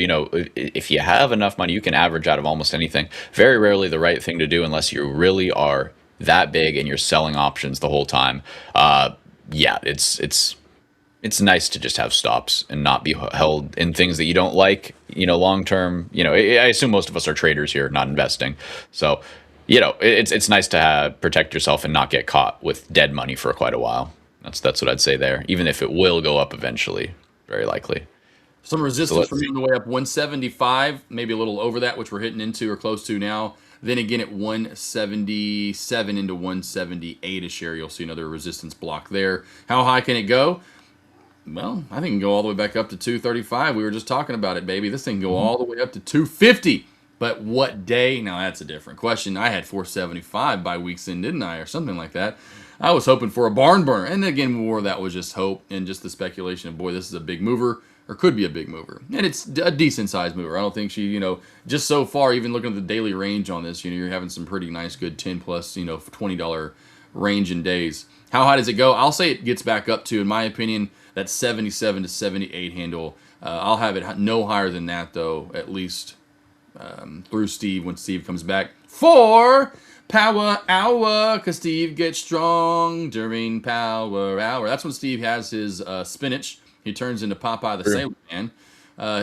If you have enough money, you can average out of almost anything. Very rarely the right thing to do unless you really are that big and you're selling options the whole time. It's nice to just have stops and not be held in things that you don't like, long term. I assume most of us are traders here, not investing. So, it's nice to protect yourself and not get caught with dead money for quite a while. That's what I'd say there, even if it will go up eventually, very likely. Some resistance for me on the way up, 175, maybe a little over that, which we're hitting into or close to now. Then again at 177 into 178 a share, you'll see another resistance block there. How high can it go? Well, I think it can go all the way back up to 235. We were just talking about it, baby. This thing can go all the way up to 250. But what day? Now, that's a different question. I had 475 by week's end, didn't I? Or something like that. I was hoping for a barn burner. And again, more that was just hope and just the speculation of, boy, this is a big mover, or could be a big mover. And it's a decent sized mover. I don't think she, just so far, even looking at the daily range on this, you're having some pretty nice, good 10 plus, $20 range in days. How high does it go? I'll say it gets back up to, in my opinion, that 77 to 78 handle. I'll have it no higher than that, though, at least through Steve when Steve comes back for Power Hour, because Steve gets strong during Power Hour. That's when Steve has his spinach. He turns into Popeye the Sailor Man.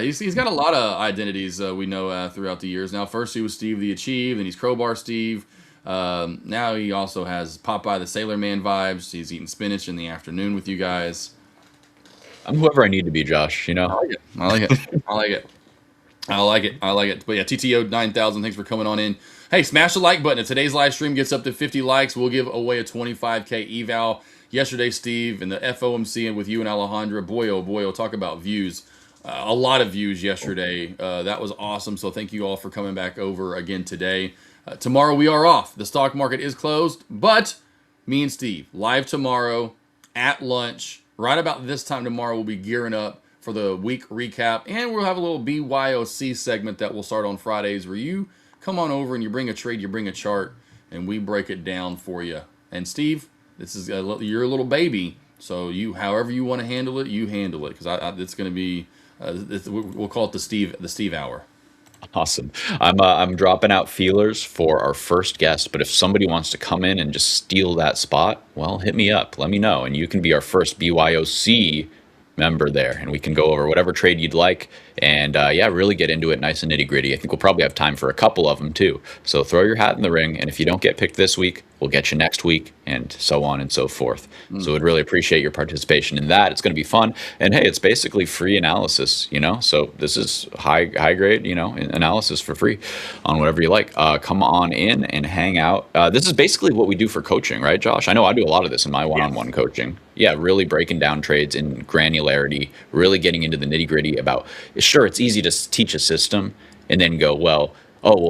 He's got a lot of identities we know throughout the years. Now, first he was Steve the Achieve, then he's Crowbar Steve. Now he also has Popeye the Sailor Man vibes. He's eating spinach in the afternoon with you guys. I'm whoever I need to be, Josh. I like it. But yeah, TTO 9000, thanks for coming on in. Hey, smash the like button. If today's live stream gets up to 50 likes, we'll give away a 25K eval. Yesterday, Steve, and the FOMC, and with you and Alejandra, boy, oh, talk about views. A lot of views yesterday. That was awesome. So thank you all for coming back over again today. Tomorrow we are off. The stock market is closed, but me and Steve, live tomorrow at lunch. Right about this time tomorrow, we'll be gearing up for the week recap, and we'll have a little BYOC segment that will start on Fridays, where you come on over and you bring a trade, you bring a chart, and we break it down for you. And Steve, this is your little baby, so however you want to handle it, you handle it, because it's going to be we'll call it the Steve hour. Awesome. I'm dropping out feelers for our first guest, but if somebody wants to come in and just steal that spot, well, hit me up. Let me know, and you can be our first BYOC member there, and we can go over whatever trade you'd like, and yeah, really get into it nice and nitty gritty. I think we'll probably have time for a couple of them too. So throw your hat in the ring, and if you don't get picked this week, we'll get you next week, and so on and so forth. So we'd really appreciate your participation in that. It's going to be fun, and hey, it's basically free analysis, so this is high grade, analysis for free on whatever you like. Come on in and hang out. This is basically what we do for coaching, right, Josh? I know I do a lot of this in my one-on-one coaching. Yeah, really breaking down trades in granularity, really getting into the nitty-gritty about, sure, it's easy to teach a system and then go, well,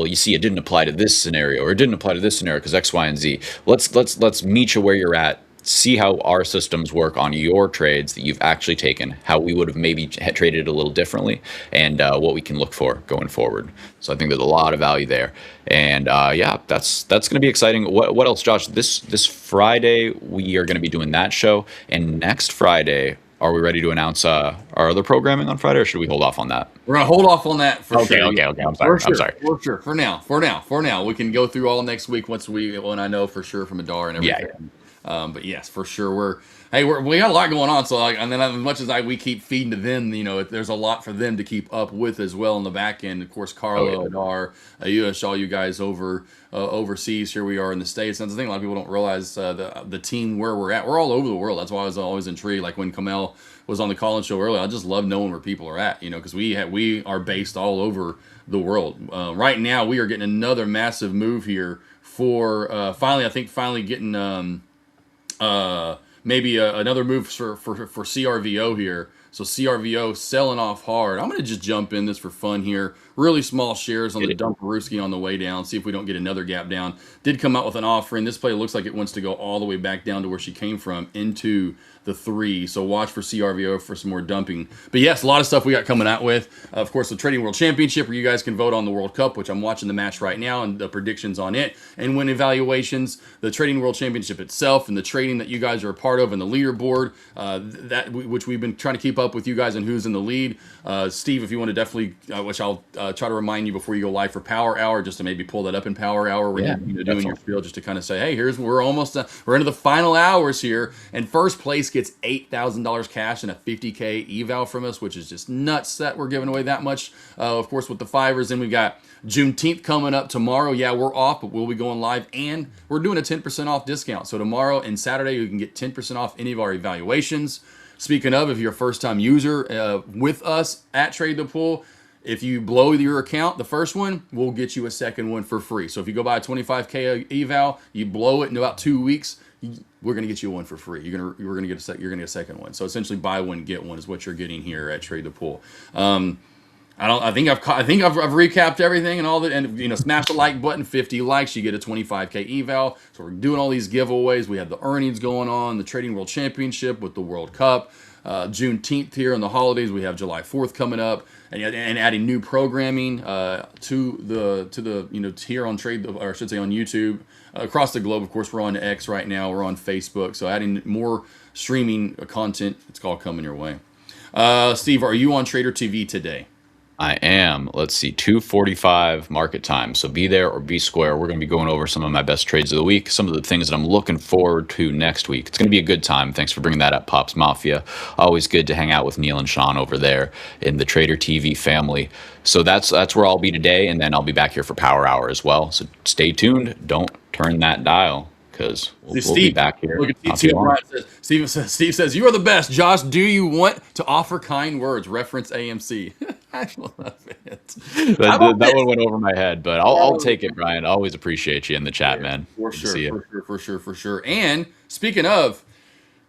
you see, it didn't apply to this scenario, or it didn't apply to this scenario because X, Y, and Z. Let's meet you where you're at. See how our systems work on your trades that you've actually taken, how we would have maybe traded it a little differently, and what we can look for going forward. So I think there's a lot of value there, and yeah, that's going to be exciting. What else, Josh? This Friday we are going to be doing that show, and next Friday, are we ready to announce our other programming on Friday, or should we hold off on that? We're gonna hold off on that for sure. Okay. I'm sorry. For sure. For now, we can go through all next week when I know for sure from Adar and everything. Yeah. But yes, for sure, we got a lot going on. So and then as much as we keep feeding to them, there's a lot for them to keep up with as well in the back end. Of course, Carlo, Adar, all you guys overseas. Here we are in the States. That's the thing. A lot of people don't realize the team where we're at. We're all over the world. That's why I was always intrigued. Like when Kamel was on the call-in show earlier, I just love knowing where people are at. Because we are based all over the world. Right now, we are getting another massive move here for finally getting maybe another move for CRVO here. So CRVO selling off hard. I'm going to just jump in this for fun here. Really small shares on the Dumperuski on the way down. See if we don't get another gap down. Did come out with an offering. This play looks like it wants to go all the way back down to where she came from into the 3. So watch for CRVO for some more dumping. But yes, a lot of stuff we got coming out with. Of course, the Trading World Championship where you guys can vote on the World Cup, which I'm watching the match right now and the predictions on it and win evaluations. The Trading World Championship itself and the trading that you guys are a part of and the leaderboard, which we've been trying to keep up with you guys and who's in the lead. Steve, if you want to definitely, which I'll try to remind you before you go live for Power Hour, just to maybe pull that up in Power Hour when you're doing your field, just to kind of say, hey, we're almost we're into the final hours here, and first place gets $8,000 cash and a 50K eval from us, which is just nuts that we're giving away that much. Of course, with the fivers, then we've got Juneteenth coming up tomorrow. Yeah, we're off, but we'll be going live, and we're doing a 10% off discount. So tomorrow and Saturday, you can get 10% off any of our evaluations. Speaking of, if you're a first-time user with us at Trade the Pool, if you blow your account, the first one, we'll get you a second one for free. So if you go buy a 25K eval, you blow it in about 2 weeks, we're going to get you one for free. You're going to get a second one. So essentially, buy one get one is what you're getting here at Trade the Pool. I think I've recapped everything and all that, and smash the like button. 50 likes, you get a 25K eval. So we're doing all these giveaways. We have the earnings going on, the Trading World Championship with the World Cup, Juneteenth here on the holidays. We have July 4th coming up, and adding new programming to the here on Trade, or I should say on YouTube across the globe. Of course, we're on X right now. We're on Facebook, so adding more streaming content. It's all coming your way. Steve, are you on Trader TV today? I am. Let's see, 2:45 market time. So be there or be square. We're going to be going over some of my best trades of the week, some of the things that I'm looking forward to next week. It's going to be a good time. Thanks for bringing that up, Pops Mafia. Always good to hang out with Neil and Sean over there in the Trader TV family. So that's where I'll be today, and then I'll be back here for Power Hour as well. So stay tuned. Don't turn that dial, because we'll be back here. Look at Steve. Steve says, "You are the best, Josh. Do you want to offer kind words?" Reference AMC. I love it. That one went over my head, but I'll take it, Brian. I always appreciate you in the chat, man. For sure. And speaking of,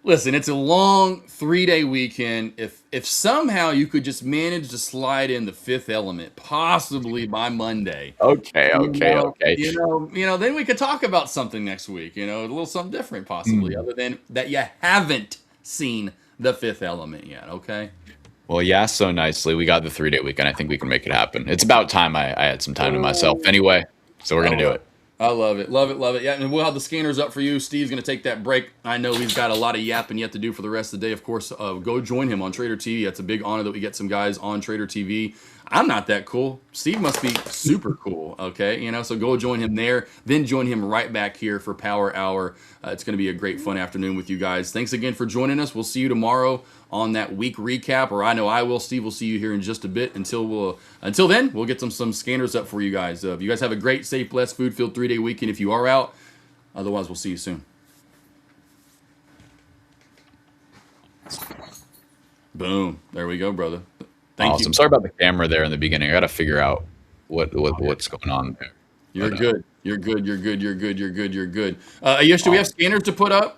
listen, it's a long 3-day weekend. If somehow you could just manage to slide in the fifth element, possibly by Monday. Okay. Then we could talk about something next week. A little something different, possibly, other than that you haven't seen the fifth element yet. Okay. Well, yeah, so nicely. We got the 3-day weekend. I think we can make it happen. It's about time I had some time to myself anyway, so we're going to do it. I love it. Love it. Love it. Yeah, and we'll have the scanners up for you. Steve's going to take that break. I know he's got a lot of yapping yet to do for the rest of the day. Of course, go join him on Trader TV. It's a big honor that we get some guys on Trader TV. I'm not that cool. Steve must be super cool. Okay. So go join him there. Then join him right back here for Power Hour. It's going to be a great, fun afternoon with you guys. Thanks again for joining us. We'll see you tomorrow on that week recap, or I know I will. Steve will see you here in just a bit. Until then, we'll get some scanners up for you guys. You guys have a great, safe, blessed, food-filled 3-day weekend if you are out. Otherwise, we'll see you soon. Boom. There we go, brother. Thank you. Sorry about the camera there in the beginning. I got to figure out what's going on there. You're good. You're good. You're good. You're good. You're good. You're good. Ayush, do we have scanners to put up?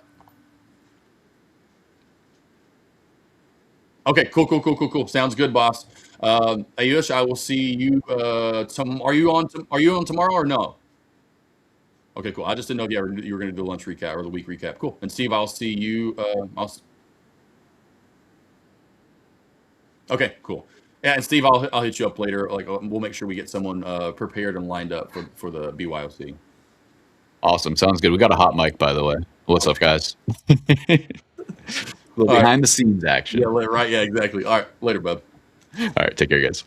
Okay, cool. Sounds good, boss. Ayush, I will see you. Are you on tomorrow or no? Okay, cool. I just didn't know if you were going to do a lunch recap or the week recap. Cool. And Steve, I'll see you. Okay, cool. Yeah, and Steve, I'll hit you up later. Like, we'll make sure we get someone prepared and lined up for the BYOC. Awesome. Sounds good. We got a hot mic, by the way. What's up, guys? All Behind right. the scenes action. Yeah, right. Yeah, exactly. All right. Later, bub. All right. Take care, guys.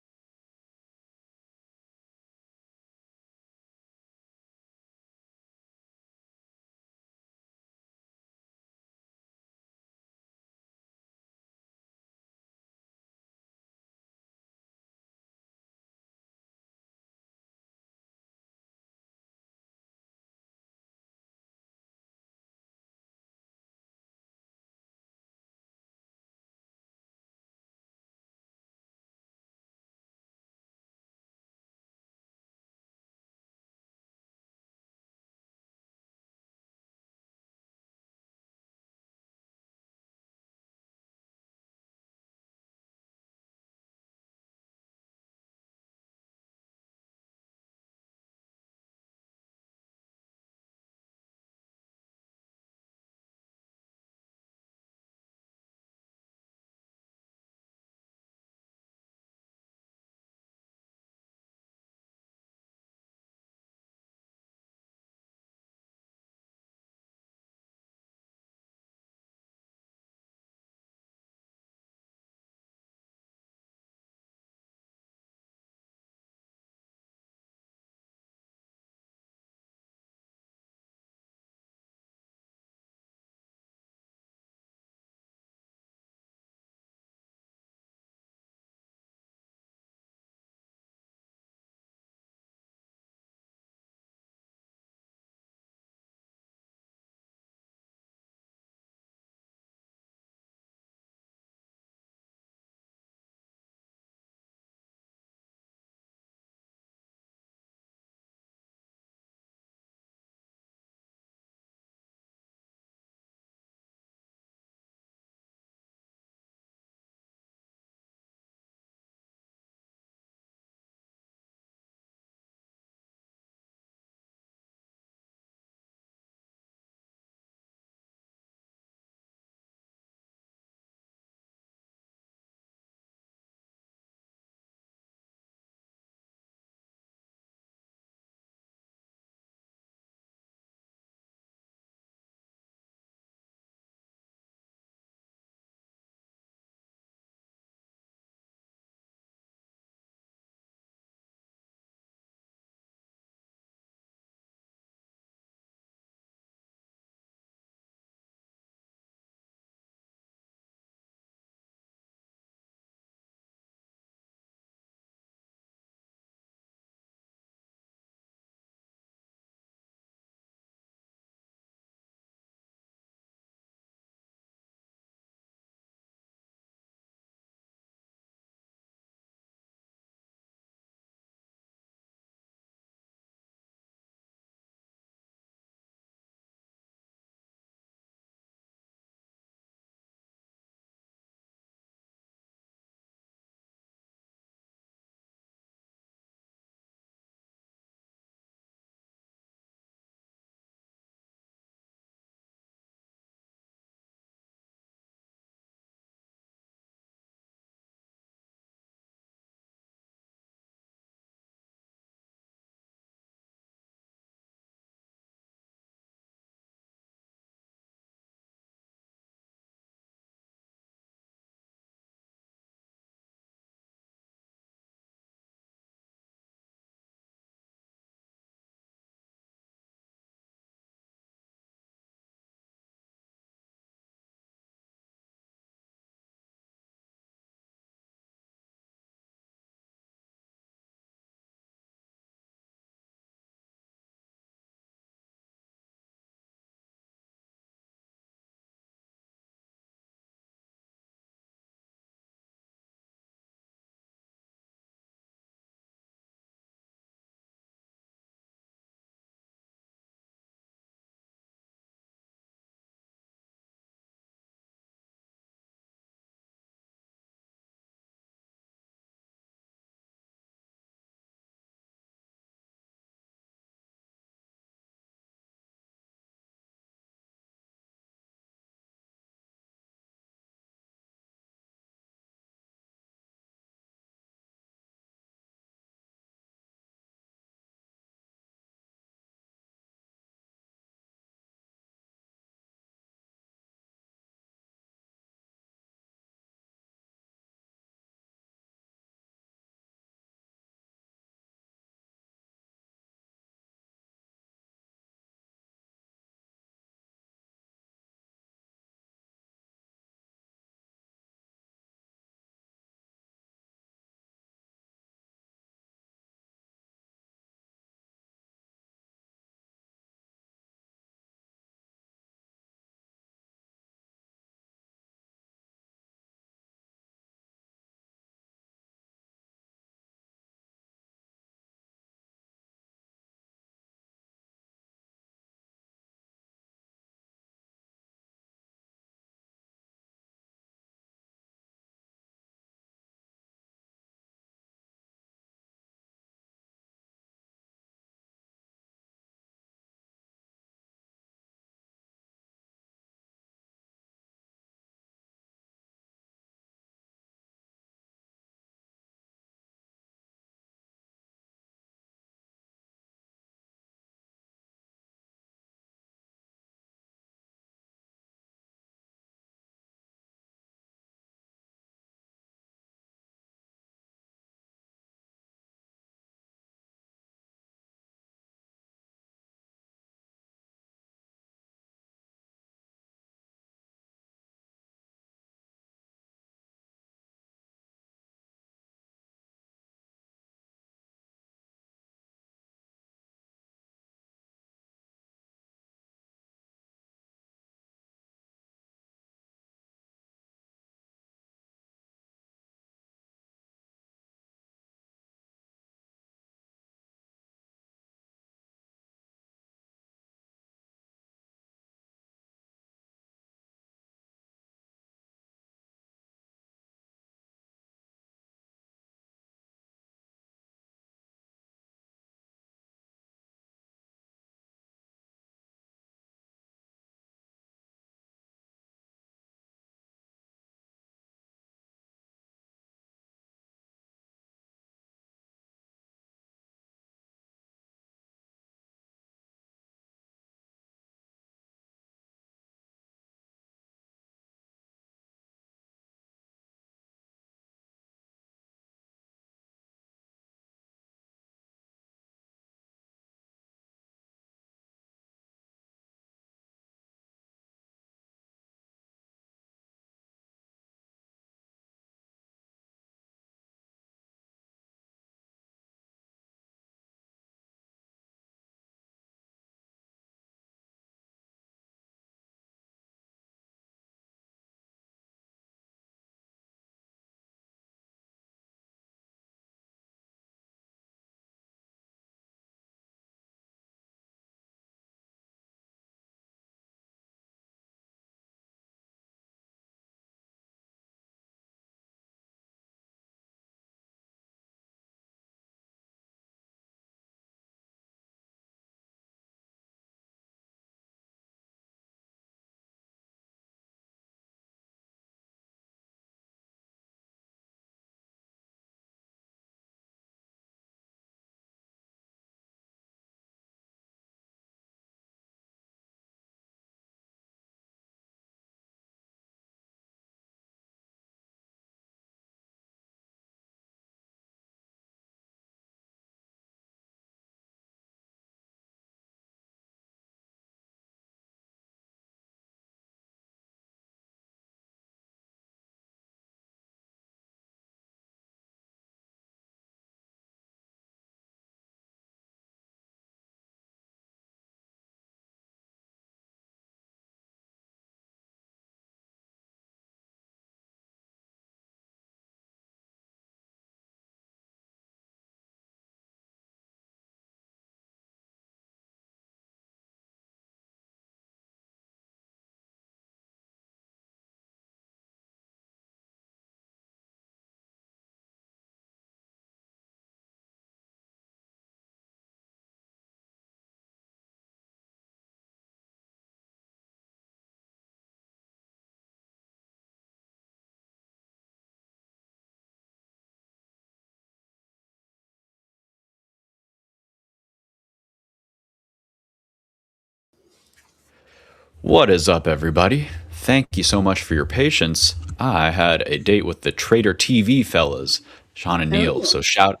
What is up, everybody? Thank you so much for your patience. I had a date with the Trader TV fellas, Sean and Neil. So shout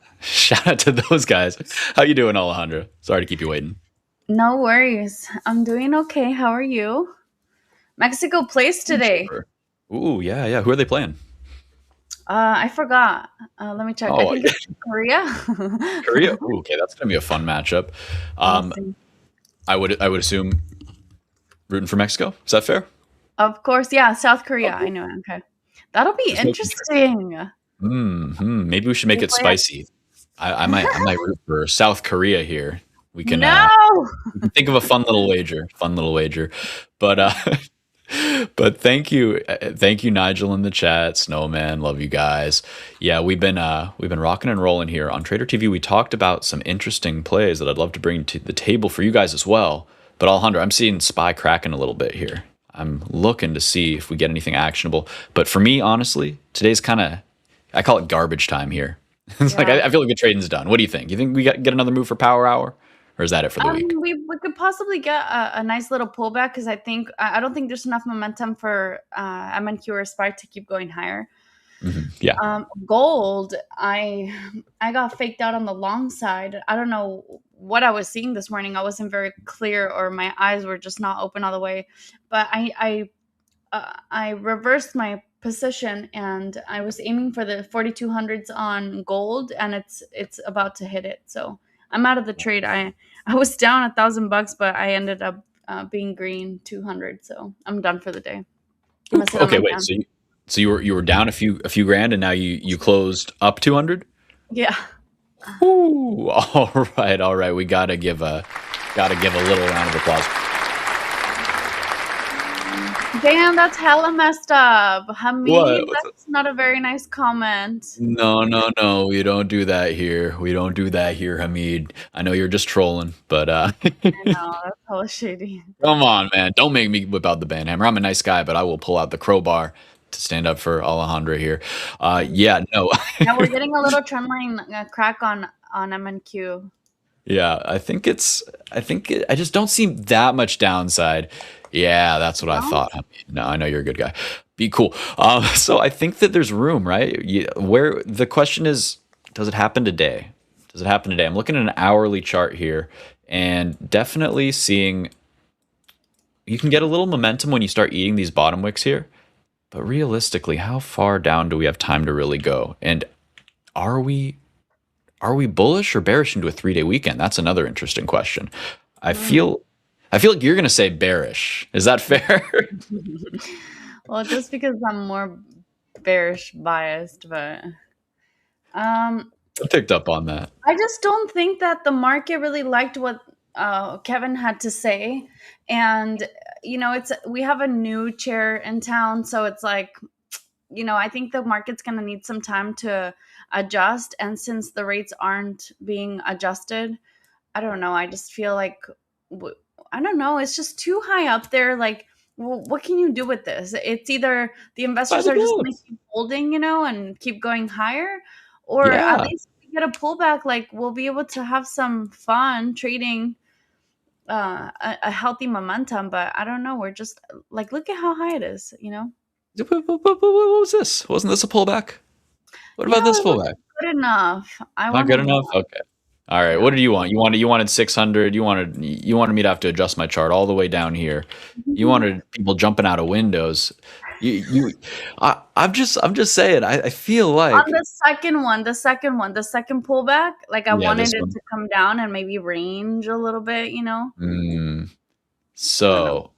out to those guys. How you doing, Alejandra? Sorry to keep you waiting. No worries. I'm doing okay. How are you? Mexico plays today. Sure. Ooh, yeah. Who are they playing? I forgot. Let me check. I think it's Korea. Korea. Ooh, okay, that's gonna be a fun matchup. I would assume rooting for Mexico. Is that fair? Of course, yeah. South Korea. I know. Okay, that'll be interesting. Maybe we should make it spicy. I might root for South Korea here. We can think of a fun little wager. But thank you, Nigel in the chat. Snowman, love you guys. Yeah, we've been rocking and rolling here on Trader TV. We talked about some interesting plays that I'd love to bring to the table for you guys as well. But Alejandro, I'm seeing SPY cracking a little bit here. I'm looking to see if we get anything actionable. But for me, honestly, today's I call it garbage time here. It's like I feel like the trading's done. What do you think? You think we get another move for Power Hour? Or is that it for the week? We could possibly get a nice little pullback because I don't think there's enough momentum for MNQ or SPY to keep going higher. Yeah. Gold, I got faked out on the long side. I don't know what I was seeing this morning. I wasn't very clear, or my eyes were just not open all the way. But I reversed my position and I was aiming for the 4200s on gold, and it's about to hit it. So I'm out of the trade. I was down $1,000, but I ended up being green 200. So I'm done for the day. Okay, wait. So you were down a few grand, and now you closed up 200? Yeah. Ooh, all right. We gotta give a little round of applause. Damn, that's hella messed up. Hamid, that's not a very nice comment. No. We don't do that here. Hamid. I know you're just trolling, but I know, that's hella shady. Come on, man. Don't make me whip out the band hammer. I'm a nice guy, but I will pull out the crowbar to stand up for Alejandra here. Yeah, we're getting a little trend line crack on MNQ. Yeah, I just don't see that much downside. Yeah, that's what I thought. No, I know you're a good guy. Be cool. So I think that there's room, right? Where the question is, does it happen today? I'm looking at an hourly chart here, and definitely seeing you can get a little momentum when you start eating these bottom wicks here. But realistically, how far down do we have time to really go? And are we bullish or bearish into a 3-day weekend? That's another interesting question. I feel like you're going to say bearish. Is that fair? Well, just because I'm more bearish biased, but I picked up on that. I just don't think that the market really liked what Kevin had to say. And we have a new chair in town, so it's like, I think the market's going to need some time to adjust. And since the rates aren't being adjusted, I don't know. I just feel like, I don't know. It's just too high up there. Like, well, what can you do with this? It's either the investors are just going to keep holding, and keep going higher, or at least if we get a pullback, like we'll be able to have some fun trading a healthy momentum. But I don't know. We're just like, look at how high it is, What was this? Wasn't this a pullback? What about this pullback? Good enough. Not good enough? Okay. All right. What did you want? You wanted 600. You wanted me to have to adjust my chart all the way down here. You wanted people jumping out of windows. I'm just saying. I feel like on the second pullback, like I wanted it to come down and maybe range a little bit. So,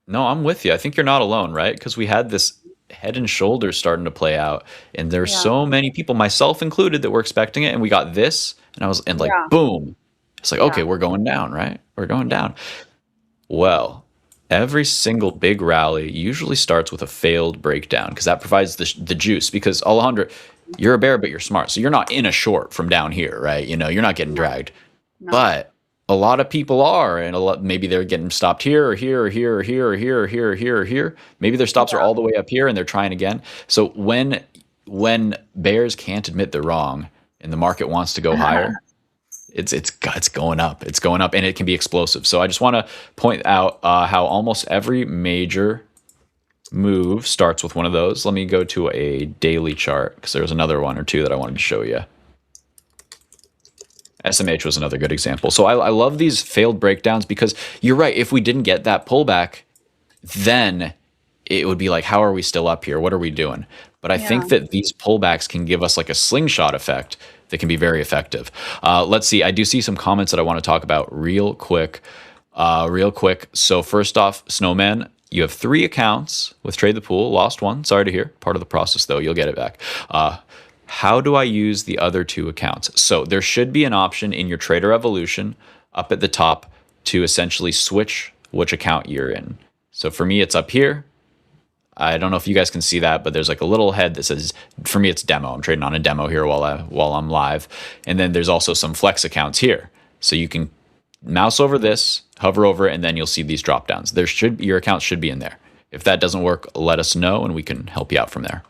no, I'm with you. I think you're not alone, right? Because we had this head and shoulders starting to play out, and there's so many people, myself included, that were expecting it, and we got this, and boom, it's like, okay, we're going down, right? We're going down. Well, every single big rally usually starts with a failed breakdown, because that provides the juice. Because Alejandra, you're a bear, but you're smart, so you're not in a short from down here, right? You're not getting dragged, but a lot of people are, and maybe they're getting stopped here or here or here or here or here or here or here or here. Maybe their stops are all the way up here and they're trying again. So when bears can't admit they're wrong and the market wants to go higher, it's going up. It's going up, and it can be explosive. So I just want to point out how almost every major move starts with one of those. Let me go to a daily chart because there's another one or two that I wanted to show you. SMH was another good example. So I love these failed breakdowns because you're right. If we didn't get that pullback, then it would be like, how are we still up here? What are we doing? But I think that these pullbacks can give us like a slingshot effect that can be very effective. Let's see. I do see some comments that I want to talk about real quick. So first off, Snowman, you have 3 accounts with Trade the Pool. Lost one. Sorry to hear. Part of the process, though. You'll get it back. How do I use the other 2 accounts? So there should be an option in your Trader Evolution up at the top to essentially switch which account you're in. So for me, it's up here. I don't know if you guys can see that, but there's like a little head that says, for me, it's demo. I'm trading on a demo here while I'm live. And then there's also some flex accounts here. So you can mouse over this, hover over it, and then you'll see these drop downs. Your account should be in there. If that doesn't work, let us know and we can help you out from there.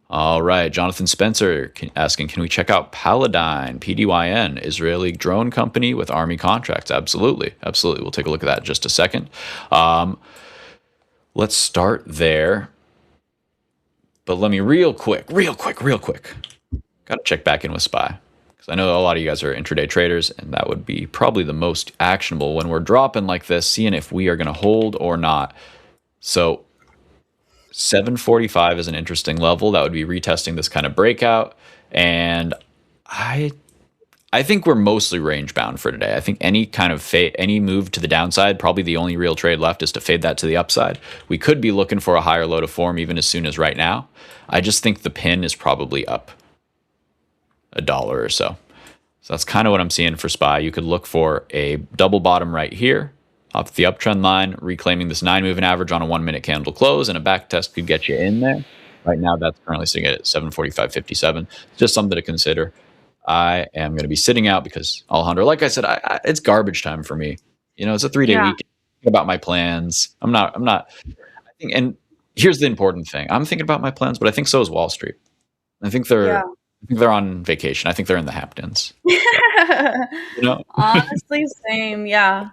All right, Jonathan Spencer asking, can we check out Paladine, PDYN, Israeli drone company with Army contracts? Absolutely. We'll take a look at that in just a second. Let's start there. But let me real quick. Got to check back in with SPY. Because I know a lot of you guys are intraday traders, and that would be probably the most actionable when we're dropping like this, seeing if we are going to hold or not. So 745 is an interesting level. That would be retesting this kind of breakout. And I think we're mostly range bound for today. I think any kind of any move to the downside, probably the only real trade left is to fade that to the upside. We could be looking for a higher low to form even as soon as right now. I just think the pin is probably up $1 or so. So that's kind of what I'm seeing for SPY. You could look for a double bottom right here, off the uptrend line, reclaiming this 9-moving average on a 1-minute candle close, and a back test could get you in there. Right now, that's currently sitting at 745.57. Just something to consider. I am going to be sitting out because Alejandro, like I said, it's garbage time for me. It's a 3-day weekend. Thinking about my plans. I'm not. I think, and here's the important thing. I'm thinking about my plans, but I think so is Wall Street. I think they're on vacation. I think they're in the Hamptons. Honestly, same. Yeah.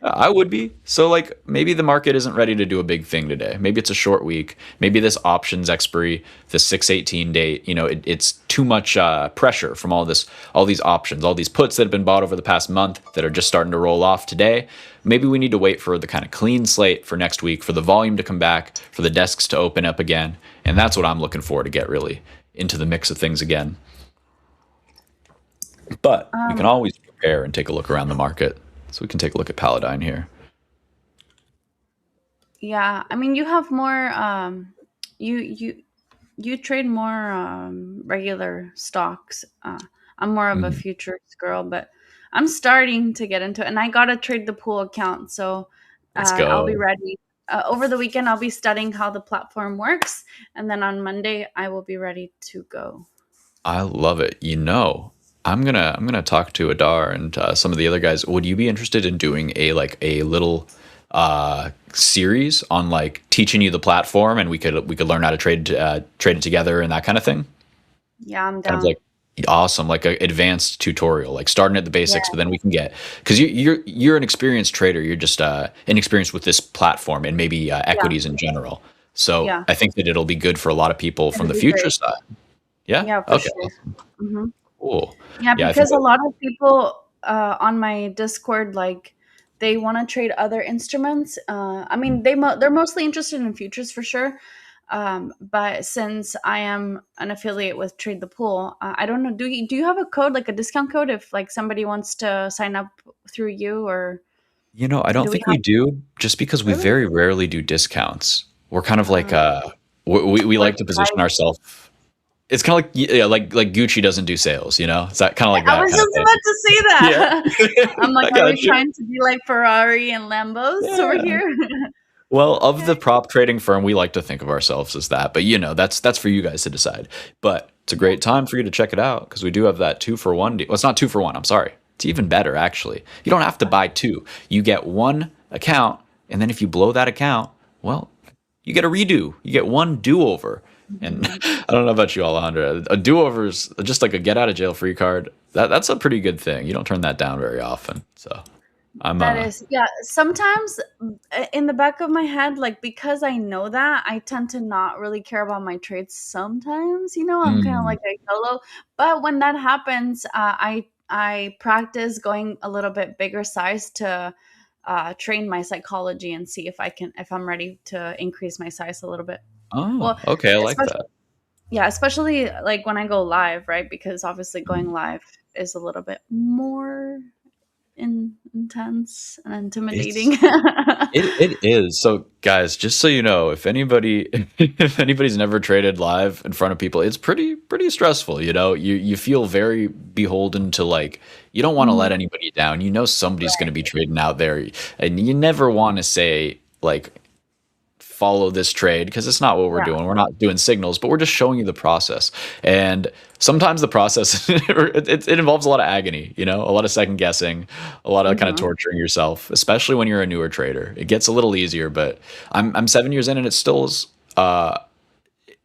I would be. So like maybe the market isn't ready to do a big thing today. Maybe it's a short week. Maybe this options expiry, the 6/18 date, it's too much pressure from all these options, all these puts that have been bought over the past month that are just starting to roll off today. Maybe we need to wait for the kind of clean slate for next week, for the volume to come back, for the desks to open up again. And that's what I'm looking for to get really into the mix of things again. But we can always prepare and take a look around the market. So we can take a look at Paladine here. Yeah, I mean, you have more. You trade more regular stocks. I'm more of a futures girl, but I'm starting to get into it, and I gotta trade the pool account. So Let's go. I'll be ready. Over the weekend, I'll be studying how the platform works, and then on Monday, I will be ready to go. I love it. I'm gonna talk to Adar and some of the other guys. Would you be interested in doing a little series on like teaching you the platform, and we could learn how to trade it together and that kind of thing? Yeah, I'm down. Kind of like awesome, like an advanced tutorial, like starting at the basics, but then we can get, because you're an experienced trader. You're just inexperienced with this platform and maybe equities in general. So I think that it'll be good for a lot of people from the future side. Yeah. For sure. Awesome. Mm-hmm. Cool. Yeah, because a lot of people on my Discord, like, they want to trade other instruments. I mean, they're mostly interested in futures for sure. But since I am an affiliate with Trade the Pool, I don't know. Do you have a code, like a discount code, if like somebody wants to sign up through you, or? I don't think we do, just because we very rarely do discounts. We're kind of like we like to position ourselves. It's kind of like Gucci doesn't do sales, It's that kind of like that. I was just about to say that. Yeah. I'm like, are we trying to be like Ferrari and Lambos over here? Well, of the prop trading firm, we like to think of ourselves as that, but that's for you guys to decide. But it's a great time for you to check it out, because we do have that 2-for-1 deal. Well, it's not 2-for-1. I'm sorry. It's even better, actually. You don't have to buy 2. You get 1 account, and then if you blow that account, well, you get a redo. You get 1 do-over. And I don't know about you, Alejandra. A do-over is just like a get out of jail free card. That's a pretty good thing. You don't turn that down very often. So I'm That is, yeah. Sometimes in the back of my head, like because I know that, I tend to not really care about my trades. Sometimes, I'm kind of like a YOLO. But when that happens, I practice going a little bit bigger size to train my psychology and see if I'm ready to increase my size a little bit. oh, Well, okay, I like especially that. yeah, especially like when I go live, right? Because obviously going live is a little bit more intense and intimidating. It's it is. So guys, just so you know, if anybody's never traded live in front of people, it's pretty stressful, you know. You feel very beholden to, like, you don't want to let Mhm. anybody down. You know somebody's going to be trading out there, and you never want to say, like, follow this trade, because it's not what we're Yeah. doing. We're not doing signals, but we're just showing you the process. And sometimes the process it involves a lot of agony, you know, a lot of second guessing, a lot of kind of Mhm. torturing yourself, especially when you're a newer trader. It gets a little easier, but I'm 7 years in, and it still is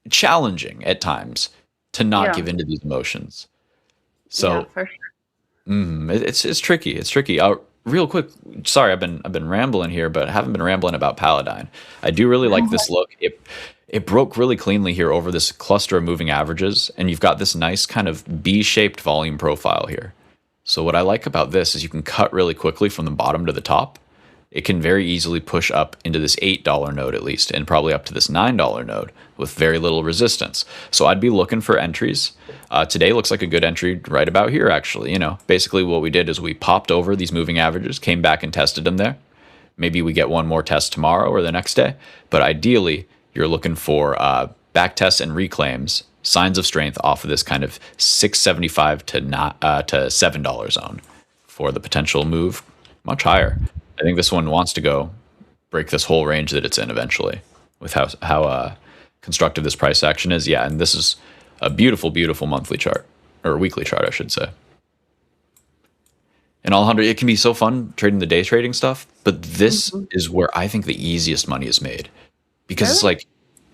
challenging at times to not Yeah. give into these emotions. Yeah, So for sure. it's tricky. It's tricky. Real quick, sorry, I've been rambling here, but I haven't been rambling about Paladine. I do really like this look. It broke really cleanly here over this cluster of moving averages, and you've got this nice kind of B-shaped volume profile here. So what I like about this is you can cut really quickly from the bottom to the top. It can very easily push up into this $8 node at least, and probably up to this $9 node with very little resistance. So I'd be looking for entries. Today looks like a good entry right about here, actually. You know, basically what we did is we popped over these moving averages, came back and tested them there. Maybe we get one more test tomorrow or the next day. But ideally, you're looking for back tests and reclaims, signs of strength off of this kind of 675 to $7 zone for the potential move much higher. I think this one wants to go break this whole range that it's in eventually, with how constructive this price action is. Yeah, and this is a beautiful, beautiful monthly chart, or weekly chart, I should say. And Alejandro, it can be so fun trading the day trading stuff, but this is where I think the easiest money is made, because it's Really? like,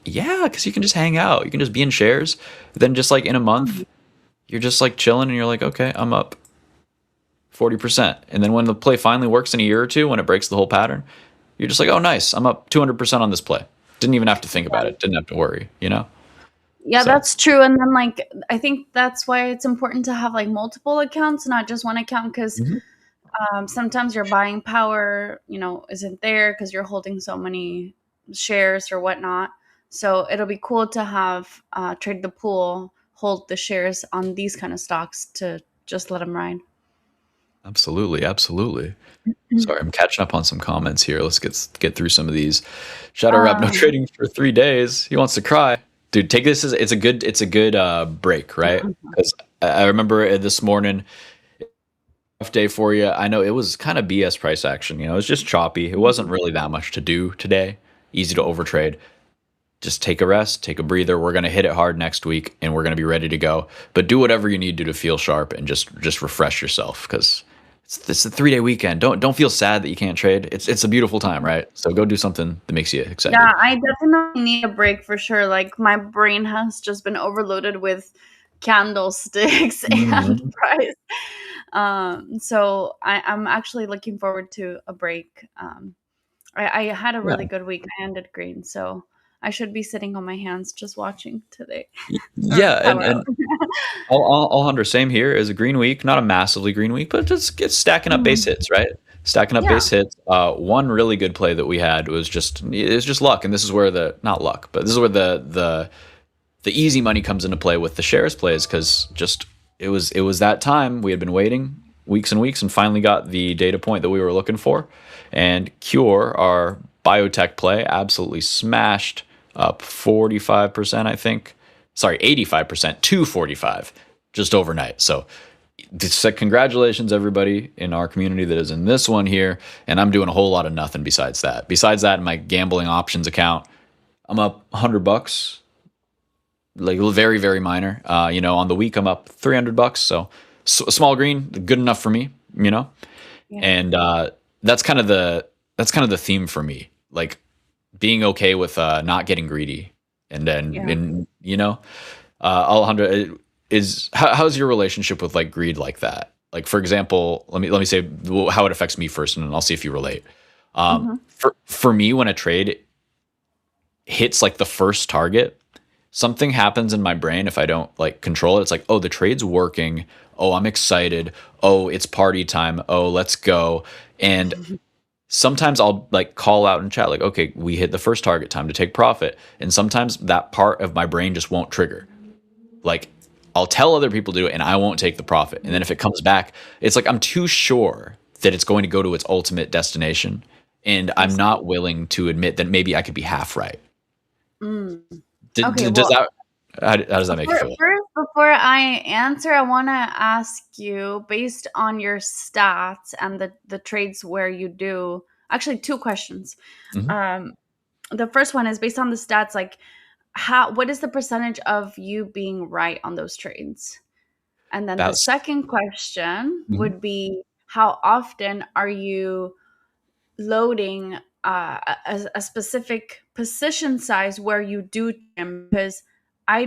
yeah, because you can just hang out, you can just be in shares. Then just like in a month, you're just like chilling, and you're like, okay, I'm up 40%. And then when the play finally works in a year or two, when it breaks the whole pattern, you're just like, oh, nice, I'm up 200% on this play. Didn't even have to think about it. Didn't have to worry, you know? Yeah, So, that's true. And then like I think that's why it's important to have like multiple accounts, not just one account, because mhm. sometimes your buying power, isn't there because you're holding so many shares or whatnot. So it'll be cool to have trade the pool, hold the shares on these kind of stocks to just let them ride. Absolutely, absolutely. Sorry, I'm catching up on some comments here. Let's get through some of these. Shadow Rap, no Um, trading for 3 days. He wants to cry. Dude, take this as it's a good break, right? Because I remember this morning, rough day for you. I know it was kind of BS price action. You know, it was just choppy. It wasn't really that much to do today. Easy to overtrade. Just take a rest, take a breather. We're gonna hit it hard next week, and we're gonna be ready to go. But do whatever you need to feel sharp, and just refresh yourself, because it's a 3 day weekend. Don't feel sad that you can't trade. It's a beautiful time, right? So go do something that makes you excited. yeah, I definitely need a break for sure. Like my brain has just been overloaded with candlesticks and Mhm. price. So I'm actually looking forward to a break. I had a Yeah. really good week. I ended green, so I should be sitting on my hands just watching today or Yeah, and power and out. all under same here is a green week, not a massively green week, but just get stacking up base Mhm. hits, right? Stacking up Yeah. base hits. One really good play that we had was just luck, and this is where the not luck, but this is where the easy money comes into play with the shares plays, because just it was that time. We had been waiting weeks and weeks, and finally got the data point that we were looking for. And Cure, our biotech play, absolutely smashed up 45%, I think. Sorry, 85% to 45 just overnight. So congratulations everybody in our community that is in this one here. And I'm doing a whole lot of nothing besides that. Besides that, in my gambling options account, I'm up $100, like very, very minor. On the week I'm up $300. So a small green, good enough for me, you know? Yeah. And that's kind of the theme for me, like being okay with not getting greedy And then, Yeah. and Alejandra, how's your relationship with like greed like that? Like, for example, let me say how it affects me first, and then I'll see if you relate. Hmm. For me, when a trade hits like the first target, something happens in my brain if I don't like control it. It's like, oh, the trade's working. Oh, I'm excited. Oh, it's party time. Oh, let's go. And sometimes I'll like call out in chat, like, okay, we hit the first target, time to take profit. And sometimes that part of my brain just won't trigger. Like, I'll tell other people to do it and I won't take the profit. And then if it comes back, it's like I'm too sure that it's going to go to its ultimate destination. And I'm not willing to admit that maybe I could be half right. Mm. Does Okay, well, that, how does that make you feel? first, before I answer, I want to ask you, based on your stats and the trades where you do, actually, two questions. Mhm. The first one is based on the stats, like what is the percentage of you being right on those trades? And then the About second question Mhm. would be, how often are you loading a specific position size where you do trim? Because I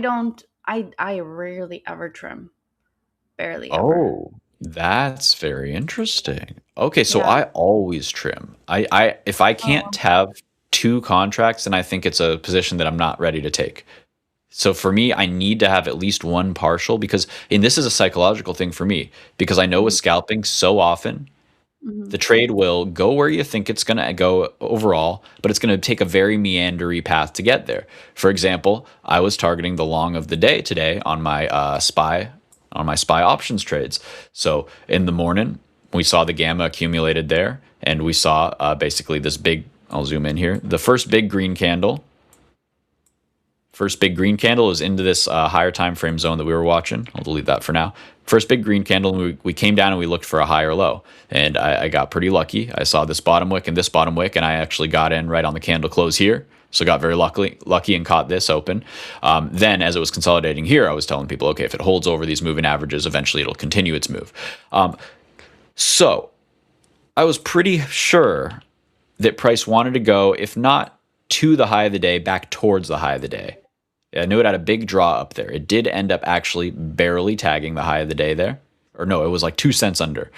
rarely ever trim, barely ever. Oh, that's very interesting. Okay, so Yeah. I always trim. I if I can't Oh. have two contracts, then I think it's a position that I'm not ready to take. So for me, I need to have at least one partial because, and this is a psychological thing for me, because I know with Mhm. scalping so often, Mhm. the trade will go where you think it's going to go overall, but it's going to take a very meandery path to get there. For example, I was targeting the long of the day today on my SPY options trades. So in the morning, we saw the gamma accumulated there, and we saw basically this big. I'll zoom in here. The first big green candle. First big green candle is into this higher time frame zone that we were watching. I'll delete that for now. First big green candle, and we came down and we looked for a higher low. And I got pretty lucky. I saw this bottom wick and this bottom wick, and I actually got in right on the candle close here. So got very lucky and caught this open. Then as it was consolidating here, I was telling people, okay, if it holds over these moving averages, eventually it'll continue its move. So I was pretty sure that price wanted to go, if not to the high of the day, back towards the high of the day. I knew it had a big draw up there. It did end up actually barely tagging the high of the day there. Or no, it was like 2 cents under.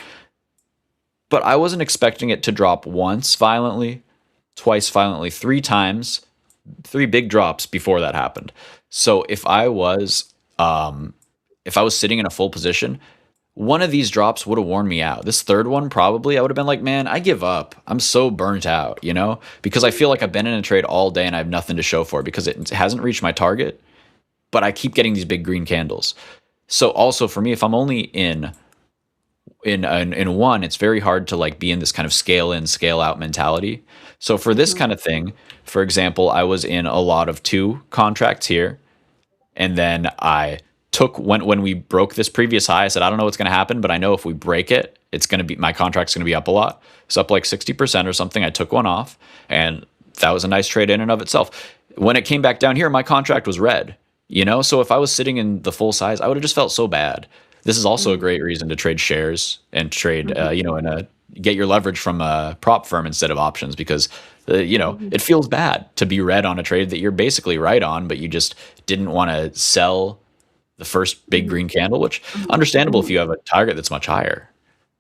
But I wasn't expecting it to drop once violently, twice violently, 3 times, 3 big drops before that happened. So if I was sitting in a full position, one of these drops would have worn me out. This third one, probably, I would have been like, man, I give up. I'm so burnt out, because I feel like I've been in a trade all day and I have nothing to show for it because it hasn't reached my target, but I keep getting these big green candles. So also for me, if I'm only in one, it's very hard to like be in this kind of scale in, scale out mentality. So for this Mhm. kind of thing, for example, I was in a lot of 2 contracts here. And then I took when we broke this previous high, I said, I don't know what's going to happen, but I know if we break it, it's going to be, my contract's going to be up a lot. It's up like 60% or something. I took one off, and that was a nice trade in and of itself. When it came back down here, my contract was red, So if I was sitting in the full size, I would have just felt so bad. This is also a Mhm. great reason to trade shares and trade, Mhm. get your leverage from a prop firm instead of options because, Mhm. it feels bad to be red on a trade that you're basically right on, but you just didn't want to sell the first big Mhm. green candle, which Mhm. understandable if Mhm. you have a target that's much higher.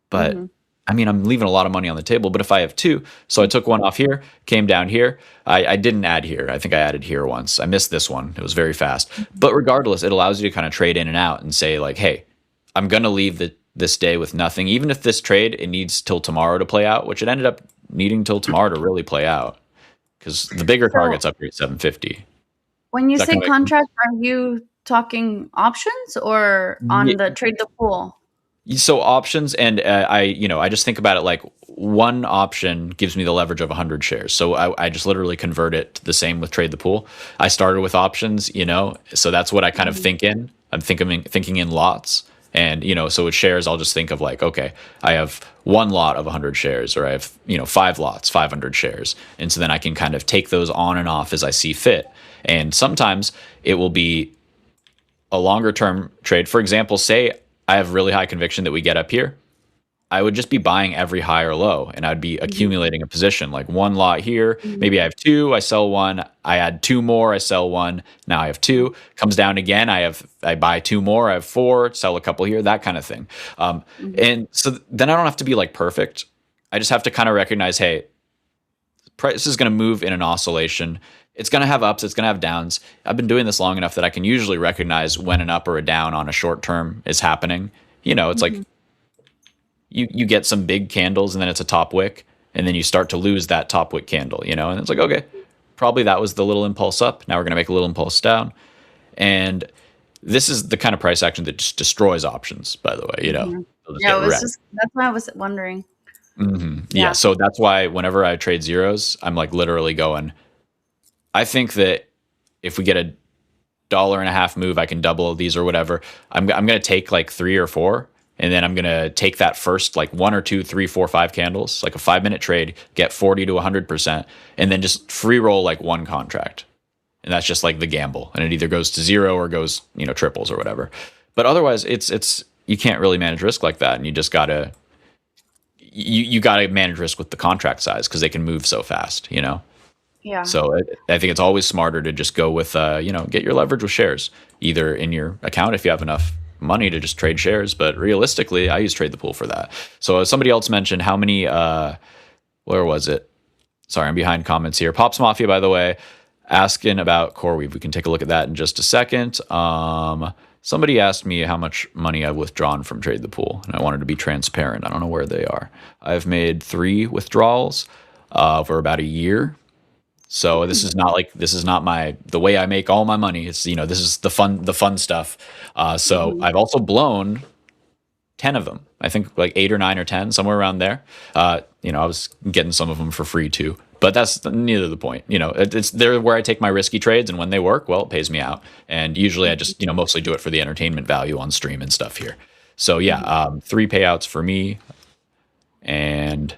But Mhm. I mean, I'm leaving a lot of money on the table. But if I have 2, so I took one off here, came down here. I didn't add here. I think I added here once. I missed this one. It was very fast. But regardless, it allows you to kind of trade in and out and say like, hey, I'm gonna leave this day with nothing. Even if this trade it needs till tomorrow to play out, which it ended up needing till tomorrow to really play out because the bigger So target's up here at 750. when you Is that say gonna make sense? contract, are you talking options or on the trade the pool? So options, and I just think about it like one option gives me the leverage of 100 shares. So I just literally convert it to the same with trade the pool. I started with options, so that's what I kind of Mhm. think in. I'm thinking in lots, and so with shares, I'll just think of like, okay, I have one lot of 100 shares, or I have 5 lots, 500 shares, and so then I can kind of take those on and off as I see fit. And sometimes it will be a longer term trade. For example, say I have really high conviction that we get up here. I would just be buying every high or low, and I'd be accumulating a position, like one lot here. Maybe I have two, I sell one. I add two more, I sell one. Now I have two. Comes down again. I buy two more. I have four. Sell a couple here. That kind of thing. And so then I don't have to be like perfect. I just have to kind of recognize, hey, price is going to move in an oscillation. It's going to have ups. It's going to have downs. I've been doing this long enough that I can usually recognize when an up or a down on a short term is happening. It's like you get some big candles and then it's a top wick, and then you start to lose that top wick candle, and it's like, okay, probably that was the little impulse up. Now we're going to make a little impulse down. And this is the kind of price action that just destroys options, by the way, They'll just Yeah, get it was wrecked. that's why I was wondering. Yeah. So that's why whenever I trade zeros, I'm like literally going, I think that if we get $1.50 move, I can double these or whatever. I'm going to take like 3 or 4. And then I'm going to take that first like 1 or 2, 3, 4, 5 candles, like a 5-minute trade, get 40 to 100%, and then just free roll like one contract. And that's just like the gamble. And it either goes to zero or goes, triples or whatever. But otherwise it's you can't really manage risk like that. And you just gotta you gotta manage risk with the contract size, because they can move so fast, Yeah. So I think it's always smarter to just go with, get your leverage with shares, either in your account if you have enough money to just trade shares. But realistically, I use Trade the Pool for that. So somebody else mentioned how many, where was it? Sorry, I'm behind comments here. Pops Mafia, by the way, asking about CoreWeave. We can take a look at that in just a second. Somebody asked me how much money I've withdrawn from Trade the Pool, and I wanted to be transparent. I don't know where they are. I've made 3 withdrawals for about a year. So this is not the way I make all my money. It's, this is the fun stuff. So I've also blown 10 of them. I think like 8 or 9 or 10, somewhere around there. I was getting some of them for free too, but that's neither the point. It's there where I take my risky trades, and when they work, well, it pays me out. And usually I just, mostly do it for the entertainment value on stream and stuff here. So yeah, 3 payouts for me. And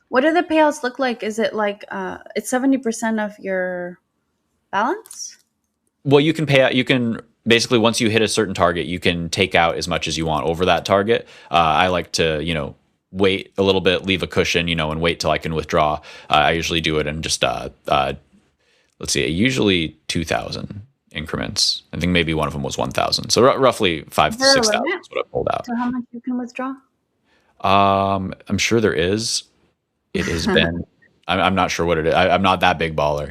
What do the payouts look like? Is it like it's 70% of your balance? well, you can pay out. You can basically, once you hit a certain target, you can take out as much as you want over that target. I like to, wait a little bit, leave a cushion, and wait till I can withdraw. I usually do it in just let's see, usually 2,000 increments. I think maybe one of them was 1,000. So roughly 5,000 to 6,000 is what I pulled out. So how much you can withdraw? I'm sure there is. It has been. I'm not sure what it is. I'm not that big baller,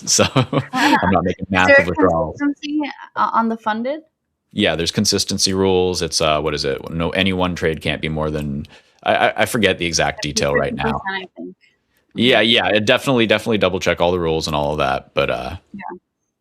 so I'm not making Is there massive a withdrawals. consistency on the funded? Yeah, there's consistency rules. It's what is it? No, any one trade can't be more than. I forget the exact detail right 50%, now. I think. Yeah, it definitely all check all the rules and all of that. But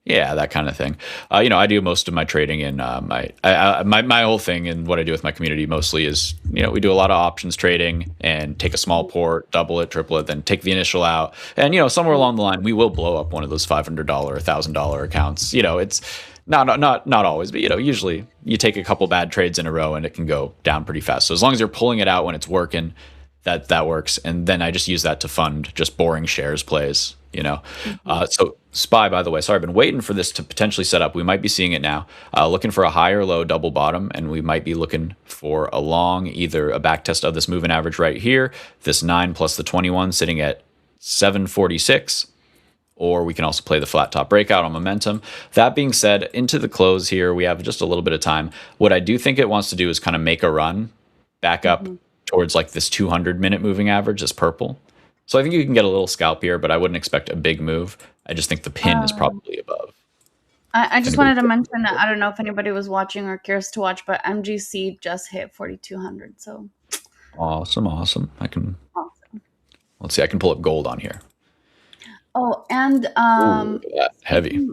yeah, that kind of thing. I do most of my trading in my whole thing, and what I do with my community mostly is, we do a lot of options trading and take a small port, double it, triple it, then take the initial out. And, somewhere along the line, we will blow up one of those $500 or $1,000 accounts. It's not always, but, usually you take a couple bad trades in a row and it can go down pretty fast. So as long as you're pulling it out when it's working, that works. And then I just use that to fund just boring shares plays. So SPY, by the way, sorry, I've been waiting for this to potentially set up. We might be seeing it now. Looking for a high or low double bottom, and we might be looking for a long, either a back test of this moving average right here, this 9 plus the 21 sitting at 746, or we can also play the flat top breakout on momentum. That being said, into the close here, we have just a little bit of time. What I do think it wants to do is kind of make a run back up towards like this 200-minute moving average, this purple. So I think you can get a little scalp here, but I wouldn't expect a big move. I just think the pin is probably above. I just wanted to mention, I don't know if anybody was watching or curious to watch, but MGC just hit 4,200. So awesome. I can. Awesome. Let's see. I can pull up gold on here. Oh, and Ooh, heavy.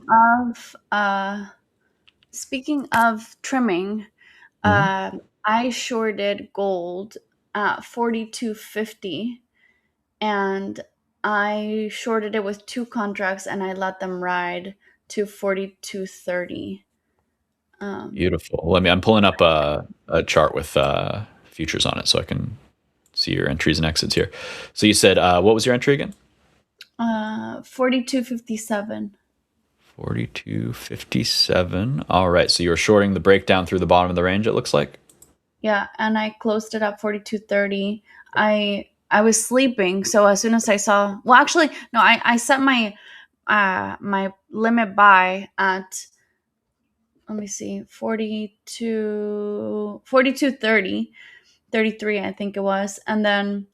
Speaking of trimming, I shorted gold at 4,250, and I shorted it with 2 contracts, and I let them ride to 4,230. Beautiful. I'm pulling up a chart with futures on it so I can see your entries and exits here. So you said, what was your entry again? 4,257. 4,257. All right. So you were shorting the breakdown through the bottom of the range, it looks like? Yeah, and I closed it at 42.30. I was sleeping, so as soon as I saw, well, actually, no, I set my my limit buy at, let me see, 42.30, 33, I think it was. And then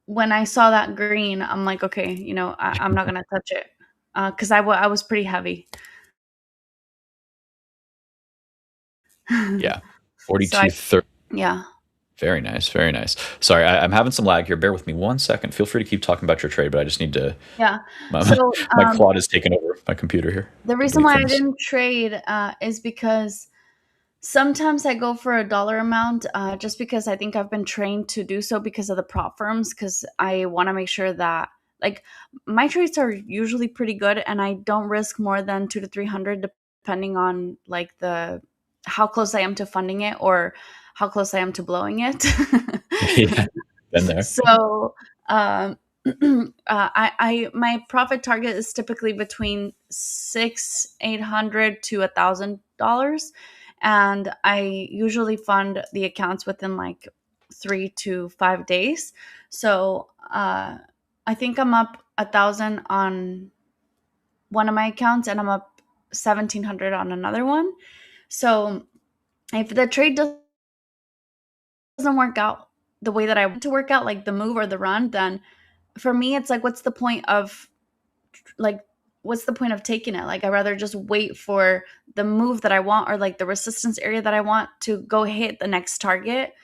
when I saw that green, I'm like, okay, I'm not gonna touch it because I was pretty heavy. Yeah. So I 42.30. yeah. Very nice. Very nice. Sorry, I'm having some lag here. Bear with me 1 second. Feel free to keep talking about your trade, but I just need to. Yeah. My, So my quad has taken over my computer here. the reason why I didn't trade is because sometimes I go for a dollar amount just because I think I've been trained to do so because of the prop firms, because I want to make sure that, like, my trades are usually pretty good and I don't risk more than 2 to 300 depending on like the how close I am to funding it or how close I am to blowing it. Yeah, been there. So I my profit target is typically between $800 to $1,000, and I usually fund the accounts within like 3 to 5 days. So I think I'm up 1,000 on one of my accounts, and I'm up 1,700 on another one. So if the trade doesn't work out the way that I want to work out, like the move or the run, then for me it's like, like what's the point of taking it? Like, I'd rather just wait for the move that I want, or like the resistance area that I want to go hit the next target.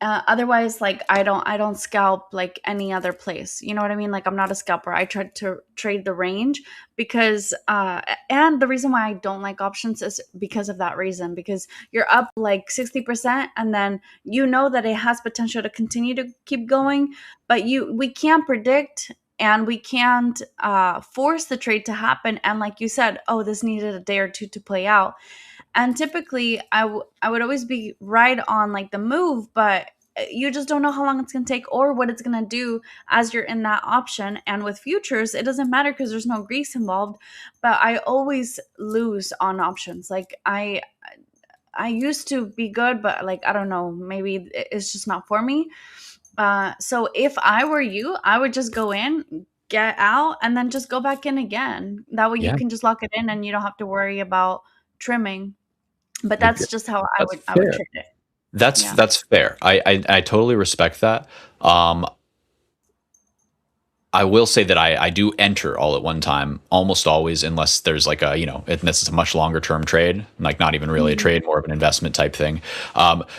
Otherwise, like, I don't scalp like any other place. You know what I mean? Like, I'm not a scalper. I try to trade the range because and the reason why I don't like options is because of that reason, because you're up like 60% and then you know that it has potential to continue to keep going, but we can't predict and we can't force the trade to happen. And like you said, oh, this needed a day or two to play out. And typically I would always be right on like the move, but you just don't know how long it's going to take or what it's going to do as you're in that option. And with futures, it doesn't matter because there's no grease involved, but I always lose on options. Like, I used to be good, but like, I don't know, maybe it's just not for me. So if I were you, I would just go in, get out, and then just go back in again. That way you Yeah. can just lock it in and you don't have to worry about trimming. But that's just how I That's would fair. treat it. That's Yeah. that's fair. I totally respect that. I will say that I do enter all at one time, almost always, unless there's like a, unless it's a much longer term trade, like not even really a trade, more of an investment type thing.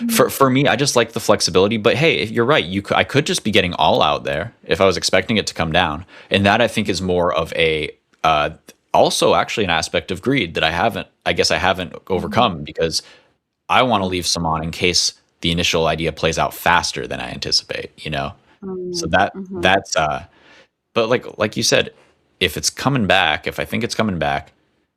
For me, I just like the flexibility. But hey, if you're right, I could just be getting all out there if I was expecting it to come down, and that I think is more of a also actually an aspect of greed that I guess I haven't overcome, because I want to leave some on in case the initial idea plays out faster than I anticipate. So that's but like you said, if it's coming back, if I think it's coming back,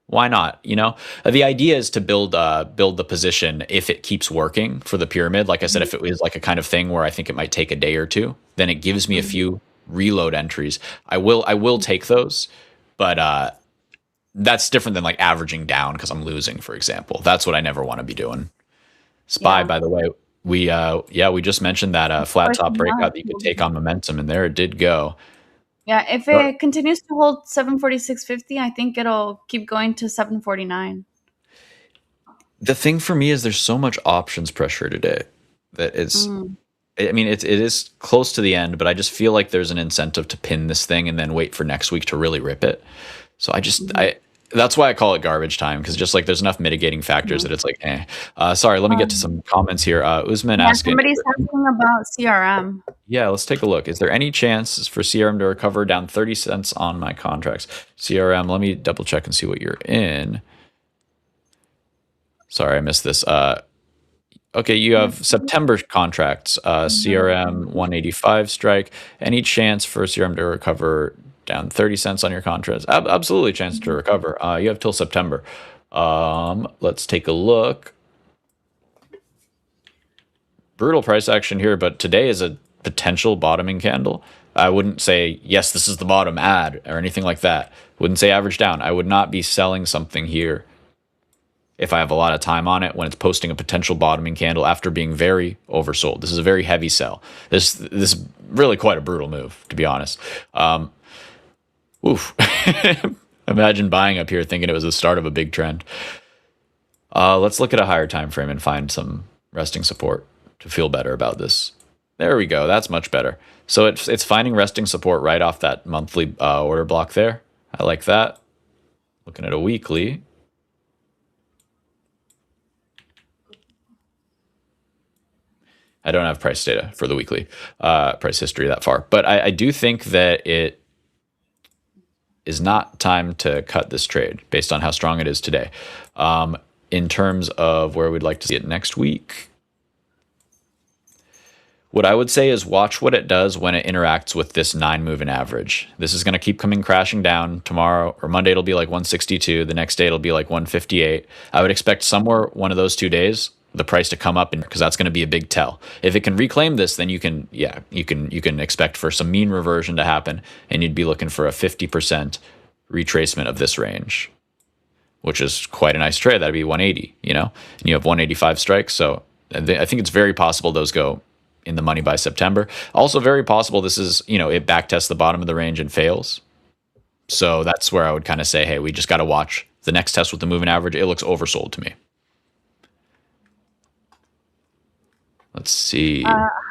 why not? The idea is to build the position if it keeps working for the pyramid. Like I said, if it was like a kind of thing where I think it might take a day or two, then it gives me a few reload entries. I will take those, but that's different than like averaging down because I'm losing, for example. That's what I never want to be doing. SPY, by the way, we just mentioned that flat top breakout that you could take on momentum, and there it did go. Yeah, if it continues to hold 746.50, I think it'll keep going to 749. The thing for me is there's so much options pressure today that it's. I mean, it is close to the end, but I just feel like there's an incentive to pin this thing and then wait for next week to really rip it. So that's why I call it garbage time, because just like there's enough mitigating factors that it's like, sorry, let me get to some comments here. Usman asking. Somebody's asking about CRM. Yeah, let's take a look. Is there any chance for CRM to recover down 30 cents on my contracts? CRM, let me double check and see what you're in. Sorry, I missed this. Okay, you have September contracts, CRM 185 strike. Any chance for CRM to recover down 30 cents on your contracts? Absolutely chance to recover. You have till September. Let's take a look. Brutal price action here, but today is a potential bottoming candle. I wouldn't say, yes, this is the bottom ad or anything like that. Wouldn't say average down. I would not be selling something here if I have a lot of time on it when it's posting a potential bottoming candle after being very oversold. This is a very heavy sell. This is really quite a brutal move, to be honest. Oof. Imagine buying up here thinking it was the start of a big trend. Let's look at a higher time frame and find some resting support to feel better about this. There we go. That's much better. So it's finding resting support right off that monthly order block there. I like that. Looking at a weekly. I don't have price data for the weekly price history that far, but I do think that it is not time to cut this trade based on how strong it is today. In terms of where we'd like to see it next week, what I would say is watch what it does when it interacts with this 9 moving average. This is going to keep coming crashing down. Tomorrow or Monday it'll be like 162. The next day it'll be like 158. I would expect somewhere one of those 2 days the price to come up, because that's going to be a big tell. If it can reclaim this, then you can expect for some mean reversion to happen, and you'd be looking for a 50% retracement of this range, which is quite a nice trade. That'd be 180, and you have 185 strikes. So I think it's very possible those go in the money by September. Also very possible this is, it backtests the bottom of the range and fails. So that's where I would kind of say, hey, we just got to watch the next test with the moving average. It looks oversold to me. Let's see.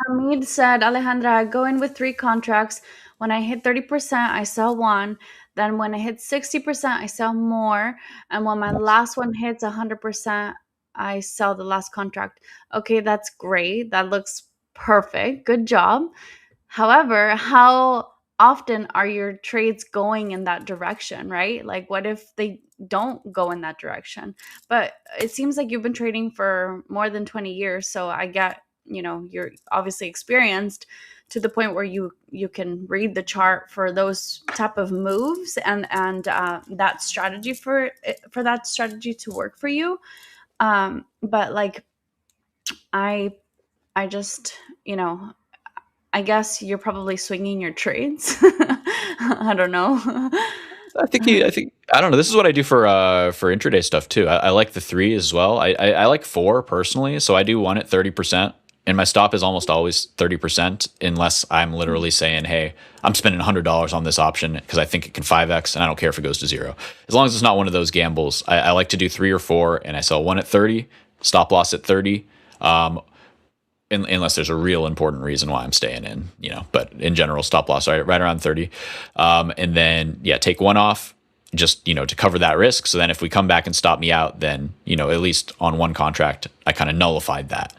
Hamid said, Alejandra, I go in with 3 contracts. When I hit 30%, I sell one. Then when I hit 60%, I sell more. And when my last one hits 100%, I sell the last contract. Okay, that's great. That looks perfect. Good job. However, how often are your trades going in that direction, right? Like, what if they don't go in that direction? But it seems like you've been trading for more than 20 years. So I get, you're obviously experienced to the point where you can read the chart for those type of moves and that strategy for that strategy to work for you. But like, I just, I guess you're probably swinging your trades. I don't know. I don't know. This is what I do for intraday stuff too. I like the 3 as well. I like 4 personally. So I do 1 at 30%. And my stop is almost always 30%, unless I'm literally saying, hey, I'm spending $100 on this option because I think it can 5x, and I don't care if it goes to 0. As long as it's not one of those gambles. I like to do 3 or 4, and I sell 1 at 30, stop loss at 30, unless there's a real important reason why I'm staying in, But in general, stop loss right around 30. And then, take 1 off, just, to cover that risk. So then if we come back and stop me out, then, at least on 1 contract, I kind of nullified that.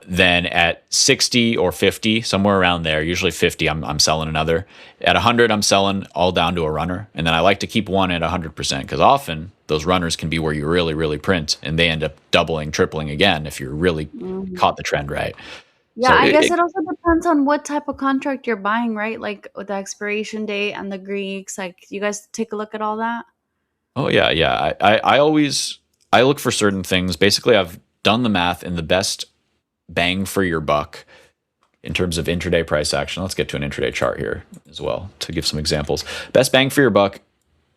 Then at 60 or 50, somewhere around there, usually 50, I'm selling another. At 100, I'm selling all down to a runner. And then I like to keep 1 at 100% because often those runners can be where you really, really print and they end up doubling, tripling again if you're really caught the trend right. Yeah, so I guess it also depends on what type of contract you're buying, right? Like with the expiration date and the Greeks, like you guys take a look at all that? Oh, yeah. I look for certain things. Basically, I've done the math in the best bang for your buck in terms of intraday price action. Let's get to an intraday chart here as well to give some examples. Best bang for your buck.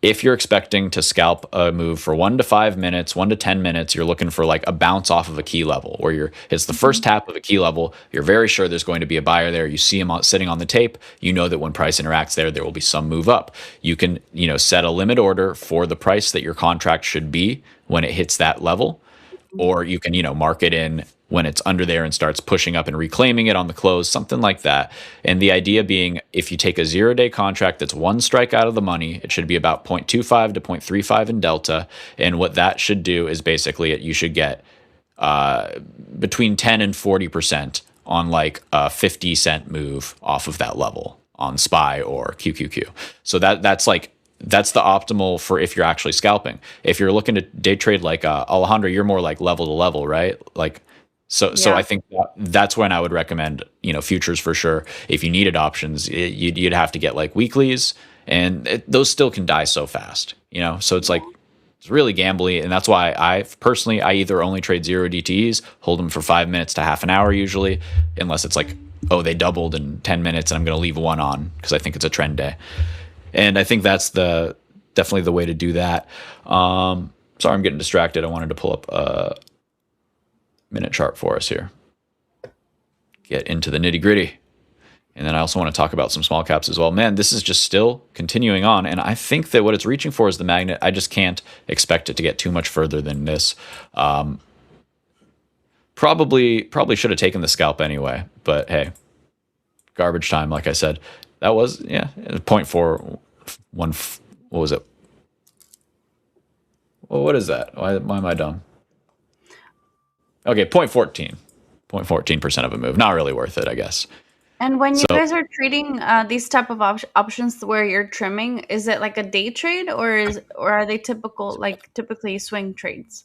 If you're expecting to scalp a move for 1 to 5 minutes, 1 to 10 minutes, you're looking for like a bounce off of a key level where it's the first tap of a key level. You're very sure there's going to be a buyer there. You see him sitting on the tape. You know that when price interacts there will be some move up. You can, set a limit order for the price that your contract should be when it hits that level, or you can, mark it in when it's under there and starts pushing up and reclaiming it on the close, something like that. And the idea being, if you take a 0-day contract that's 1 strike out of the money, it should be about 0.25 to 0.35 in delta. And what that should do is basically you should get between 10 and 40% on like a 50-cent move off of that level on SPY or QQQ. So that's the optimal for if you're actually scalping. If you're looking to day trade like Alejandro, you're more like level to level, right? So I think that's when I would recommend, futures for sure. If you needed options, you'd have to get like weeklies, and those still can die so fast, So it's like, it's really gambly, and that's why I either only trade 0 DTEs, hold them for 5 minutes to half an hour usually, unless it's like, oh, they doubled in 10 minutes and I'm going to leave 1 on because I think it's a trend day. And I think that's definitely the way to do that. sorry, I'm getting distracted. I wanted to pull up a minute chart for us here. Get into the nitty gritty. And then I also want to talk about some small caps as well. Man, this is just still continuing on. And I think that what it's reaching for is the magnet. I just can't expect it to get too much further than this. Probably should have taken the scalp anyway. But hey, garbage time, like I said. That was, 0.41. What was it? Well, what is that? Why am I dumb? Okay, 0.14. 0.14% of a move. Not really worth it, I guess. And when you guys are trading these type of options where you're trimming, is it like a day trade or are they typically swing trades?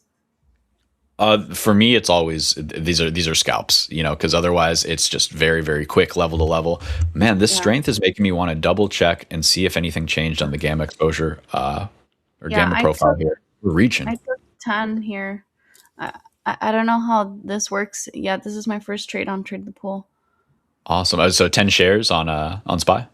For me, it's always these are scalps, because otherwise it's just very, very quick level to level. Man, this strength is making me want to double check and see if anything changed on the gamma exposure or gamma profile here. We're reaching. I took 10 here. I don't know how this works. Yeah, this is my first trade on Trade the Pool. Awesome. So 10 shares on SPY.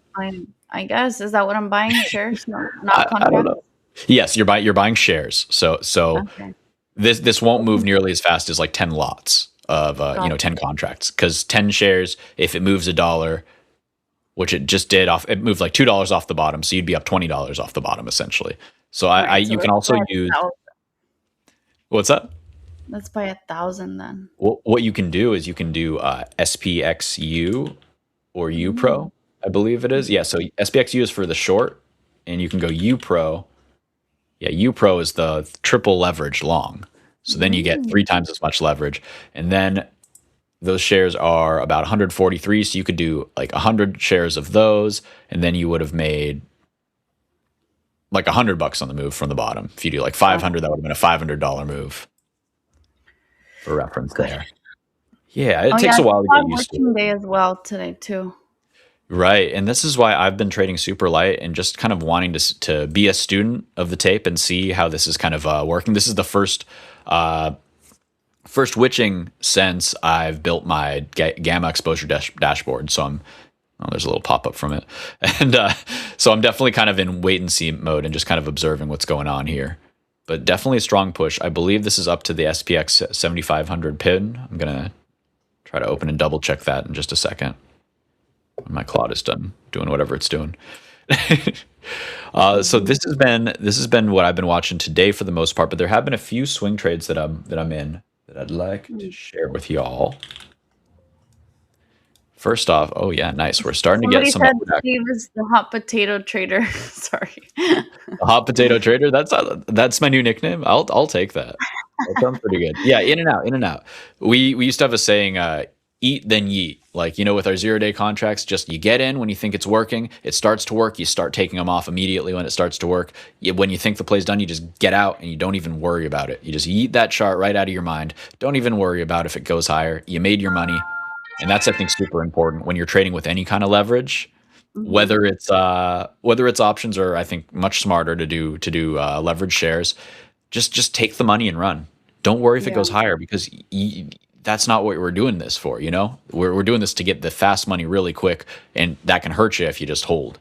I guess, is that what I'm buying? Shares, not contracts? I don't know. Yes, you're buying shares. So Okay. This won't move nearly as fast as like 10 lots of 10 contracts, because 10 shares, if it moves $1, which it just did, it moved like $2 off the bottom, so you'd be up $20 off the bottom essentially. So you can also use. What's that? Let's buy 1,000 then. What you can do is you can do SPXU or UPRO, I believe it is. Yeah, so SPXU is for the short, and you can go UPRO. Yeah, UPRO is the triple leverage long. So then you get 3 times as much leverage. And then those shares are about 143. So you could do like 100 shares of those, and then you would have made like $100 on the move from the bottom. If you do like 500, that would have been a $500 move. For reference there. Yeah, it takes a while to get used to. Working day as well today too. Right, and this is why I've been trading super light and just kind of wanting to be a student of the tape and see how this is kind of working. This is the first witching since I've built my gamma exposure dashboard. So there's a little pop up from it, and so I'm definitely kind of in wait and see mode and just kind of observing what's going on here. But definitely a strong push. I believe this is up to the SPX 7500 pin. I'm gonna try to open and double check that in just a second. When my cloud is done doing whatever it's doing. So this has been what I've been watching today for the most part, but there have been a few swing trades that I'm in that I'd like to share with y'all. First off, oh yeah, nice. We're starting to get some. Steve is the hot potato trader. Sorry. The hot potato trader. That's my new nickname. I'll take that. That sounds pretty good. Yeah, in and out. We used to have a saying, eat then yeet. Like, with our 0-day contracts, just you get in when you think it's working. It starts to work. You start taking them off immediately when it starts to work. When you think the play's done, you just get out and you don't even worry about it. You just yeet that chart right out of your mind. Don't even worry about if it goes higher. You made your money. And that's, I think, super important when you're trading with any kind of leverage, whether it's options or, I think, much smarter to do leverage shares. Just take the money and run. Don't worry if it goes higher, because that's not what we're doing this for. We're doing this to get the fast money really quick, and that can hurt you if you just hold.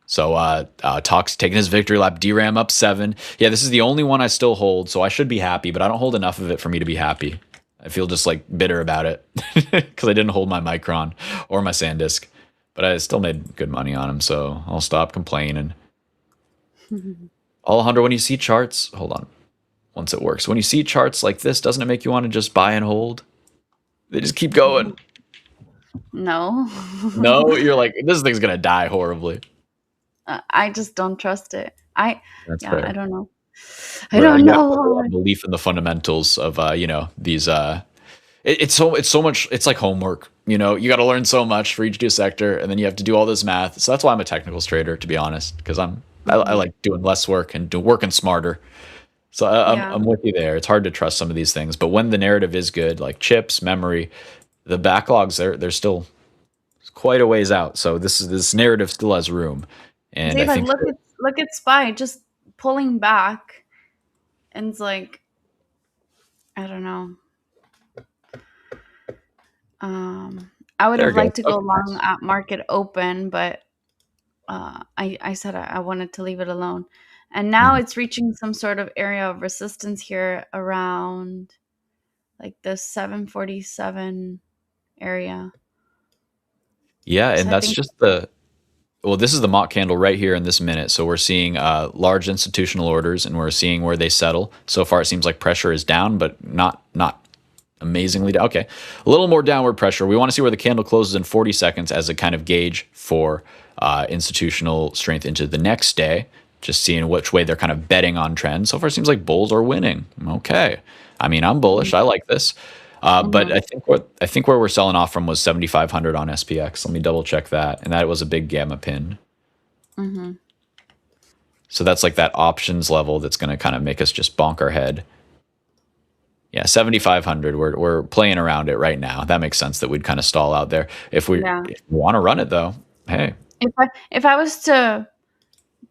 So Talk's taking his victory lap. DRAM up 7. Yeah, this is the only one I still hold, so I should be happy, but I don't hold enough of it for me to be happy. I feel just like bitter about it because I didn't hold my Micron or my SanDisk, but I still made good money on them, so I'll stop complaining. Alejandro, when you see charts, hold on, once it works. When you see charts like this, doesn't it make you want to just buy and hold? They just keep going. No. No, you're like, this thing's gonna die horribly. I just don't trust it. That's fair. I don't know. I don't know. Belief in the fundamentals of these. It's so much. It's like homework. You got to learn so much for each new sector, and then you have to do all this math. So that's why I'm a technicals trader, to be honest, because I like doing less work and working smarter. So I'm with you there. It's hard to trust some of these things, but when the narrative is good, like chips, memory, the backlogs, they're still quite a ways out. So this narrative still has room. And Dave, I think look at SPY just pulling back, and it's like, I don't know. I would have liked to go long at market open, but I said I wanted to leave it alone. And now it's reaching some sort of area of resistance here around like the 747 area. Yeah, So and I that's think just well, this is the mock candle right here in this minute. So we're seeing large institutional orders, and we're seeing where they settle. So far, it seems like pressure is down, but not amazingly down. Okay, a little more downward pressure. We want to see where the candle closes in 40 seconds as a kind of gauge for institutional strength into the next day. Just seeing which way they're kind of betting on trends. So far, it seems like bulls are winning. Okay, I mean, I'm bullish. I like this. But I think where we're selling off from was 7,500 on SPX. Let me double check that, and that was a big gamma pin. So that's like that options level that's going to kind of make us just bonk our head. Yeah, 7,500. We're playing around it right now. That makes sense that we'd kind of stall out there. If we want to run it though, hey. if I was to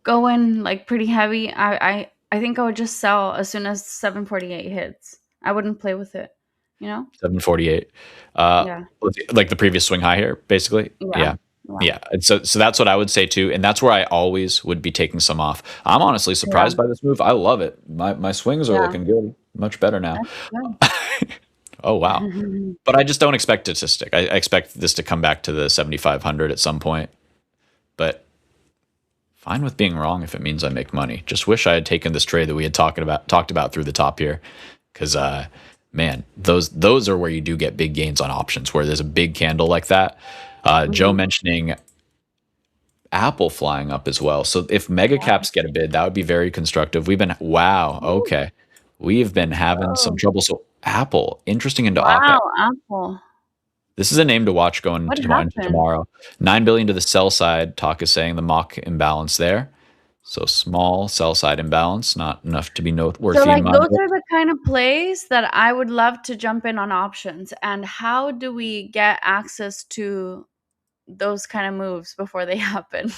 go in like pretty heavy, I think I would just sell as soon as 748 hits. I wouldn't play with it, you know? 748. Yeah. Like the previous swing high here, basically. Yeah. And so that's what I would say too, and that's where I always would be taking some off. I'm honestly surprised by this move. I love it. My swings are looking good, much better now. Oh wow! But I just don't expect it to stick. I expect this to come back to the 7,500 at some point. But fine with being wrong if it means I make money. Just wish I had taken this trade that we had talked about through the top here, because man, those are where you do get big gains on options, where there's a big candle like that. Joe mentioning Apple flying up as well. So if mega caps get a bid, that would be very constructive. We've been okay. We've been having some trouble. So Apple, interesting into OPEC. Apple. This is a name to watch going into tomorrow. $9 billion to the sell side. Talk is saying the mock imbalance there. So small sell side imbalance, not enough to be noteworthy. So like those are the kind of plays that I would love to jump in on options. And how do we get access to those kind of moves before they happen?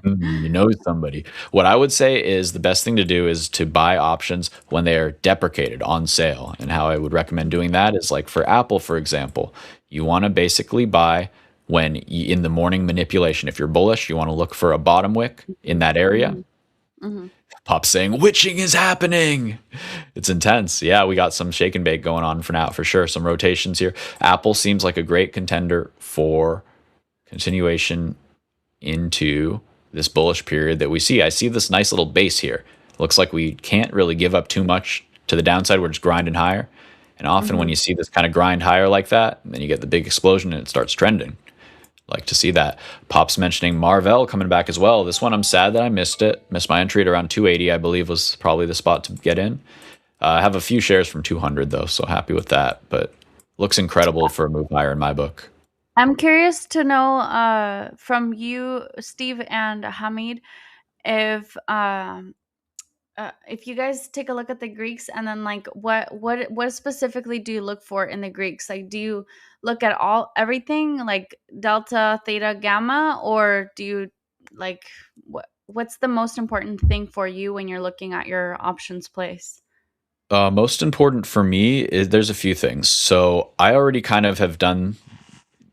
You know somebody. What I would say is the best thing to do is to buy options when they are deprecated on sale. And how I would recommend doing that is like for Apple, for example, you want to basically buy when in the morning manipulation. If you're bullish, you want to look for a bottom wick in that area. Pop's saying witching is happening. It's intense. Yeah, we got some shake and bake going on for now, for sure. Some rotations here. Apple seems like a great contender for continuation into this bullish period that we see. I see this nice little base here. Looks like we can't really give up too much to the downside. We're just grinding higher. And often when you see this kind of grind higher like that, then you get the big explosion and it starts trending. Like to see that. Pop's mentioning Marvell coming back as well. This one, I'm sad that I missed it. Missed my entry at around 280, I believe was probably the spot to get in. I have a few shares from 200 though, so happy with that. But looks incredible for a move higher in my book. I'm curious to know from you, Steve and Hamid, if you guys take a look at the Greeks, and then like what specifically do you look for in the Greeks? Like, do you look at everything like delta, theta, gamma, or do you like what's the most important thing for you when you're looking at your options place? Most important for me is there's a few things. So I already kind of have done.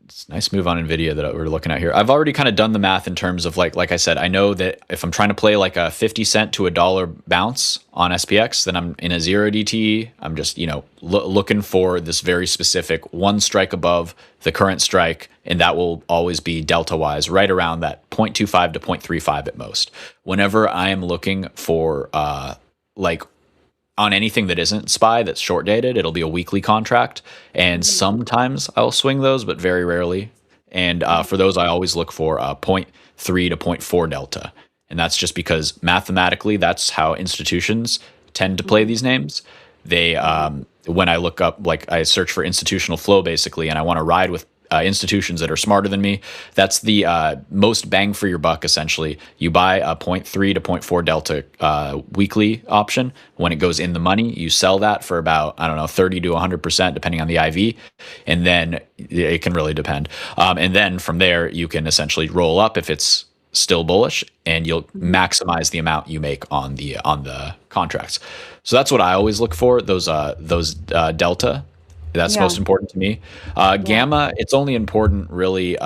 It's a nice move on NVIDIA that we're looking at here. I've already kind of done the math in terms of like I said, I know that if I'm trying to play like a 50 cent to $1 bounce on SPX, then I'm in a 0 DTE. I'm just, looking for this very specific one strike above the current strike. And that will always be delta wise, right around that 0.25 to 0.35 at most. Whenever I am looking for on anything that isn't SPY that's short dated, it'll be a weekly contract. And sometimes I'll swing those, but very rarely. And for those, I always look for 0.3 to 0.4 delta. And that's just because mathematically, that's how institutions tend to play these names. They, when I look up, like I search for institutional flow basically, and I want to ride with institutions that are smarter than me. That's the most bang for your buck, essentially. You buy a 0.3 to 0.4 delta weekly option. When it goes in the money, you sell that for about, 30 to 100%, depending on the IV. And then it can really depend. And then from there, you can essentially roll up if it's still bullish, and you'll maximize the amount you make on the contracts. So that's what I always look for, those delta. That's most important to me. Gamma, it's only important really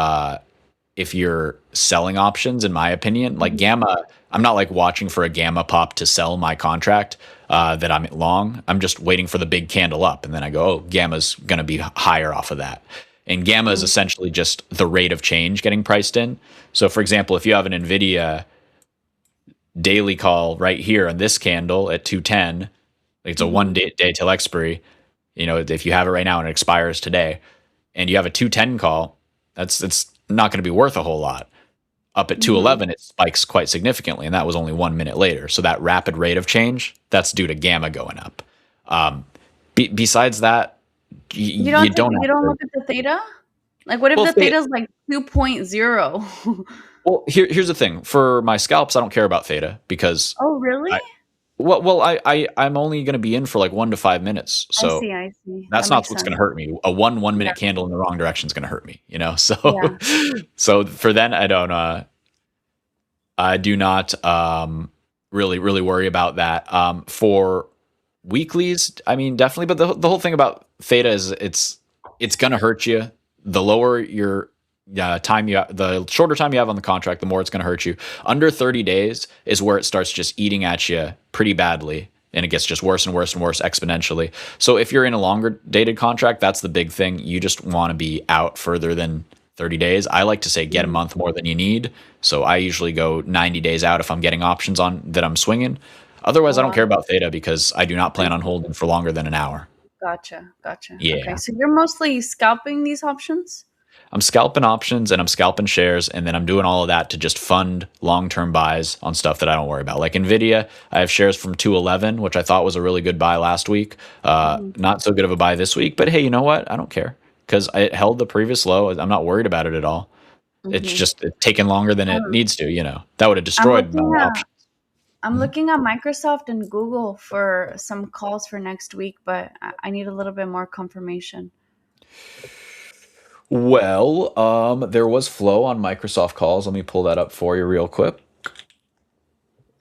if you're selling options, in my opinion. Like gamma, I'm not like watching for a gamma pop to sell my contract that I'm long. I'm just waiting for the big candle up, and then I go, oh, gamma's going to be higher off of that. And gamma is essentially just the rate of change getting priced in. So, for example, if you have an NVIDIA daily call right here on this candle at 210, it's a 1 day till expiry. You know, if you have it right now and it expires today, and you have a 210 call, it's not going to be worth a whole lot. Up at 211, it spikes quite significantly, and that was only 1 minute later. So that rapid rate of change, that's due to gamma going up. Besides that, You don't look at the theta? Like, what if the theta is like 2.0? Well, here's the thing. For my scalps, I don't care about theta because Oh, really? I'm only going to be in for like 1 to 5 minutes. So I see. that's That not makes what's sense. going to hurt me. A 1 minute candle in the wrong direction is going to hurt me, you know? So, Yeah. so for then, I do not really worry about that. For weeklies, I mean, definitely. But the whole thing about theta is it's going to hurt you. The lower your the shorter time you have on the contract, the more it's going to hurt you. Under 30 days is where it starts just eating at you pretty badly, and it gets just worse and worse and worse exponentially. So if you're in a longer dated contract, that's the big thing. You just want to be out further than 30 days. I like to say get a month more than you need. So I usually go 90 days out if I'm getting options on that I'm swinging. Otherwise, I don't care about theta because I do not plan on holding for longer than an hour. Gotcha. Yeah. Okay, so you're mostly scalping these options? I'm scalping options and I'm scalping shares, and then I'm doing all of that to just fund long-term buys on stuff that I don't worry about. Like NVIDIA, I have shares from 211, which I thought was a really good buy last week. Not so good of a buy this week, but hey, you know what? I don't care because it held the previous low. I'm not worried about it at all. It's just taking longer than it needs to, you know. That would have destroyed my options. I'm looking at Microsoft and Google for some calls for next week, but I need a little bit more confirmation. Well, there was flow on Microsoft calls. Let me pull that up for you real quick.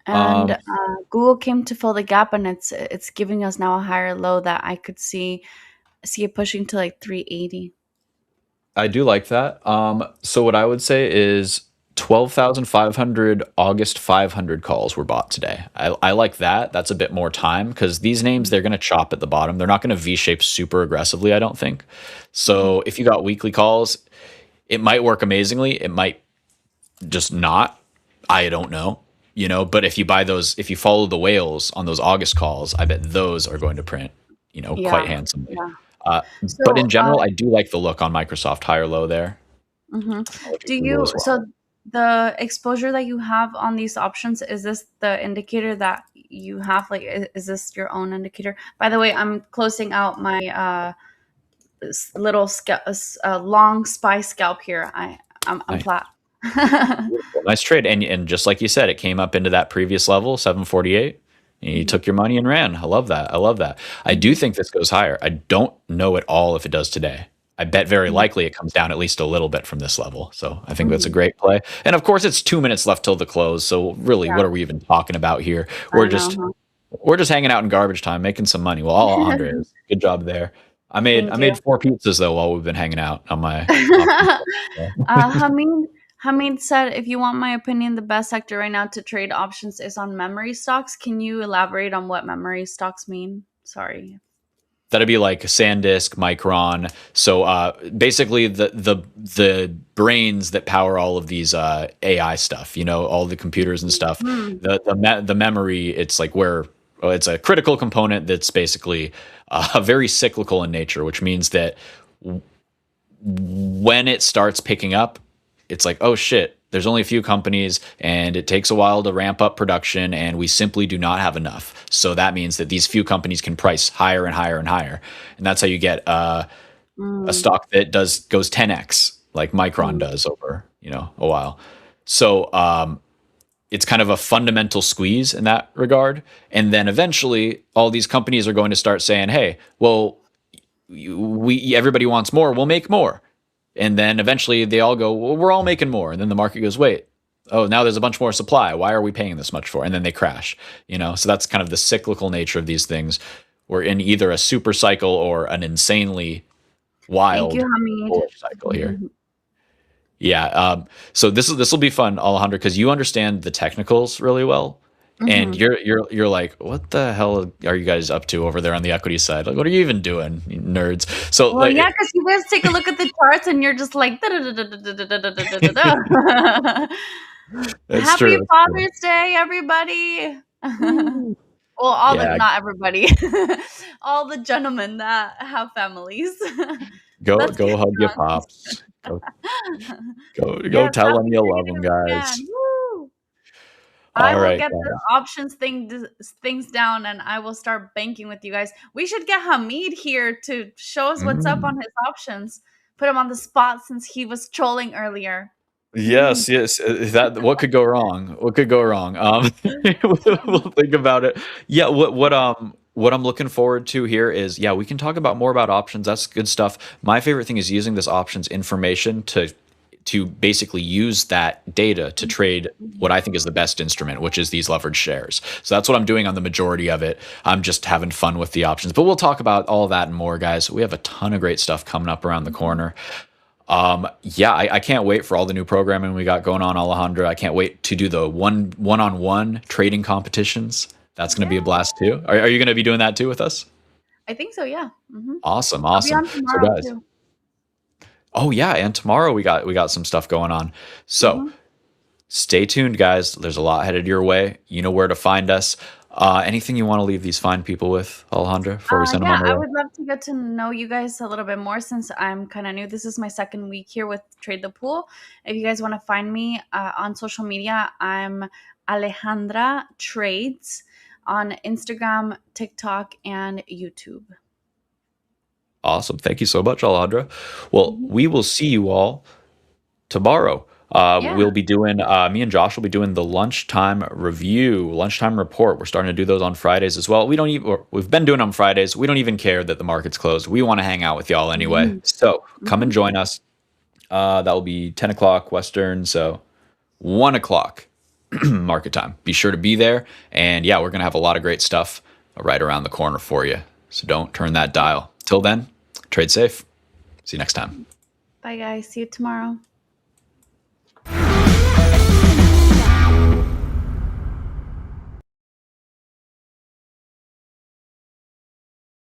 And Google came to fill the gap, and it's giving us now a higher low that I could see it pushing to like 380. I do like that. So what I would say is 12,500 August 500 calls were bought today. I like that. That's a bit more time because these names, they're going to chop at the bottom. They're not going to V-shape super aggressively, I don't think. So if you got weekly calls, it might work amazingly. It might just not. I don't know. You know, but if you buy those, if you follow the whales on those August calls, I bet those are going to print, you know, quite handsomely. Yeah. But in general, I do like the look on Microsoft higher low there. Do you so the exposure that you have on these options, is this the indicator that you have? Like, is this your own indicator? By the way, I'm closing out my little long SPY scalp here. I'm Nice. flat. Nice trade. And just like you said, it came up into that previous level, 748. And you took your money and ran. I love that. I love that. I do think this goes higher. I don't know at all if it does today. I bet very likely it comes down at least a little bit from this level. So I think that's a great play. And of course, it's 2 minutes left till the close. So really, what are we even talking about here? We're just hanging out in garbage time, making some money. Well, all Andres, good job there. I made 4 pizzas though while we've been hanging out on my. Hamid said, if you want my opinion, the best sector right now to trade options is on memory stocks. Can you elaborate on what memory stocks mean? Sorry. That'd be like SanDisk, Micron. So basically, the brains that power all of these AI stuff. You know, all the computers and stuff. The memory. It's like it's a critical component that's basically very cyclical in nature, which means that when it starts picking up, it's like, oh shit, there's only a few companies and it takes a while to ramp up production and we simply do not have enough. So that means that these few companies can price higher and higher and higher. And that's how you get a stock that goes 10x like Micron does over, you know, a while. So it's kind of a fundamental squeeze in that regard. And then eventually all these companies are going to start saying, hey, well, everybody wants more, we'll make more. And then eventually they all go, well, we're all making more. And then the market goes, wait, oh, now there's a bunch more supply. Why are we paying this much for? And then they crash, you know? So that's kind of the cyclical nature of these things. We're in either a super cycle or an insanely wild bullish cycle here. Yeah. So this will be fun, Alejandro, because you understand the technicals really well, and you're like, what the hell are you guys up to over there on the equity side? Like, what are you even doing, you nerds? So Well, like, yeah, because you guys take a look at the charts and you're just like, "Da-da-da-da-da-da-da-da-da-da-da." that's Happy true. That's true. Father's Day, everybody. Woo. Well, Yeah. not everybody, all the gentlemen that have families. Let's Go get hug your drunk. pops. Go Yes, tell them happy you love them, Thanksgiving guys. weekend. Woo! I All will right, get the guys. options things down and I will start banking with you guys. We should get Hamid here to show us what's up on Mm. his options. Put him on the spot since he was trolling earlier. Yes, yes. That what could go wrong? What could go wrong? We'll think about it. Yeah. What I'm looking forward to here is, yeah, we can talk about more about options. That's good stuff. My favorite thing is using this options information to basically use that data to trade what I think is the best instrument, which is these leveraged shares. So that's what I'm doing on the majority of it. I'm just having fun with the options, but we'll talk about all that and more, guys. We have a ton of great stuff coming up around the corner. Yeah, I can't wait for all the new programming we got going on, Alejandro. I can't wait to do the one-on-one trading competitions. That's going to be a blast too. Are you going to be doing that too with us? I think so, yeah. Awesome, I'll be awesome. on So tomorrow guys, too. oh yeah, and tomorrow we got some stuff going on. So stay tuned, guys. There's a lot headed your way. You know where to find us. Anything you want to leave these fine people with, Alejandro, before we send them Yeah, on their I way? would love to get to know you guys a little bit more since I'm kind of new. This is my second week here with Trade the Pool. If you guys want to find me on social media, I'm Alejandra Trades on Instagram, TikTok, and YouTube. Awesome. Thank you so much, Alejandra. Well, we will see you all tomorrow. Yeah. We'll be doing, me and Josh will be doing the lunchtime review, lunchtime report. We're starting to do those on Fridays as well. We've been doing them on Fridays. We don't even care that the market's closed. We want to hang out with y'all anyway. So come and join us. That will be 10 o'clock Western. So 1 o'clock market time. Be sure to be there. And yeah, we're going to have a lot of great stuff right around the corner for you. So don't turn that dial. Till then, trade safe. See you next time. Bye, guys. See you tomorrow.